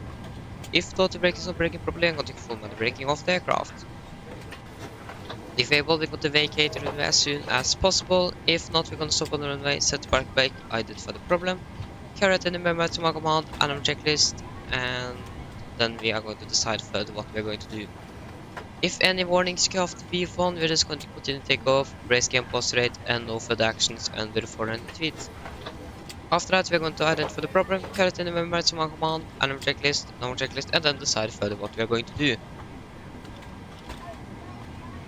If thought the brake is not braking properly, I'm going to take full manual braking off the aircraft. If able, we're going to vacate the runway as soon as possible. If not, we're going to stop on the runway, set the park brake, identify the problem, carry out any member to my command and on checklist, and then we are going to decide further what we're going to do. If any warnings go after B1, we're just going to continue takeoff, raise game post rate, and no further actions under 400 feet. After that, we're going to identify the problem, carry out any member to my command and on checklist, and then decide further what we are going to do.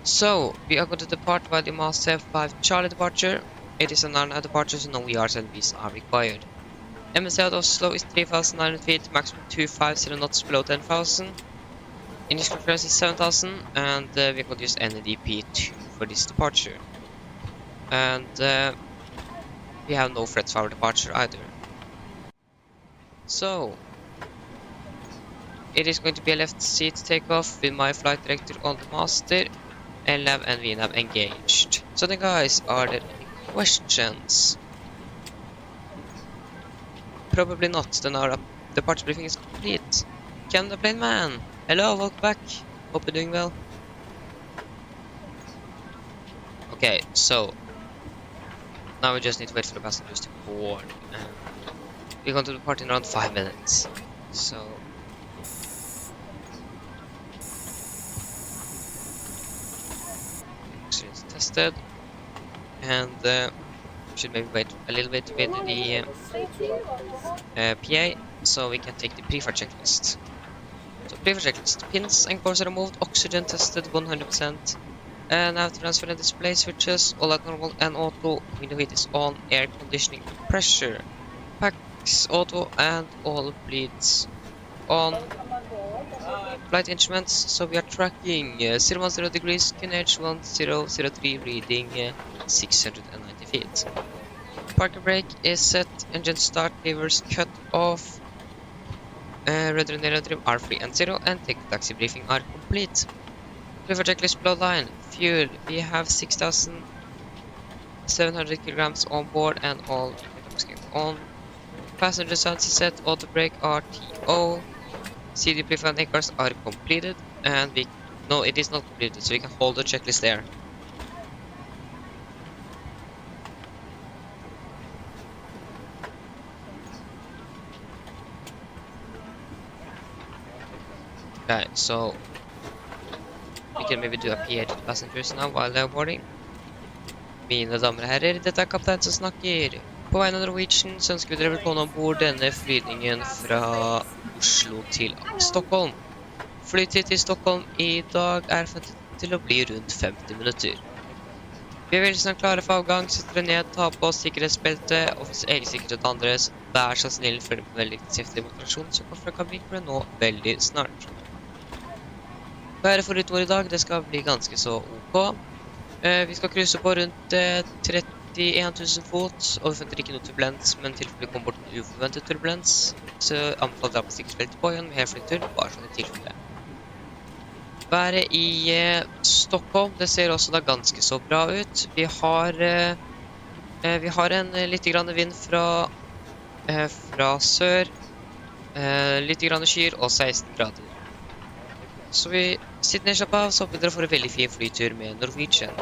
So, we are going to depart by the MSFS5 Charlie departure. It is an RNA departure, so no ERs and Bs are required. MSC out of Oslo is 3,900 feet, maximum 250 knots below 10,000. Initial clearance is 7,000, and we could use NDP2 for this departure. And we have no threats for our departure either. So, it is going to be a left seat takeoff with my flight director on the master, LNAV and VNAV engaged. So then guys, are there any questions? Probably not, then our departure briefing is complete. Canada plane man, hello, welcome back. Hope you're doing well. Okay, so now we just need to wait for the passengers to board. We're going to depart in around 5 minutes. So oxygen is tested, and should maybe wait a little bit with the PA, so we can take the pre-flight checklist. So pre-flight checklist: pins and cores are removed, oxygen tested 100%, and now transfer and display switches, all at normal and auto, window heat is on, air conditioning pressure packs auto and all bleeds on. Flight instruments, so we are tracking 010 degrees, QNH 1003, reading 690 feet. Parking brake is set, engine start, levers cut off, rudder and aerodrome are free and zero, and take taxi briefing are complete. River checklist below line. Fuel, we have 6,700 kilograms on board and all items can go on. Passenger signs is set, auto brake RTO. CD brief and anchors are completed, and no, it is not completed, so we can hold the checklist there. Okay, so we can maybe do a PA to the passengers now while they're boarding. Mine damer og herrer, dette er kaptein som snakker. På vegne av Norwegian så ønsker vi dere velkommen om bord denne flyvningen fra Oslo til Stockholm. Flytid til Stockholm i dag er forventet til å bli rundt 50 minutter. Vi er veldig snart klare for avgang, sitter dere ned, ta på sikkerhetsbeltet og for egen sikkerhet og andres. Vær så snill, følg med på veldig safety demonstrasjon, så kommer fra kabinen nå veldig snart. Været for utover i dag, det skal bli ganske så ok. Vi skal cruise på rundt 31 000 fot, og vi forventer ikke noe turbulens, men tilfelle vi kommer bort en uforventet turbulens, så anbefaler jeg å dra på sikkerhetsbeltet på igjen med helt flytur, bare sånn i tilfelle. Været i Stockholm, det ser også da ganske så bra ut. Vi har en litt grann vind fra sør, litt grann skyer og 16 grader. Så vi sitter ned, slapp av, så håper dere får en veldig fin flytur med Norwegian.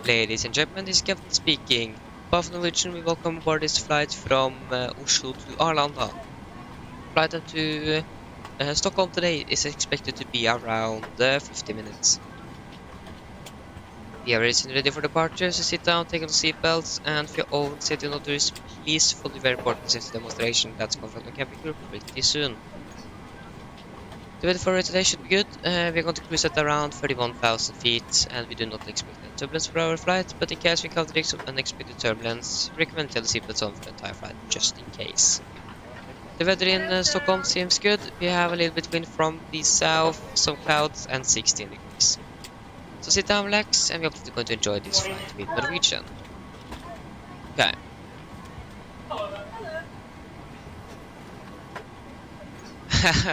Ladies and gentlemen, this is Captain speaking. Above Norwegian, we welcome aboard this flight from Oslo to Arlanda. Flight to Stockholm today is expected to be around 50 minutes. We are ready for departure, so sit down, take on the seatbelts, and for your own safety and others, please follow the very important safety demonstration that's coming from the cabin crew pretty soon. The weather for today should be good. We're going to cruise at around 31,000 feet, and we do not expect any turbulence for our flight, but in case we encounter some unexpected turbulence, we recommend to have the seatbelts on for the entire flight, just in case. The weather in Stockholm seems good. We have a little bit wind from the south, some clouds, and 16 degrees. So sit down, relax, and we hope that you're going to enjoy this flight with Norwegian. Okay.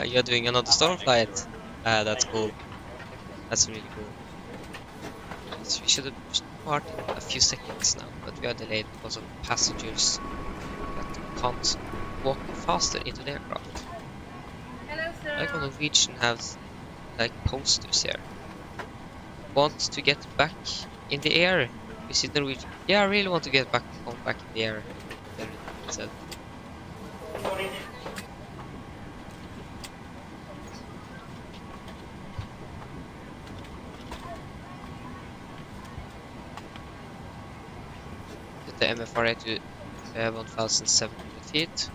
You're doing another storm flight. That's cool. That's really cool. We should have departed in a few seconds now, but we are delayed because of passengers that can't walk faster into the aircraft. Hello, sir. Like on Norwegian has like posters here. Want to get back in the air? You see Norwegian? Yeah, I really want to get back in the air. There it said. The MFRA to 1,700 feet.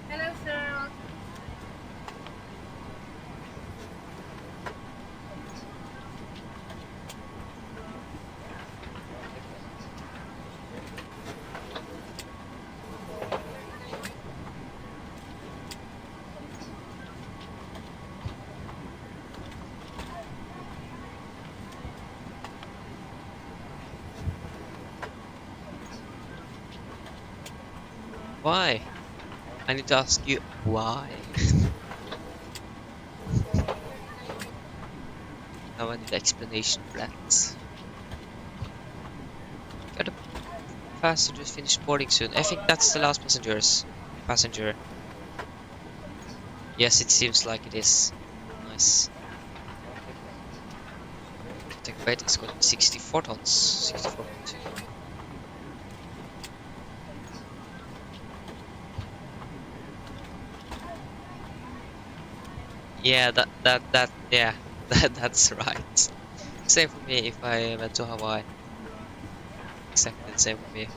Hello, sir. Why? I need to ask you why. Now I need an explanation for that. Got the passengers finished boarding soon. I think that's the last passenger. Yes, it seems like it is. Nice. Take weight is going to be 64 tons. 64.2. Yeah, yeah, that's right. Same for me if I went to Hawaii. Exactly the same for me.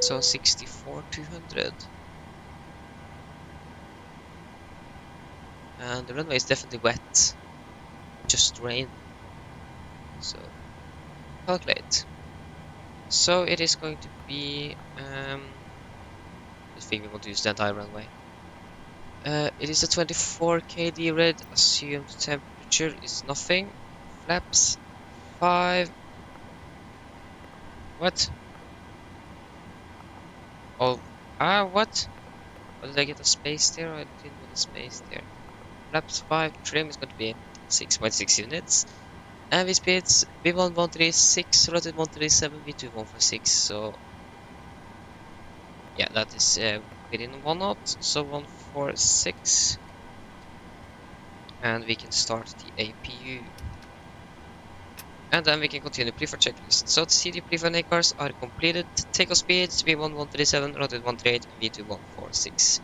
So 64-200. And the runway is definitely wet. Just rain. So calculate. So it is going to be I think we want to use the entire runway. It is a 24 kd red. Assumed temperature is nothing. Flaps 5. What? Oh, what? Or did I get a space there? I didn't get a space there. Flaps 5. Trim is going to be 6.6 units. And V speeds V1 136, rotate 137, V2 146. So yeah, that is within 1 knot. So 146. And we can start the APU. And then we can continue pre-flight checklist. So the CD pre-flight cars are completed. Takeoff speeds V1 137, rotate 138, V2 146.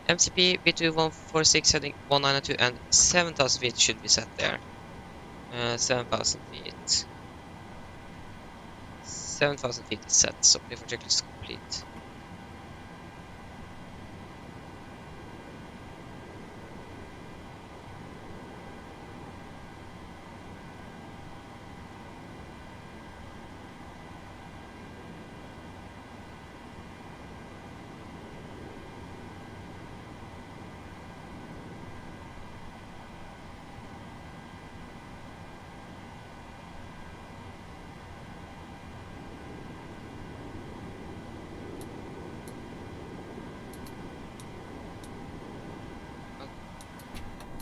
MCP V2 146 heading 192 and 7,000 feet should be set there. 7,000 feet. 7,000 feet is set, so pre-flight checklist is complete.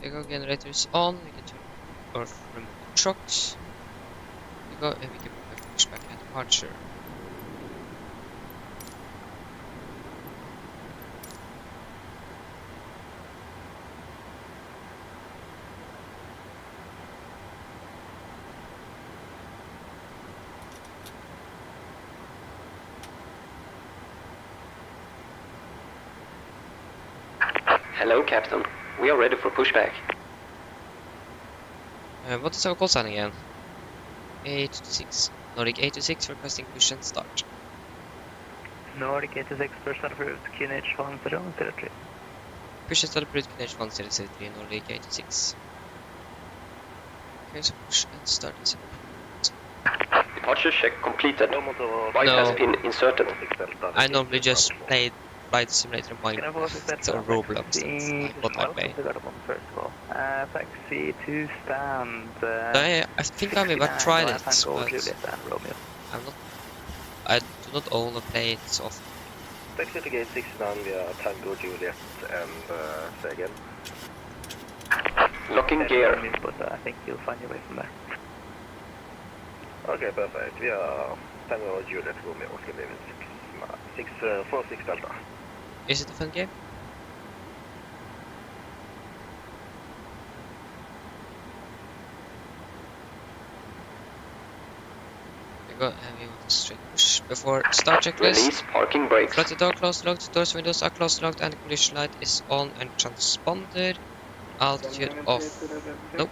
There you go, generator is on. We can turn or remove the trucks. There you go, and we can prepare for pushback and departure. Hello, Captain. We are ready for pushback. What is our call sign again? 826. Nordic 826 requesting push and start. Nordic 86 push approved, QNH 1003. Push and start approved, QNH 1003, Nordic 826. Okay, so push and start is approved. Departure check completed. Flight No. has been inserted. I normally just played Flight Simulator Minecraft or Roblox. That's what I play. Taxi to stand. I think I may have tried it, but I'm not. I do not own or play it so often. Taxi to gate 69 via Tango Juliet and say again. Locking gear. But I think you'll find your way from there. Okay, perfect. Via Tango Juliet Romeo, Oslo David 46 Delta. Is it a fun game? There you go, and we want to straight push before start checklist. Release parking brakes. Flight door closed locked, doors windows are closed locked, and collision light is on and transponder. Altitude off. Nope.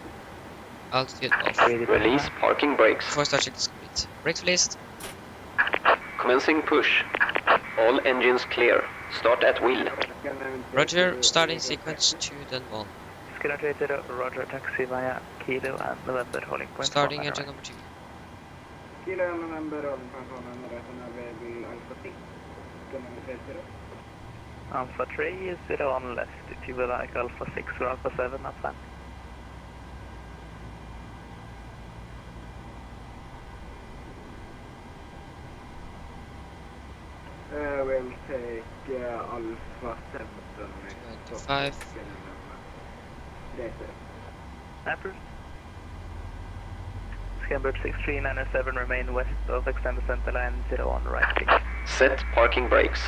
Altitude off. Release parking brakes. Before start checklist complete. Brakes released. Commencing push. All engines clear. Start at will. Roger, starting sequence 2 then 1. Roger, taxi via Kilo and November holding point. Starting engine number 2. Kilo November holding point 1 and right on Alpha 6. Alpha 3 is 0 on left. If you would like Alpha 6 or Alpha 7, that's fine. We'll take Alpha 7. 25. Approved. Scambird 6397 remain west of extended center line 0 on right please. Set parking brakes.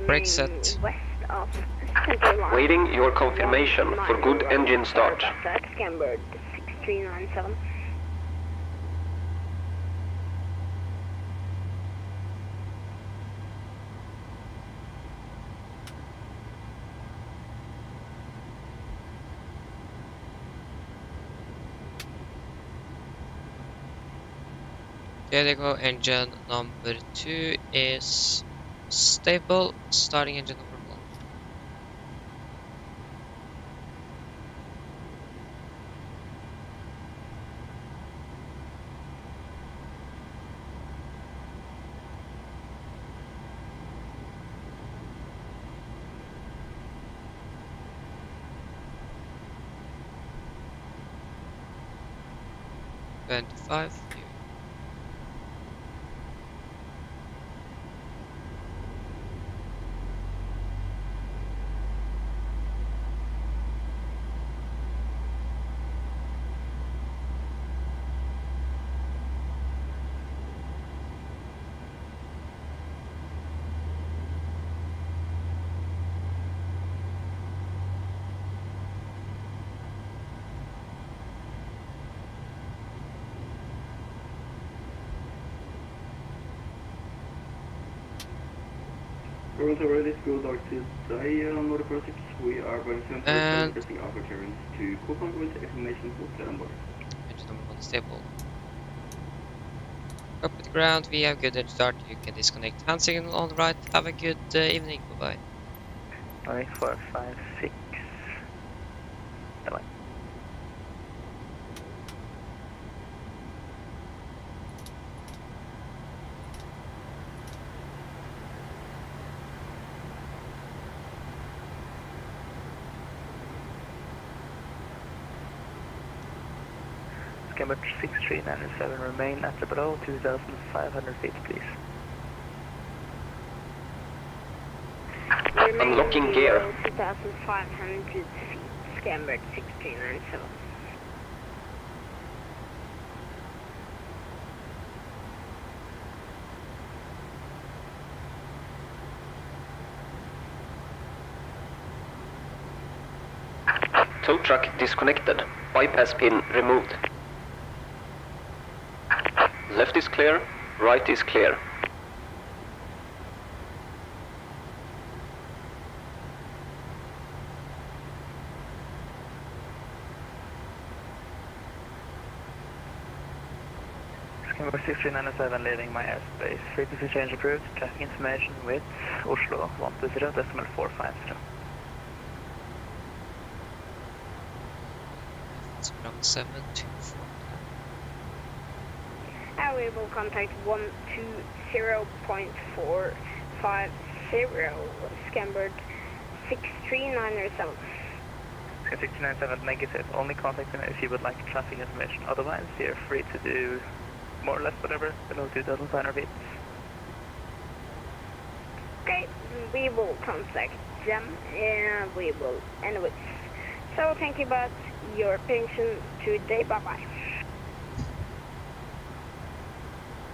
Brake set. West of center line. Waiting your confirmation for good engine start. Scambird 6397. There they go. Engine number 2 is stable. Starting engine number 1. $25. Roads already school dark today on Nordic 6. We are going to And testing our clearance to Copenhagen with information for clear on board. engine number 1 stable. Up at the ground, we have good edge start. You can disconnect hand signal on the right. Have a good evening. Bye bye. Nordic 456. Bye. Cambridge 6397, remain at the below 2,500 feet, please. Unlocking gear. 2,500 feet, Cambridge 6397. Tow truck disconnected. Bypass pin removed. Left is clear, right is clear. Cambridge 6397 leaving my airspace. Frequency change approved. Traffic information with Oslo 120.450. It's around 724. We will contact 120.450, Cambridge 6397. 6397 negative. Only contact me if you would like traffic information. Otherwise, you're free to do more or less whatever below 2,500 feet. Okay, we will contact them. We will anyways. So thank you about your attention today. Bye bye.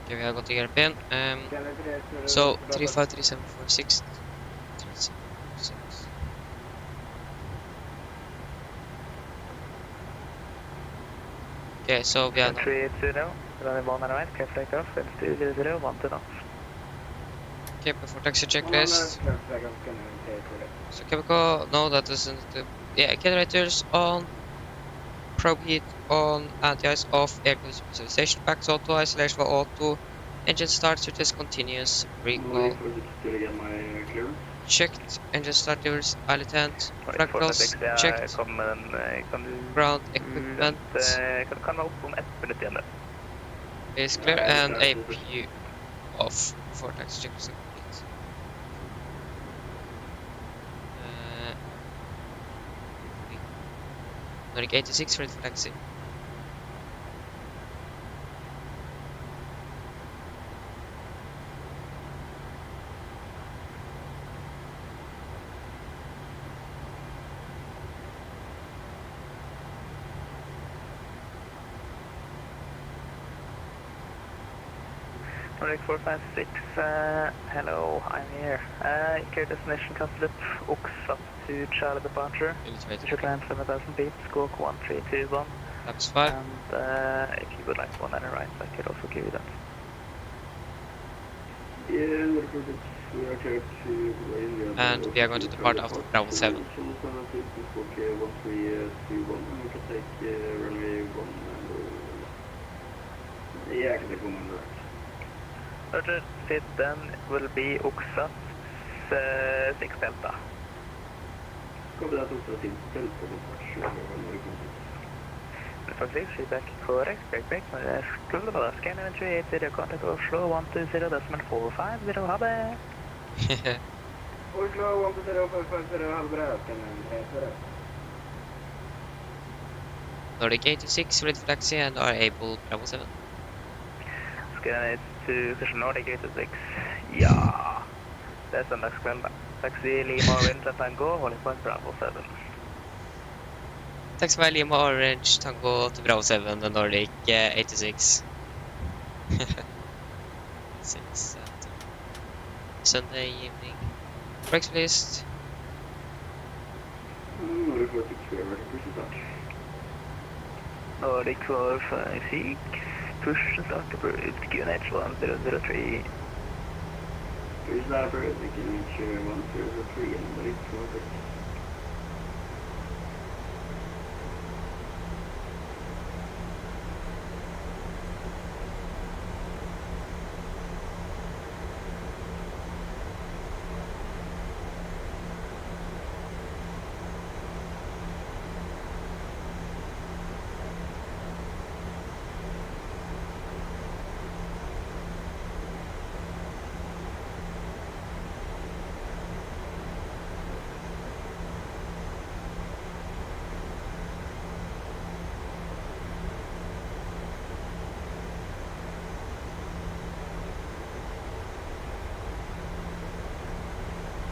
Okay, we have got the airplane. So 353746. 3746. Okay, so we are now. 380, running 1 right, clear for takeoff, and 200, 1 to knots. Okay, before taxi checklist. So chemical, no, that isn't the. Yeah, generators on. Probe heat on, anti-ice off, air conditioning pressurization back to auto, isolation for auto, engine start switches continuous, recoil checked, engine start levers, pilot hand, fractals checked, ground equipment is clear, and APU off before taxi checklist complete. Nordic 86 ready for taxi. Nordic 456, hello, I'm here. Clear destination Kastrup, Oxford to Charlie departure. Should land 7,000 feet, squawk 1321. That's 5. And if you would like one on the right, I could also give you that. Yeah, we are clear to And we are going to depart after Bravo 7. Okay, 1321, and we can take runway 1 and yeah, I can take 1 on the right. Roger, sit then will be Oxat 6 Delta. Copy that, Oxat 6 Delta, departure Norwegian 6. Foxy, feedback correct, break, school about scanner 380, contact Oslo 120.45, have it. Oslo 120.50, have it, and Nordic 86, ready for taxi and are able Bravo 7. Scanner to Station Nordic 86. Ja, det är söndagskväll då. Taxi Lima Orange Tango, håller point Bravo 7. Taxi by Lima Orange, Tango to Bravo 7 and Nordic 86. 6 Sunday evening. Breaks list. Nordic 46, we are ready for start. Nordic 456, push and start approved, QNH 1003. Push that approved, QNH 1003, and Nordic 46.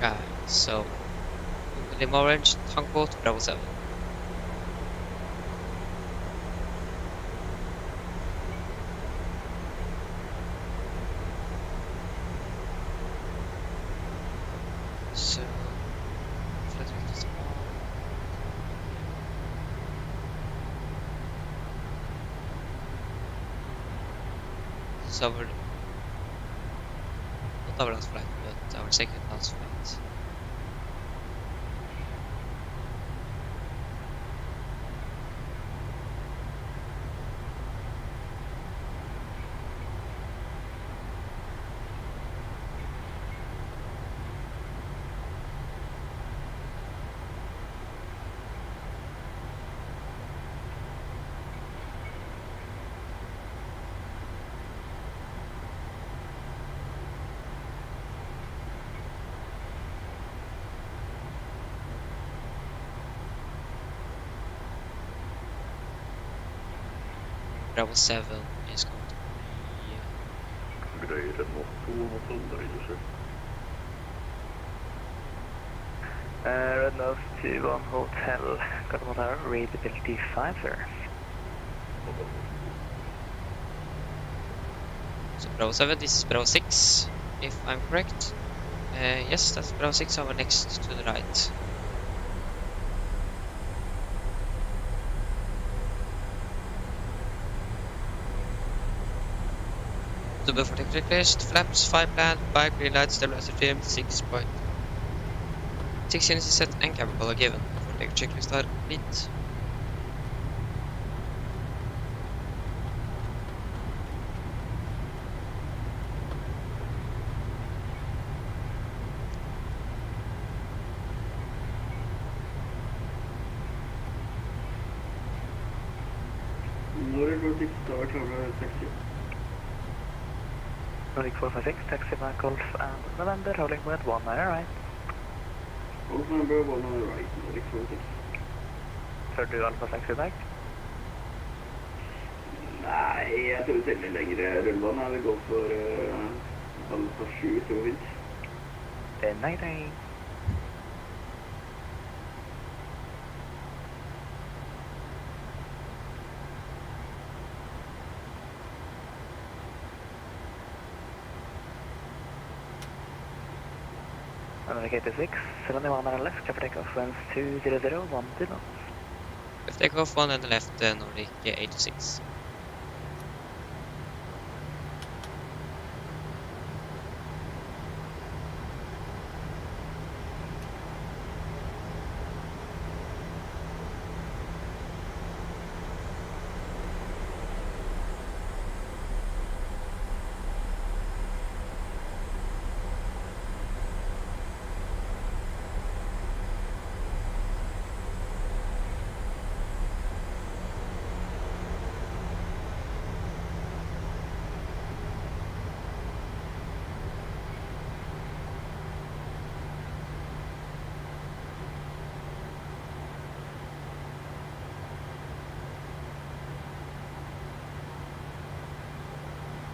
Right, so Lima Orange, Tango to Bravo 7. So flight rate is on. So not our last flight, but our second last flight. Bravo 7 is going to be Grejer mot 2 mot 100 i sig. Red Nose 21 Hotel, got one hour, readability 5, sir. so Bravo 7, this is Bravo 6, if I'm correct. Yes, that's Bravo 6 over next to the right. So before the checklist, flaps 5 planned, bike green lights, stabilizer trim 6 point. 6 units is set and cabin color given. For the checklist are complete. Nordic 46, start over taxi. Nordic 456, taxi by Golf and November, holding with 1 mile right. Golf number 1 on the right, Nordic 46. Kör du Alfa taxi back? Nej, jag tror det är längre rullbana. Vi går för Alfa 7, tror vi. Nej, nej. Nordic 86, 71 on the left, cover takeoff, winds 200, 12 knots. Left takeoff 1 on the left, Nordic 86.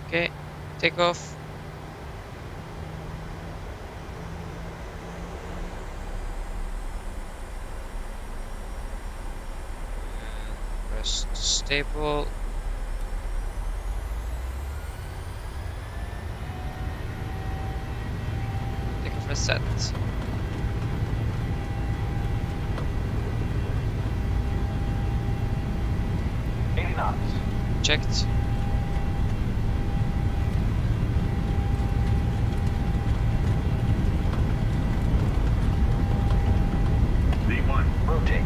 Okay, take off. And press stable. Take off reset. 80 knots. Checked. V1, rotate.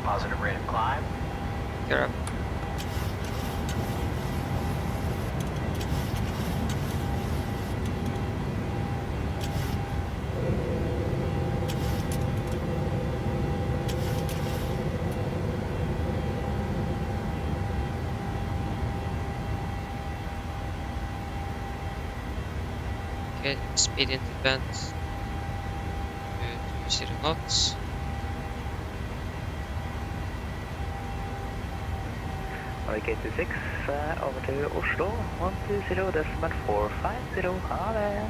Positive rate of climb. Gear up. Okay, speed increment to 0 knots. Norwegian 86, over to Oslo, 120.450, ha det.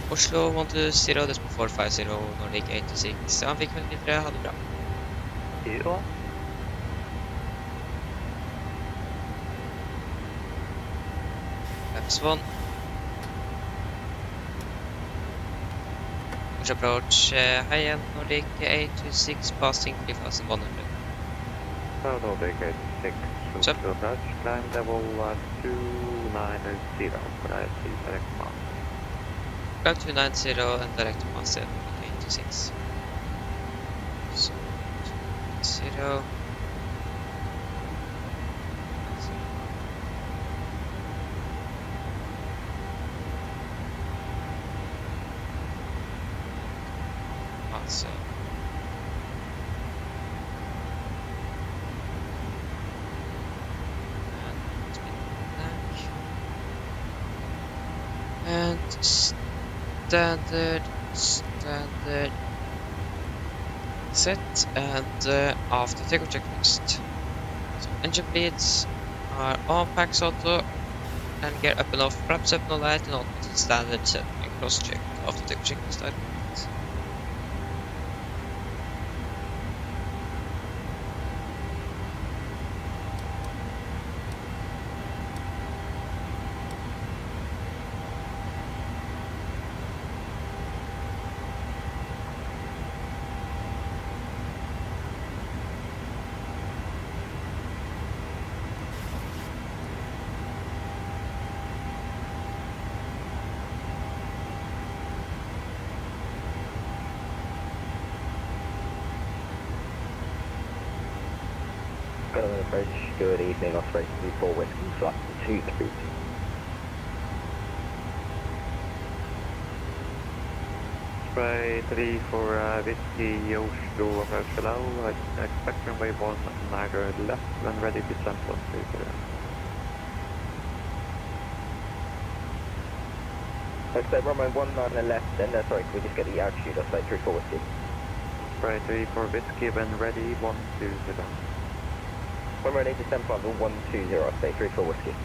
Oslo 120.450, Nordic 86. Han fikk vel videre, ha det bra. Du òg. Laps 1. Push approach, high end Nordic 826, passing 3100. Nordic 86, What's up? approach, climb level 290, could I please direct command? Climb 290 and direct master Nordic 826. So, 0. So and standard set and after takeoff checklist. So engine bleeds are on packs auto and gear up and off, flaps up no light and on standard set and cross check after takeoff checklist item. Good evening, operation 34 Whiskey, flight 232. Spray 3 for Whiskey, Oslo, Hello, expect runway 1, Niagara left, when ready to send on 30. Expect runway 19 on the left, then, sorry, can we just get the altitude of flight 34 Whiskey? Spray 3 for Whiskey, when ready, 120. When ready, descend flight 120, stay 34 Whiskey.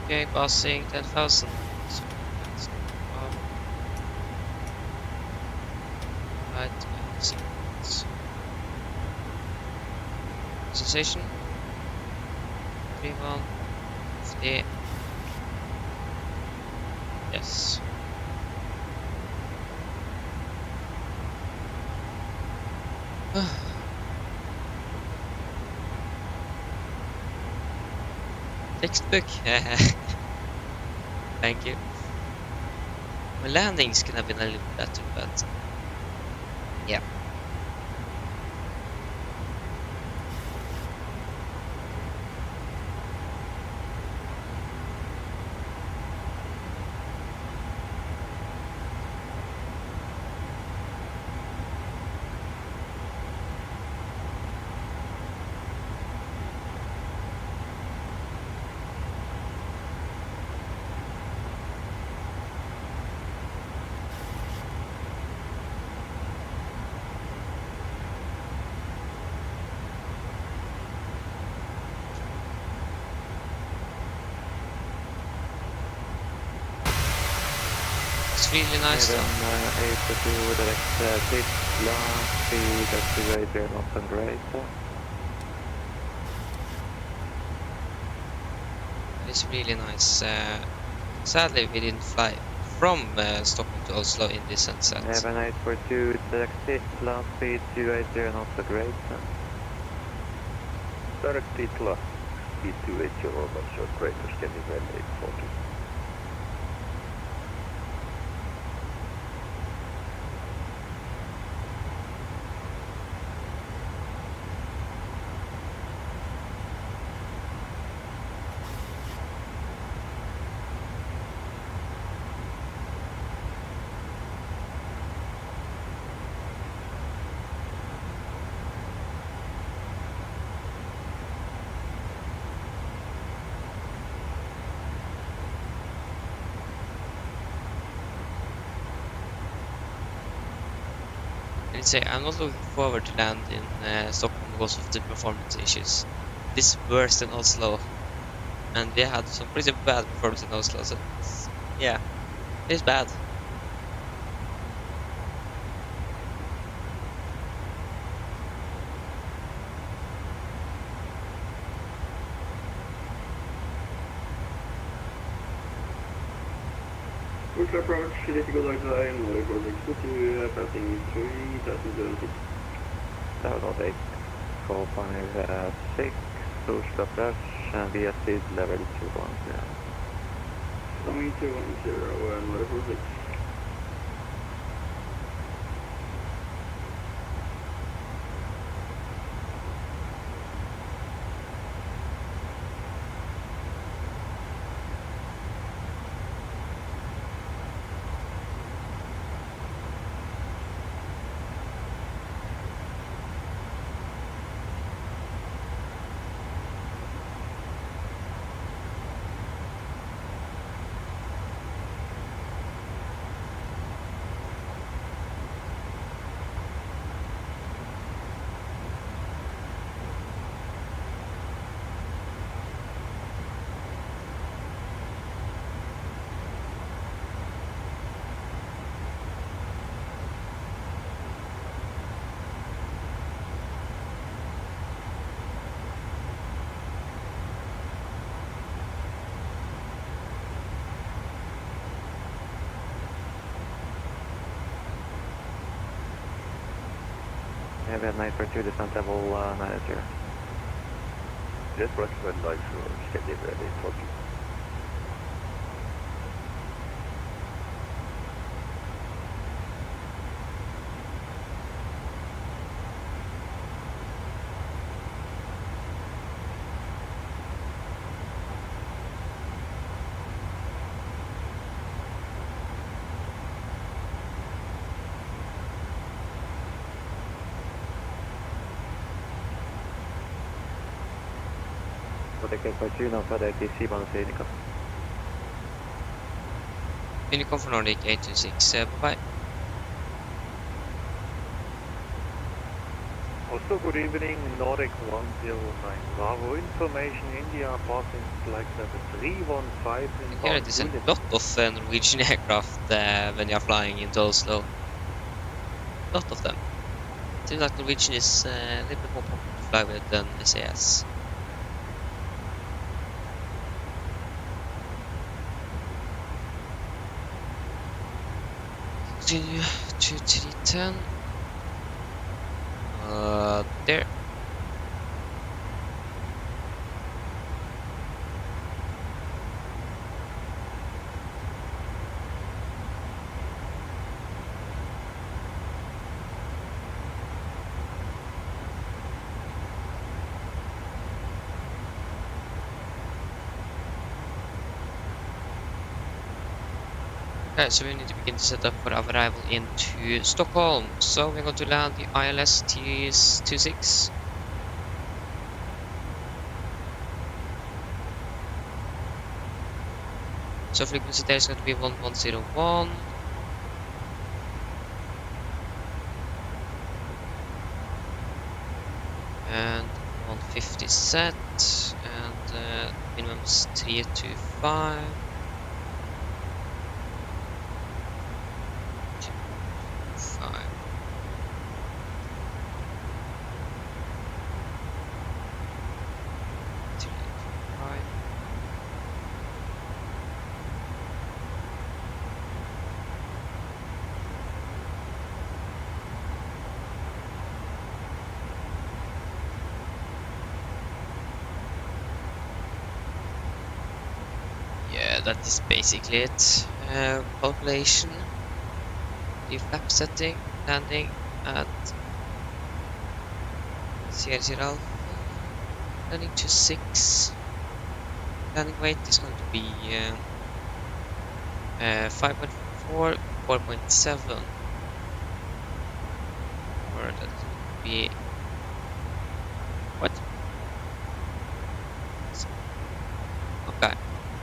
Okay, passing 10,000. So that's right and sequence. Sensation 3150. Yes. Textbook. Thank you. My landings could have been a little better, but yeah. It's really nice Then though. 842 direct pitch, long speed, activator, not on great. It's really nice. Sadly, we didn't fly from Stockholm to Oslo in this sunset. 7842 direct pitch, long speed, 280, not so great. Direct Hitler, speed 280 normal short craters, can you well 840? And say I'm not looking forward to land in Stockholm because of the performance issues. This is worse than Oslo, and we had some pretty bad performance in Oslo. So yeah, it's bad. Ultra approach, ready to go dark side, Nordic Vortex to passing 3006. 708, 456, push approach, and via speed level 210. Coming 210, Nordic Vortex. Yeah, we have 942 descent level 90. Just recommend live shore, schedule ready 840. Protected by 2, now further ATC, bonus Unicom. Unicom for Nordic 826. Bye. Also, good evening, Nordic 109. Bravo information, India passing flight level 315 in Here it is a lot of Norwegian aircraft when you are flying into Oslo. A lot of them. Seems like Norwegian is a little bit more popular to fly with than SAS. Continue to 310. There. Okay, so we need to begin to set up for our arrival into Stockholm. So we're going to land the ILS TS26. So frequency there is going to be 1101. And 150 set. And minimum is 325. that is basically it. Calculation, the flap setting, landing at CR0 Alpha, landing to 6. Landing weight is going to be 5.4, 4.7, or that would be what? Okay,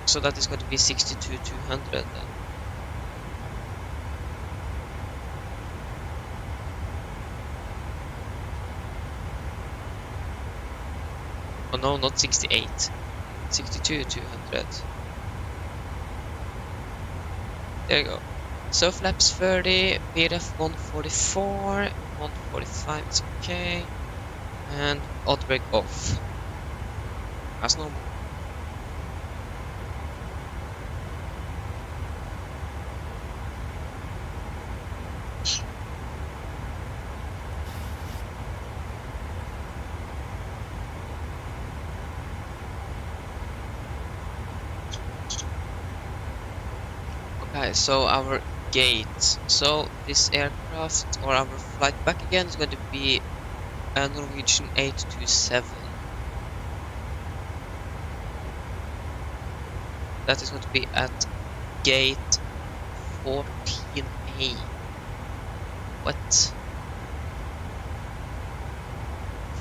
so that is going to be 62,200 then. Oh no, not 68. 62,200. There you go. So flaps 30, VRF 144, 145 is okay, and odd brake off. As normal. Okay, so our gate. So this aircraft, or our flight back again, is going to be a Norwegian 827. That is going to be at gate 14A. What?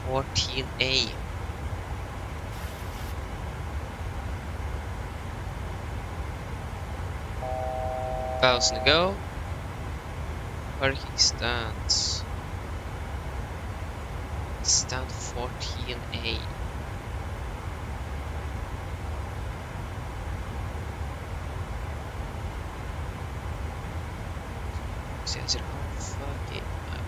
14A. Thousand to go. Parking stands. Stand 14A. Sensor Alpha gate map.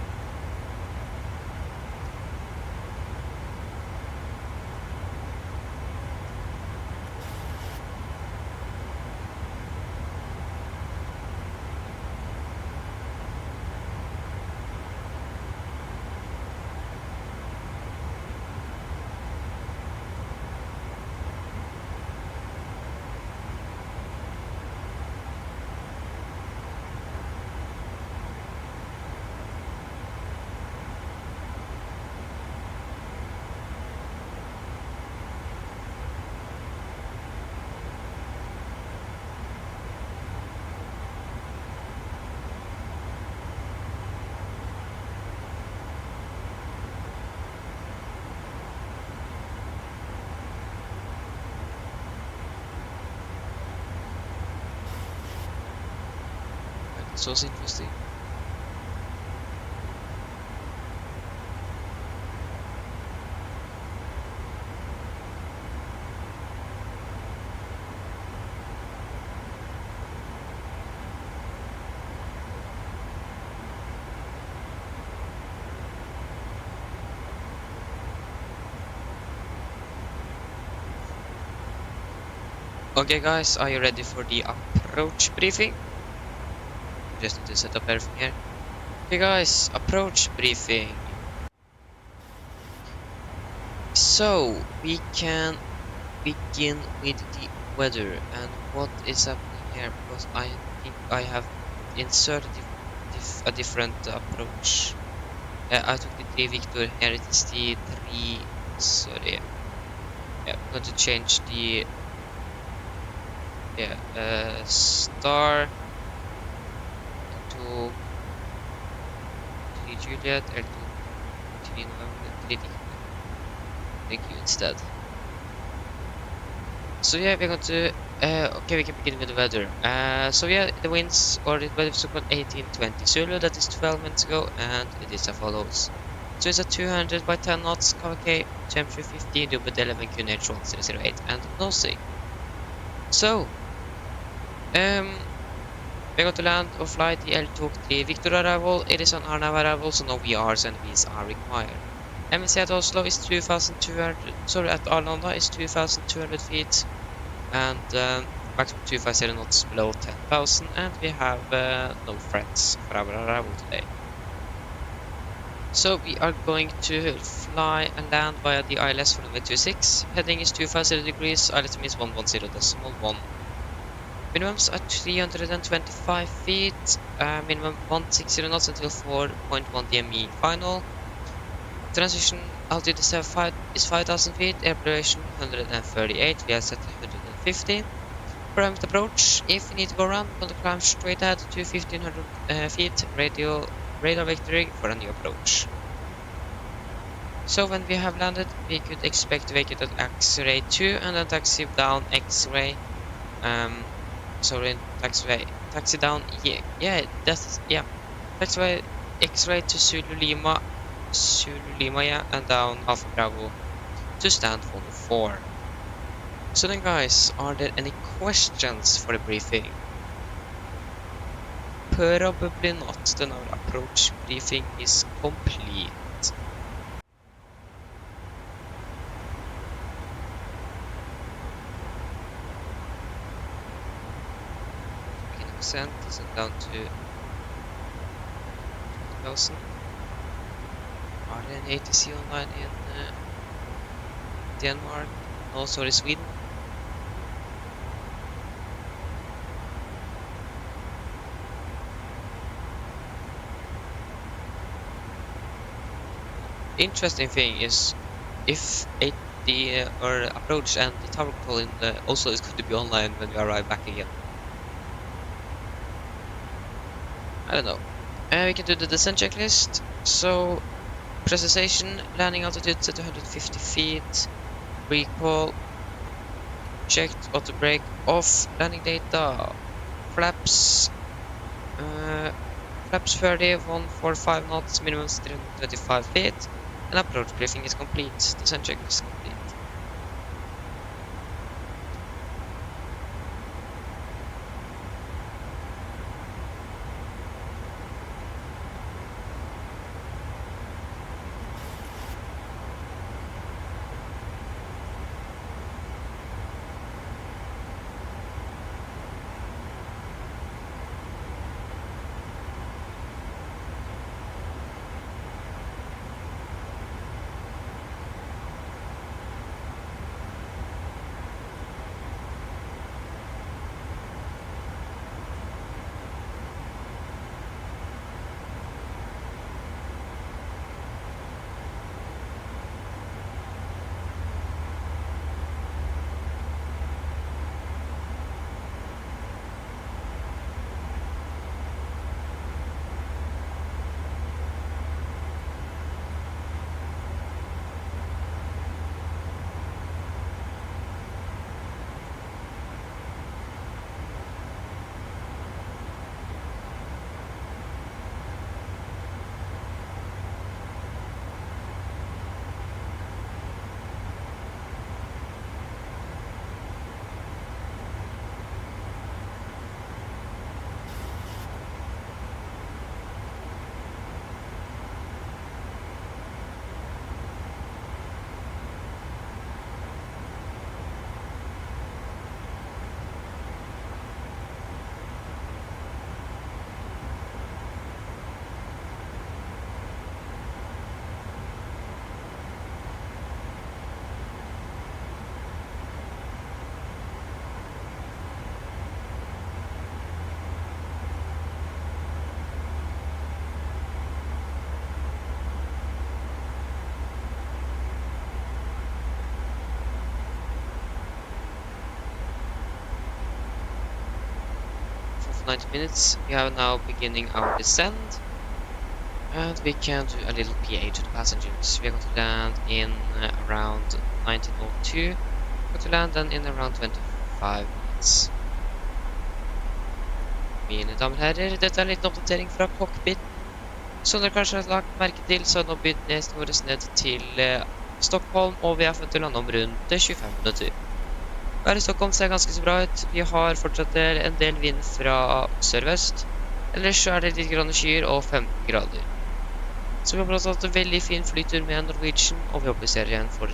So it's interesting. Okay guys, are you ready for the approach briefing? Just need to set up everything here. Okay guys, approach briefing. So, we can begin with the weather and what is happening here, because I think I have inserted a different approach. I took the 3 Victor, here it is the 3, sorry. Yeah, I'm going to change the star to 3 Juliet, L2 3 November, 3 Victor. Thank you instead. So yeah, we're going to okay, we can begin with the weather. So yeah, the winds or the weather is 18-20 Zulu, that is 12 minutes ago, and it is as follows. So it's at 200 by 10 knots, KVK, temperature 15, double 11, QNH 1008, and nosing. So, we're going to land or fly the L2 Victor arrival. It is an RNAV arrival, so no VRs and Vs are required. MSC at Oslo is 2,200, sorry, at Arlanda is 2,200 feet, and maximum 250 knots below 10,000, and we have no threats for our arrival today. So we are going to fly and land via the ILS for runway 26. Heading is 250 degrees, ILS means 110.1. Minimums at 325 feet, minimum 160 knots until 4.1 DME final. Transition altitude is 5,000 feet, air elevation 138, we have set 150. Private approach, if you need to go around, we're going to climb straight ahead to 1500 feet, radar vectoring for a new approach. So when we have landed, we could expect to vacate at X-ray 2 and then taxi down X-ray, taxi down, taxiway X-ray to Zulu Lima, yeah, and down Alpha Bravo to stand 4. So then guys, are there any questions for the briefing? Probably not, then our approach briefing is complete. Percent is down to 20,000. Are there any ATC online in Denmark? No, sorry, Sweden. Interesting thing is if the or approach and the tower control in Oslo is going to be online when we arrive back again. I don't know. We can do the descent checklist. So, precision, landing altitude set to 150 feet, recall, checked, auto brake off, landing data, flaps 30, 145 knots, minimum 325 feet, and approach briefing is complete. Descent check is complete. For 90 minutes, we are now beginning our descent, and we can do a little PA to the passengers. We are going to land in around 1902, going to land then in around 25 minutes. Mine damer og herrer, dette er en liten oppdatering fra cockpit. Som dere kanskje har lagt merke til, så har nå begynt nesten våres ned til Stockholm, og vi er funnet til å lande om rundt 25 minutter. Her i Stockholm ser ganske så bra ut. Vi har fortsatt en del vind fra sørvest. Ellers så er det litt grann skyer og 15 grader. Så vi har hatt en veldig fin flytur med Norwegian, og vi håper vi ser igjen for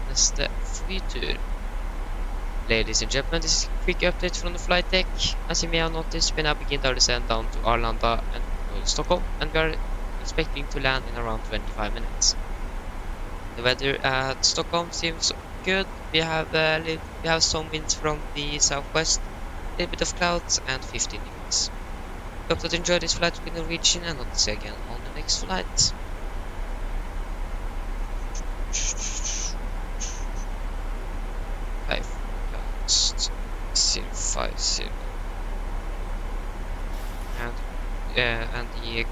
neste flytur. Ladies and gentlemen, this is a quick update from the flight deck. As you may have noticed, we now begin our descent down to Arlanda and Stockholm, and we are expecting to land in around 25 minutes. The weather at Stockholm seems good. We have some winds from the southwest, a little bit of clouds, and 15 degrees. Hope that you enjoyed this flight with Norwegian, and hope to see you again on the next flight. 5 clouds 050, and the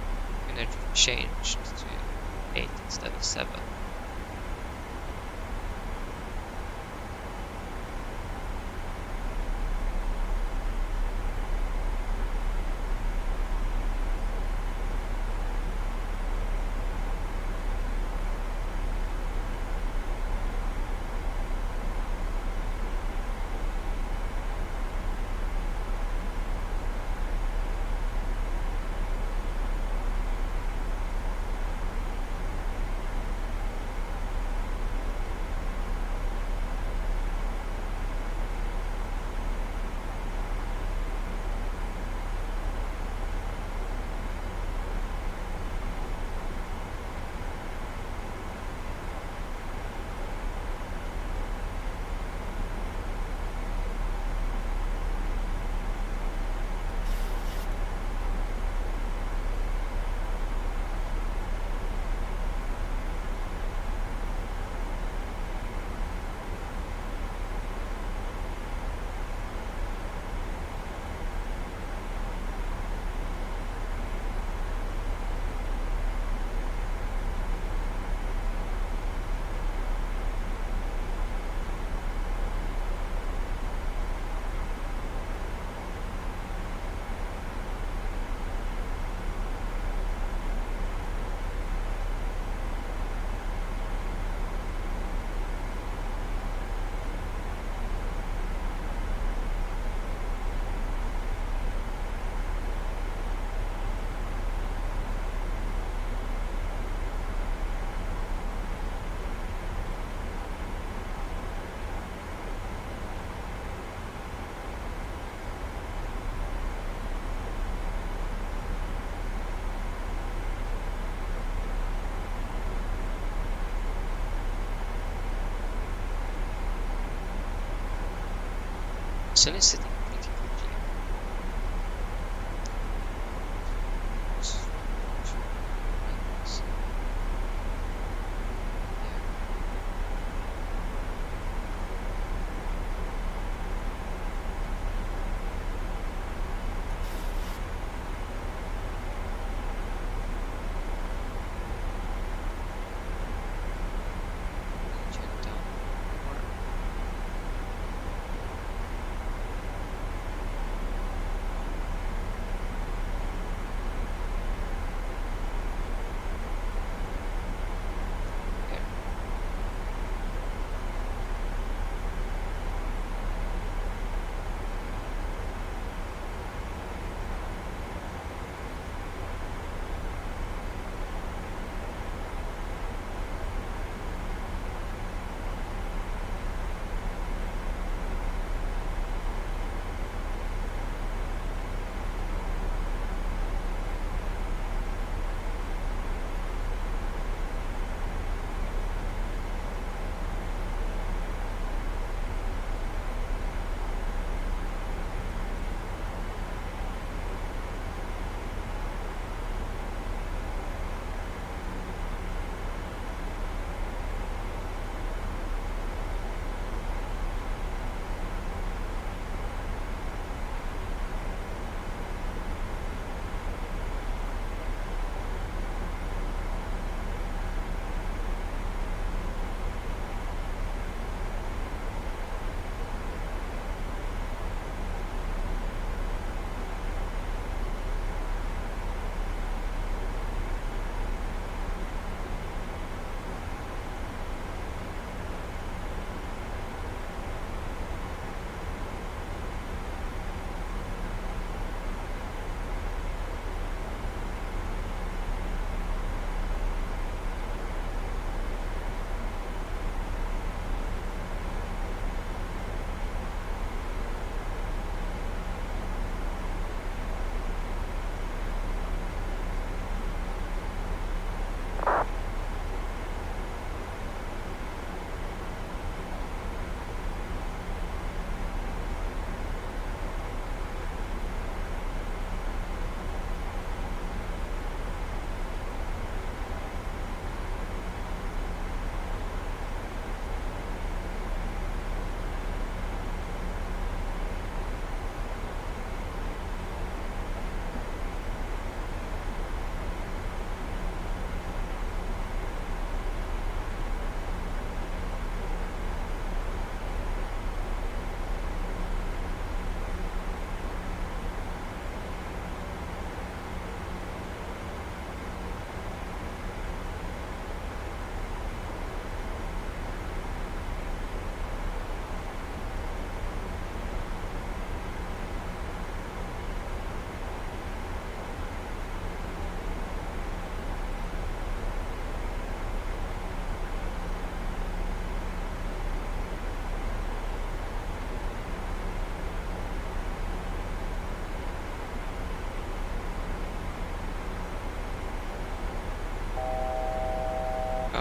energy changed to 8 instead of 7. Sun is sitting pretty quickly.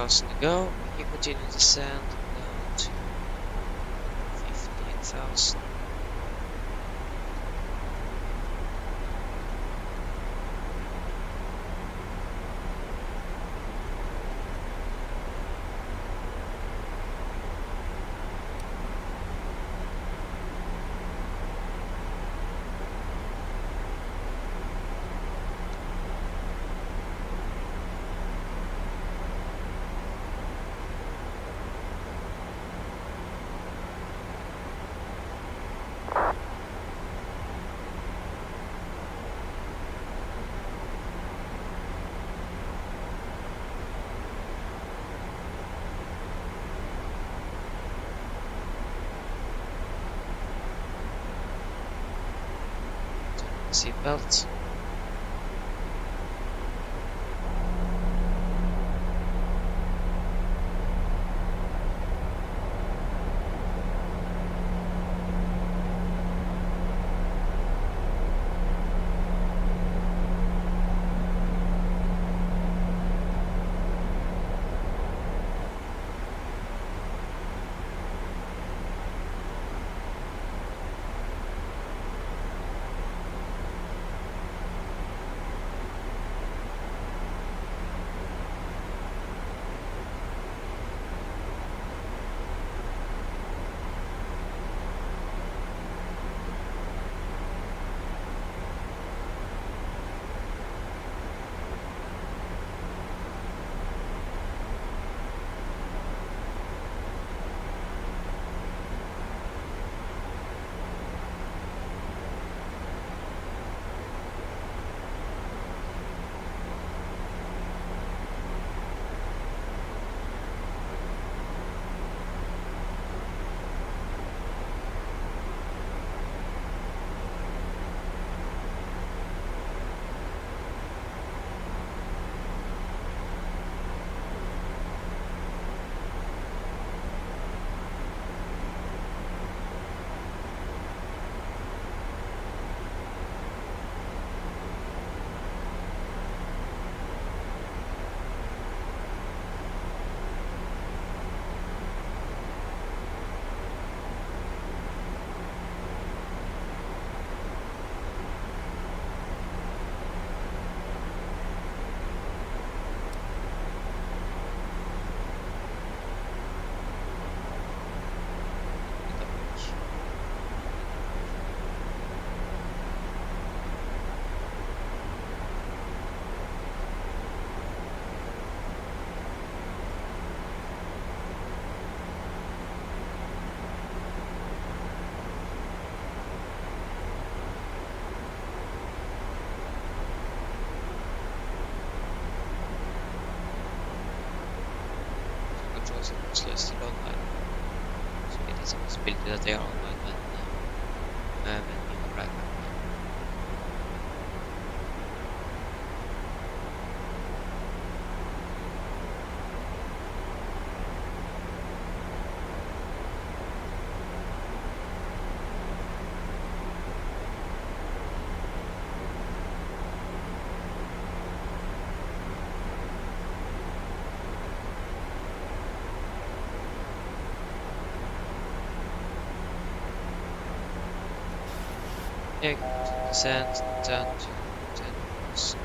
15,000 to go. We can continue to descend down to 15,000. Seatbelt. Controls are Oslo is still online, so it is a possibility that they are online when you arrive. Yeah, descend down to 10,000.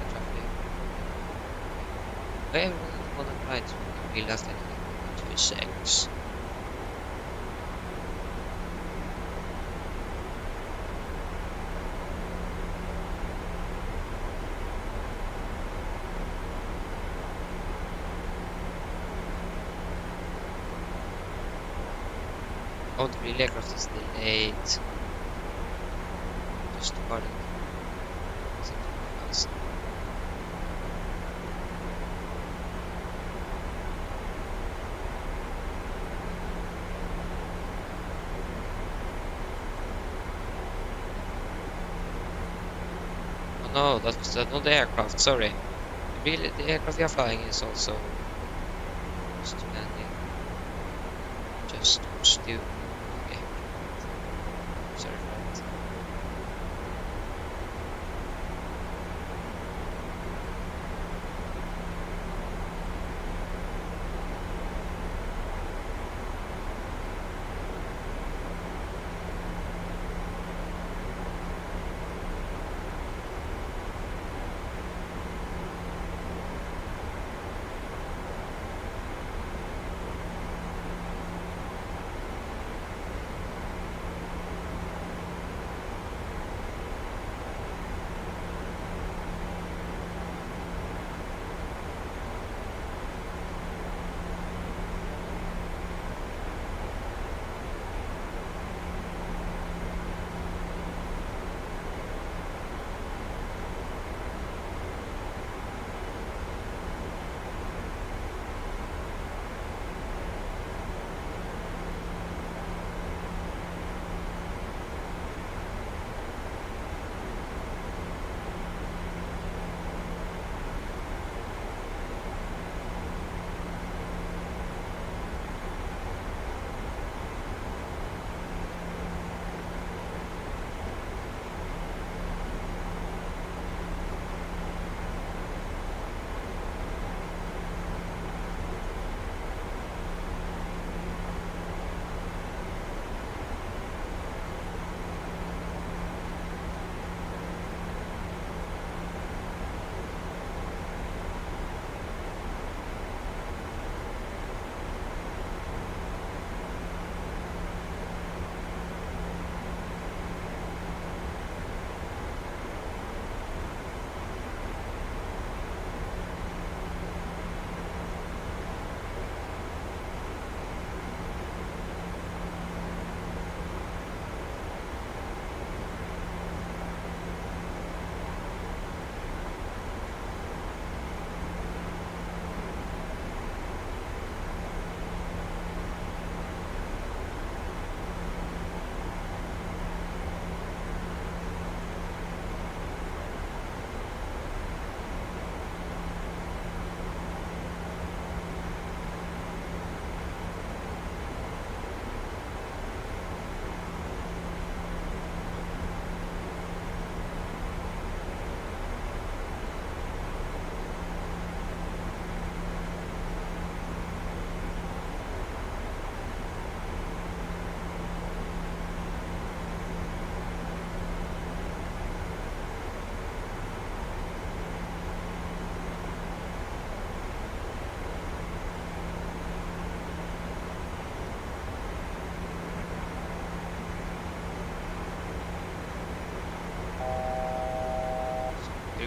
Traffic. Everyone on the flight will be less than 2 seconds. Oh, the relay aircraft is delayed. Just departed. Oh no, that's not the aircraft, sorry. Really, the aircraft we are flying is also just landing. Just do. Okay.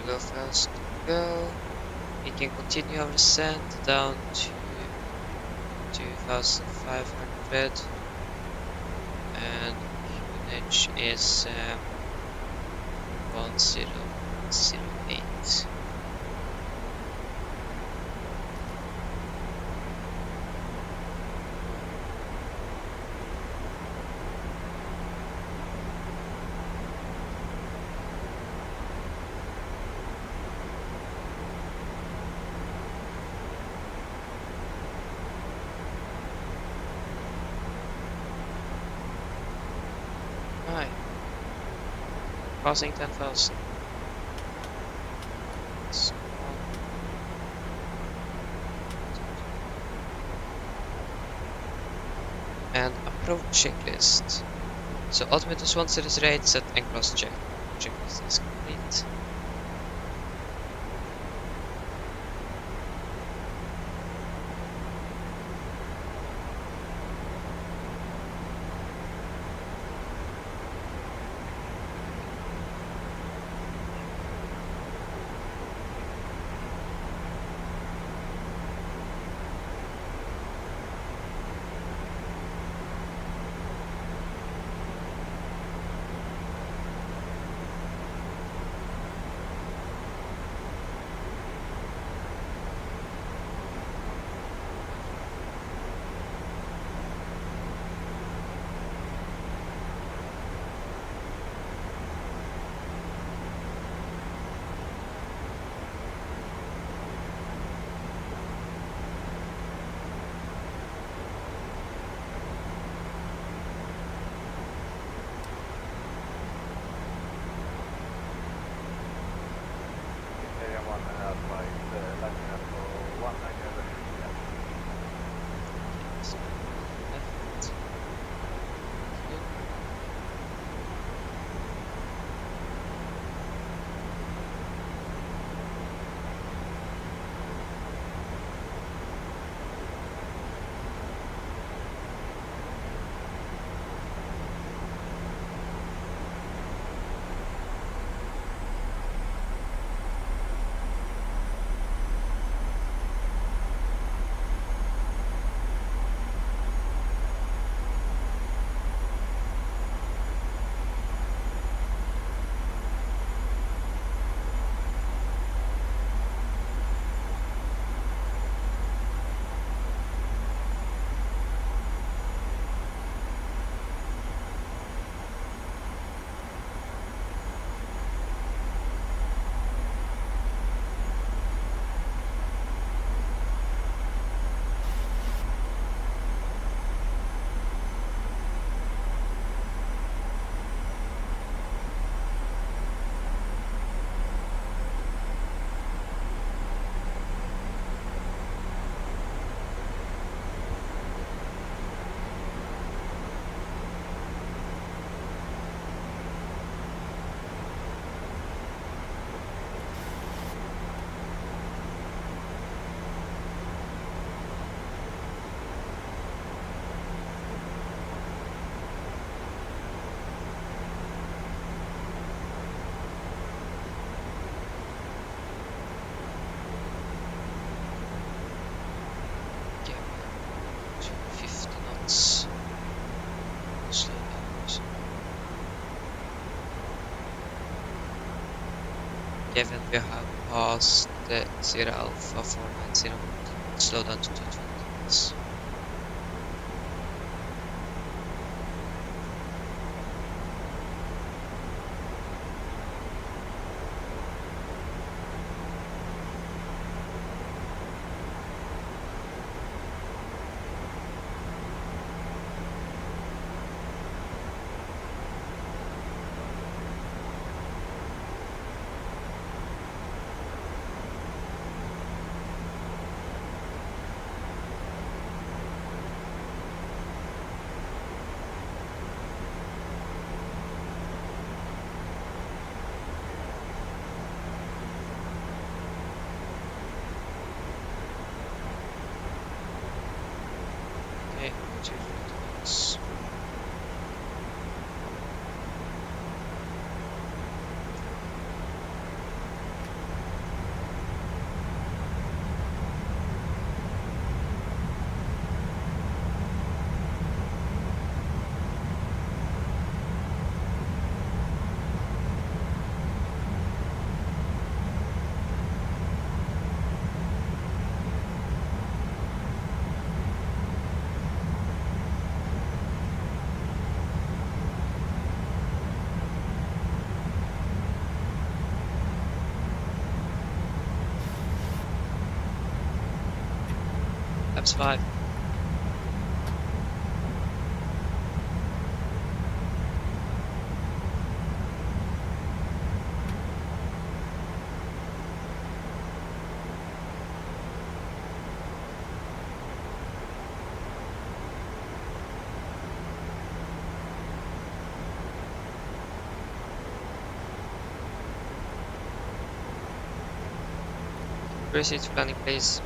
go fast, go. We can continue our descent down to 2,500 and QNH is 1008. Right. Passing 10,000. And approach checklist. So altimeter 1 series rate set and cross check. Checklist is complete. Oslo out. Given we have passed the Sierra Alpha 490, slow down to 220 knots. flaps 5. Proceed to landing, please.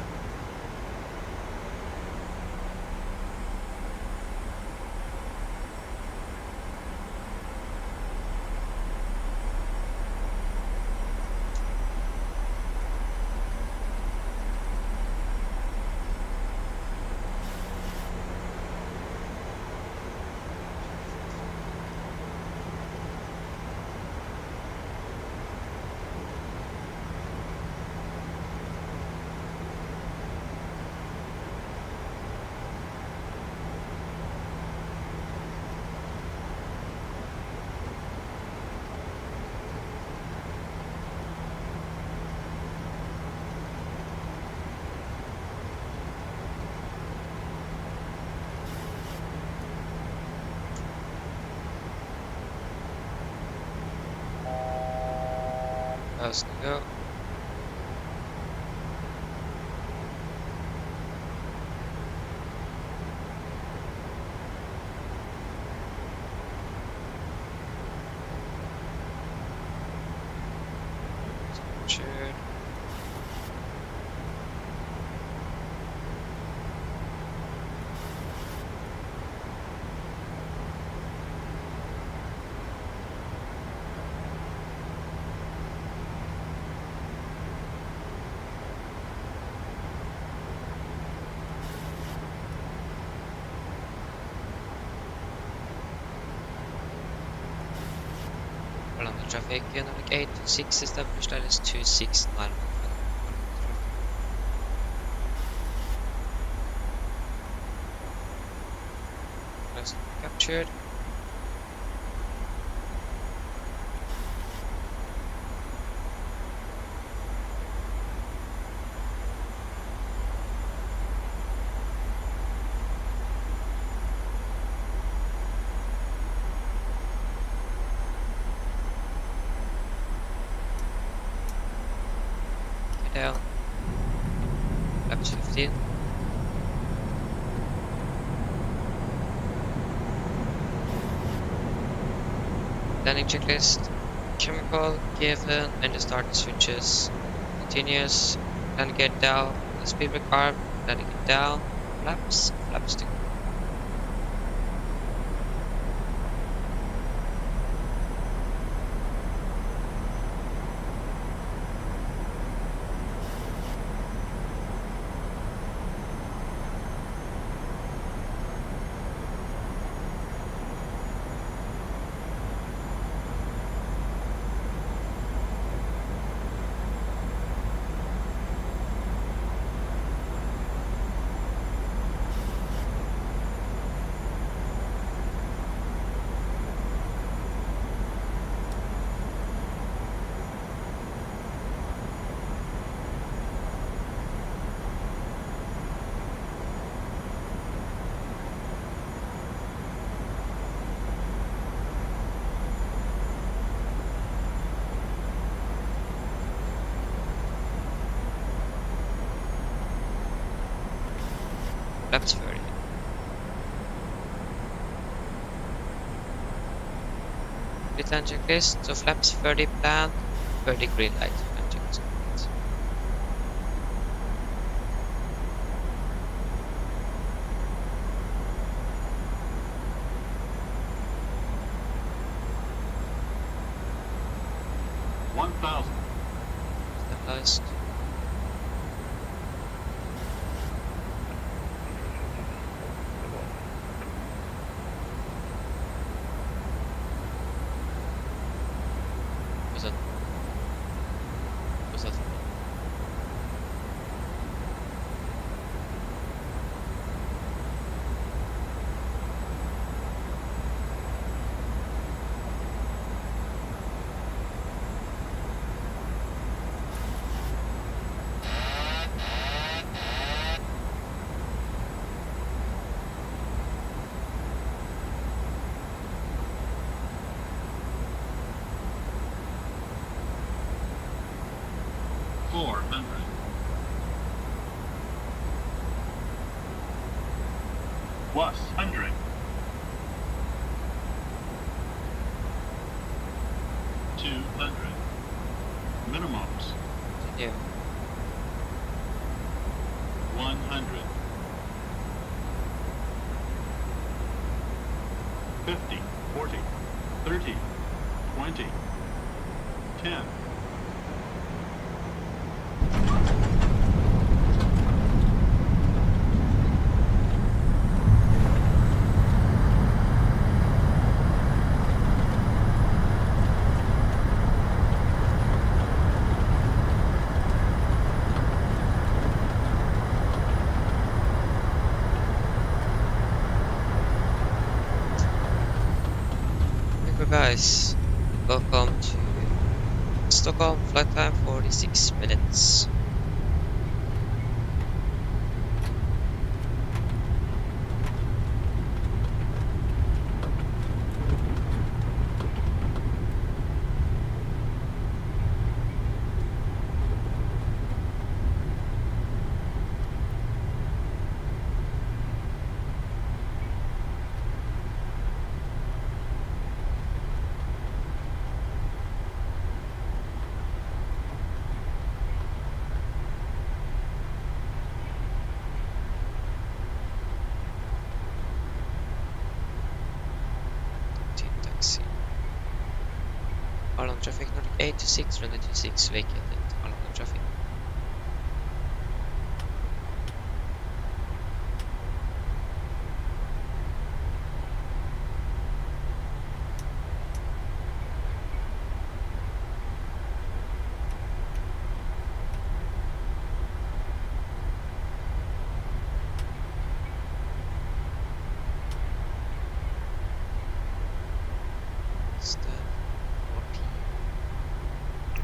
Let's go. Captured. On the traffic, Nordic 826 established, that is 269. That's captured. Down. Left 15. Landing checklist. Chemical given and the start switches. Continuous. Landing it down. The speed brake arm. Landing it down. Flaps. Flaps to flaps 30. Complete land checklist. So flaps 30 plan, 30 green light. Land checklist complete. Stabilized. Was that? 400. Was 100. 200. Minimums. Yeah. 100. 50, 40, 30, 20, 10. Guys, welcome to Stockholm, flight time 46 minutes. Taxi. Arlanda traffic Nordic 826, runway 26 vacated. Arlanda traffic.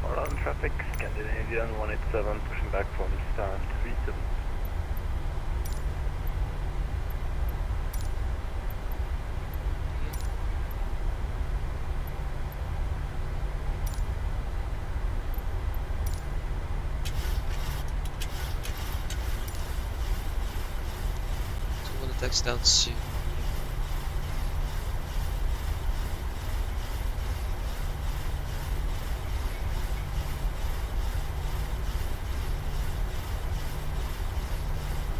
Arlanda traffic, Scandinavian 187, pushing back from stand 37. Touchdown soon.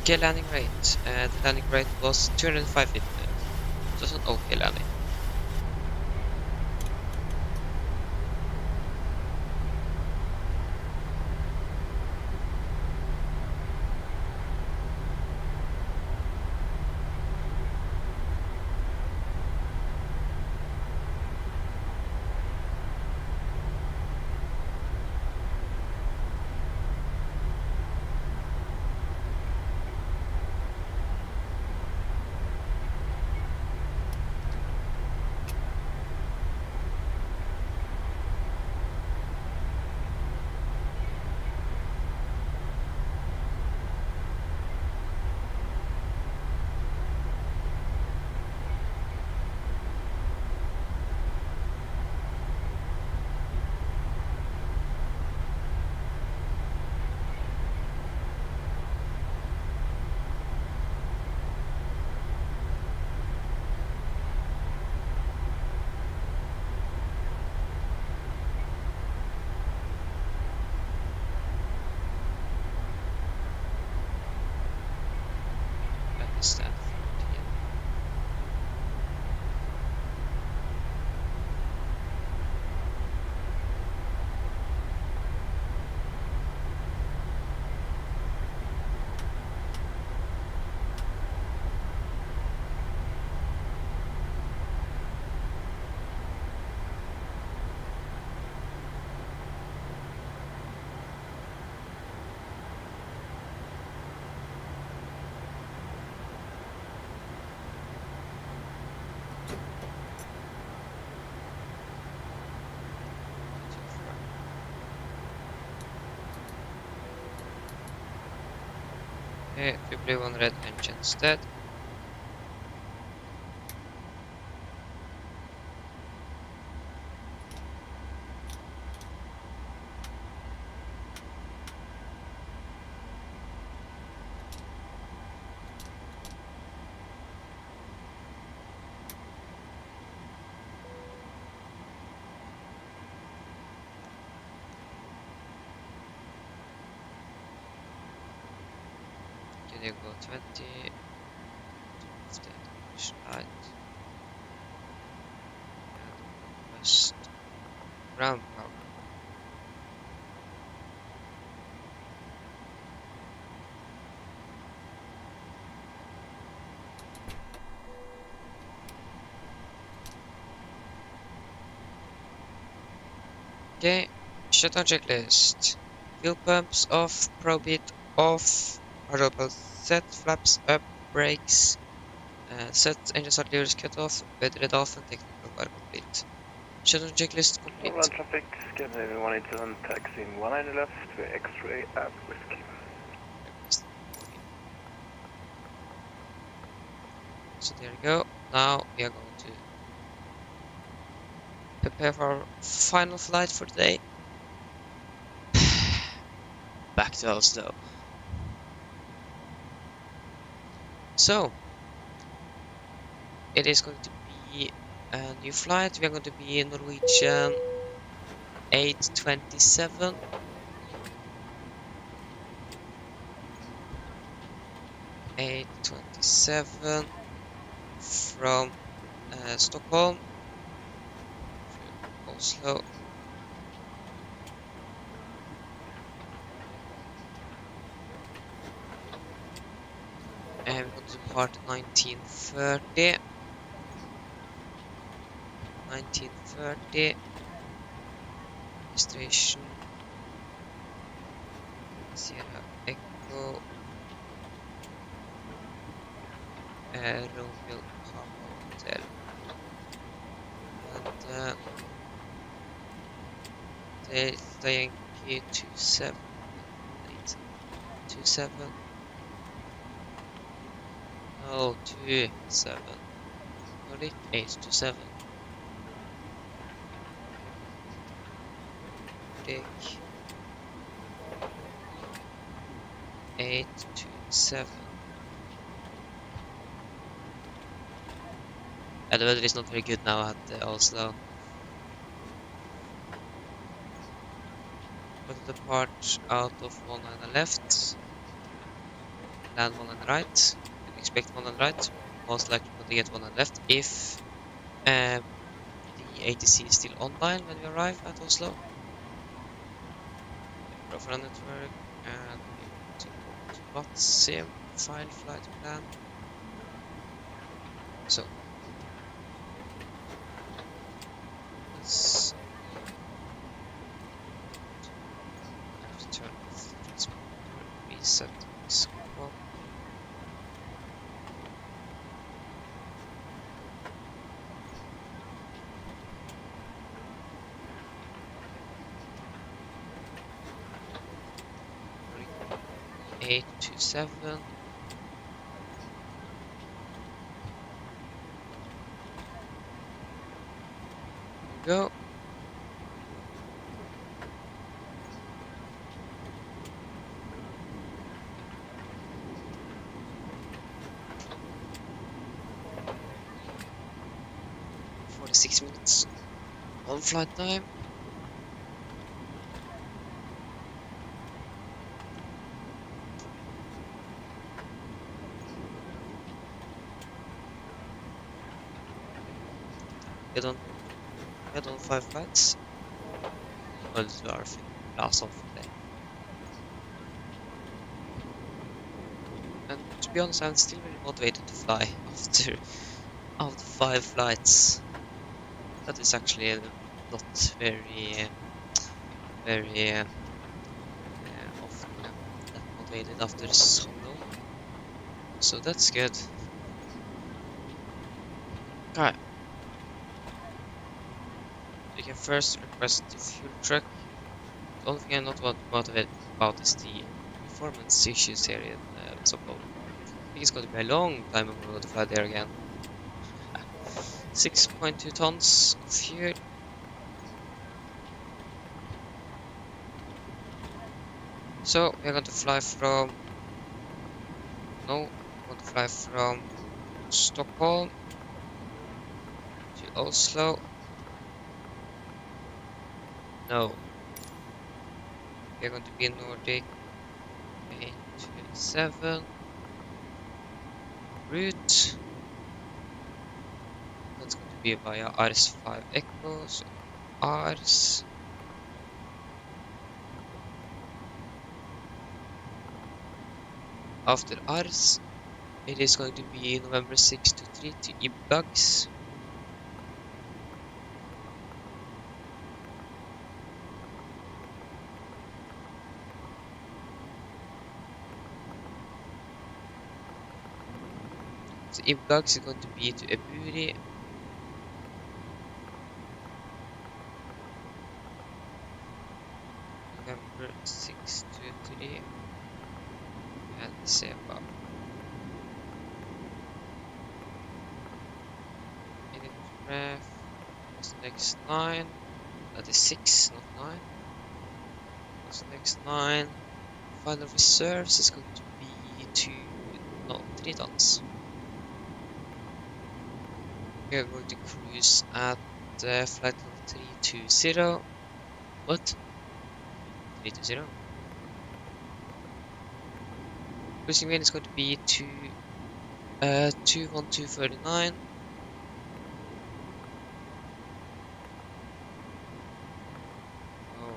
Okay, landing rate. The landing rate was 205 feet. It was an okay landing. Stand 14. Okay, triple one red engines dead. Can you go 20? Left and push right. And west. Ground power. Okay, shutdown checklist. Fuel pumps off, probe it off, hydro pulse set, flaps up, brakes set, engine start levers cut off, weathered off, and technical are complete. Shutdown checklist complete. Land traffic, Scandinavian 187, taxiing 190 left to X-ray at Whiskey. So there we go. Now we are going to prepare for our final flight for today. Back to Oslo. So, it is going to be a new flight. We are going to be in Norwegian 827. From Stockholm to Oslo. And we're going to depart 1930. 1930. Registration. Sierra Echo. Romeo Papa Hotel. And the Yankee 27. No, 27. Nordic 827. Nordic 827. The weather is not very good now at Oslo. But the depart out of 1 line left, land 1 line right. Expect 1 line right. Most likely going to get 1 line left if the ATC is still online when we arrive at Oslo. Profile network and to Vatsim file flight plan. So let's turn off the transponder, reset the squawk. Eight to 7. Go. "46 minutes on flight time." Get on 5 flights. Well, this is our last one for the day. And to be honest, I'm still very motivated to fly after 5 flights. That is actually not very often that motivated after so long. So that's good. Okay. You can first request the fuel truck. The only thing I'm not motivated about is the performance issues here in Stockholm. I think it's going to be a long time before we're going to fly there again. 6.2 tons of fuel. So we're going to fly from Stockholm to Oslo. No. We're going to be in Nordic 827. route. That's going to be via Ars 5 Echo, so Ars. After Ars, it is going to be November 6 to 3 to Ibgags. So Ibgags is going to be to Eburi. November 6 to 3 and Seba. Minute ref. What's the next 9? That is 6, not 9. What's the next 9? Final reserves is going to be 3 tons. We are going to cruise at flight level 320. What? 320? Cruising wind is going to be 21239. Oh,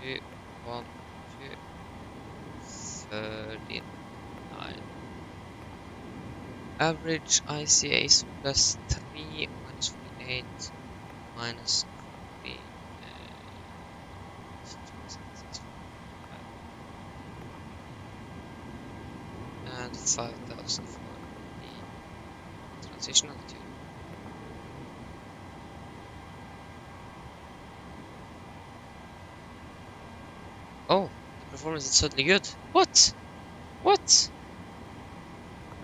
21239. Average ICA is plus 3 minus 48 minus 3. And 5,000 for the transition altitude. Oh, the performance is suddenly good. What? What?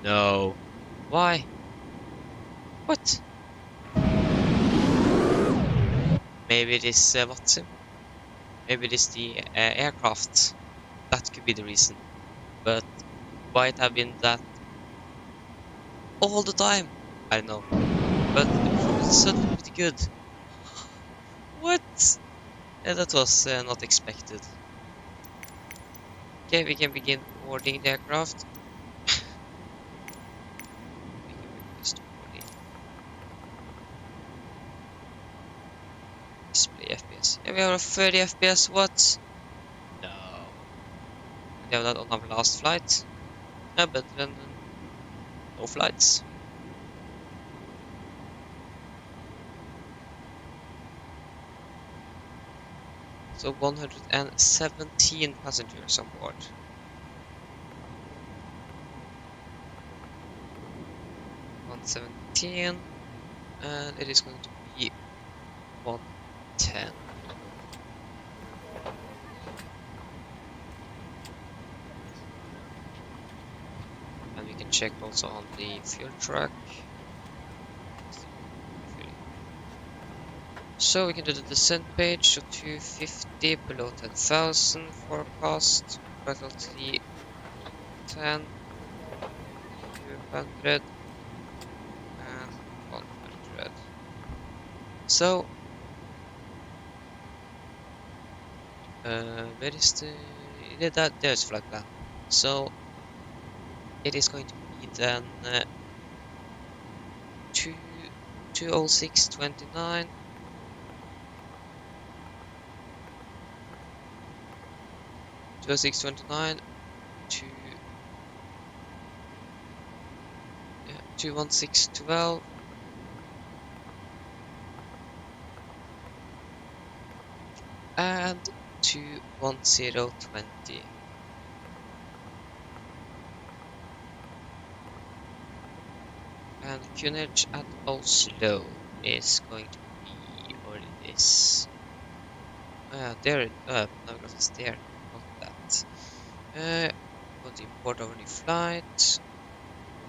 No. Why? What? Maybe it is Watson. Maybe it is the aircraft. That could be the reason. But why it have been that all the time? I don't know. But the performance is suddenly pretty good. What? Yeah, that was not expected. Okay, we can begin boarding the aircraft. We can request boarding. Display FPS. Yeah, we have a 30 FPS. What? No. We have that on our last flight. Yeah, better than no flights. So 117 passengers on board. $117, and it is going to be 110. And we can check also on the fuel truck. So we can do the descent page, so 250 below 10,000 forecast, battle 310, 200, and 100. So, where is the... Yeah, there's flight plan. So, it is going to be then 206.29. 206.29 to 216.12 and 210.20. And Cunage at Oslo is going to be, or it is, there, Navigator is there. Going to import our new flight.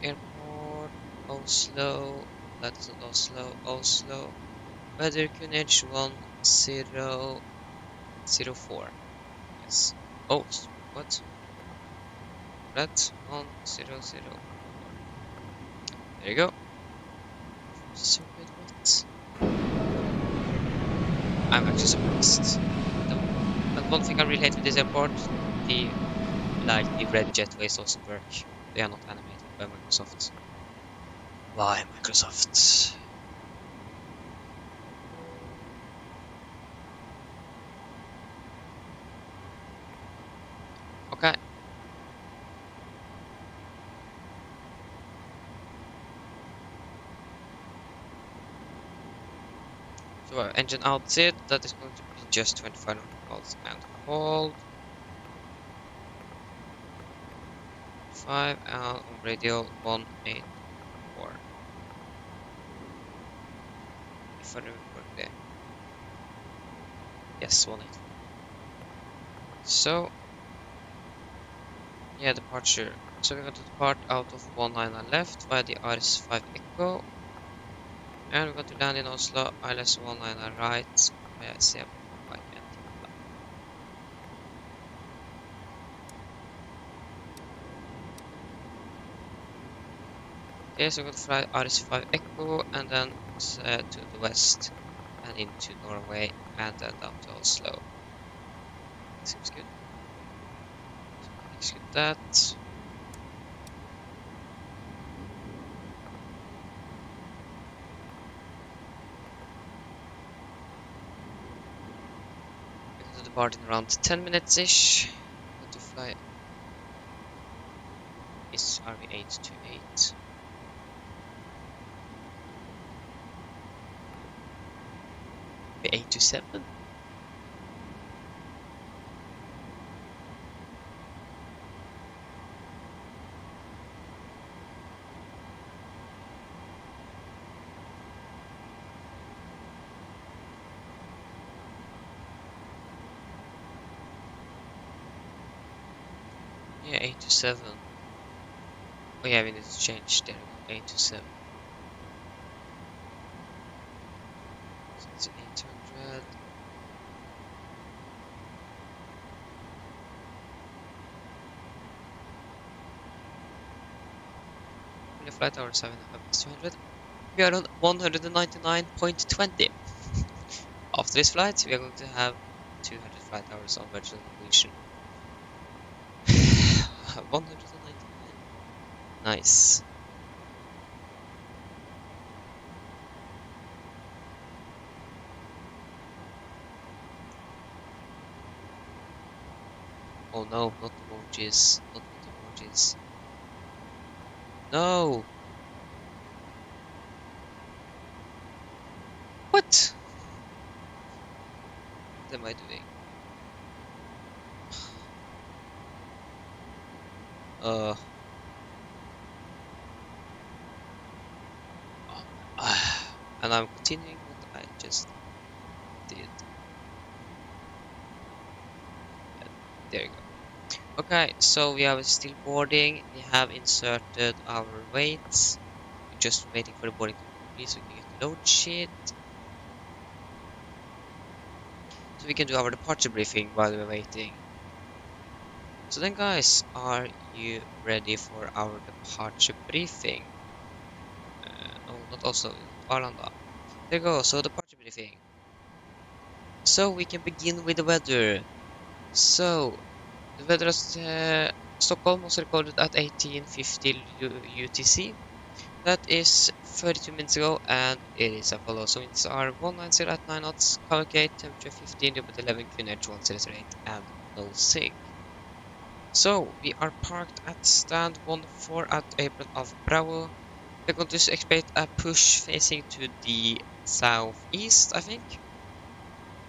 Airport, Oslo, that is not Oslo, Oslo. Weather Cunage 1004. Yes. Oh, what? Red 1004. There you go. So good, what? I'm actually surprised. And one thing I really hate with this airport, the red jetways doesn't work. They are not animated. by Microsoft. Why Microsoft? Okay. So our engine outset, that is going to be just 25 knots and hold. 5 and on radial 184. If I remember correctly. Yes, 184. So yeah, departure. So we're going to depart out of 199 left via the RS5 Echo. And we're going to land in Oslo, ILS 199 right via Seb by Antigua. Okay, so we're going to fly RS5 Echo and then to the west and into Norway and then down to Oslo. Seems good. So execute that. We're going to depart in around 10 minutes-ish. We're going to fly is RV828. RV827? Yeah, 827. Oh yeah, we need to change. There we go, 827. So it's 800. The flight hour 7.5 200. We are on 199.20. After this flight, we are going to have 200 flight hours on virtual completion. 199. Nice. Oh no, not emojis. Not emojis. No! What? What am I doing? And I'm continuing what I just did. Yeah, there you go. Okay, so we are still boarding. We have inserted our weights. We're just waiting for the boarding to complete so we can get the load sheet. So we can do our departure briefing while we're waiting. So then guys, are you ready for our departure briefing? No, not also, Arlanda. There you go, so departure briefing. So we can begin with the weather. So, the weather at Stockholm was recorded at 1850 UTC. That is 32 minutes ago, and it is as follows. So winds are 190 at 9 knots, cavalcade, temperature 15, wind 11, QNH 108, and no sig. So, we are parked at stand 14 at April of Bravo. We're going to expect a push facing to the southeast, I think.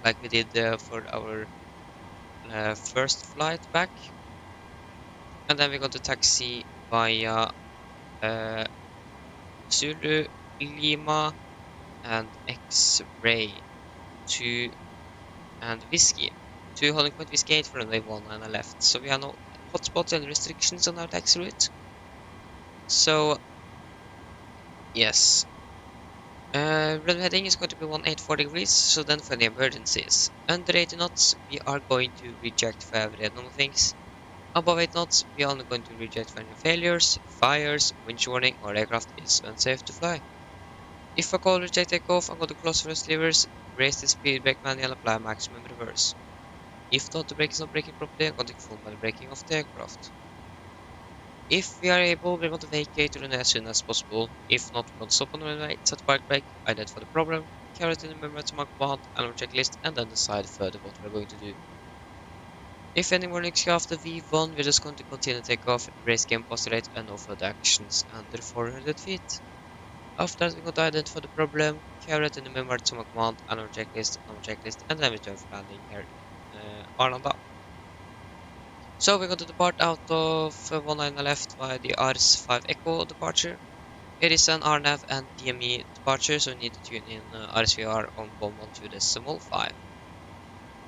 Like we did for our first flight back. And then we're going to taxi via Zulu, Lima, and X-Ray to and Whiskey to holding point Whiskey 8 for runway 19 left. So we have no hotspots and restrictions on our taxi route. So yes, runway heading is going to be 184 degrees. So then for the emergencies, under 80 knots we are going to reject for every normal things. Above 8 knots, we are only going to reject for any failures, fires, winch warning, or aircraft is unsafe to fly. If a call reject takeoff, I'm going to close first levers, raise the speed brake manual, apply maximum reverse. If the auto brake is not braking properly, I'm going to take full manual braking of the aircraft. If we are able, we want to vacate the runway as soon as possible. If not, we want to stop on the runway, set a park brake, identify the problem, carry it in the memory to my command and our checklist, and then decide further what we're going to do. If any warnings after V1, we're just going to continue takeoff, race game postulate, and no further actions under 400 feet. After that, we're going to identify the problem, carry it in the memory to my command and our checklist, and then return for landing here in Arlanda. So we're going to depart out of 19 left via the RS5 Echo departure. It is an RNAV and DME departure, so we need to tune in RSVR on 112.5.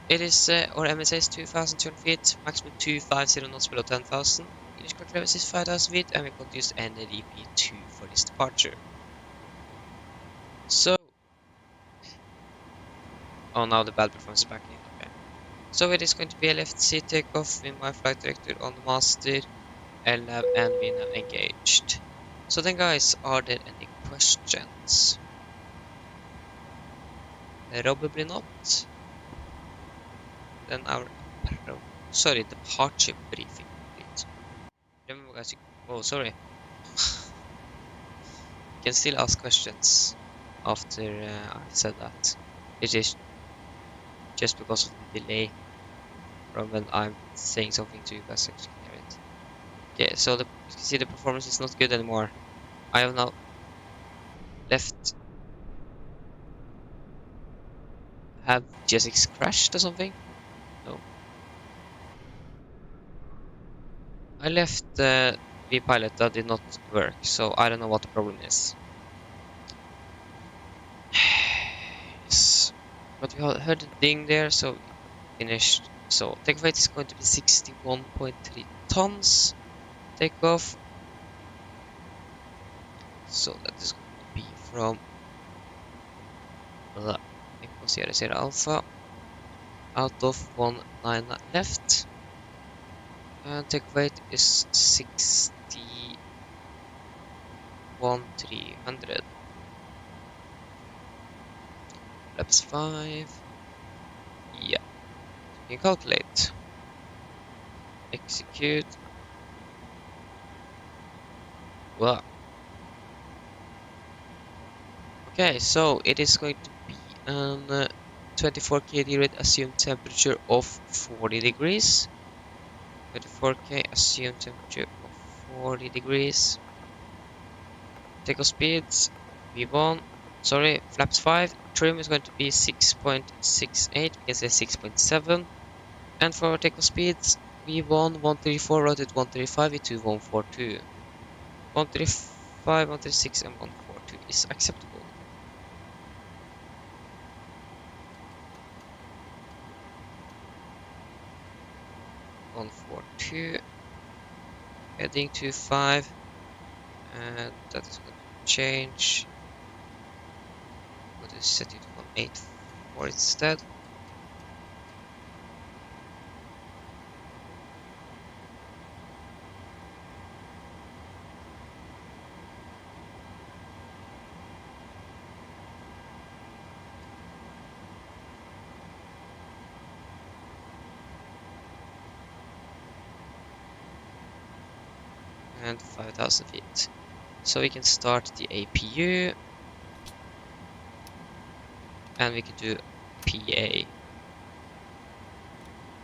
It is our MSA is 2,200 feet, maximum 250 knots below 10,000. English clock level is 5,000 feet, and we can use NDP2 for this departure. So, oh, now the bad performance is back in. Okay. So it is going to be a left seat takeoff with my flight director on the master, LNAV and VNAV engaged. So then, guys, are there any questions? Probably not. Then our departure briefing complete. Remember, guys, oh, sorry. You can still ask questions after I said that. It is just because of the delay from when I'm saying something to you guys so you can hear it. Okay, so you can see the performance is not good anymore. I have now left. Have GSX crashed or something? No. I left the V-pilot that did not work, so I don't know what the problem is. Yes. But we heard a ding there, so we finished. So takeoff weight is going to be 61.3 tons. Takeoff. So that is going to be from the Echo Sierra Sierra Alpha out of 19 left. And takeoff weight is 61,300. Flaps 5. Yeah. You can calculate. Execute. Wow. Okay, so it is going to be an 24K rate assumed temperature of 40 degrees. 24K assumed temperature of 40 degrees. Takeoff speeds V1. Sorry, flaps 5. Trim is going to be 6.68. We can say 6.7. And for takeoff speeds V1 134, rotate 135, V2 142. 135, 136, and 142 is acceptable. Heading to 5, and that is going to change. I'm going to set it on 8.4 instead. And 5,000 feet. So we can start the APU. And we can do PA.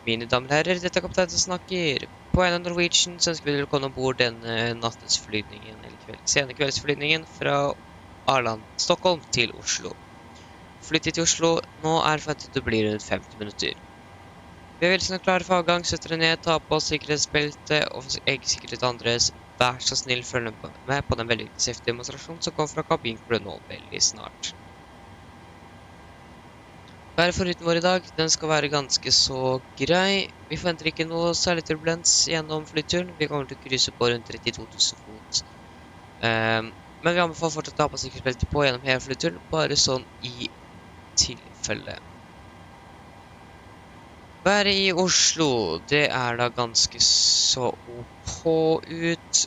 Mine damer og herrer, dette er kaptein som snakker. På en av Norwegian så ønsker vi dere å komme ombord denne nattens flyvningen, eller sene kveldsflyvningen fra Stockholm til Oslo. Flyttet til Oslo nå er forventet det blir rundt 50 minutter. Vi er veldig snart klare for avgang, setter dere ned, ta på oss sikkerhetsbelte og eggsikkerhet andres. Vær så snill, følg med på den veldig safety demonstrasjonen som kommer fra kabinkrew nå veldig snart. Været for ruten vår i dag, den skal være ganske så grei. Vi forventer ikke noe særlig turbulens gjennom flyturen. Vi kommer til å krysse på rundt 32 000 fot. Men vi anbefaler fortsatt å ta på sikkerhetsbeltet på gjennom hele flyturen, bare sånn i tilfelle. Været i Oslo, det er da ganske så på ut.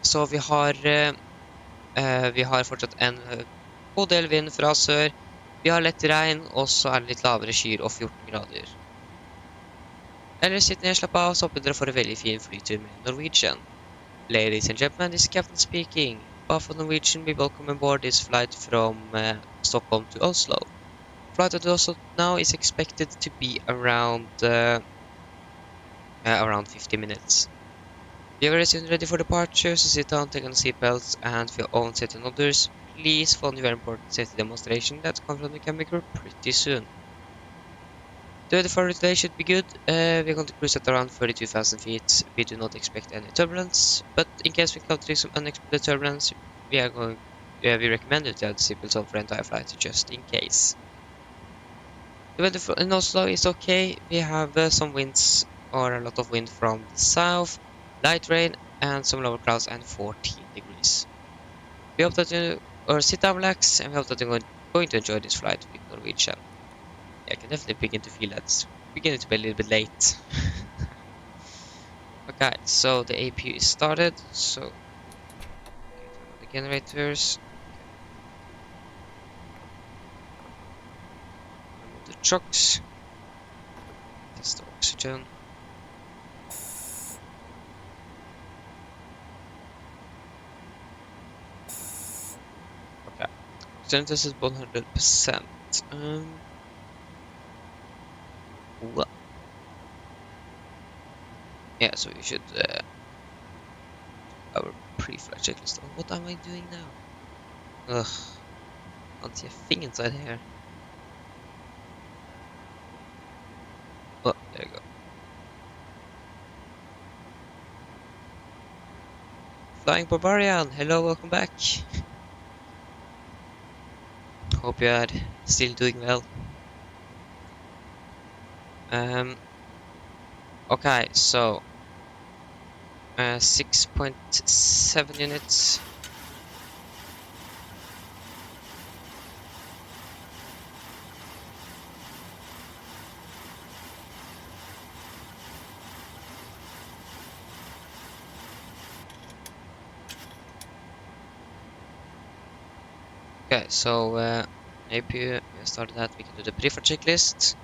Så vi har fortsatt en god del vind fra sør. Vi har lett regn, og så er det litt lavere skyer og 14 grader. Ellers sitt ned, slapp av, så håper dere får en veldig fin flytur med Norwegian. Ladies and gentlemen, this is Captain speaking. For Norwegian, we welcome aboard this flight from Stockholm to Oslo. Flight to Oslo now is expected to be around 50 minutes. We are very soon ready for departure, so sit down, take on seatbelts, and for your own safety and others, please follow the very important safety demonstration that's coming from the cabin crew pretty soon. The weather for today should be good. We're going to cruise at around 32,000 feet. We do not expect any turbulence, but in case we encounter some unexpected turbulence, we recommend you to have the seatbelts on for the entire flight, just in case. The weather in Oslo is okay. We have some winds or a lot of wind from the south, light rain, and some lower clouds, and 14 degrees. We hope that you sit down, relax, and we hope that you're going to enjoy this flight with Norwegian. I can definitely begin to feel that it's beginning to be a little bit late. Okay, so the APU is started, so okay, turn on the generators. Okay. Remove the trucks. Test the oxygen. Okay, oxygen test is 100%. What? Yeah, so we should our pre-flight checklist. Oh, what am I doing now? Ugh, can't see a thing inside here. Oh, there you go. Flying Barbarian, hello, welcome back. Hope you are still doing well. Okay, so 6.7 units. Okay, so APU, we started that. We can do the pre-flight checklist.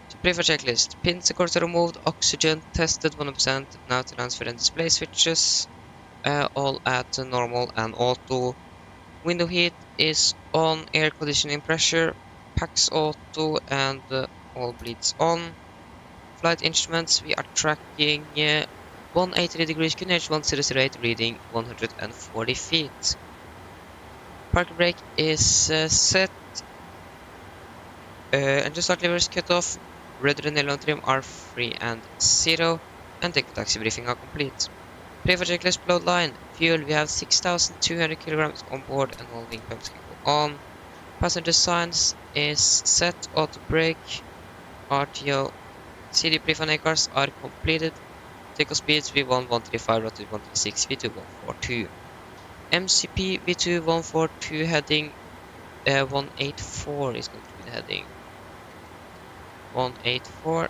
So pre-flight checklist: pins and cords are removed, oxygen tested 100%. Now transfer and display switches, all at normal and auto. Window heat is on, air conditioning pressure, packs auto, and all bleeds on. Flight instruments, we are tracking 183 degrees QNH 1008, reading 140 feet. Park brake is set. Engine start levers cut off. Rudder and aileron trim are free and 0. And the taxi briefing are complete. Pre-flight checklist below line. Fuel, we have 6,200 kilograms on board and all wing pumps can go on. Passenger signs is set. Auto brake, RTO, CD pre-flight cars are completed. Takeoff speeds V1 135, rotate 136, V2 142. MCP V2 142 heading 184 is going to be the heading. 184.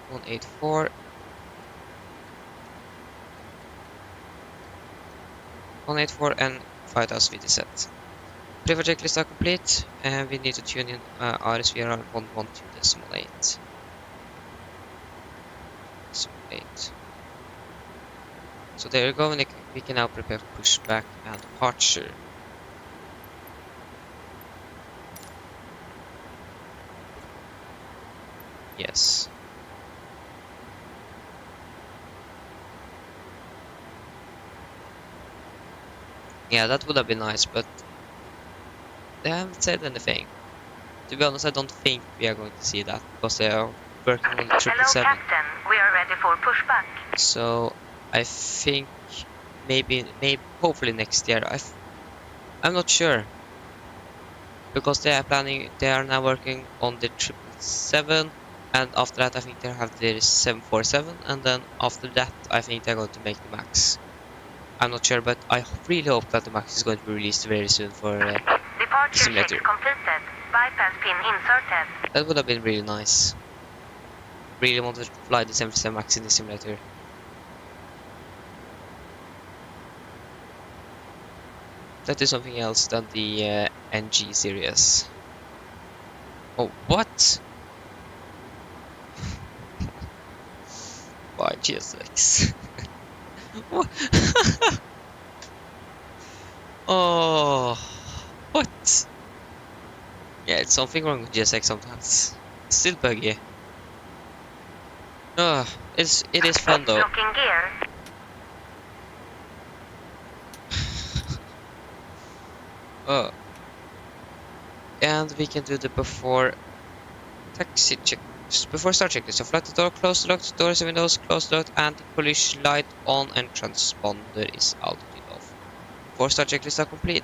184. 184 and 5000 feet is set. Pre-flight checklist are complete, and we need to tune in RSV around 112.8. 8. So there you go, and we can now prepare for pushback and departure. Yes. Yeah, that would have been nice, but they haven't said anything. To be honest, I don't think we are going to see that, because they are working on the 777. Hello, Captain. We are ready for pushback. So I think maybe hopefully next year. I'm not sure, because they are now working on the 777, and after that I think they have the 747, and then after that I think they're going to make the MAX. I'm not sure, but I really hope that the MAX is going to be released very soon for Departure simulator. check completed. Bypass pin inserted. That would have been really nice. Really wanted to fly the 747 MAX in the simulator. That is something else than the NG series. Oh, what? Why? by GSX. What? Oh, what? Yeah, it's something wrong with GSX sometimes. It's still buggy. It is fun though. Looking gear. Oh. And we can do the before taxi check. Before start checklist. So flat the door, close the locked doors and windows, close the locked anti-collision light on and transponder is altitude off. Before start checklist are complete.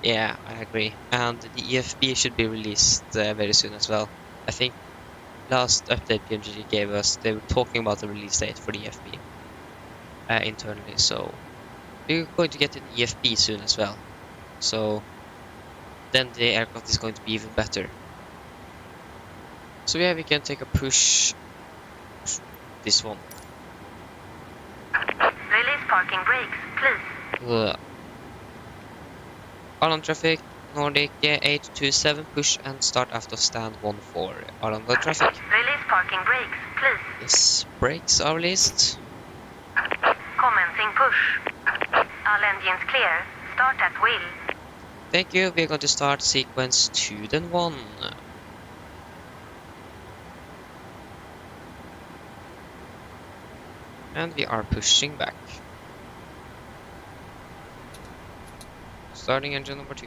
Yeah, I agree. And the EFB should be released very soon as well. I think last update PMDG gave us, they were talking about the release date for the EFB internally. So we're going to get an EFB soon as well. So then the aircraft is going to be even better. So yeah, we can take a push this one. Release parking brakes, please. Arlanda traffic, Nordic 827, push and start after stand 14. Arlanda traffic. Release parking brakes, please. Yes, brakes are released. Commencing push. All engines clear. Start at will. Thank you. We're going to start sequence 2 then 1. And we are pushing back. Starting engine number 2.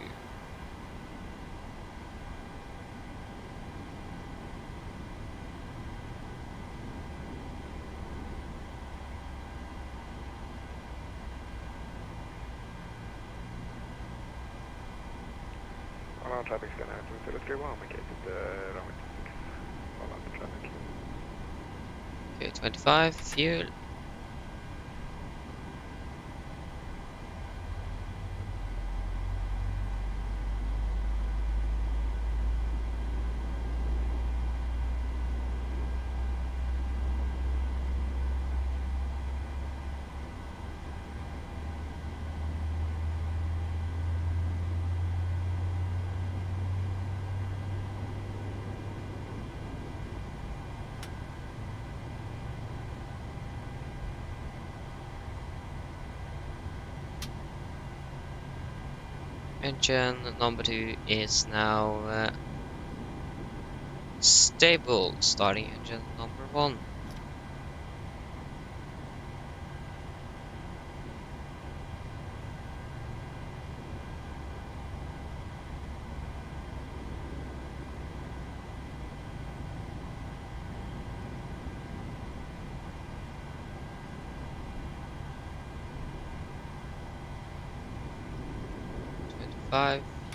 Arlanda traffic scanner 2031, located runway 26. Arlanda traffic. Okay, 25, fuel. Engine number 2 is now stable. Starting engine number 1.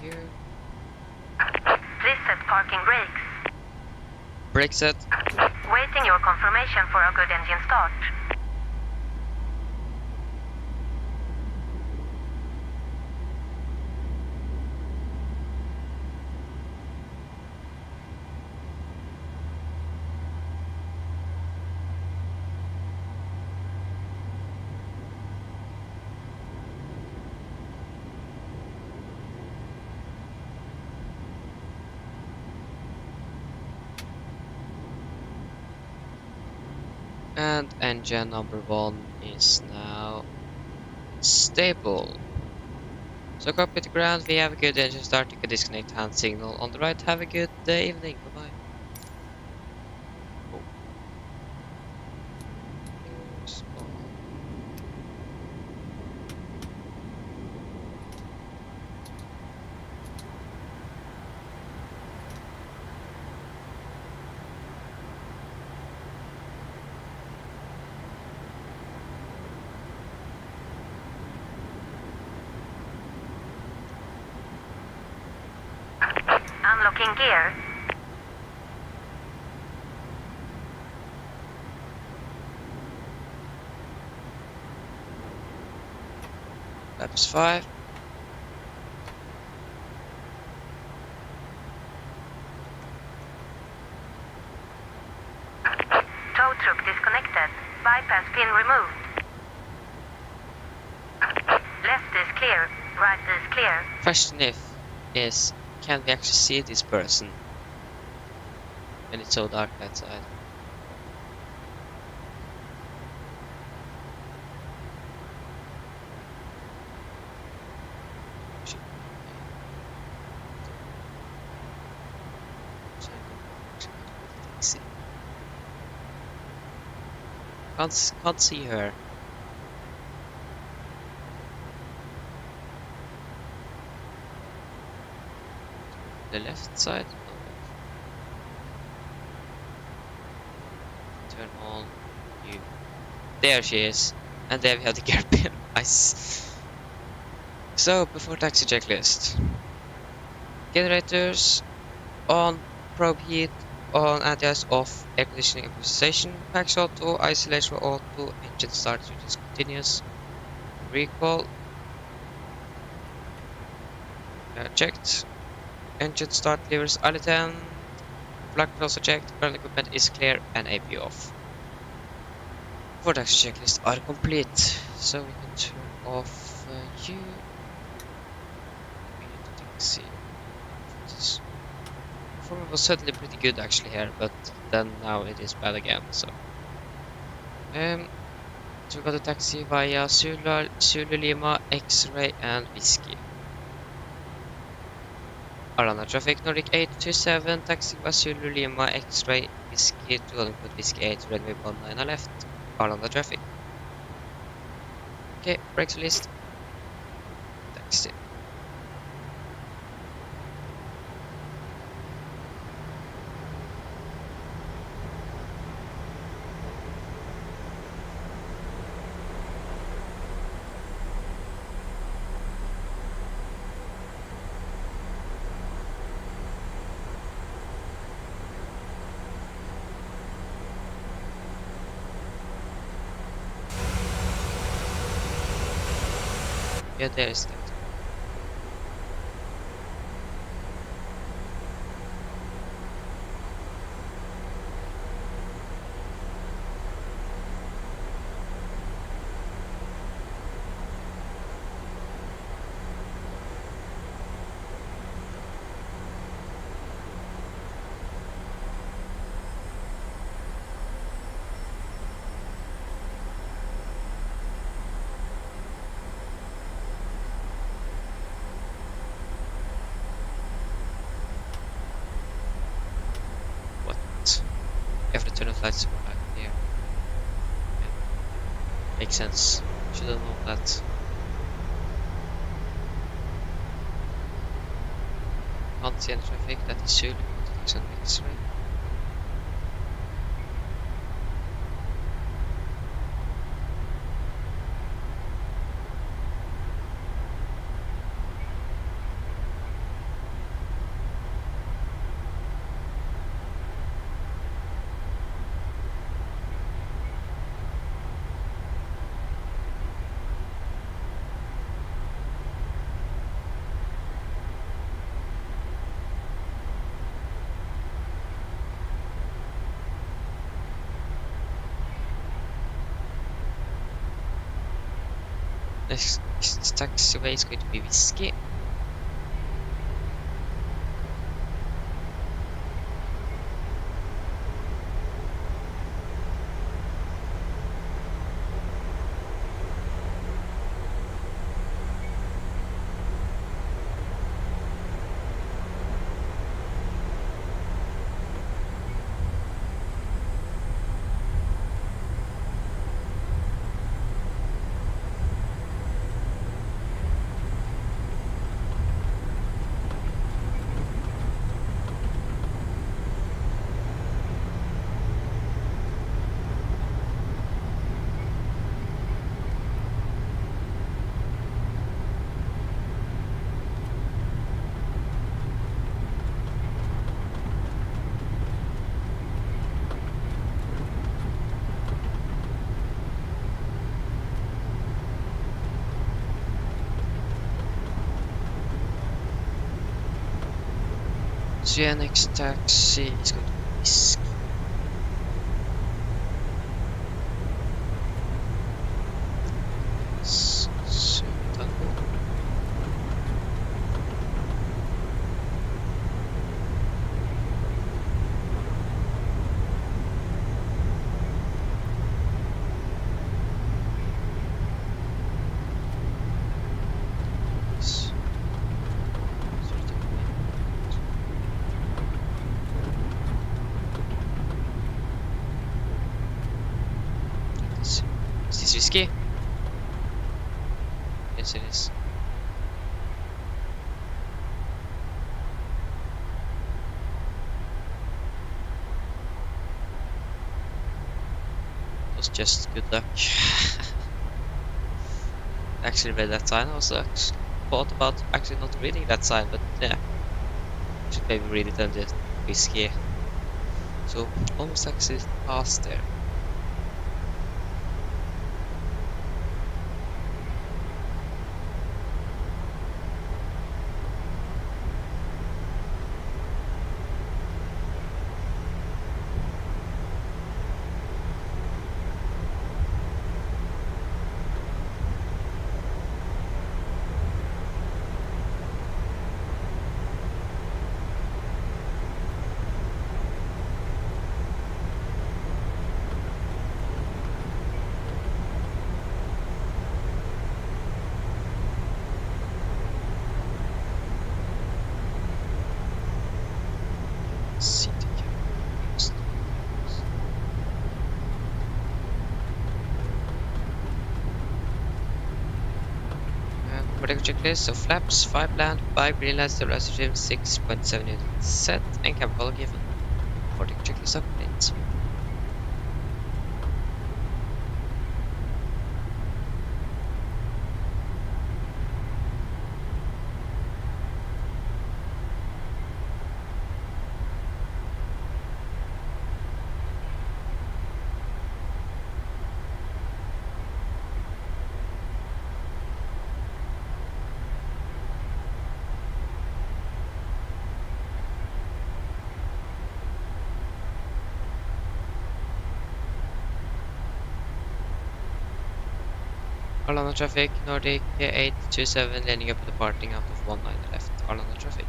Here. Please set parking brakes. Brake set. Waiting your confirmation for a good engine start. And engine number 1 is now stable. So cockpit to ground, we have a good engine start. You can disconnect hand signal on the right. Have a good evening. Bye bye. Unlocking gear. Laps 5. look disconnected. Bypass pin removed. Left is clear. Right is clear. Question is can we actually see this person when it's so dark outside? Can't see her. The left side. Turn on you. There she is, and there we have the gear pin. Nice. So before taxi checklist. Generators on, probe heat on, anti-ice off, air conditioning and pressurization, packs auto, isolation auto, engine start switches continuous, recall checked, engine start levers alitant, flag also checked, current equipment is clear and AP off. For taxi checklist are complete, so we can turn off you. We need to taxi. Performance was certainly pretty good actually here, but then now it is bad again. So we got a taxi via Zulu Lima, X-Ray and Whiskey. Arlanda traffic Nordic 827, taxi via Zulu Lima, X-Ray, Whiskey, to Golden Coast Whiskey 8, runway 19 on left. Arlanda traffic. Okay, brakes released. Taxi. Yeah, there is that. Every turn of lights were right here. Yeah. Makes sense. Should have known that. Can't see any traffic, that is Zulu, taxi on X-ray. Next taxiway is going to be Whiskey. So yeah, next taxi is going to be Whiskey. Whiskey? Yes, it is. It was just good luck. Actually read that sign. I was thought about actually not reading that sign, but yeah. Should maybe read it and just whiskey. So almost actually passed there. Product checklist, so flaps, 5 land, 5 green lights, stabilizer trim, 6.7 unit set, and cab color given. Product checklist update. Arlanda traffic, Nordic 827, landing up and departing out of 19 left. Arlanda traffic.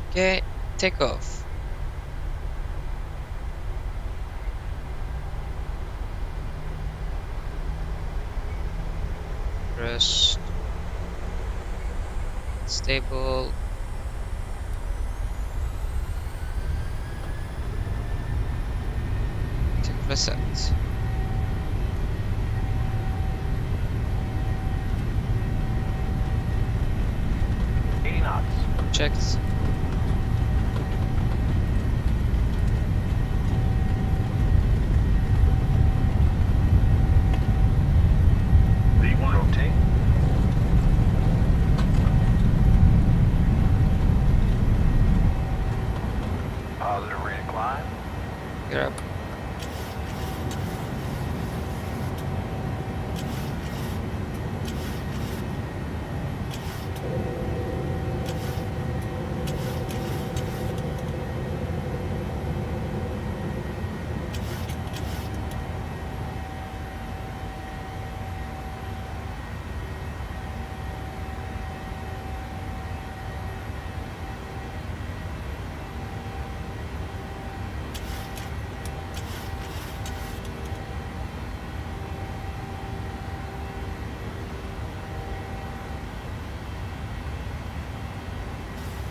Okay, take off. Rest. Stable. Take off reset. Checked. Rotate. Positive rate of climb. You're up.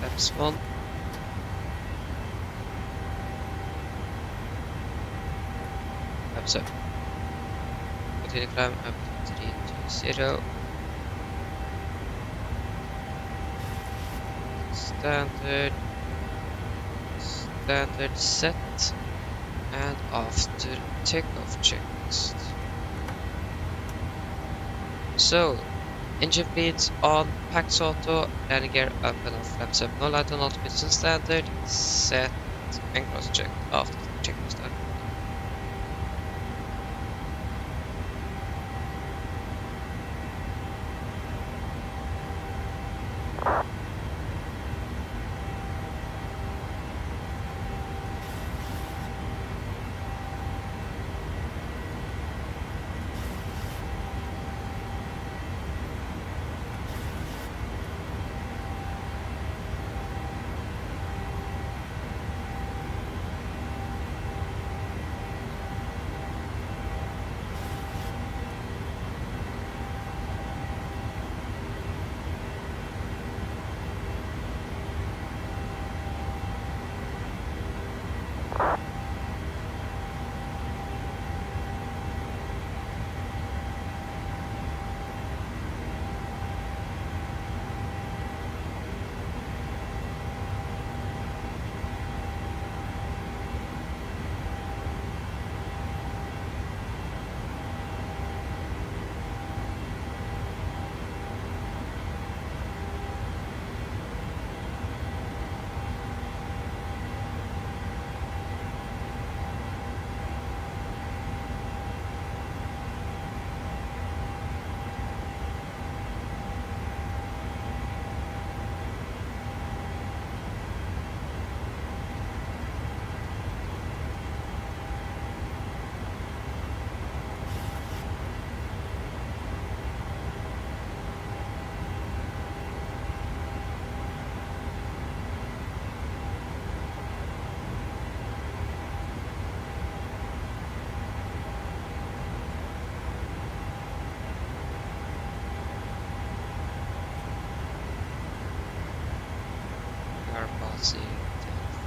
That's one. Up so. Continue climb up to 320. Standard set. And after takeoff checklist. So, engine bleeds on, packs auto, landing gear up and off, flaps up, no light on altimeters on standard, set, and cross check after the checklist done.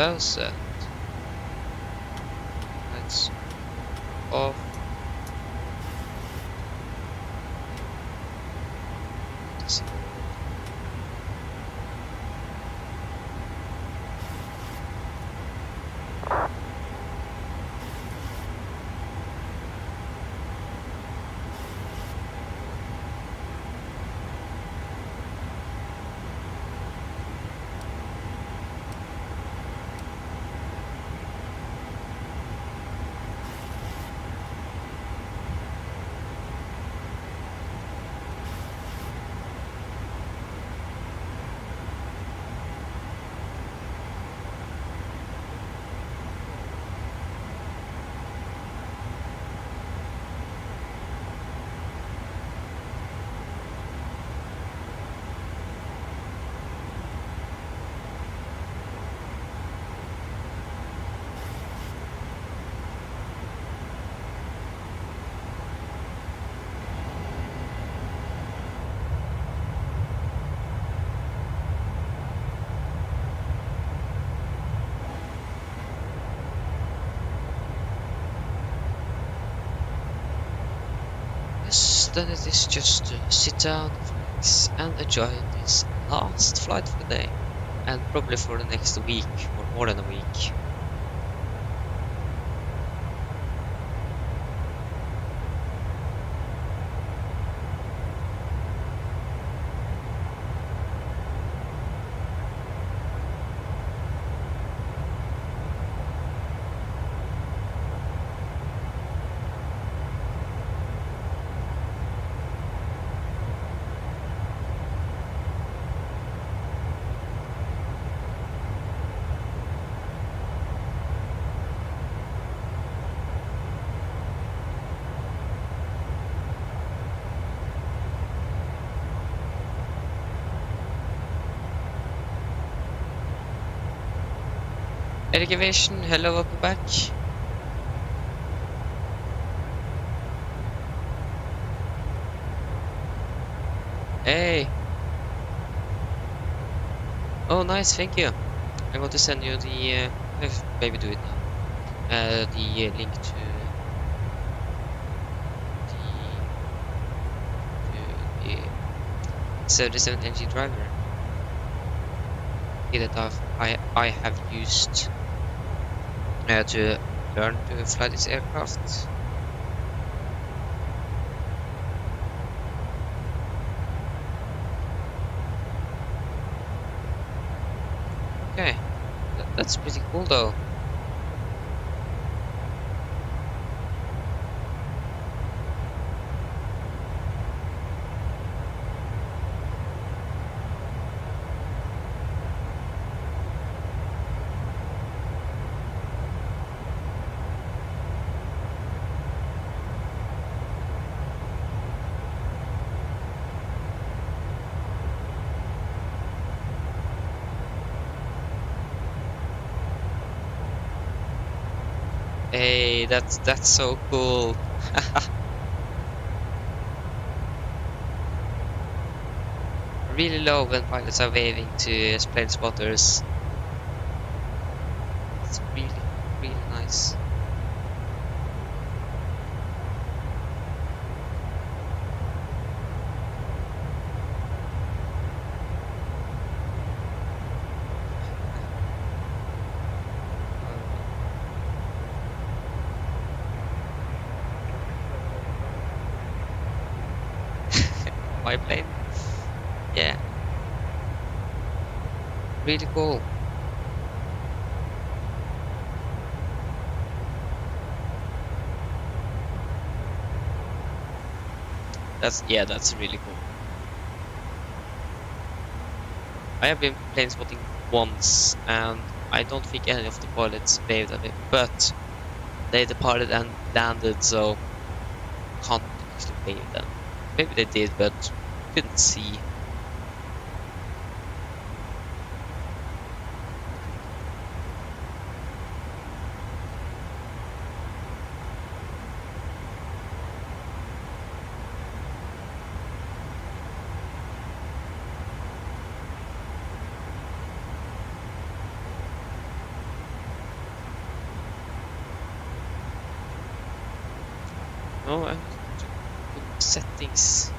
1000. Lights off. Then it is just to sit down, relax, and enjoy this last flight for the day, and probably for the next week or more than a week. Eric Aviation, hello, welcome back. Hey. Oh, nice, thank you. I'm going to send you the, maybe do it now. The link to the 77 NG driver. That I have used to learn to fly this aircraft. Okay, that's pretty cool though. Hey, that's so cool. Really low when pilots are waving to plane spotters. It's really nice. My plane? Yeah. Really cool. That's really cool. I have been plane spotting once, and I don't think any of the pilots waved at it, but they departed and landed, so can't actually wave them. Maybe they did, but couldn't see. No, I need to put settings.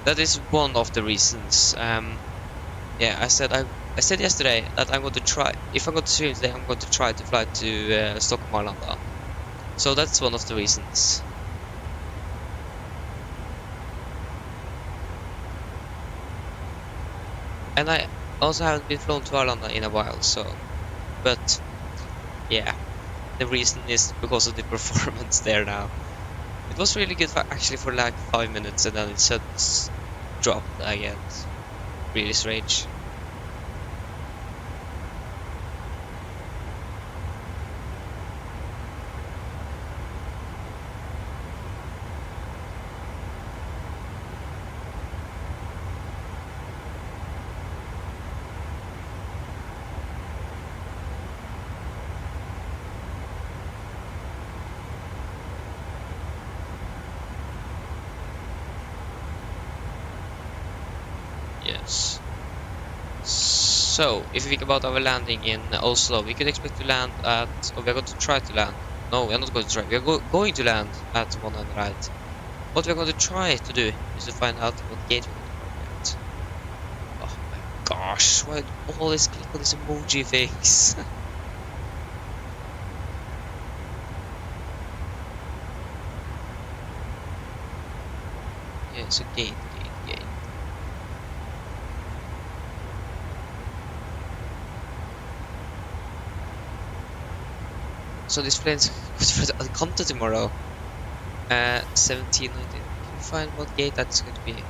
That is one of the reasons. Yeah, I said yesterday that I'm going to try. If I'm going to stream today, I'm going to try to fly to Stockholm Arlanda. So that's one of the reasons. And I also haven't been flown to Arlanda in a while, so. But yeah, the reason is because of the performance there now. It was really good actually for like 5 minutes, and then it just dropped again. Really strange. Yes. So, if you think about our landing in Oslo, we could expect to land at, or we're going to try to land. No, we're not going to try. We're going to land at 100 right. What we're going to try to do is to find out what gate we're going to park at. Oh my gosh, why always click on this emoji things? Yeah, so gate. So this plane's going to Alicante tomorrow. 17, 19. Can you find what gate that's going to be?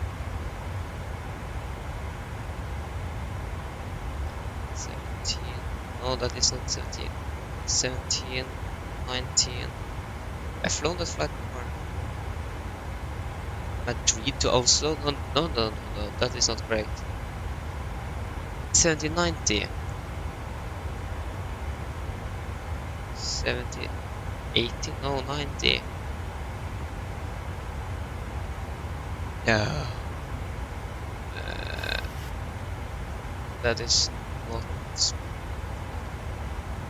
17. No, that is not 17. 17, 19. I've flown that flight before. Madrid to Oslo? No. That is not correct. 1790. 70, 80, no, 90. Yeah. That is not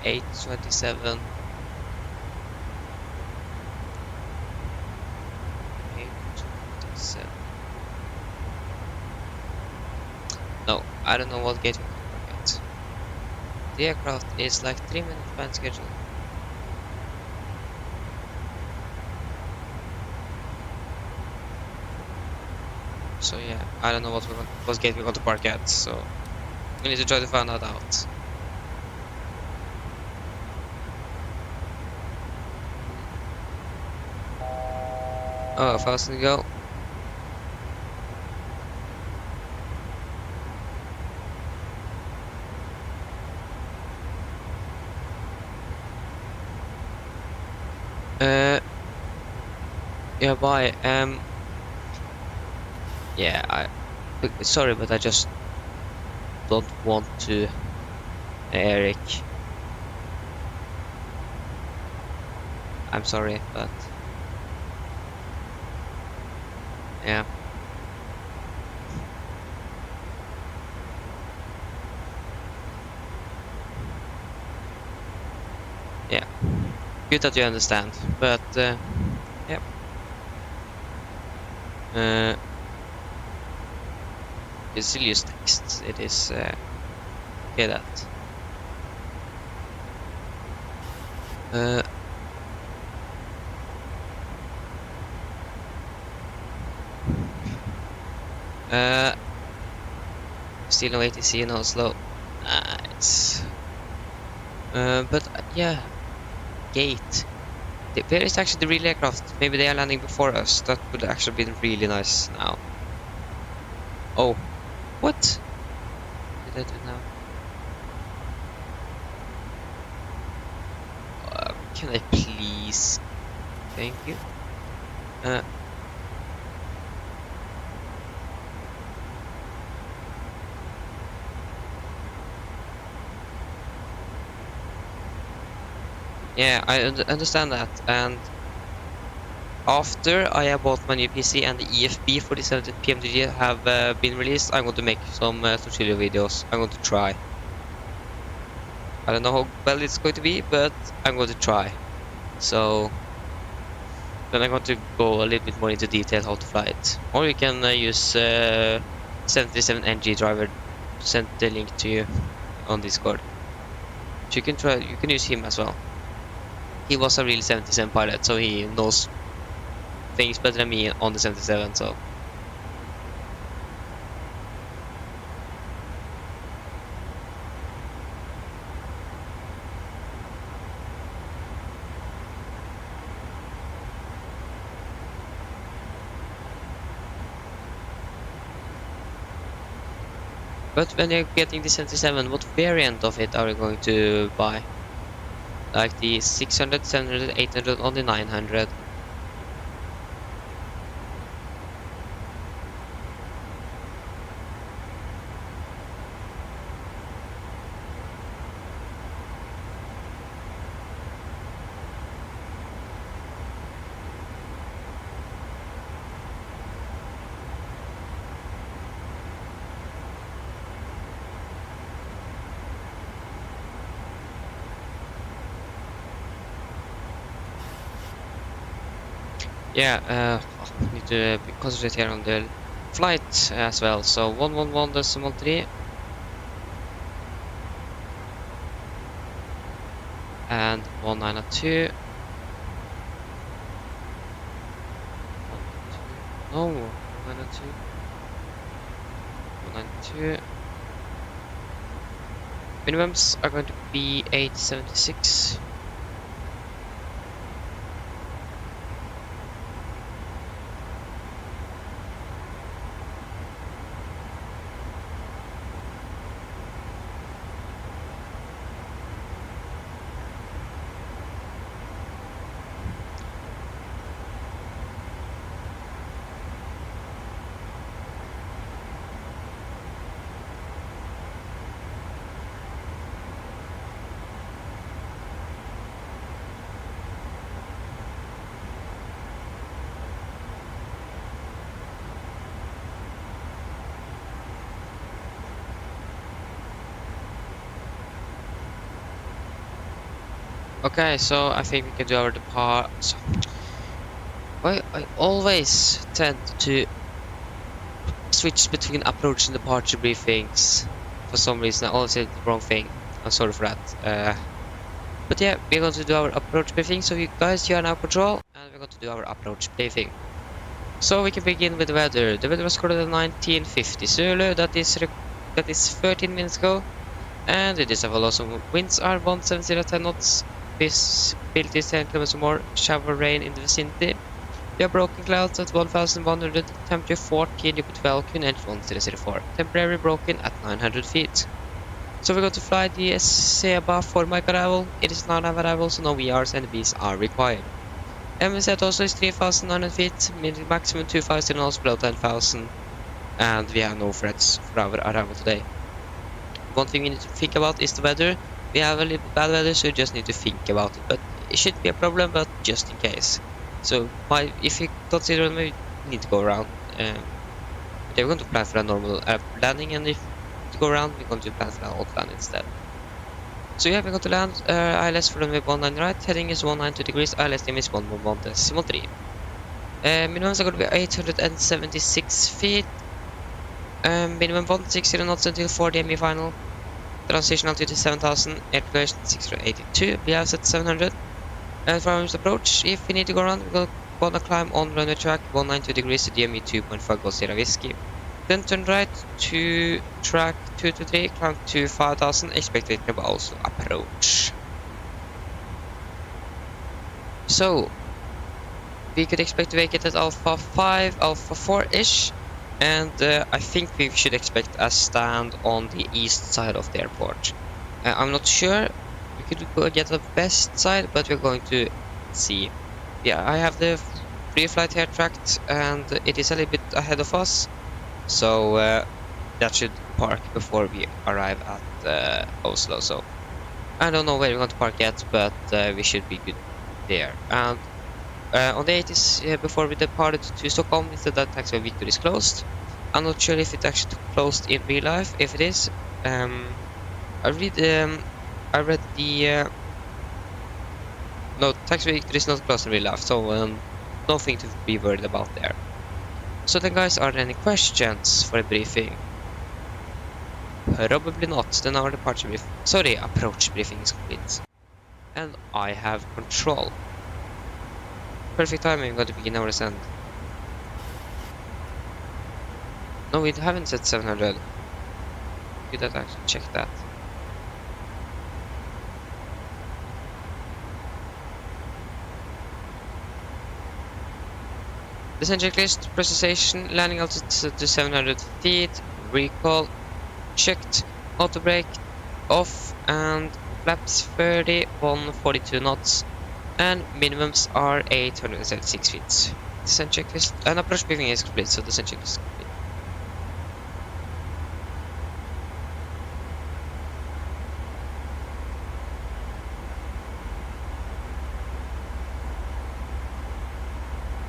827. 827. No, I don't know what gate we can park at. The aircraft is like 3 minutes behind schedule. So yeah, I don't know what gate we're going to park at, so we need to try to find that out. Oh, fast to go. Yeah, bye. Yeah, sorry, but I just don't want to, Eric. I'm sorry, but yeah. Yeah, good that you understand, but yeah. It's still use text. It is okay that. Still no ATC in Oslo. Nice. But yeah, gate. Where is actually the real aircraft? Maybe they are landing before us. That would actually be really nice now. Oh, what did I do now? Can I please? Thank you. Yeah, I understand that, and after I have bought my new PC and the EFB for the 70 PMDG have been released, I'm going to make some tutorial videos. I'm going to try. I don't know how well it's going to be, but I'm going to try. So then I'm going to go a little bit more into detail how to fly it. Or you can use 737NG driver. Send the link to you on Discord. So you can try. You can use him as well. He was a real 77 pilot, so he knows things better than me on the 77. So. But when you're getting the 77, what variant of it are you going to buy? Like the 600, 700, 800, or the 900? Yeah, need to concentrate here on the flight as well. So 111.3 and 192. No, 192. 192. Minimums are going to be 876. Okay, so I think we can do our depart. I always tend to switch between approach and departure briefings. For some reason, I always say the wrong thing. I'm sorry for that. But yeah, we're going to do our approach briefing. So you guys, you are now control, and we're going to do our approach briefing. So we can begin with the weather. The weather was recorded at 1950 Zulu. That is 13 minutes ago, and it is a follow. So winds are 170 knots. Visibility is 10 kilometers or more. Shower rain in the vicinity. We have broken clouds at 1100. Temperature 14. You put 12. QNH 1004. Temporary broken at 900 feet. So we're going to fly the SEBA for my arrival. It is not an arrival, so no VRs and Bs are required. MSFS also is 3,900 feet. Maximum 2,000 knots below 10,000. And we have no threats for our arrival today. One thing we need to think about is the weather. We have a little bad weather, so you just need to think about it. But it shouldn't be a problem, but just in case. So if you consider we need to go around. But we're going to plan for a normal landing, and if to go around, we're going to plan for an hot land instead. So yeah, we're going to land. ILS for runway 19 right. Heading is 192 degrees. ILS name is 111.3. Minimums are going to be 876 feet. Minimum 160 knots until 4 DME final. Transition altitude is 7,000. Air elevation 682. We have set 700. And from approach, if we need to go around, we're going to climb on runway track 192 degrees to DME 2.5 Golf Sierra Whiskey. Then turn right to track 223, climb to 5,000. Expect it to also approach. So we could expect to make it at Alpha 5, Alpha 4-ish. And I think we should expect a stand on the east side of the airport. I'm not sure. We could go get the west side, but we're going to see. Yeah, I have the free flight here tracked, and it is a little bit ahead of us. So that should park before we arrive at Oslo. So I don't know where we're going to park yet, but we should be good there. And on the 80s, before we departed to Stockholm, it said that taxiway Victor is closed. I'm not sure if it actually closed in real life. If it is, I read the no, taxiway Victor is not closed in real life, so nothing to be worried about there. So then, guys, are there any questions for a briefing? Probably not. Then our departure brief, sorry, approach briefing is complete, and I have control. Perfect timing. Got to begin our ascent. No, we haven't set 700. Could that actually check that? Descent checklist, precision, landing altitude to 700 feet, recall, checked, auto brake, off, and flaps 30, 142 knots, and minimums are 876 feet. Descent checklist, and approach briefing is complete, so descent checklist is complete.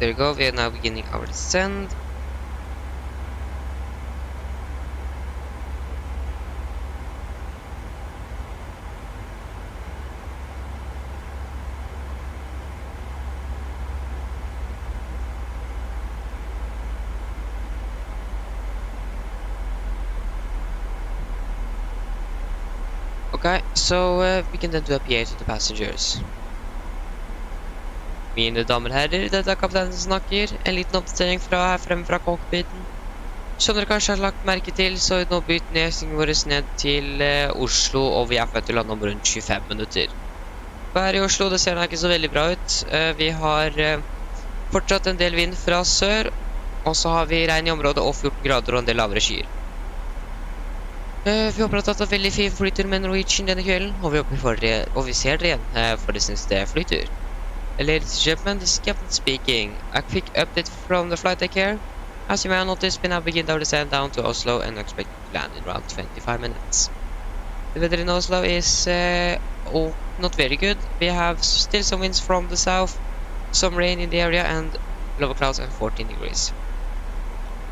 There we go, we are now beginning our descent. Okay, so we can then do a PA to the passengers. Mine damer og herrer, dette er kapteinen som snakker. En liten oppdatering fra her fremme fra cockpiten. Som dere kanskje har lagt merke til, så har vi nå bytt nedstillingen vår ned til Oslo, og vi er forventet til å lande om rundt 25 minutter. Været i Oslo, det ser da ikke så veldig bra ut. Vi har fortsatt en del vind fra sør, og så har vi regn i området og 14 grader og en del lavere skyer. Vi håper at det har tatt en veldig fin flytur med Norwegian denne kvelden, og vi ser dere igjen for det neste flytur. Ladies and gentlemen, this is Captain speaking. A quick update from the flight deck here. As you may have noticed, we now begin our descent down to Oslo and expect to land in around 25 minutes. The weather in Oslo is not very good. We have still some winds from the south, some rain in the area, and lower clouds and 14 degrees.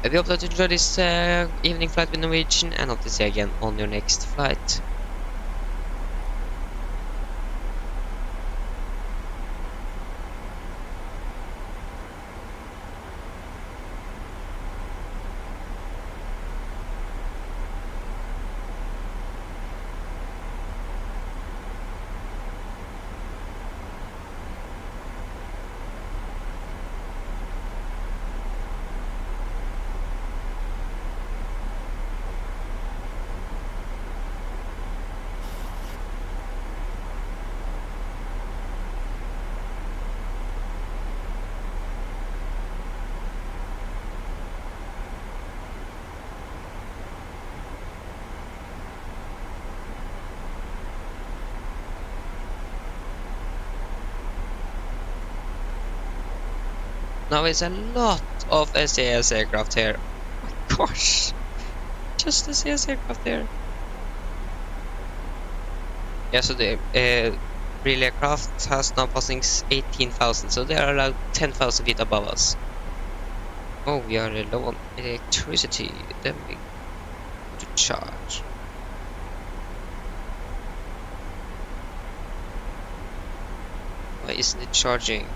We hope that you enjoy this evening flight with Norwegian, and hope to see you again on your next flight. Now it's a lot of SAS aircraft here. Oh my gosh, just SAS aircraft here. Yeah, so the real aircraft has now passing 18,000, so they are around 10,000 feet above us. Oh, we are low on electricity. Then we go to charge. Why isn't it charging?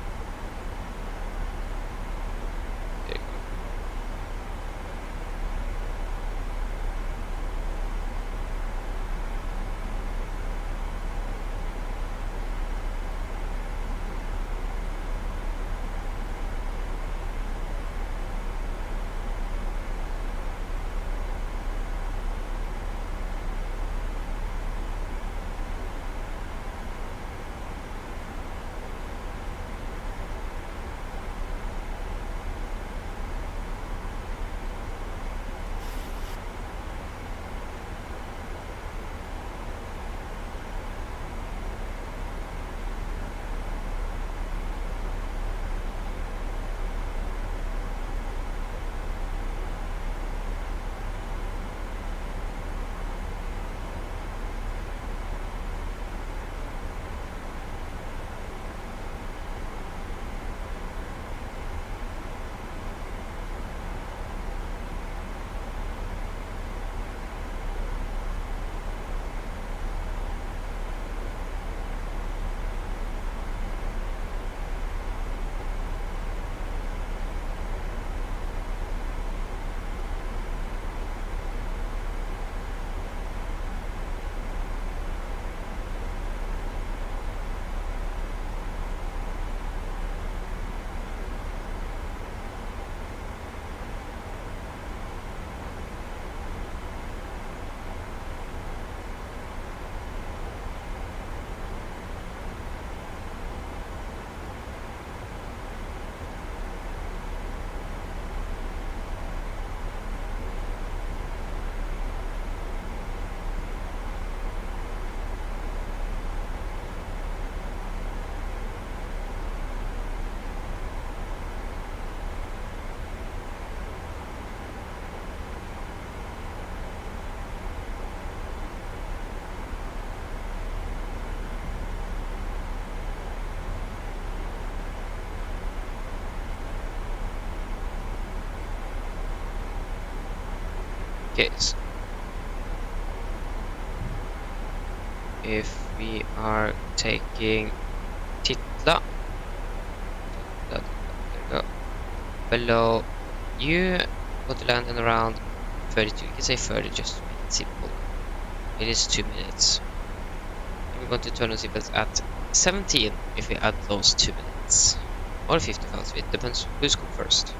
Okay, so if we are taking Titla, there we go, below you, want to land in around 32, you can say 30 just to make it simple. It is 2 minutes. And we're going to turn on seatbelts at 17 if we add those 2 minutes. Or 55 feet, depends who's come first.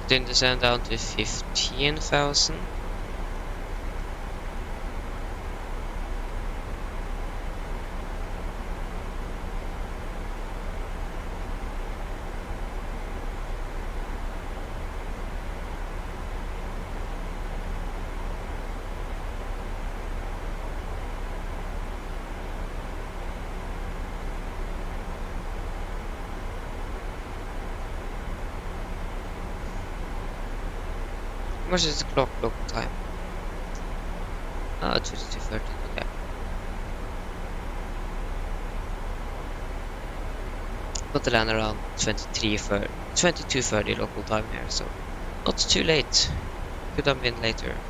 Then descend down to 15,000. How much is the clock local time? 22:30, okay. Got to land around 22:30 local time here, so not too late. Could have been later.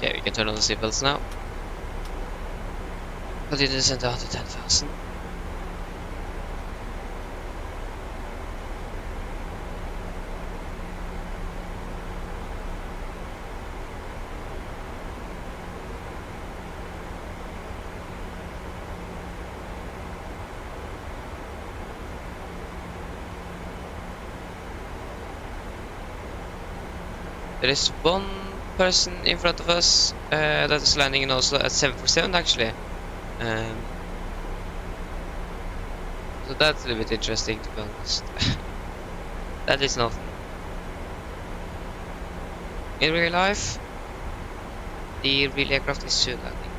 Okay, we can turn on the seatbelts now. Continue to descend down to 10,000. There is one person in front of us that is landing in Oslo at 747 actually. So that's a little bit interesting, to be honest. That is nothing. In real life, the real aircraft is soon landing.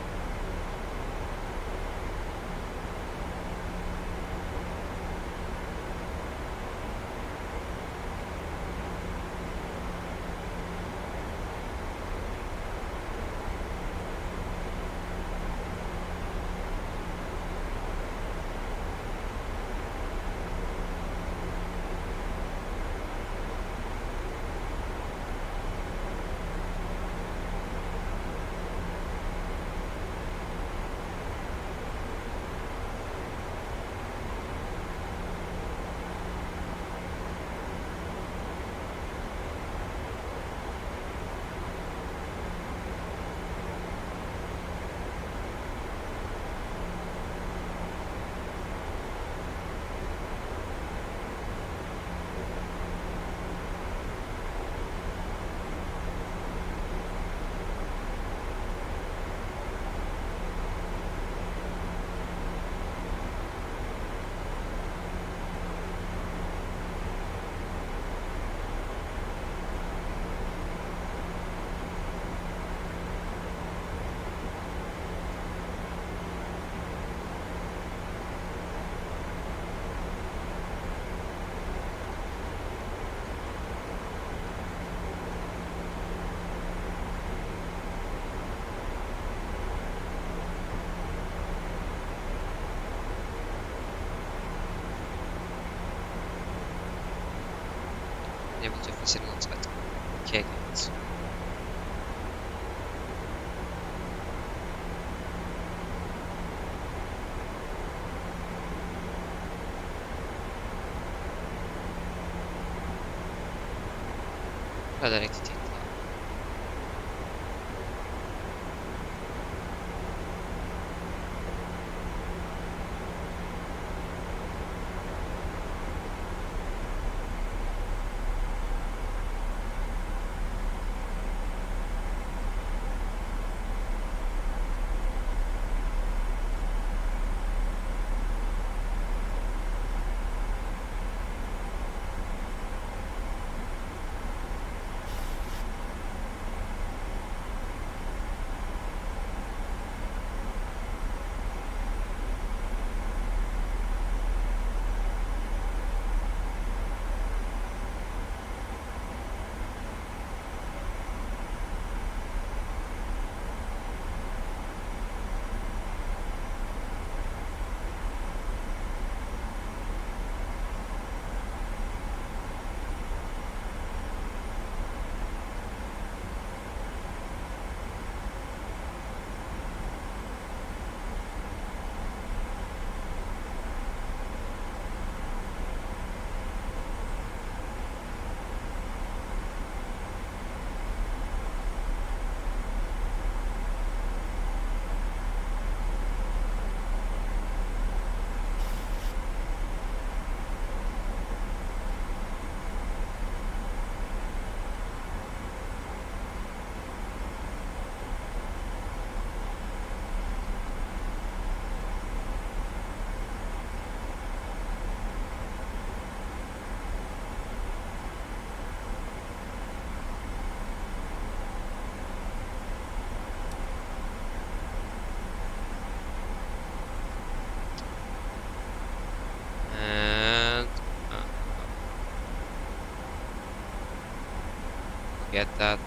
Able to visit launchpad. Okay, good. Hade riktigt till. Get that.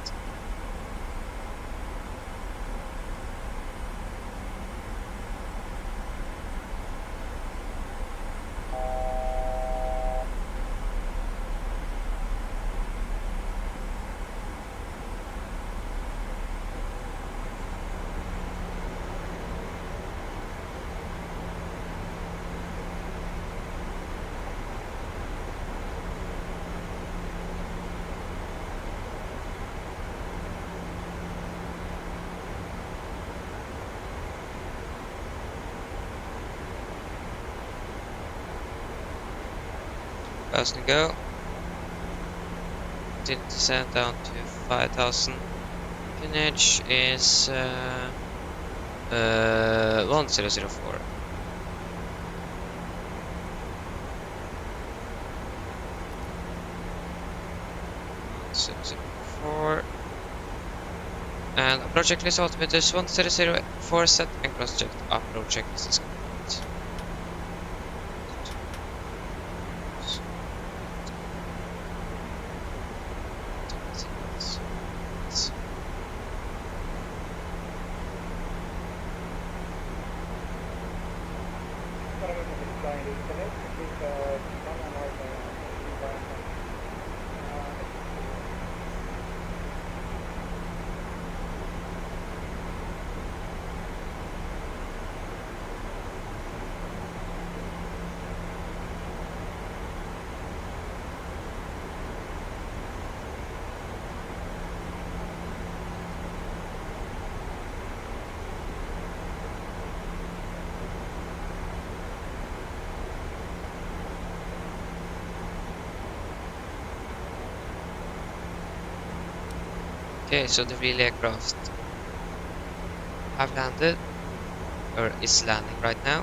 1,000 go. Continue to descend down to 5,000. Tonnage is 1004. 1004. And approach checklist altimeter is 1004 set and cross checked. Approach checklist is complete. Okay, so the real aircraft have landed, or is landing right now.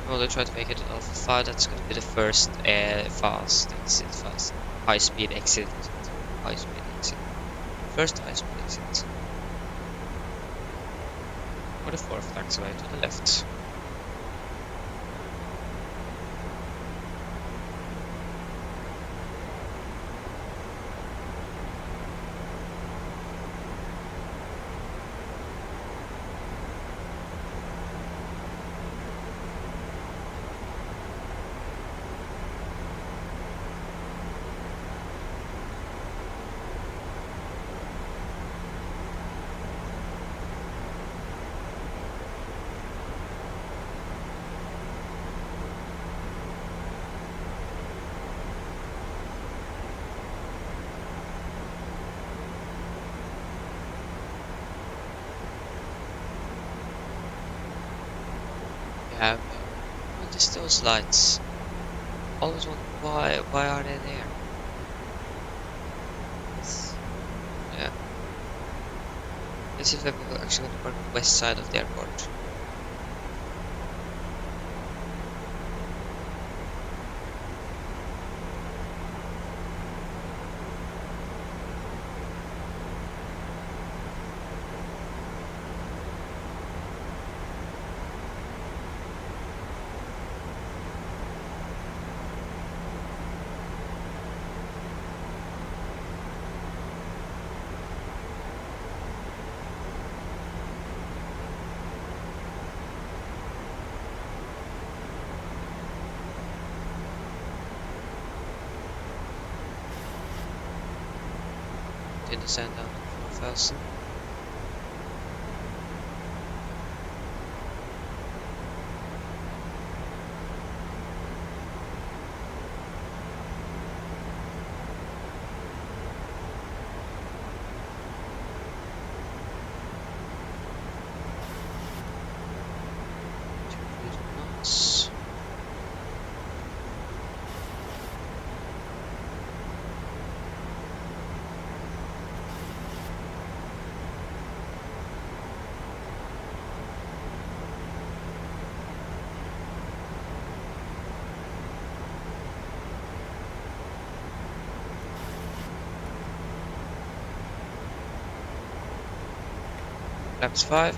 We'll try to make it Alpha 5. That's going to be the first fast exit, fast high speed exit. High speed exit. First high speed exit. Or the fourth taxiway to the left. Have what is those lights? Always wonder why are they there? Yeah. Let's see if they're actually going to park on the west side of the airport. Did descend down to 4,000. Laps 5.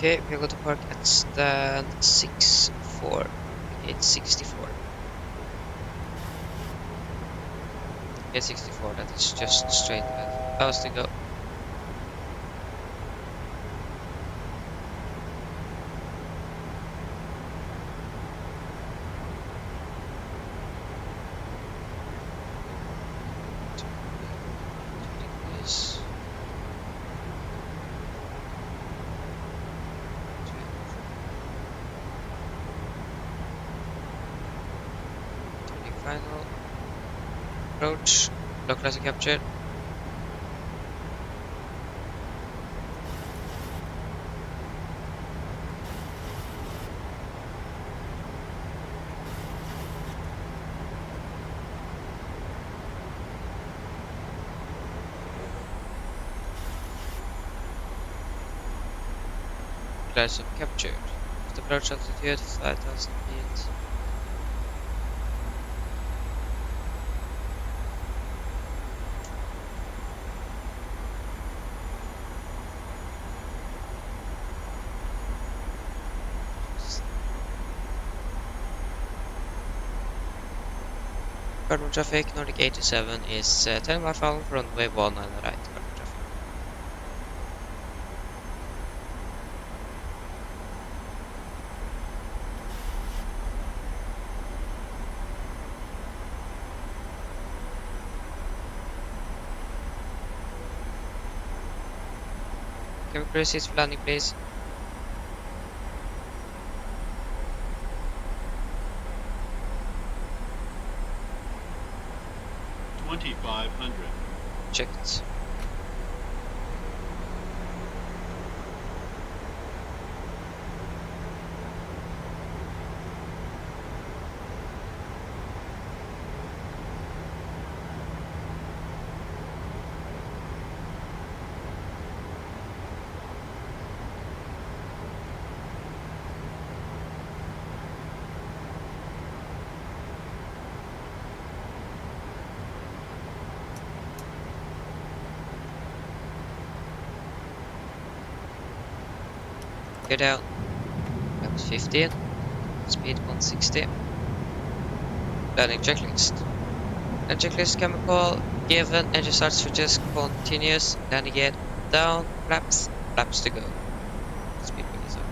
Okay, we're going to park at stand 64. Gate 64. Gate 64, that is just straight ahead. Fast to go. Final approach, localizer captured. Localizer captured. With approach altitude 5,000 feet. Cardinal traffic, Nordic 87 is 10 mile following for runway 19 right. Cardinal traffic. Can we proceed for landing, please? Checked. Get out. That was 15. Speed 160. Landing checklist. And checklist chemical given. Engine start switches continuous. Landing gear down. Flaps. Flaps to go. Speed brake is up.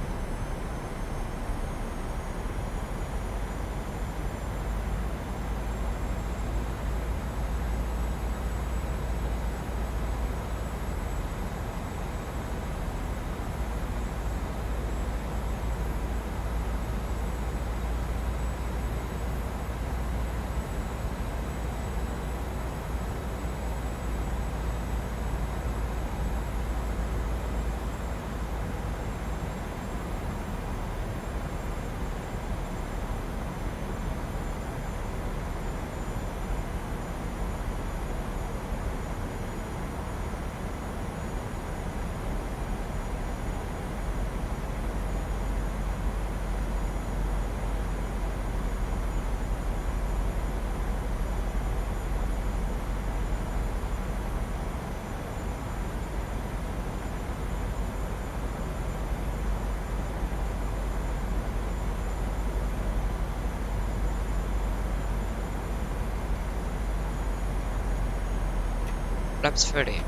Flaps 30.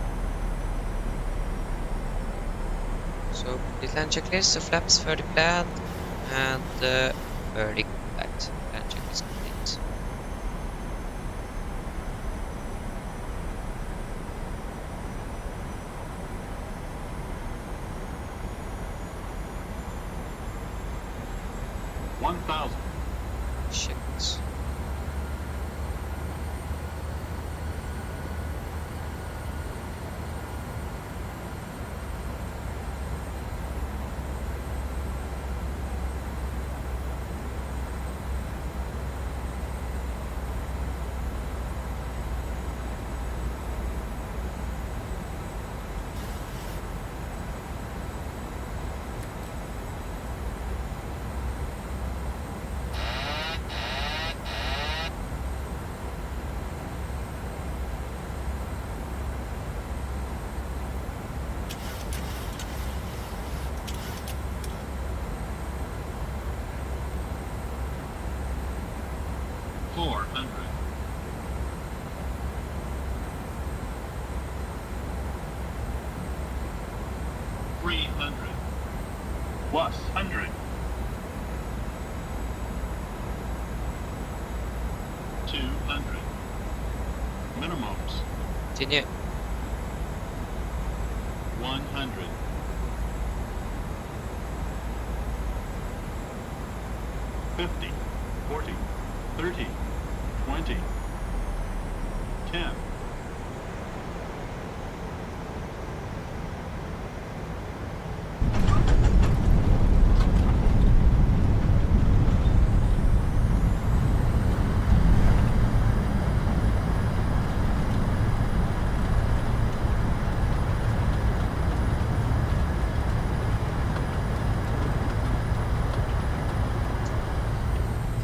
So complete land checklist, so flaps 30 planned and 30 complete. Land checklist complete. Shit. 300. Was 100. 200. Minimums. Continue. 100. 50, 40, 30, 20, 10.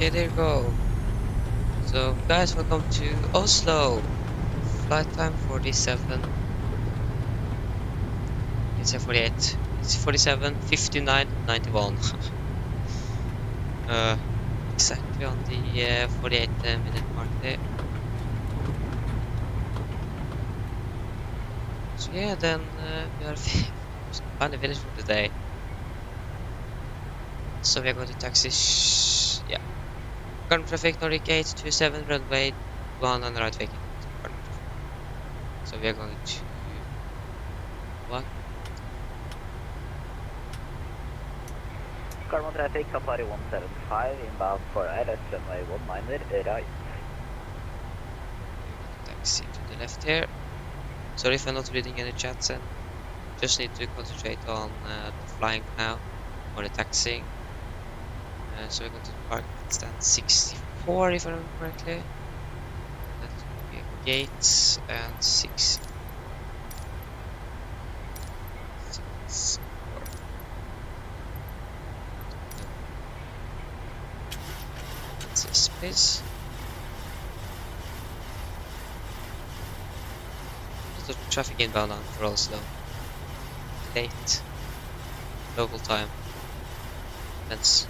Okay, there you go. So, guys, welcome to Oslo. Flight time 47. It's 48. It's 47, 59, 91. Exactly on the 48-minute mark there. So yeah, then we are finally finished for today. So we are going to taxi. Yeah. Current traffic Nordic 827 runway 1 on the right vacant. Current traffic. So we are going to what? Carbon traffic, Safari 175, inbound for ILS runway 19 right. Taxi to the left here. Sorry if I'm not reading any chats and just need to concentrate on the flying now or the taxiing. So we're going to park at stand 64 if I remember correctly. That would be a gate and 64. That's this please. There's traffic inbound now for Oslo. Late. Local time. Depends.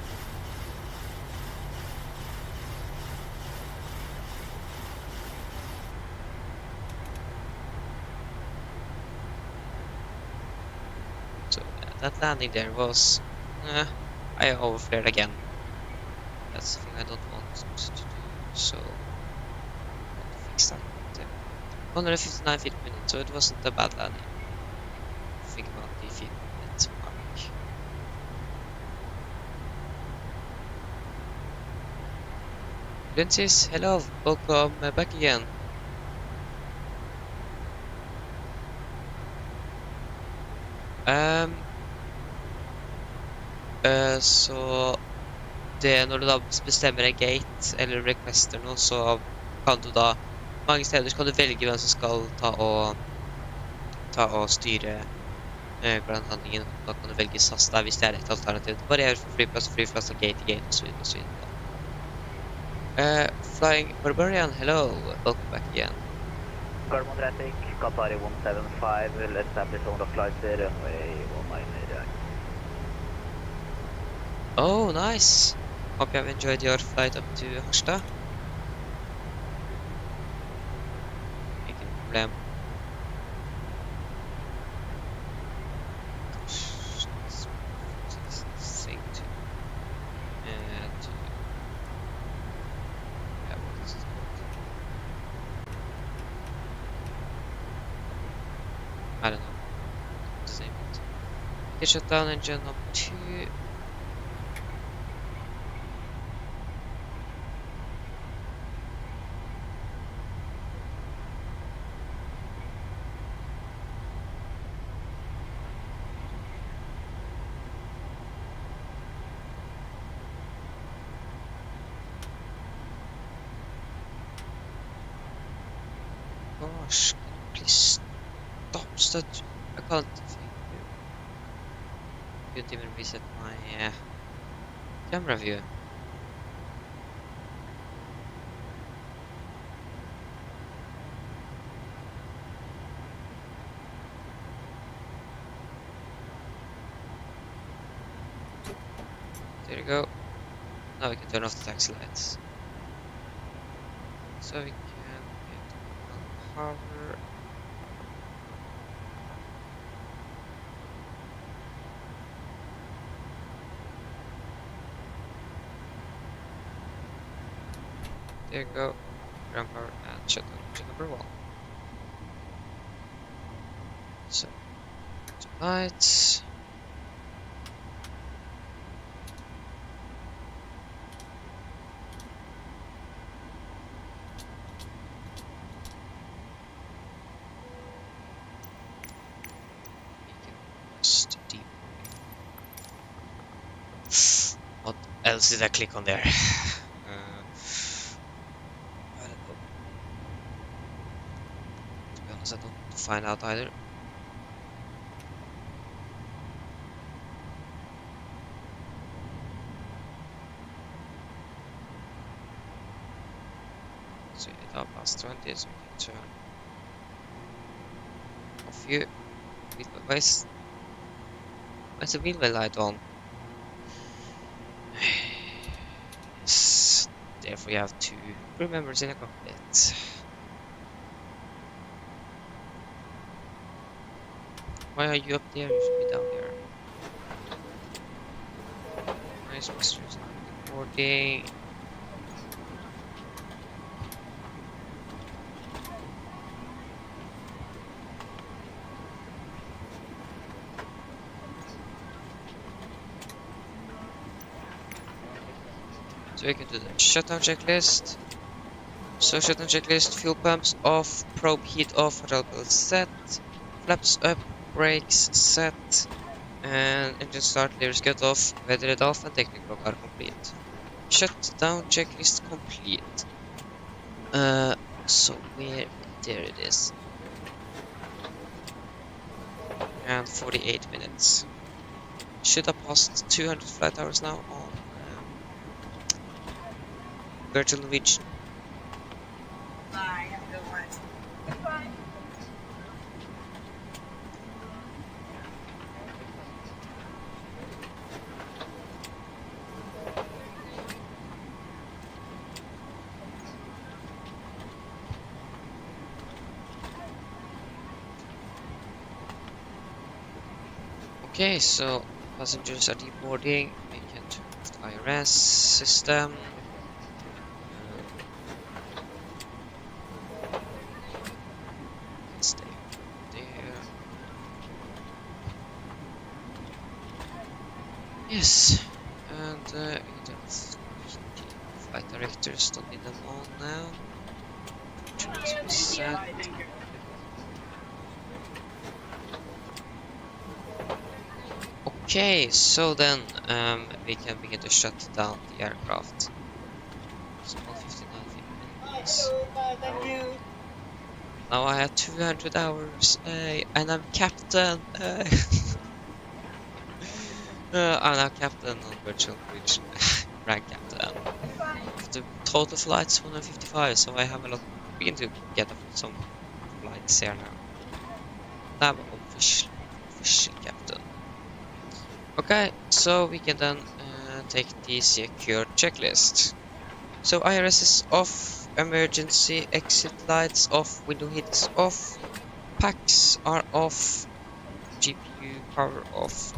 So yeah, that landing there was... I overflared again. That's the thing I don't want to do, so... I want to fix that. 159 feet per minute, so it wasn't a bad landing. Think about the feet per minute mark. Princess, hello, welcome back again. Så det når du da bestemmer en gate eller requester noe, så kan du da mange steder så kan du velge hvem som skal ta og styre handlingen. Da kan du velge SAS der hvis det er et alternativ. Det varierer fra flyplass til flyplass og gate til gate og så videre og så videre. Flying Barbarian, hello, welcome back again. Carbon traffic, Qatari 175, will establish on the flight runway 19 right. Oh, nice. Hope you have enjoyed your flight up to Harstad. Ingen problem. I don't know. The same. Get shut down engine number 2. Gosh, can you please stop that? I can't couldn't even reset my camera view. There you go. Now we can turn off the taxi lights. So we can get on harbor. There you go. Ground power and shut down engine number 1. So, lights. Just deep. What else did I click on there? I don't know. To be honest, I don't want to find out either. So it up past 20, so we can turn off here. Why is the wheelway light on? Yes. Therefore, you have 2 crew members in a cockpit. Why are you up there? You should be down here. Nice, Mr. Recording. So we can do the shutdown checklist. So shutdown checklist, fuel pumps off, probe heat off, reliable set, flaps up, brakes set, and engine start, lyrics cut off, weather it off, and technical log are complete. Shutdown checklist complete. So there it is. And 48 minutes. Should have passed 200 flight hours now on virtual Norwegian. Bye, have a good one. Goodbye. Okay, so passengers are deboarding. We can turn off the IRS system. Stay there. Yes, and flight directors don't need them on now. Set. Okay, so then we can begin to shut down the aircraft. So 59 minutes. Thank you. Now I have 200 hours, and I'm captain. I'm now captain on virtual Norwegian, rank captain. The total flights 155, so I have a lot. Begin to get some flights here now. Now I'm official captain. Okay, so we can then take the secure checklist. So IRS is off, emergency exit lights off, window hits off, packs are off, GPU power off,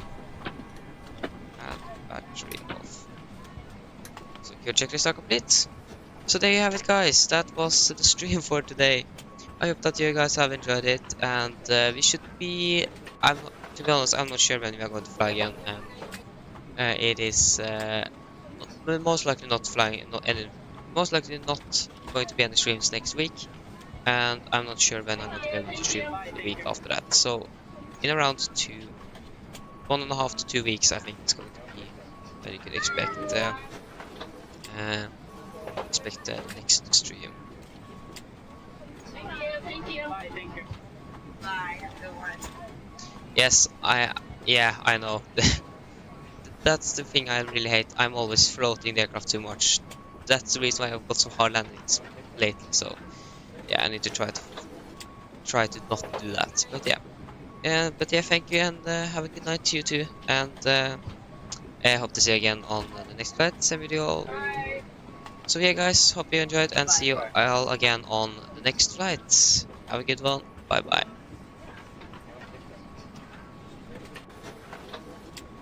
and battery off. Secure checklist are complete. So there you have it, guys. That was the stream for today. I hope that you guys have enjoyed it, and we should be. To be honest, I'm not sure when we are going to fly again. It is most likely not flying. Most likely not going to be any streams next week, and I'm not sure when I'm going to be able to stream the week after that. So, in around 1.5 to 2 weeks, I think it's going to be when you could expect the next stream. Thank you. Bye, thank you. Bye, have a good one. Yes, I know. That's the thing I really hate. I'm always floating the aircraft too much. That's the reason why I've got some hard landings lately. So yeah, I need to try to not do that. But yeah, thank you, and have a good night to you too. And I hope to see you again on the next flight. Send video all. So yeah, guys, hope you enjoyed, and see you all again on the next flight. Have a good one. Bye bye.